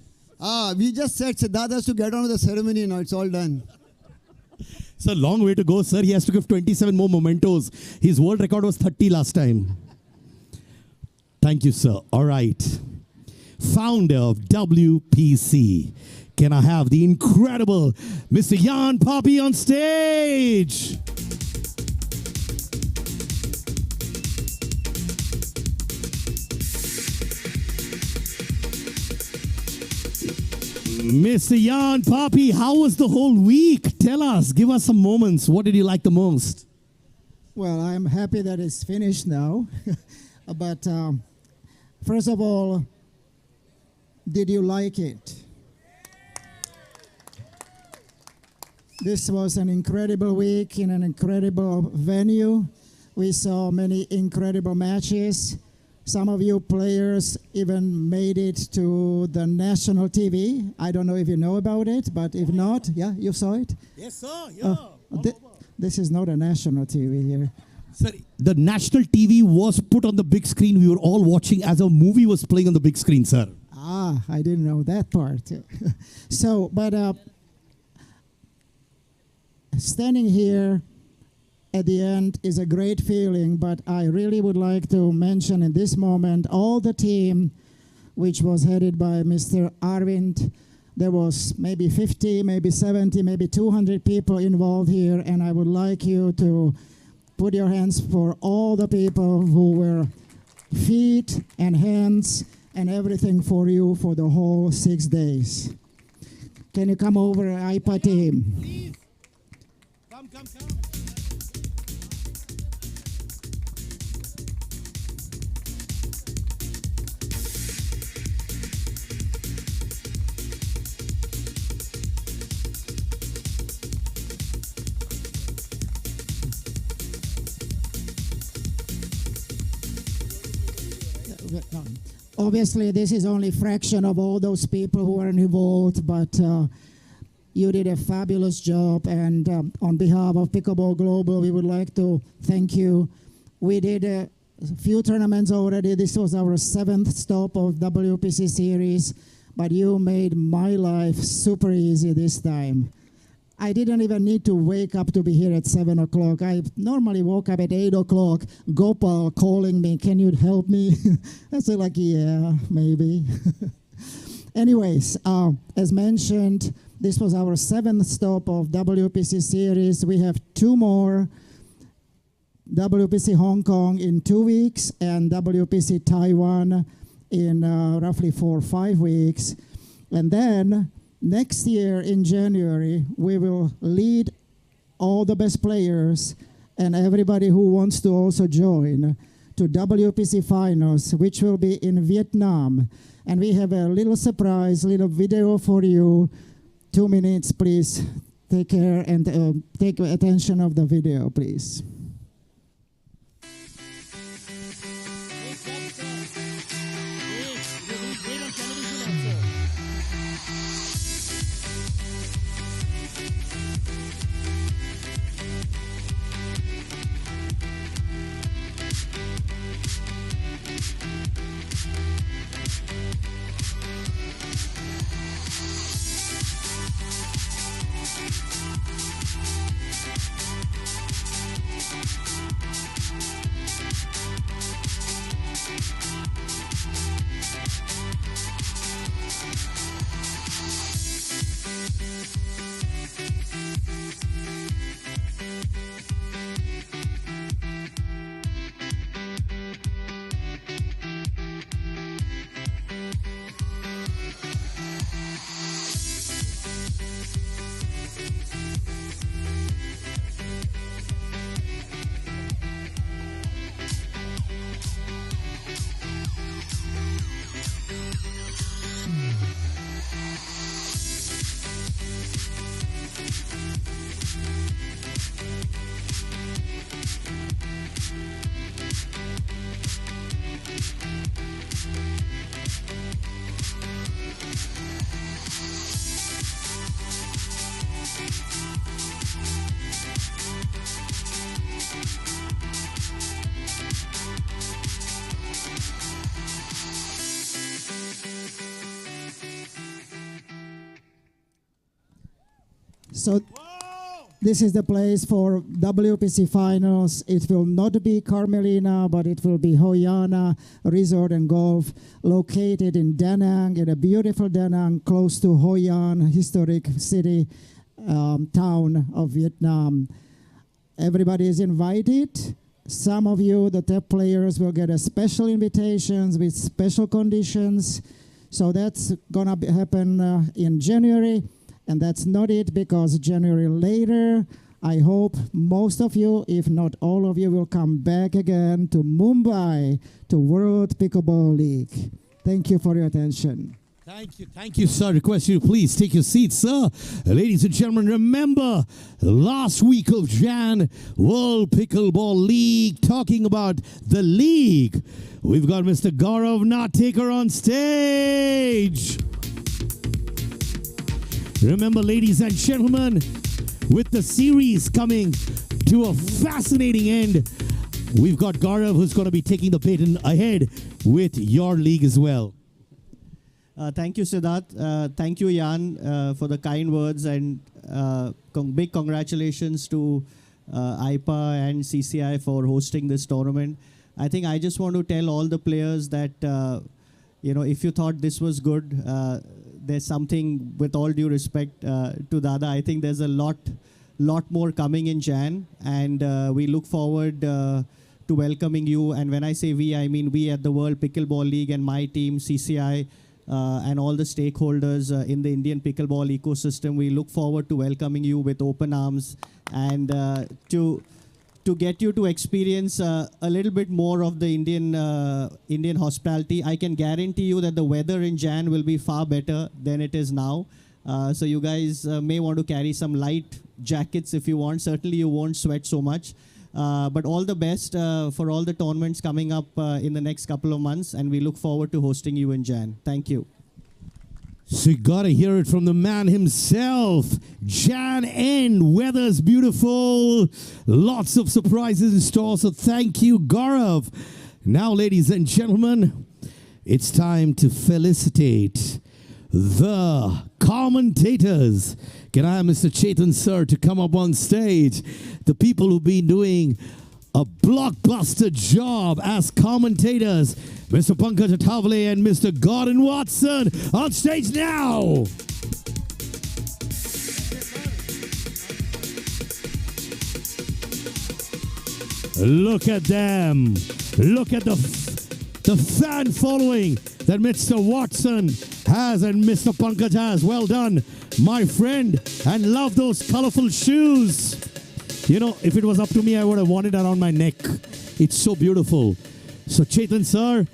We just said Siddharth has to get on with the ceremony now. It's all done. It's a long way to go, sir. He has to give 27 more mementos. His world record was 30 last time. Thank you, sir. All right. Founder of WPC. Can I have the incredible Mr. Jan Papi on stage? Mr. Jan Papi, how was the whole week? Tell us, give us some moments. What did you like the most? Well, I'm happy that it's finished now. But first of all, did you like it? This was an incredible week in an incredible venue. We saw many incredible matches. Some of you players even made it to the national TV. I don't know if you know about it, but if not, yeah, you saw it? Yes, sir. Yeah. This is not a national TV here. Sir, the national TV was put on the big screen. We were all watching as a movie was playing on the big screen, sir. Ah, I didn't know that part. So, but standing here at the end is a great feeling, but I really would like to mention in this moment all the team which was headed by Mr. Arvind. There was maybe 50, maybe 70, maybe 200 people involved here, and I would like you to put your hands for all the people who were feet and hands and everything for you for the whole 6 days. Can you come over, IPA team? Please. Come. Vietnam. Obviously, this is only fraction of all those people who are involved, but you did a fabulous job. And on behalf of Pickleball Global, we would like to thank you. We did a few tournaments already. This was our 7th stop of WPC series, but you made my life super easy this time. I didn't even need to wake up to be here at 7 o'clock. I normally woke up at 8 o'clock, Gopal calling me, can you help me? I said like, yeah, maybe. Anyways, as mentioned, this was our 7th stop of WPC series. We have 2 more, WPC Hong Kong in 2 weeks and WPC Taiwan in roughly 4 or 5 weeks. And then next year in January, we will lead all the best players and everybody who wants to also join to WPC Finals, which will be in Vietnam. And we have a little surprise, little video for you. 2 minutes, please. Take care and take attention of the video, please. So this is the place for WPC Finals. It will not be Carmelina, but it will be Hoi An Resort and Golf, located in Da Nang, in a beautiful Da Nang, close to Hoi An, historic city, town of Vietnam. Everybody is invited. Some of you, the top players, will get a special invitations with special conditions. So that's gonna happen in January. And that's not it, because January later, I hope most of you, if not all of you, will come back again to Mumbai, to World Pickleball League. Thank you for your attention. Thank you, sir. Request you to please take your seats, sir. Ladies and gentlemen, remember, last week of Jan, World Pickleball League, talking about the league. We've got Mr. Gaurav Natekar on stage. Remember, ladies and gentlemen, with the series coming to a fascinating end, we've got Gaurav who's going to be taking the baton ahead with your league as well. Thank you, Siddharth. Thank you, Jan, for the kind words, and big congratulations to IPA and CCI for hosting this tournament. I think I just want to tell all the players that, if you thought this was good, there's something, with all due respect to Dada, I think there's a lot more coming in Jan, and we look forward to welcoming you. And when I say we, I mean we at the World Pickleball League and my team, CCI, and all the stakeholders in the Indian pickleball ecosystem. We look forward to welcoming you with open arms, and to get you to experience a little bit more of the Indian hospitality. I can guarantee you that the weather in Jan will be far better than it is now. So you guys may want to carry some light jackets if you want. Certainly you won't sweat so much. But all the best for all the tournaments coming up in the next couple of months, and we look forward to hosting you in Jan. Thank you. So you gotta hear it from the man himself. Jan N. Weather's beautiful. Lots of surprises in store. So thank you, Gaurav. Now, ladies and gentlemen, it's time to felicitate the commentators. Can I have Mr. Chetan sir to come up on stage? The people who've been doing a blockbuster job as commentators. Mr. Pankaj Athavale and Mr. Gordon Watson on stage now. Look at them. Look at the fan following that Mr. Watson has and Mr. Pankaj has. Well done, my friend. And love those colorful shoes. You know, if it was up to me, I would have worn it around my neck. It's so beautiful. So Chetan sir,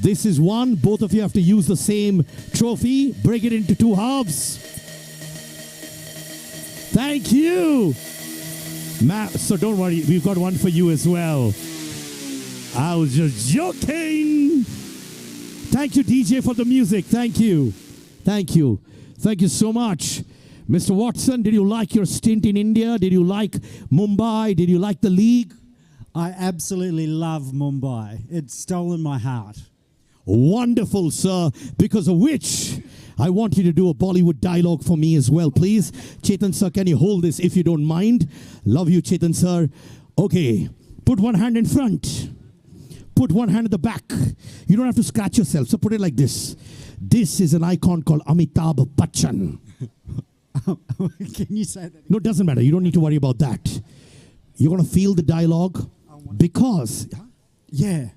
this is one. Both of you have to use the same trophy. Break it into two halves. Thank you. So don't worry, we've got one for you as well. I was just joking. Thank you, DJ, for the music. Thank you. Thank you. Thank you so much. Mr. Watson, did you like your stint in India? Did you like Mumbai? Did you like the league? I absolutely love Mumbai. It's stolen my heart. Wonderful, sir. Because of which, I want you to do a Bollywood dialogue for me as well, please. Chetan sir, can you hold this if you don't mind? Love you, Chetan sir. Okay, put one hand in front. Put one hand at the back. You don't have to scratch yourself, so put it like this. This is an icon called Amitabh Bachchan. Can you say that? No, it doesn't matter. You don't need to worry about that. You're going to feel the dialogue because... Yeah.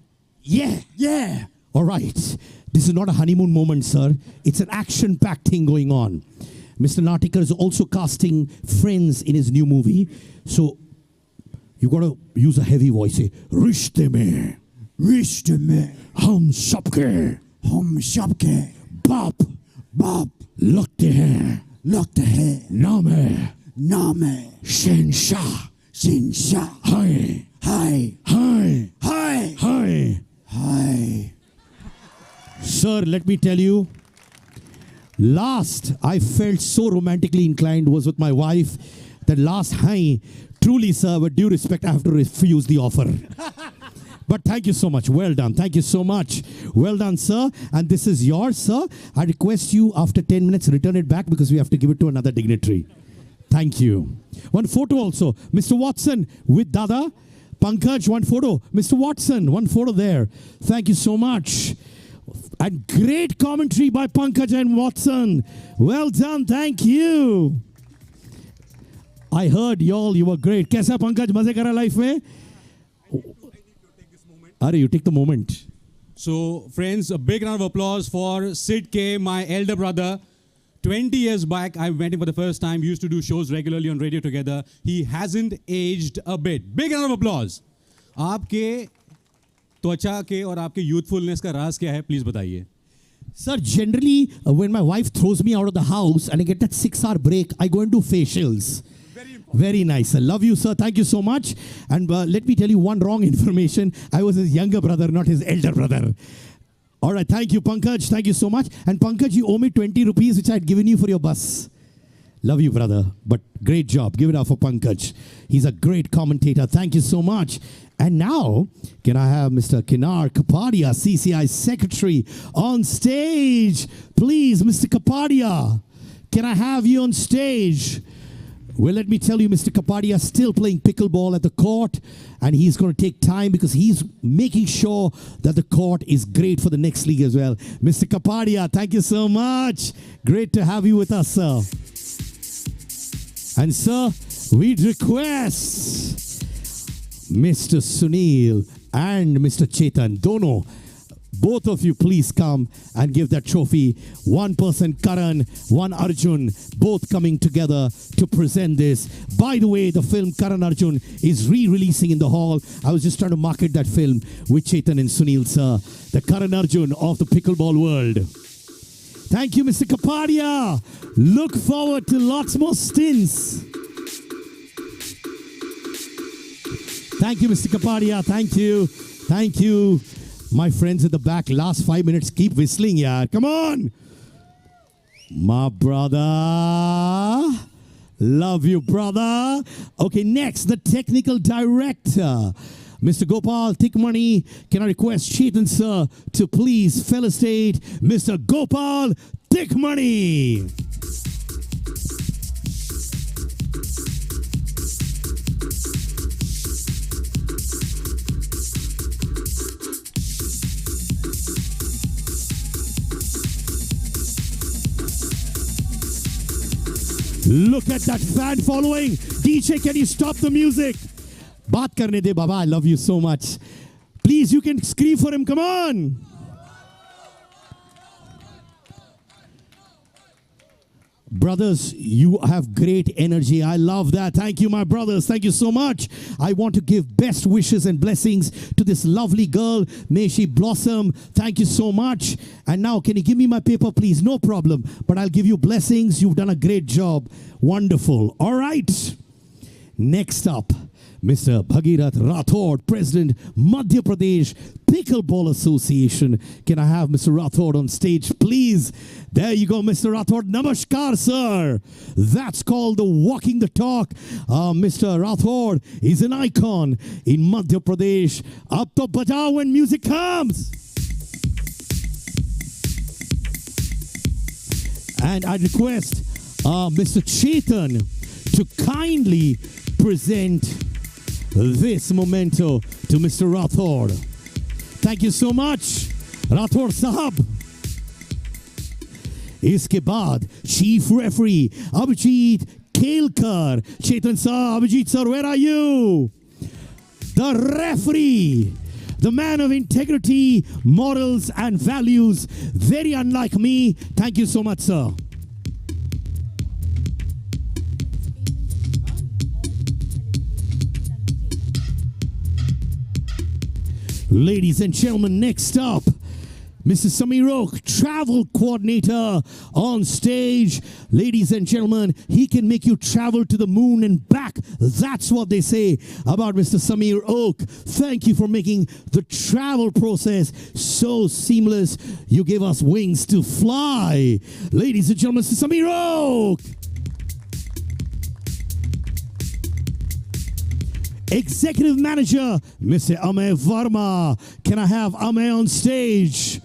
Yeah. Yeah. All right. This is not a honeymoon moment, sir. It's an action-packed thing going on. Mr. Natikar is also casting friends in his new movie. So you got to use a heavy voice. Say, Rishte mein. Rishte mein. Hum sabke. Hum sabke. Baap. Baap. Lagte hain. Lagte hain. Naam hai. Naam hai. Shenshah. Shenshah. Hai. Hai. Hai. Hai. Hai. Hai. Sir, let me tell you, last I felt so romantically inclined was with my wife. That last hi, truly, sir, with due respect, I have to refuse the offer. But thank you so much. Well done. Thank you so much. Well done, sir. And this is yours, sir. I request you, after 10 minutes, return it back because we have to give it to another dignitary. Thank you. One photo also. Mr. Watson with Dada. Pankaj, one photo. Mr. Watson, one photo there. Thank you so much. And great commentary by Pankaj and Watson. Well done. Thank you. I heard y'all, you were great. Kaisa Pankaj, maze kara life mein? Are you take the moment? So, friends, a big round of applause for Sid K, my elder brother. 20 years back, I met him for the first time. We used to do shows regularly on radio together. He hasn't aged a bit. Big round of applause. आपके त्वचा के और आपके youthfulness का राज क्या है? Please बताइए. Sir, generally, when my wife throws me out of the house and I get that 6-hour break, I go and do facials. Very nice. I love you, sir. Thank you so much. And let me tell you one wrong information. I was his younger brother, not his elder brother. All right. Thank you, Pankaj. Thank you so much. And Pankaj, you owe me 20 rupees, which I had given you for your bus. Love you, brother. But great job. Give it up for Pankaj. He's a great commentator. Thank you so much. And now, can I have Mr. Kinar Kapadia, CCI Secretary, on stage? Please, Mr. Kapadia, can I have you on stage? Well, let me tell you, Mr. Kapadia is still playing pickleball at the court, and he's going to take time because he's making sure that the court is great for the next league as well. Mr. Kapadia, thank you so much. Great to have you with us, sir. And, sir, we'd request Mr. Sunil and Mr. Chetan, Dono, both of you please come and give that trophy. One person, Karan, one Arjun, both coming together to present this. By the way, the film Karan Arjun is re-releasing in the hall. I was just trying to market that film with Chetan and Sunil, sir. The Karan Arjun of the pickleball world. Thank you, Mr. Kapadia. Look forward to lots more stints. Thank you, Mr. Kapadia. Thank you. Thank you. My friends at the back, last 5 minutes, keep whistling, yaar. Come on. My brother. Love you, brother. Okay, next, the technical director. Mr. Gopal Tikmani, can I request Chetan sir to please felicitate Mr. Gopal Tikmani. Look at that fan following. DJ, can you stop the music? Baat karne de, Baba. I love you so much. Please, you can scream for him. Come on. Brothers, you have great energy. I love that. Thank you, my brothers. Thank you so much. I want to give best wishes and blessings to this lovely girl. May she blossom. Thank you so much. And now, can you give me my paper, please? No problem. But I'll give you blessings. You've done a great job. Wonderful. All right. Next up, Mr. Bhagirath Rathod, President, Madhya Pradesh Pickleball Association. Can I have Mr. Rathod on stage, please? There you go, Mr. Rathod. Namaskar, sir. That's called the walking the talk. Mr. Rathod is an icon in Madhya Pradesh. Ab to bajao when music comes. And I request Mr. Chetan to kindly present this memento to Mr. Rathod. Thank you so much, Rathod Sahab. इसके बाद Chief Referee Abhijit Kelkar. Chetan sir, Abhijit sir, where are you? The referee, the man of integrity, morals and values, very unlike me. Thank you so much, sir. Ladies and gentlemen, next up, Mr. Samir Oak, travel coordinator on stage. Ladies and gentlemen, he can make you travel to the moon and back. That's what they say about Mr. Samir Oak. Thank you for making the travel process so seamless. You gave us wings to fly. Ladies and gentlemen, Mr. Samir Oak. Executive Manager, Mr. Amay Verma. Can I have Amay on stage?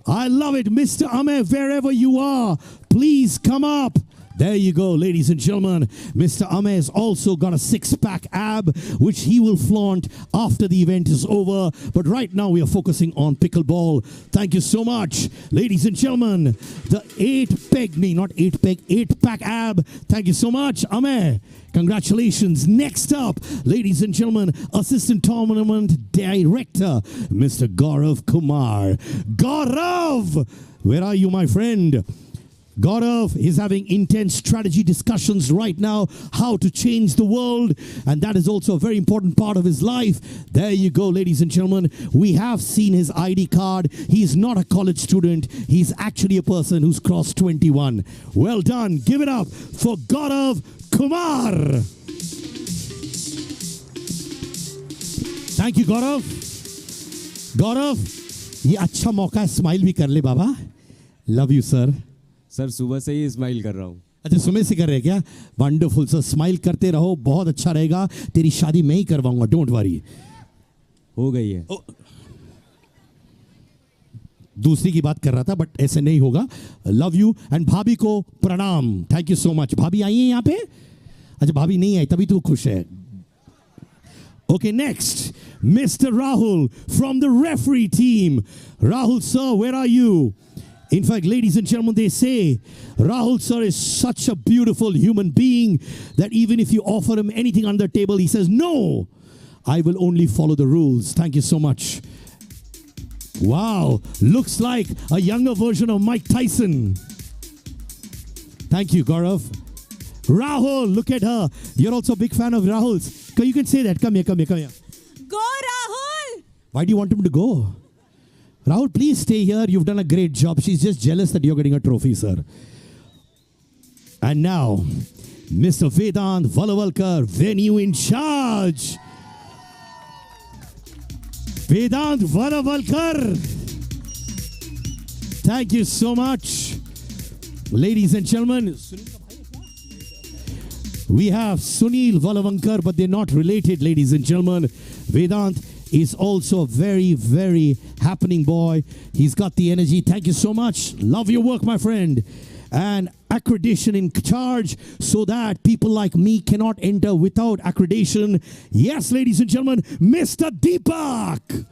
I love it. Mr. Amay, wherever you are, please come up. There you go, ladies and gentlemen. Mr. Amay has also got a six-pack ab, which he will flaunt after the event is over. But right now, we are focusing on pickleball. Thank you so much. Ladies and gentlemen, the eight-pack ab. Thank you so much, Amay. Congratulations. Next up, ladies and gentlemen, Assistant Tournament Director, Mr. Gaurav Kumar. Gaurav, where are you, my friend? Gaurav is having intense strategy discussions right now, how to change the world, and that is also a very important part of his life. There you go, ladies and gentlemen. We have seen his ID card. He's not a college student. He's actually a person who's crossed 21. Well done. Give it up for Gaurav Kumar. Thank you, Gaurav. Gaurav, ये अच्छा मौका है, smile भी कर ले बाबा. Love you, sir. Sir सुबह से ही smile कर रहा हूँ. अच्छा, सुबह से कर रहे हैं क्या? वंडरफुल सर, स्माइल करते रहो, बहुत अच्छा रहेगा. तेरी शादी मैं ही करवाऊंगा, डोंट वरी. हो गई है. दूसरी की बात कर रहा था, बट ऐसे नहीं होगा. Love you. एंड भाभी को प्रणाम. Thank you so much. भाभी आई है यहाँ पे? अच्छा, भाभी नहीं आई, तभी तू खुश है. Okay, next, Mr. Rahul from the referee team. Rahul sir, where are you? In fact, ladies and gentlemen, they say Rahul sir is such a beautiful human being that even if you offer him anything on the table, he says, no, I will only follow the rules. Thank you so much. Wow, looks like a younger version of Mike Tyson. Thank you, Gaurav. Rahul, look at her. You're also a big fan of Rahul's. You can say that. Come here, come here, come here. Go, Rahul! Why do you want him to go? Rahul, please stay here. You've done a great job. She's just jealous that you're getting a trophy, sir. And now, Mr. Vedant Valavalkar, venue in charge. Vedant Varavalkar. Thank you so much. Ladies and gentlemen, we have Sunil Valavankar, but they're not related, ladies and gentlemen. Vedant is also a very, very happening boy. He's got the energy. Thank you so much. Love your work, my friend. And accreditation in charge so that people like me cannot enter without accreditation. Yes, ladies and gentlemen, Mr. Deepak.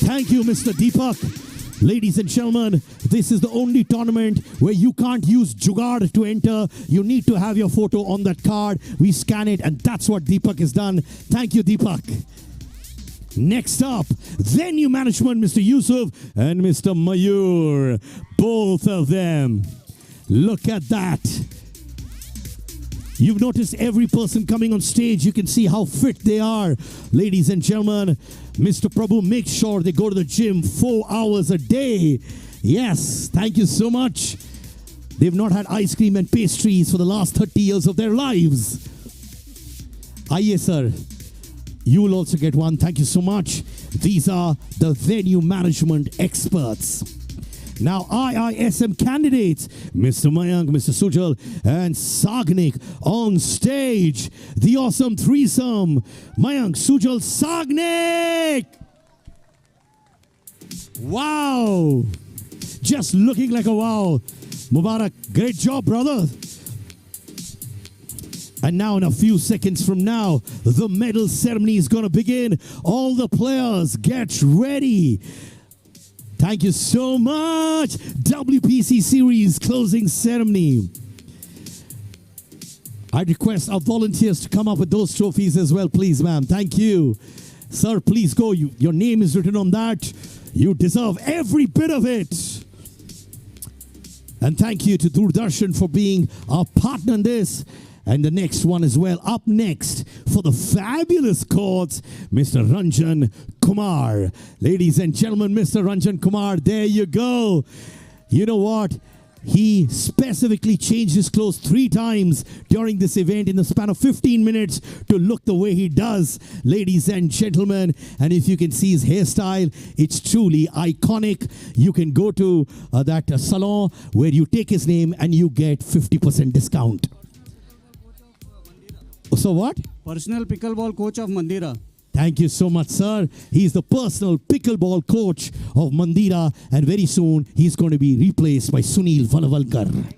Thank you, Mr. Deepak. Ladies and gentlemen, this is the only tournament where you can't use Jugaad to enter. You need to have your photo on that card. We scan it, and that's what Deepak has done. Thank you, Deepak. Next up, venue management, Mr. Yusuf and Mr. Mayur. Both of them. Look at that. You've noticed every person coming on stage. You can see how fit they are. Ladies and gentlemen, Mr. Prabhu makes sure they go to the gym 4 hours a day. Yes, thank you so much. They've not had ice cream and pastries for the last 30 years of their lives. Aye, sir. You will also get one. Thank you so much. These are the venue management experts. Now, IISM candidates, Mr. Mayank, Mr. Sujal, and Sagnik on stage. The awesome threesome, Mayank, Sujal, Sagnik. Wow. Just looking like a wow. Mubarak, great job, brother. And now in a few seconds from now, the medal ceremony is going to begin. All the players, get ready. Thank you so much. WPC Series closing ceremony. I request our volunteers to come up with those trophies as well, please, ma'am. Thank you. Sir, please go. Your name is written on that. You deserve every bit of it. And thank you to Doordarshan for being our partner in this. And the next one as well. Up next for the fabulous chords, Mr. Ranjan Kumar. Ladies and gentlemen, Mr. Ranjan Kumar, there you go. You know what? He specifically changed his clothes 3 times during this event in the span of 15 minutes to look the way he does, ladies and gentlemen. And if you can see his hairstyle, it's truly iconic. You can go to that salon where you take his name and you get 50% discount. So what? Personal pickleball coach of Mandira. Thank you so much, sir. He's the personal pickleball coach of Mandira, and very soon he's going to be replaced by Sunil Valavalkar.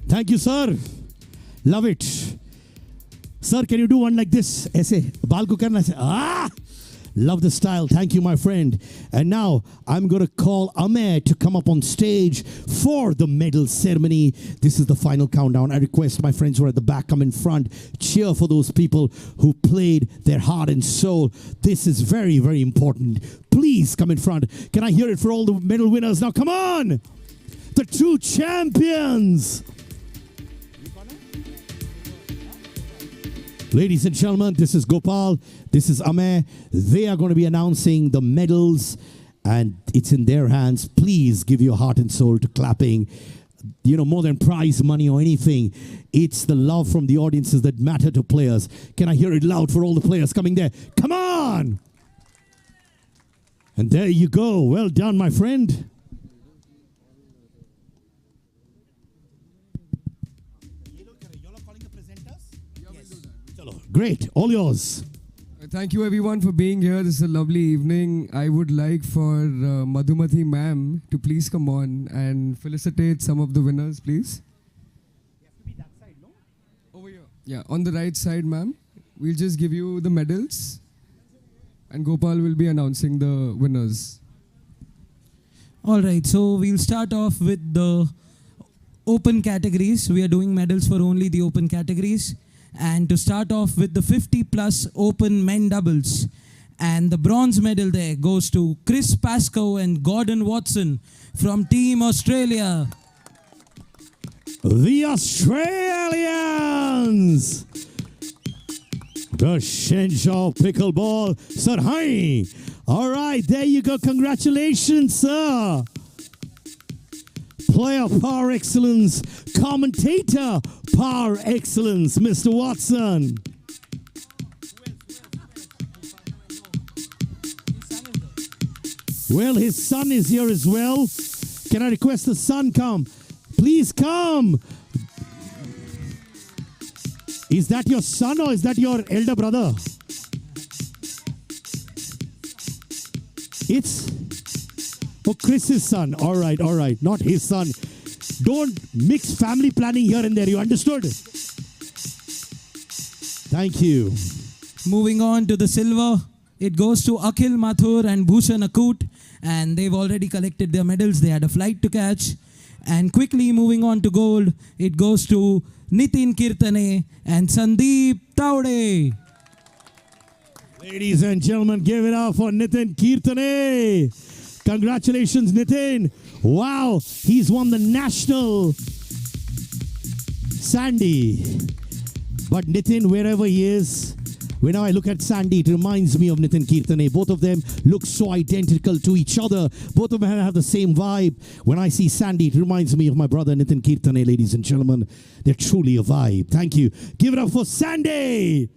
Thank you, sir. Love it. Sir, can you do one like this? Aise, baal ko karna aise. Ah! Love the style. Thank you, my friend. And now I'm going to call Amay to come up on stage for the medal ceremony. This is the final countdown. I request my friends who are at the back come in front. Cheer for those people who played their heart and soul. This is very, very important. Please come in front. Can I hear it for all the medal winners? Now, come on. The 2 champions. Ladies and gentlemen, this is Gopal, this is Amay. They are going to be announcing the medals, and it's in their hands. Please give your heart and soul to clapping. You know, more than prize money or anything, it's the love from the audiences that matter to players. Can I hear it loud for all the players coming there? Come on! And there you go. Well done, my friend. Great, all yours. Thank you everyone for being here. This is a lovely evening. I would like for Madhumati ma'am to please come on and felicitate some of the winners, please. You have to be that side, no? Over here. Yeah, on the right side, ma'am. We'll just give you the medals and Gopal will be announcing the winners. All right, so we'll start off with the open categories. We are doing medals for only the open categories. And to start off with the 50+ open men doubles. And the bronze medal there goes to Chris Pascoe and Gordon Watson from Team Australia. The Australians! The Shenzhou Pickleball Sarhai. All right, there you go. Congratulations, sir. Player par excellence, commentator par excellence, Mr. Watson. Well, his son is here as well. Can I request the son come? Please come. Is that your son or is that your elder brother? It's Chris's son. All right, not his son. Don't mix family planning here and there. You understood? Thank you. Moving on to the silver, it goes to Akhil Mathur and Bhushan Akut, and they've already collected their medals. They had a flight to catch. And quickly moving on to gold, it goes to Nitin Kirtane and Sandeep Taude. Ladies and gentlemen, give it up for Nitin Kirtane. Congratulations, Nitin. Wow, he's won the national Sandy. But Nitin, wherever he is, when I look at Sandy, it reminds me of Nitin Kirtane. Both of them look so identical to each other. Both of them have the same vibe. When I see Sandy, it reminds me of my brother Nitin Kirtane, ladies and gentlemen. They're truly a vibe. Thank you. Give it up for Sandy.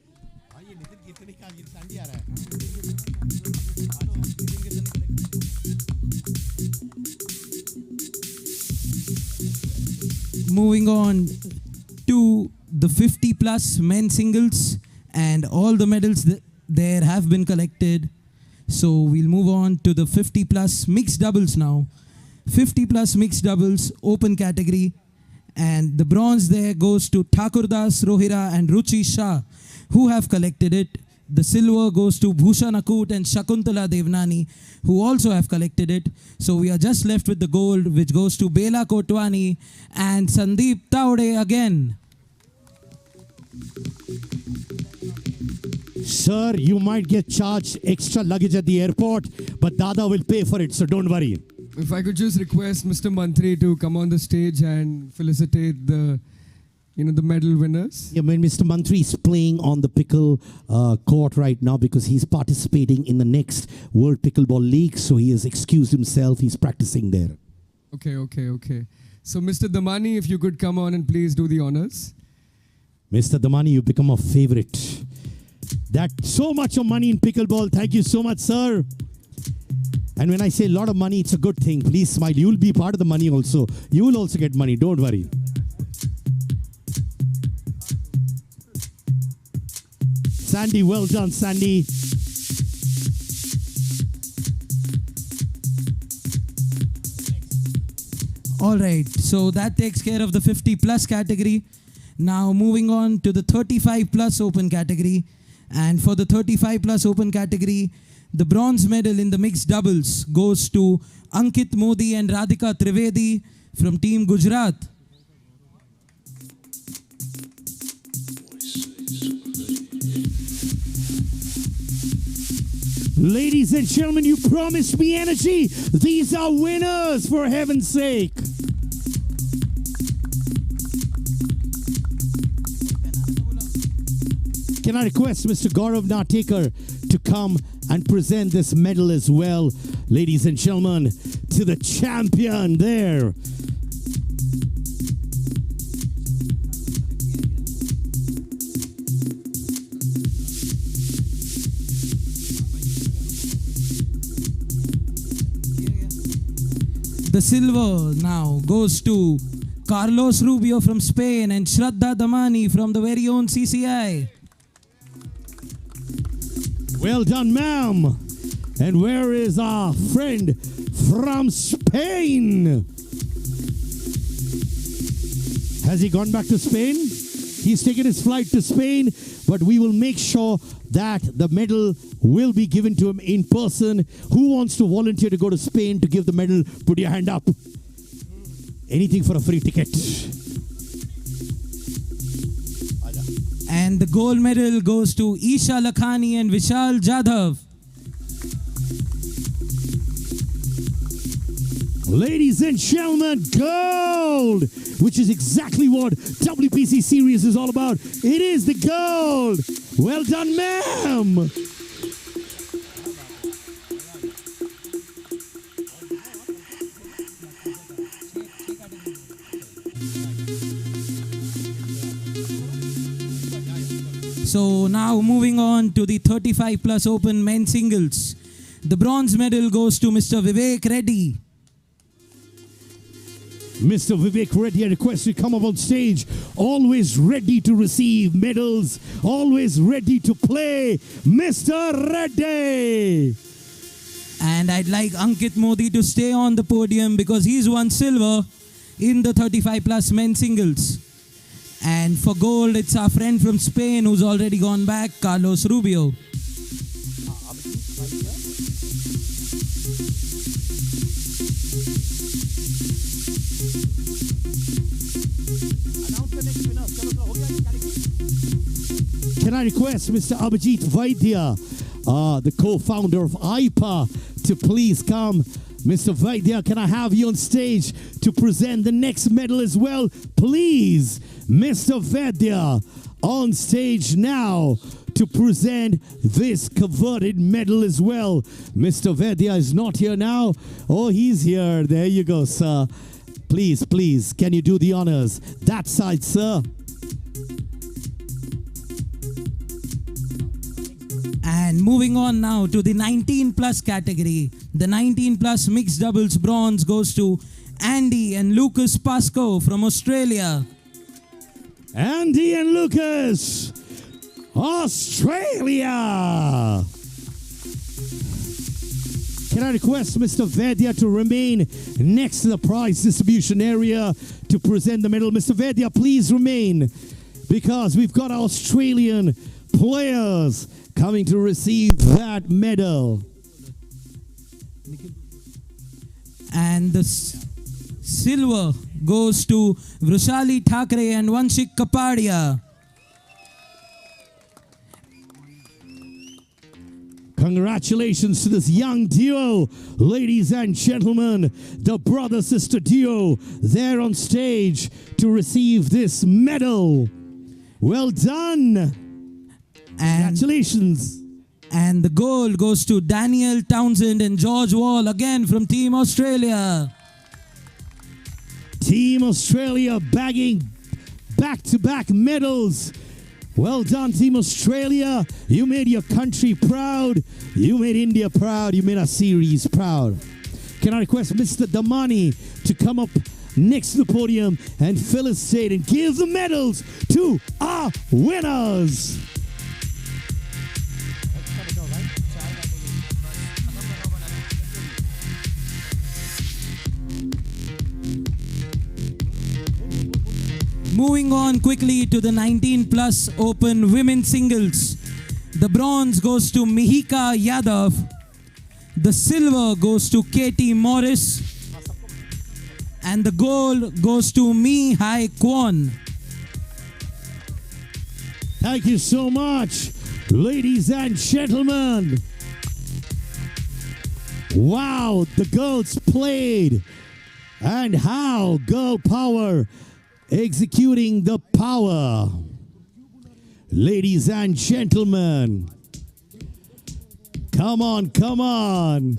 Moving on to the 50 plus men singles, and all the medals there have been collected. So we'll move on to the 50 plus mixed doubles now. 50 plus mixed doubles open category, and the bronze there goes to Thakurdas Rohira and Ruchi Shah, who have collected it. The silver goes to Bhushan Akut and Shakuntala Devnani, who also have collected it. So we are just left with the gold, which goes to Bela Kotwani and Sandeep Taude again. Sir, you might get charged extra luggage at the airport, but Dada will pay for it, so don't worry. If I could just request Mr. Mantri to come on the stage and felicitate the medal winners. Yeah, Mr. Mantri is playing on the pickle court right now because he's participating in the next World Pickleball League, so he has excused himself. He's practicing there. Okay. So, Mr. Damani, if you could come on and please do the honors. Mr. Damani, you become a favorite. That's so much of money in pickleball. Thank you so much, sir. And when I say a lot of money, it's a good thing. Please smile. You'll be part of the money also. You will also get money. Don't worry. Sandy, well done, Sandy. All right, so that takes care of the 50 plus category. Now moving on to the 35 plus open category. And for the 35 plus open category, the bronze medal in the mixed doubles goes to Ankit Modi and Radhika Trivedi from Team Gujarat. Ladies and gentlemen, you promised me energy. These are winners, for heaven's sake. Can I request Mr. Gaurav Natekar to come and present this medal as well, ladies and gentlemen, to the champion there. The silver now goes to Carlos Rubio from Spain and Shraddha Damani from the very own CCI. Well done, ma'am. And where is our friend from Spain? Has he gone back to Spain? He's taken his flight to Spain, but we will make sure that the medal will be given to him in person. Who wants to volunteer to go to Spain to give the medal? Put your hand up. Anything for a free ticket. And the gold medal goes to Isha Lakhani and Vishal Jadhav. Ladies and gentlemen, gold, which is exactly what WPC Series is all about. It is the gold. Well done, ma'am. So now moving on to the 35 plus open men's singles. The bronze medal goes to Mr. Vivek Reddy. Mr. Vivek Reddy, I request you come up on stage. Always ready to receive medals. Always ready to play. Mr. Reddy. And I'd like Ankit Modi to stay on the podium because he's won silver in the 35 plus men's singles. And for gold, it's our friend from Spain who's already gone back, Carlos Rubio. Can I request Mr. Abhijit Vaidya, the co-founder of IPA, to please come. Mr. Vaidya, can I have you on stage to present the next medal as well? Please, Mr. Vaidya, on stage now to present this coveted medal as well. Mr. Vaidya is not here now. Oh, he's here. There you go, sir. Please, please, can you do the honors? That side, sir. And moving on now to the 19 plus category. The 19 plus mixed doubles bronze goes to Andy and Lucas Pascoe from Australia. Andy and Lucas, Australia. Can I request Mr. Vaidya to remain next to the prize distribution area to present the medal? Mr. Vaidya, please remain, because we've got Australian players coming to receive that medal. And the silver goes to Vrushali Thakre and Vanshik Kapadia. Congratulations to this young duo, ladies and gentlemen, the brother-sister duo there on stage to receive this medal. Well done. Congratulations. And the gold goes to Daniel Townsend and George Wall, again from Team Australia. Team Australia bagging back-to-back medals. Well done, Team Australia. You made your country proud. You made India proud. You made our series proud. Can I request Mr. Damani to come up next to the podium and felicitate and give the medals to our winners? Moving on quickly to the 19 plus open women's singles. The bronze goes to Mihika Yadav. The silver goes to Katie Morris. And the gold goes to Mi Hai Kwon. Thank you so much, ladies and gentlemen. Wow, the girls played. And how girl power executing the power. Ladies and gentlemen, come on, come on.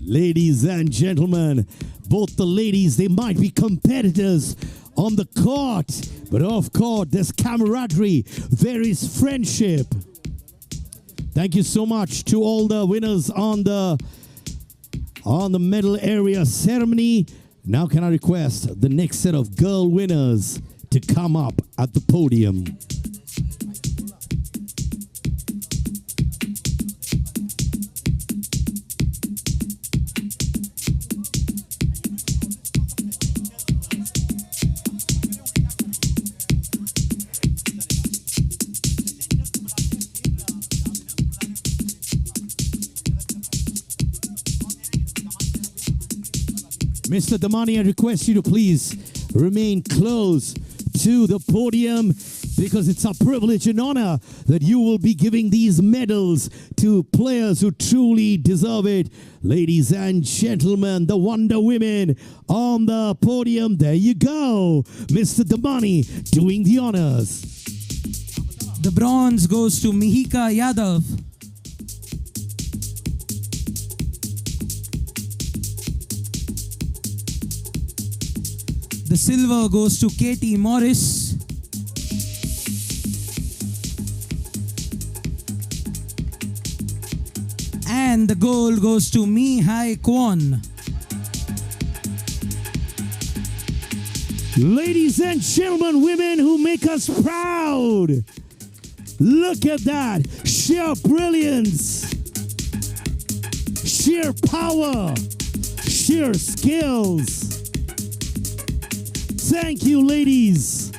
Ladies and gentlemen, both the ladies, they might be competitors on the court, but off court, there's camaraderie, there is friendship. Thank you so much to all the winners on the medal area ceremony. Now can I request the next set of girl winners to come up at the podium. Mr. Damani, I request you to please remain close to the podium, because it's a privilege and honor that you will be giving these medals to players who truly deserve it. Ladies and gentlemen, the Wonder Women on the podium. There you go. Mr. Damani doing the honors. The bronze goes to Mihika Yadav. The silver goes to Katie Morris. And the goal goes to Mi Hai Kwon. Ladies and gentlemen, women who make us proud. Look at that. Sheer brilliance. Sheer power. Sheer skills. Thank you, ladies,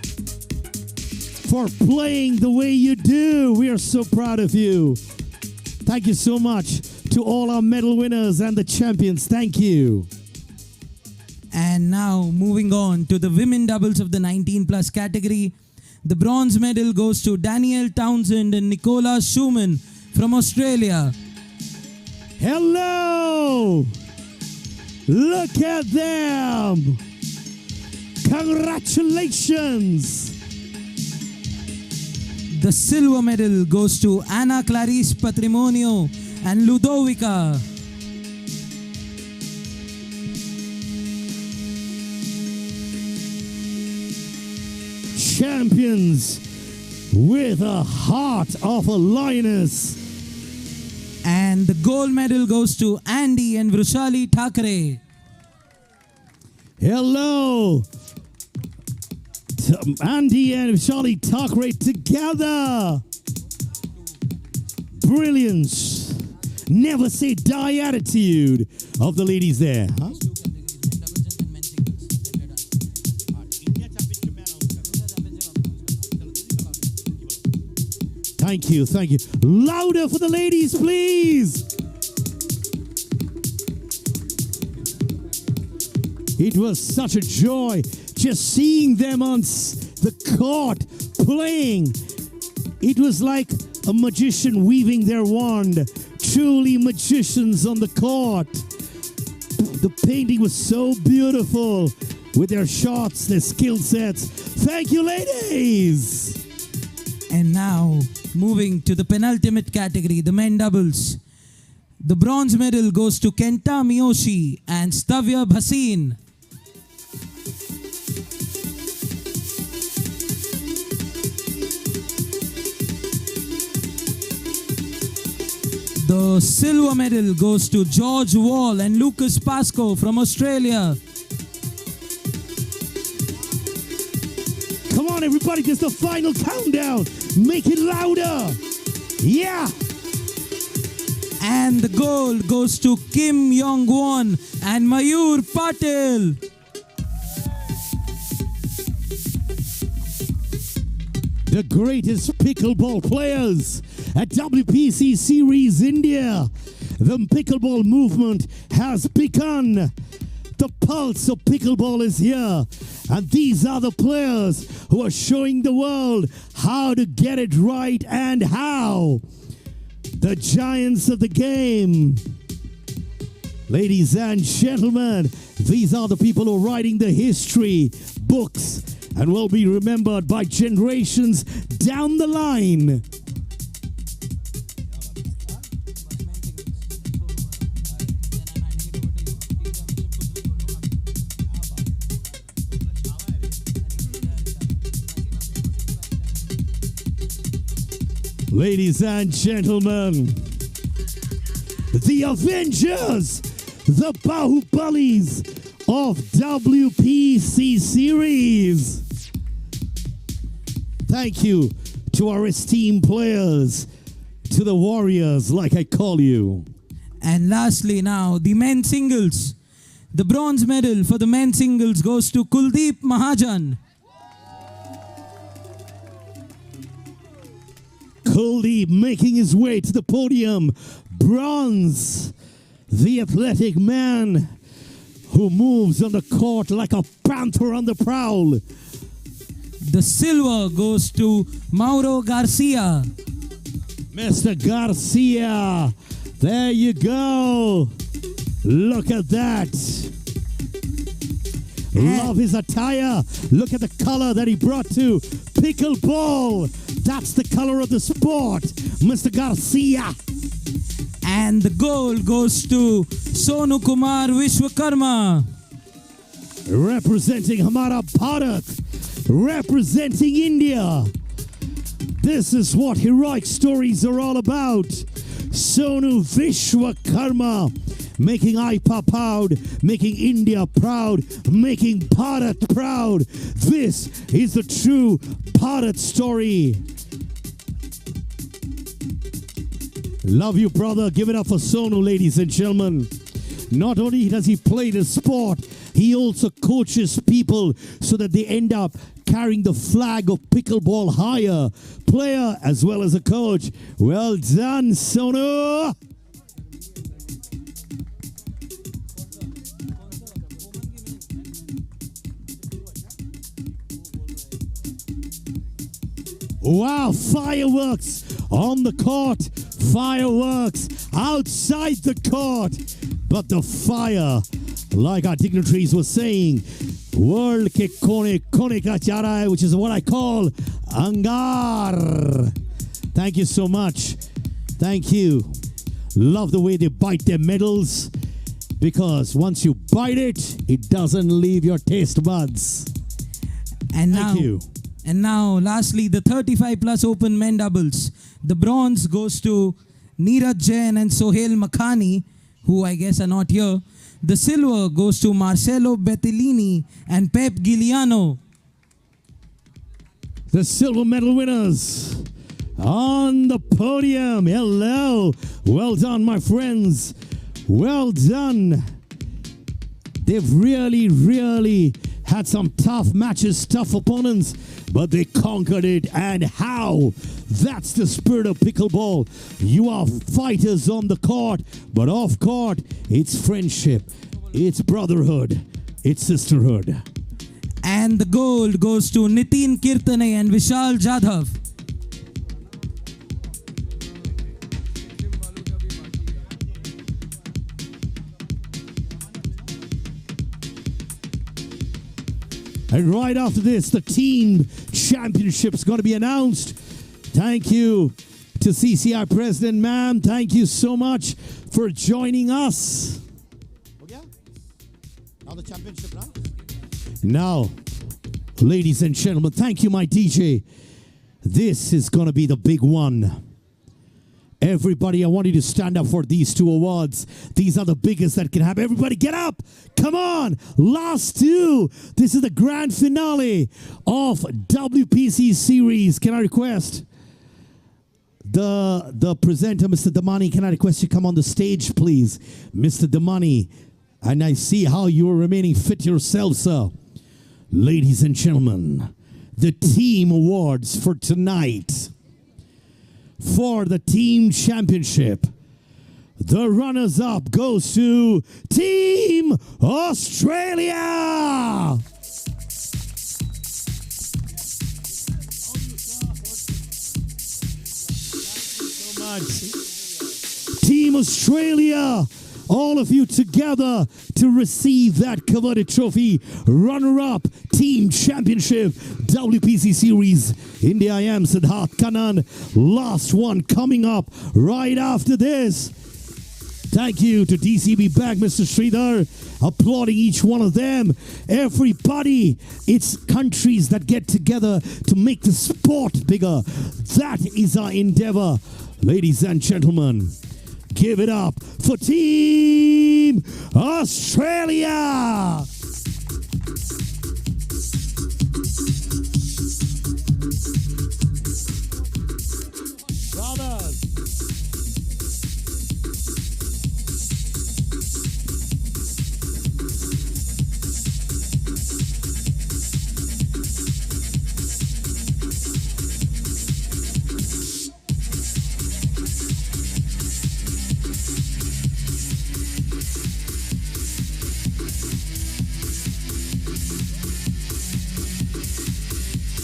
for playing the way you do. We are so proud of you. Thank you so much to all our medal winners and the champions. Thank you. And now moving on to the women doubles of the 19 plus category. The bronze medal goes to Danielle Townsend and Nicola Schumann from Australia. Hello! Look at them! Congratulations! The silver medal goes to Ana Clarice Patrimonio and Ludovica. Champions with a heart of a lioness. And the gold medal goes to Andy and Vrushali Thakre. Hello, Andy and Vrushali Thakre together. Brilliance, never say die attitude of the ladies there. Huh? Thank you, thank you. Louder for the ladies, please. It was such a joy just seeing them on the court playing. It was like a magician weaving their wand. Truly magicians on the court. The painting was so beautiful with their shots, their skill sets. Thank you, ladies. And now, moving to the penultimate category, the men doubles. The bronze medal goes to Kenta Miyoshi and Stavya Bhasin. The silver medal goes to George Wall and Lucas Pascoe from Australia. Come on, everybody, just the final countdown. Make it louder. Yeah. And the gold goes to Kim Yong-won and Mayur Patel. The greatest pickleball players at WPC Series India. The pickleball movement has begun. The pulse of pickleball is here. And these are the players who are showing the world how to get it right and how. The giants of the game. Ladies and gentlemen, these are the people who are writing the history books and will be remembered by generations down the line. Ladies and gentlemen, the Avengers, the Bahubalis of WPC Series. Thank you to our esteemed players, to the warriors, like I call you. And lastly now, the men's singles. The bronze medal for the men's singles goes to Kuldeep Mahajan. Kuldeep making his way to the podium. Bronze, the athletic man who moves on the court like a panther on the prowl. The silver goes to Mauro Garcia. Mr. Garcia, there you go. Look at that. Love his attire. Look at the color that he brought to pickleball. That's the color of the sport, Mr. Garcia. And the gold goes to Sonu Kumar Vishwakarma. Representing Hamara Bharat. Representing India. This is what heroic stories are all about. Sonu Vishwakarma, making IPA proud, making India proud, making Bharat proud. This is the true Bharat story. Love you, brother. Give it up for Sonu, ladies and gentlemen. Not only does he play the sport, he also coaches people so that they end up carrying the flag of pickleball higher. Player as well as a coach. Well done, Sonu. Wow, fireworks on the court, fireworks outside the court. But the fire, like our dignitaries were saying, world ke kone ka cha raha hai, which is what I call angar. Thank you so much. Thank you. Love the way they bite their medals, because once you bite it, it doesn't leave your taste buds. And Thank you. And now, lastly, the 35 plus open men doubles. The bronze goes to Neeraj Jain and Sohail Makhani, who I guess are not here. The silver goes to Marcelo Bettellini and Pep Giuliano. The silver medal winners on the podium. Hello. Well done, my friends. Well done. They've really had some tough matches, tough opponents, but they conquered it. And how? That's the spirit of pickleball. You are fighters on the court, but off court, it's friendship, it's brotherhood, it's sisterhood. And the gold goes to Nitin Kirtane and Vishal Jadhav. And right after this, the team championship is going to be announced. Thank you to CCI President, ma'am. Thank you so much for joining us. Now the championship, now? Now, ladies and gentlemen, thank you, my DJ. This is going to be the big one. Everybody, I want you to stand up for these two awards. These are the biggest that can happen. Everybody get up. Come on. Last two. This is the grand finale of WPC series. Can I request the presenter, Mr. Damani, can I request you come on the stage, please? Mr. Damani. And I see how you are remaining fit yourself, sir. Ladies and gentlemen, the team awards for tonight. For the team championship, the runners-up goes to Team Australia. So much. Team Australia, all of you together to receive that coveted trophy. Runner-up, Team Championship, WPC Series. India, I am Siddharth Kannan. Last one coming up right after this. Thank you to DCB Bank, Mr. Sridhar, applauding each one of them. Everybody, it's countries that get together to make the sport bigger. That is our endeavor. Ladies and gentlemen, give it up for Team Australia. Brothers.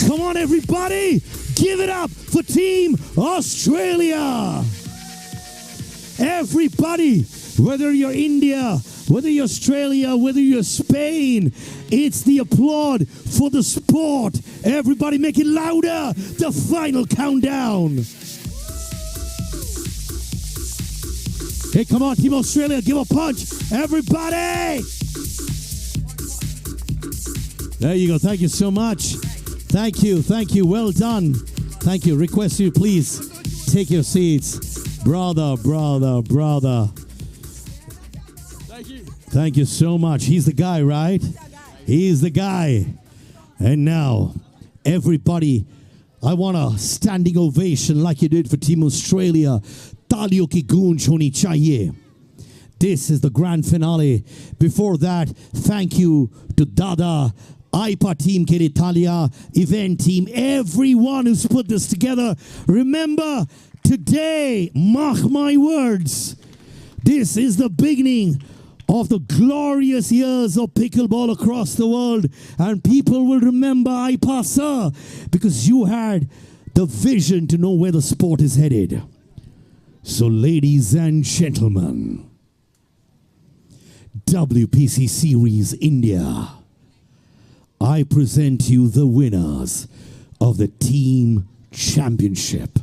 Come on, everybody. Give it up for Team Australia. Everybody, whether you're India, whether you're Australia, whether you're Spain, it's the applaud for the sport. Everybody make it louder. The final countdown. Hey, come on, Team Australia, give a punch. Everybody. There you go. Thank you so much. Thank you. Thank you. Well done. Thank you. Request you, please take your seats. Brother. Thank you so much. He's the guy, right? He's the guy. And now, everybody, I want a standing ovation like you did for Team Australia. Taliyon ki goonj honi chahiye. This is the grand finale. Before that, thank you to Dada, AIPA team ke Italia, event team, everyone who's put this together. Remember, today, mark my words, this is the beginning of the glorious years of pickleball across the world. And people will remember AIPA, sir, because you had the vision to know where the sport is headed. So, ladies and gentlemen, WPC Series India, I present you the winners of the team championship.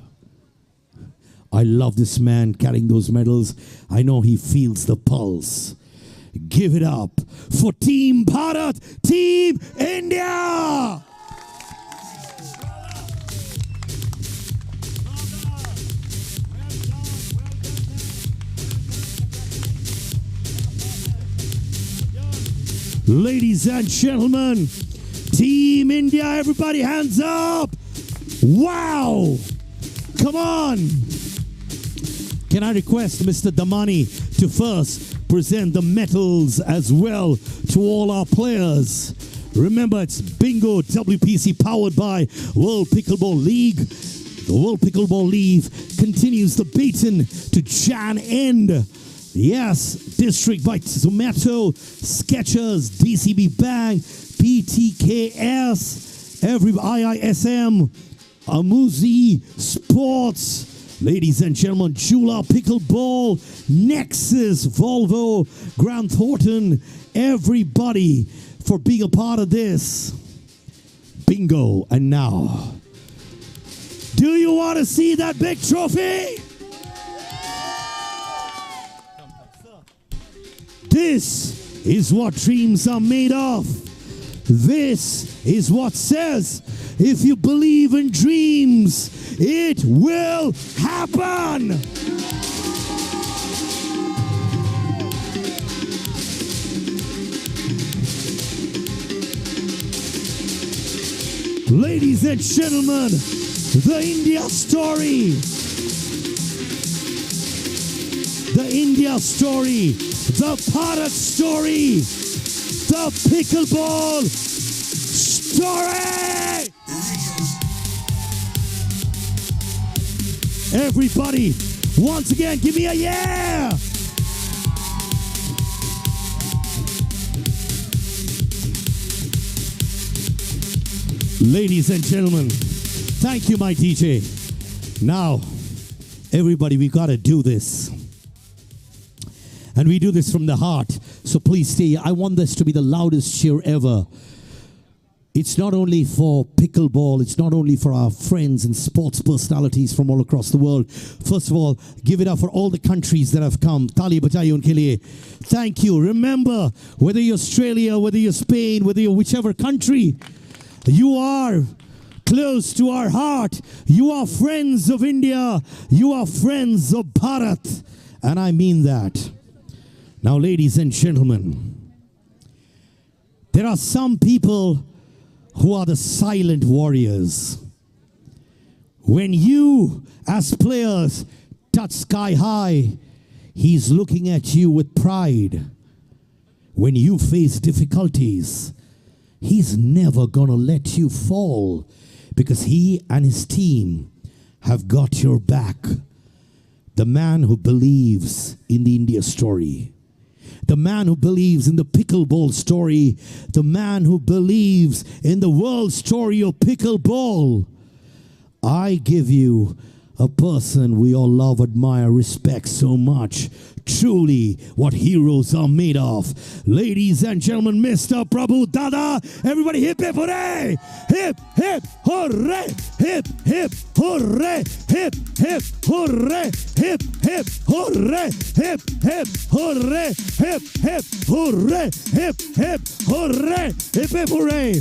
I love this man carrying those medals. I know he feels the pulse. Give it up for Team Bharat, Team India! Ladies and gentlemen, Team India, everybody hands up! Wow! Come on! Can I request Mr. Damani to first present the medals as well to all our players? Remember, it's Bingo WPC powered by World Pickleball League. The World Pickleball League continues the beaten to Jan end. Yes, District by Zomato, Skechers, DCB Bank, PTKS, every IISM, Amuzi Sports, ladies and gentlemen, Jula Pickleball, Nexus, Volvo, Grant Thornton, everybody for being a part of this. Bingo. And now, do you want to see that big trophy? This is what dreams are made of. This is what says, if you believe in dreams, it will happen. Ladies and gentlemen, the India story. The India story. The Bharat story. The pickleball story. Everybody, once again, give me a yeah. Ladies and gentlemen, thank you, my DJ. Now, everybody, we got to do this. And we do this from the heart. So please stay. I want this to be the loudest cheer ever. It's not only for pickleball. It's not only for our friends and sports personalities from all across the world. First of all, give it up for all the countries that have come. Tali bajaye unke liye. Thank you. Remember, whether you're Australia, whether you're Spain, whether you're whichever country, you are close to our heart. You are friends of India. You are friends of Bharat. And I mean that. Now, ladies and gentlemen, there are some people who are the silent warriors. When you, as players, touch sky high, he's looking at you with pride. When you face difficulties, he's never gonna let you fall because he and his team have got your back. The man who believes in the India story. The man who believes in the pickleball story. The man who believes in the world story of pickleball. I give you a person we all love, admire, respect so much. Truly what heroes are made of. Ladies and gentlemen, Mr. Prabhu Dada. Everybody hip hip hooray! Hip hip hooray! Hip hip hooray! Hip hip hooray! Hip hip hooray! Hip hip hooray! Hip hip hooray! Hip hip hooray! Hip hip hooray!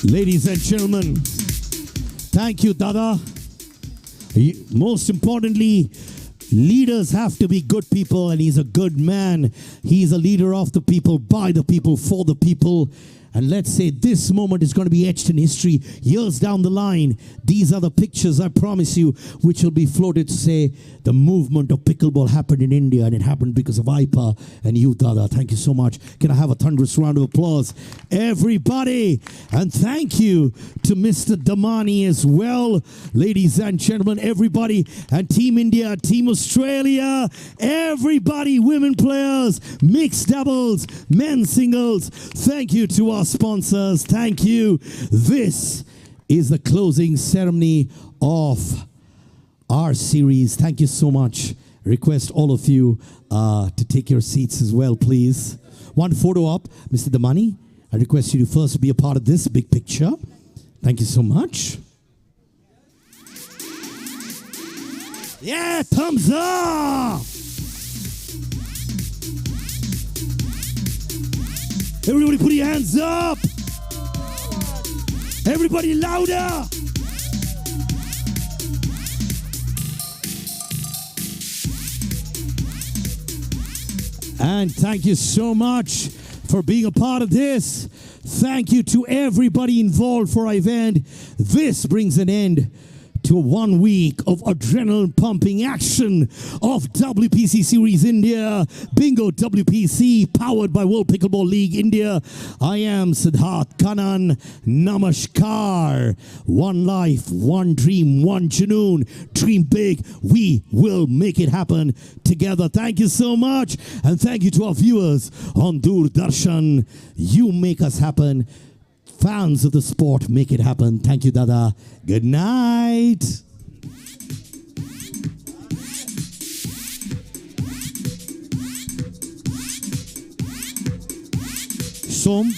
Ladies and gentlemen, thank you, Dada. Most importantly, leaders have to be good people, and he's a good man. He's a leader of the people, by the people, for the people. And let's say this moment is going to be etched in history years down the line. These are the pictures, I promise you, which will be floated to say the movement of pickleball happened in India, and it happened because of Aipa and you, Dada. Thank you so much. Can I have a thunderous round of applause, everybody? And thank you to Mr. Damani as well. Ladies and gentlemen, everybody, and Team India, Team Australia, everybody, women players, mixed doubles, men's singles. Thank you to our sponsors. Thank you. This is the closing ceremony of our series. Thank you so much. Request all of you to take your seats as well, please. One photo up, Mr. Damani. I request you to first be a part of this big picture. Thank you so much. Yeah, thumbs up. Everybody put your hands up. Everybody louder. And thank you so much for being a part of this. Thank you to everybody involved for our event. This brings an end to 1 week of adrenaline pumping action of WPC Series India, Bingo WPC, powered by World Pickleball League India. I am Siddharth Kanan. Namaskar. One life, one dream, one Junoon. Dream big. We will make it happen together. Thank you so much. And thank you to our viewers on Doordarshan. You make us happen. Fans of the sport, make it happen. Thank you, Dada. Good night. Som.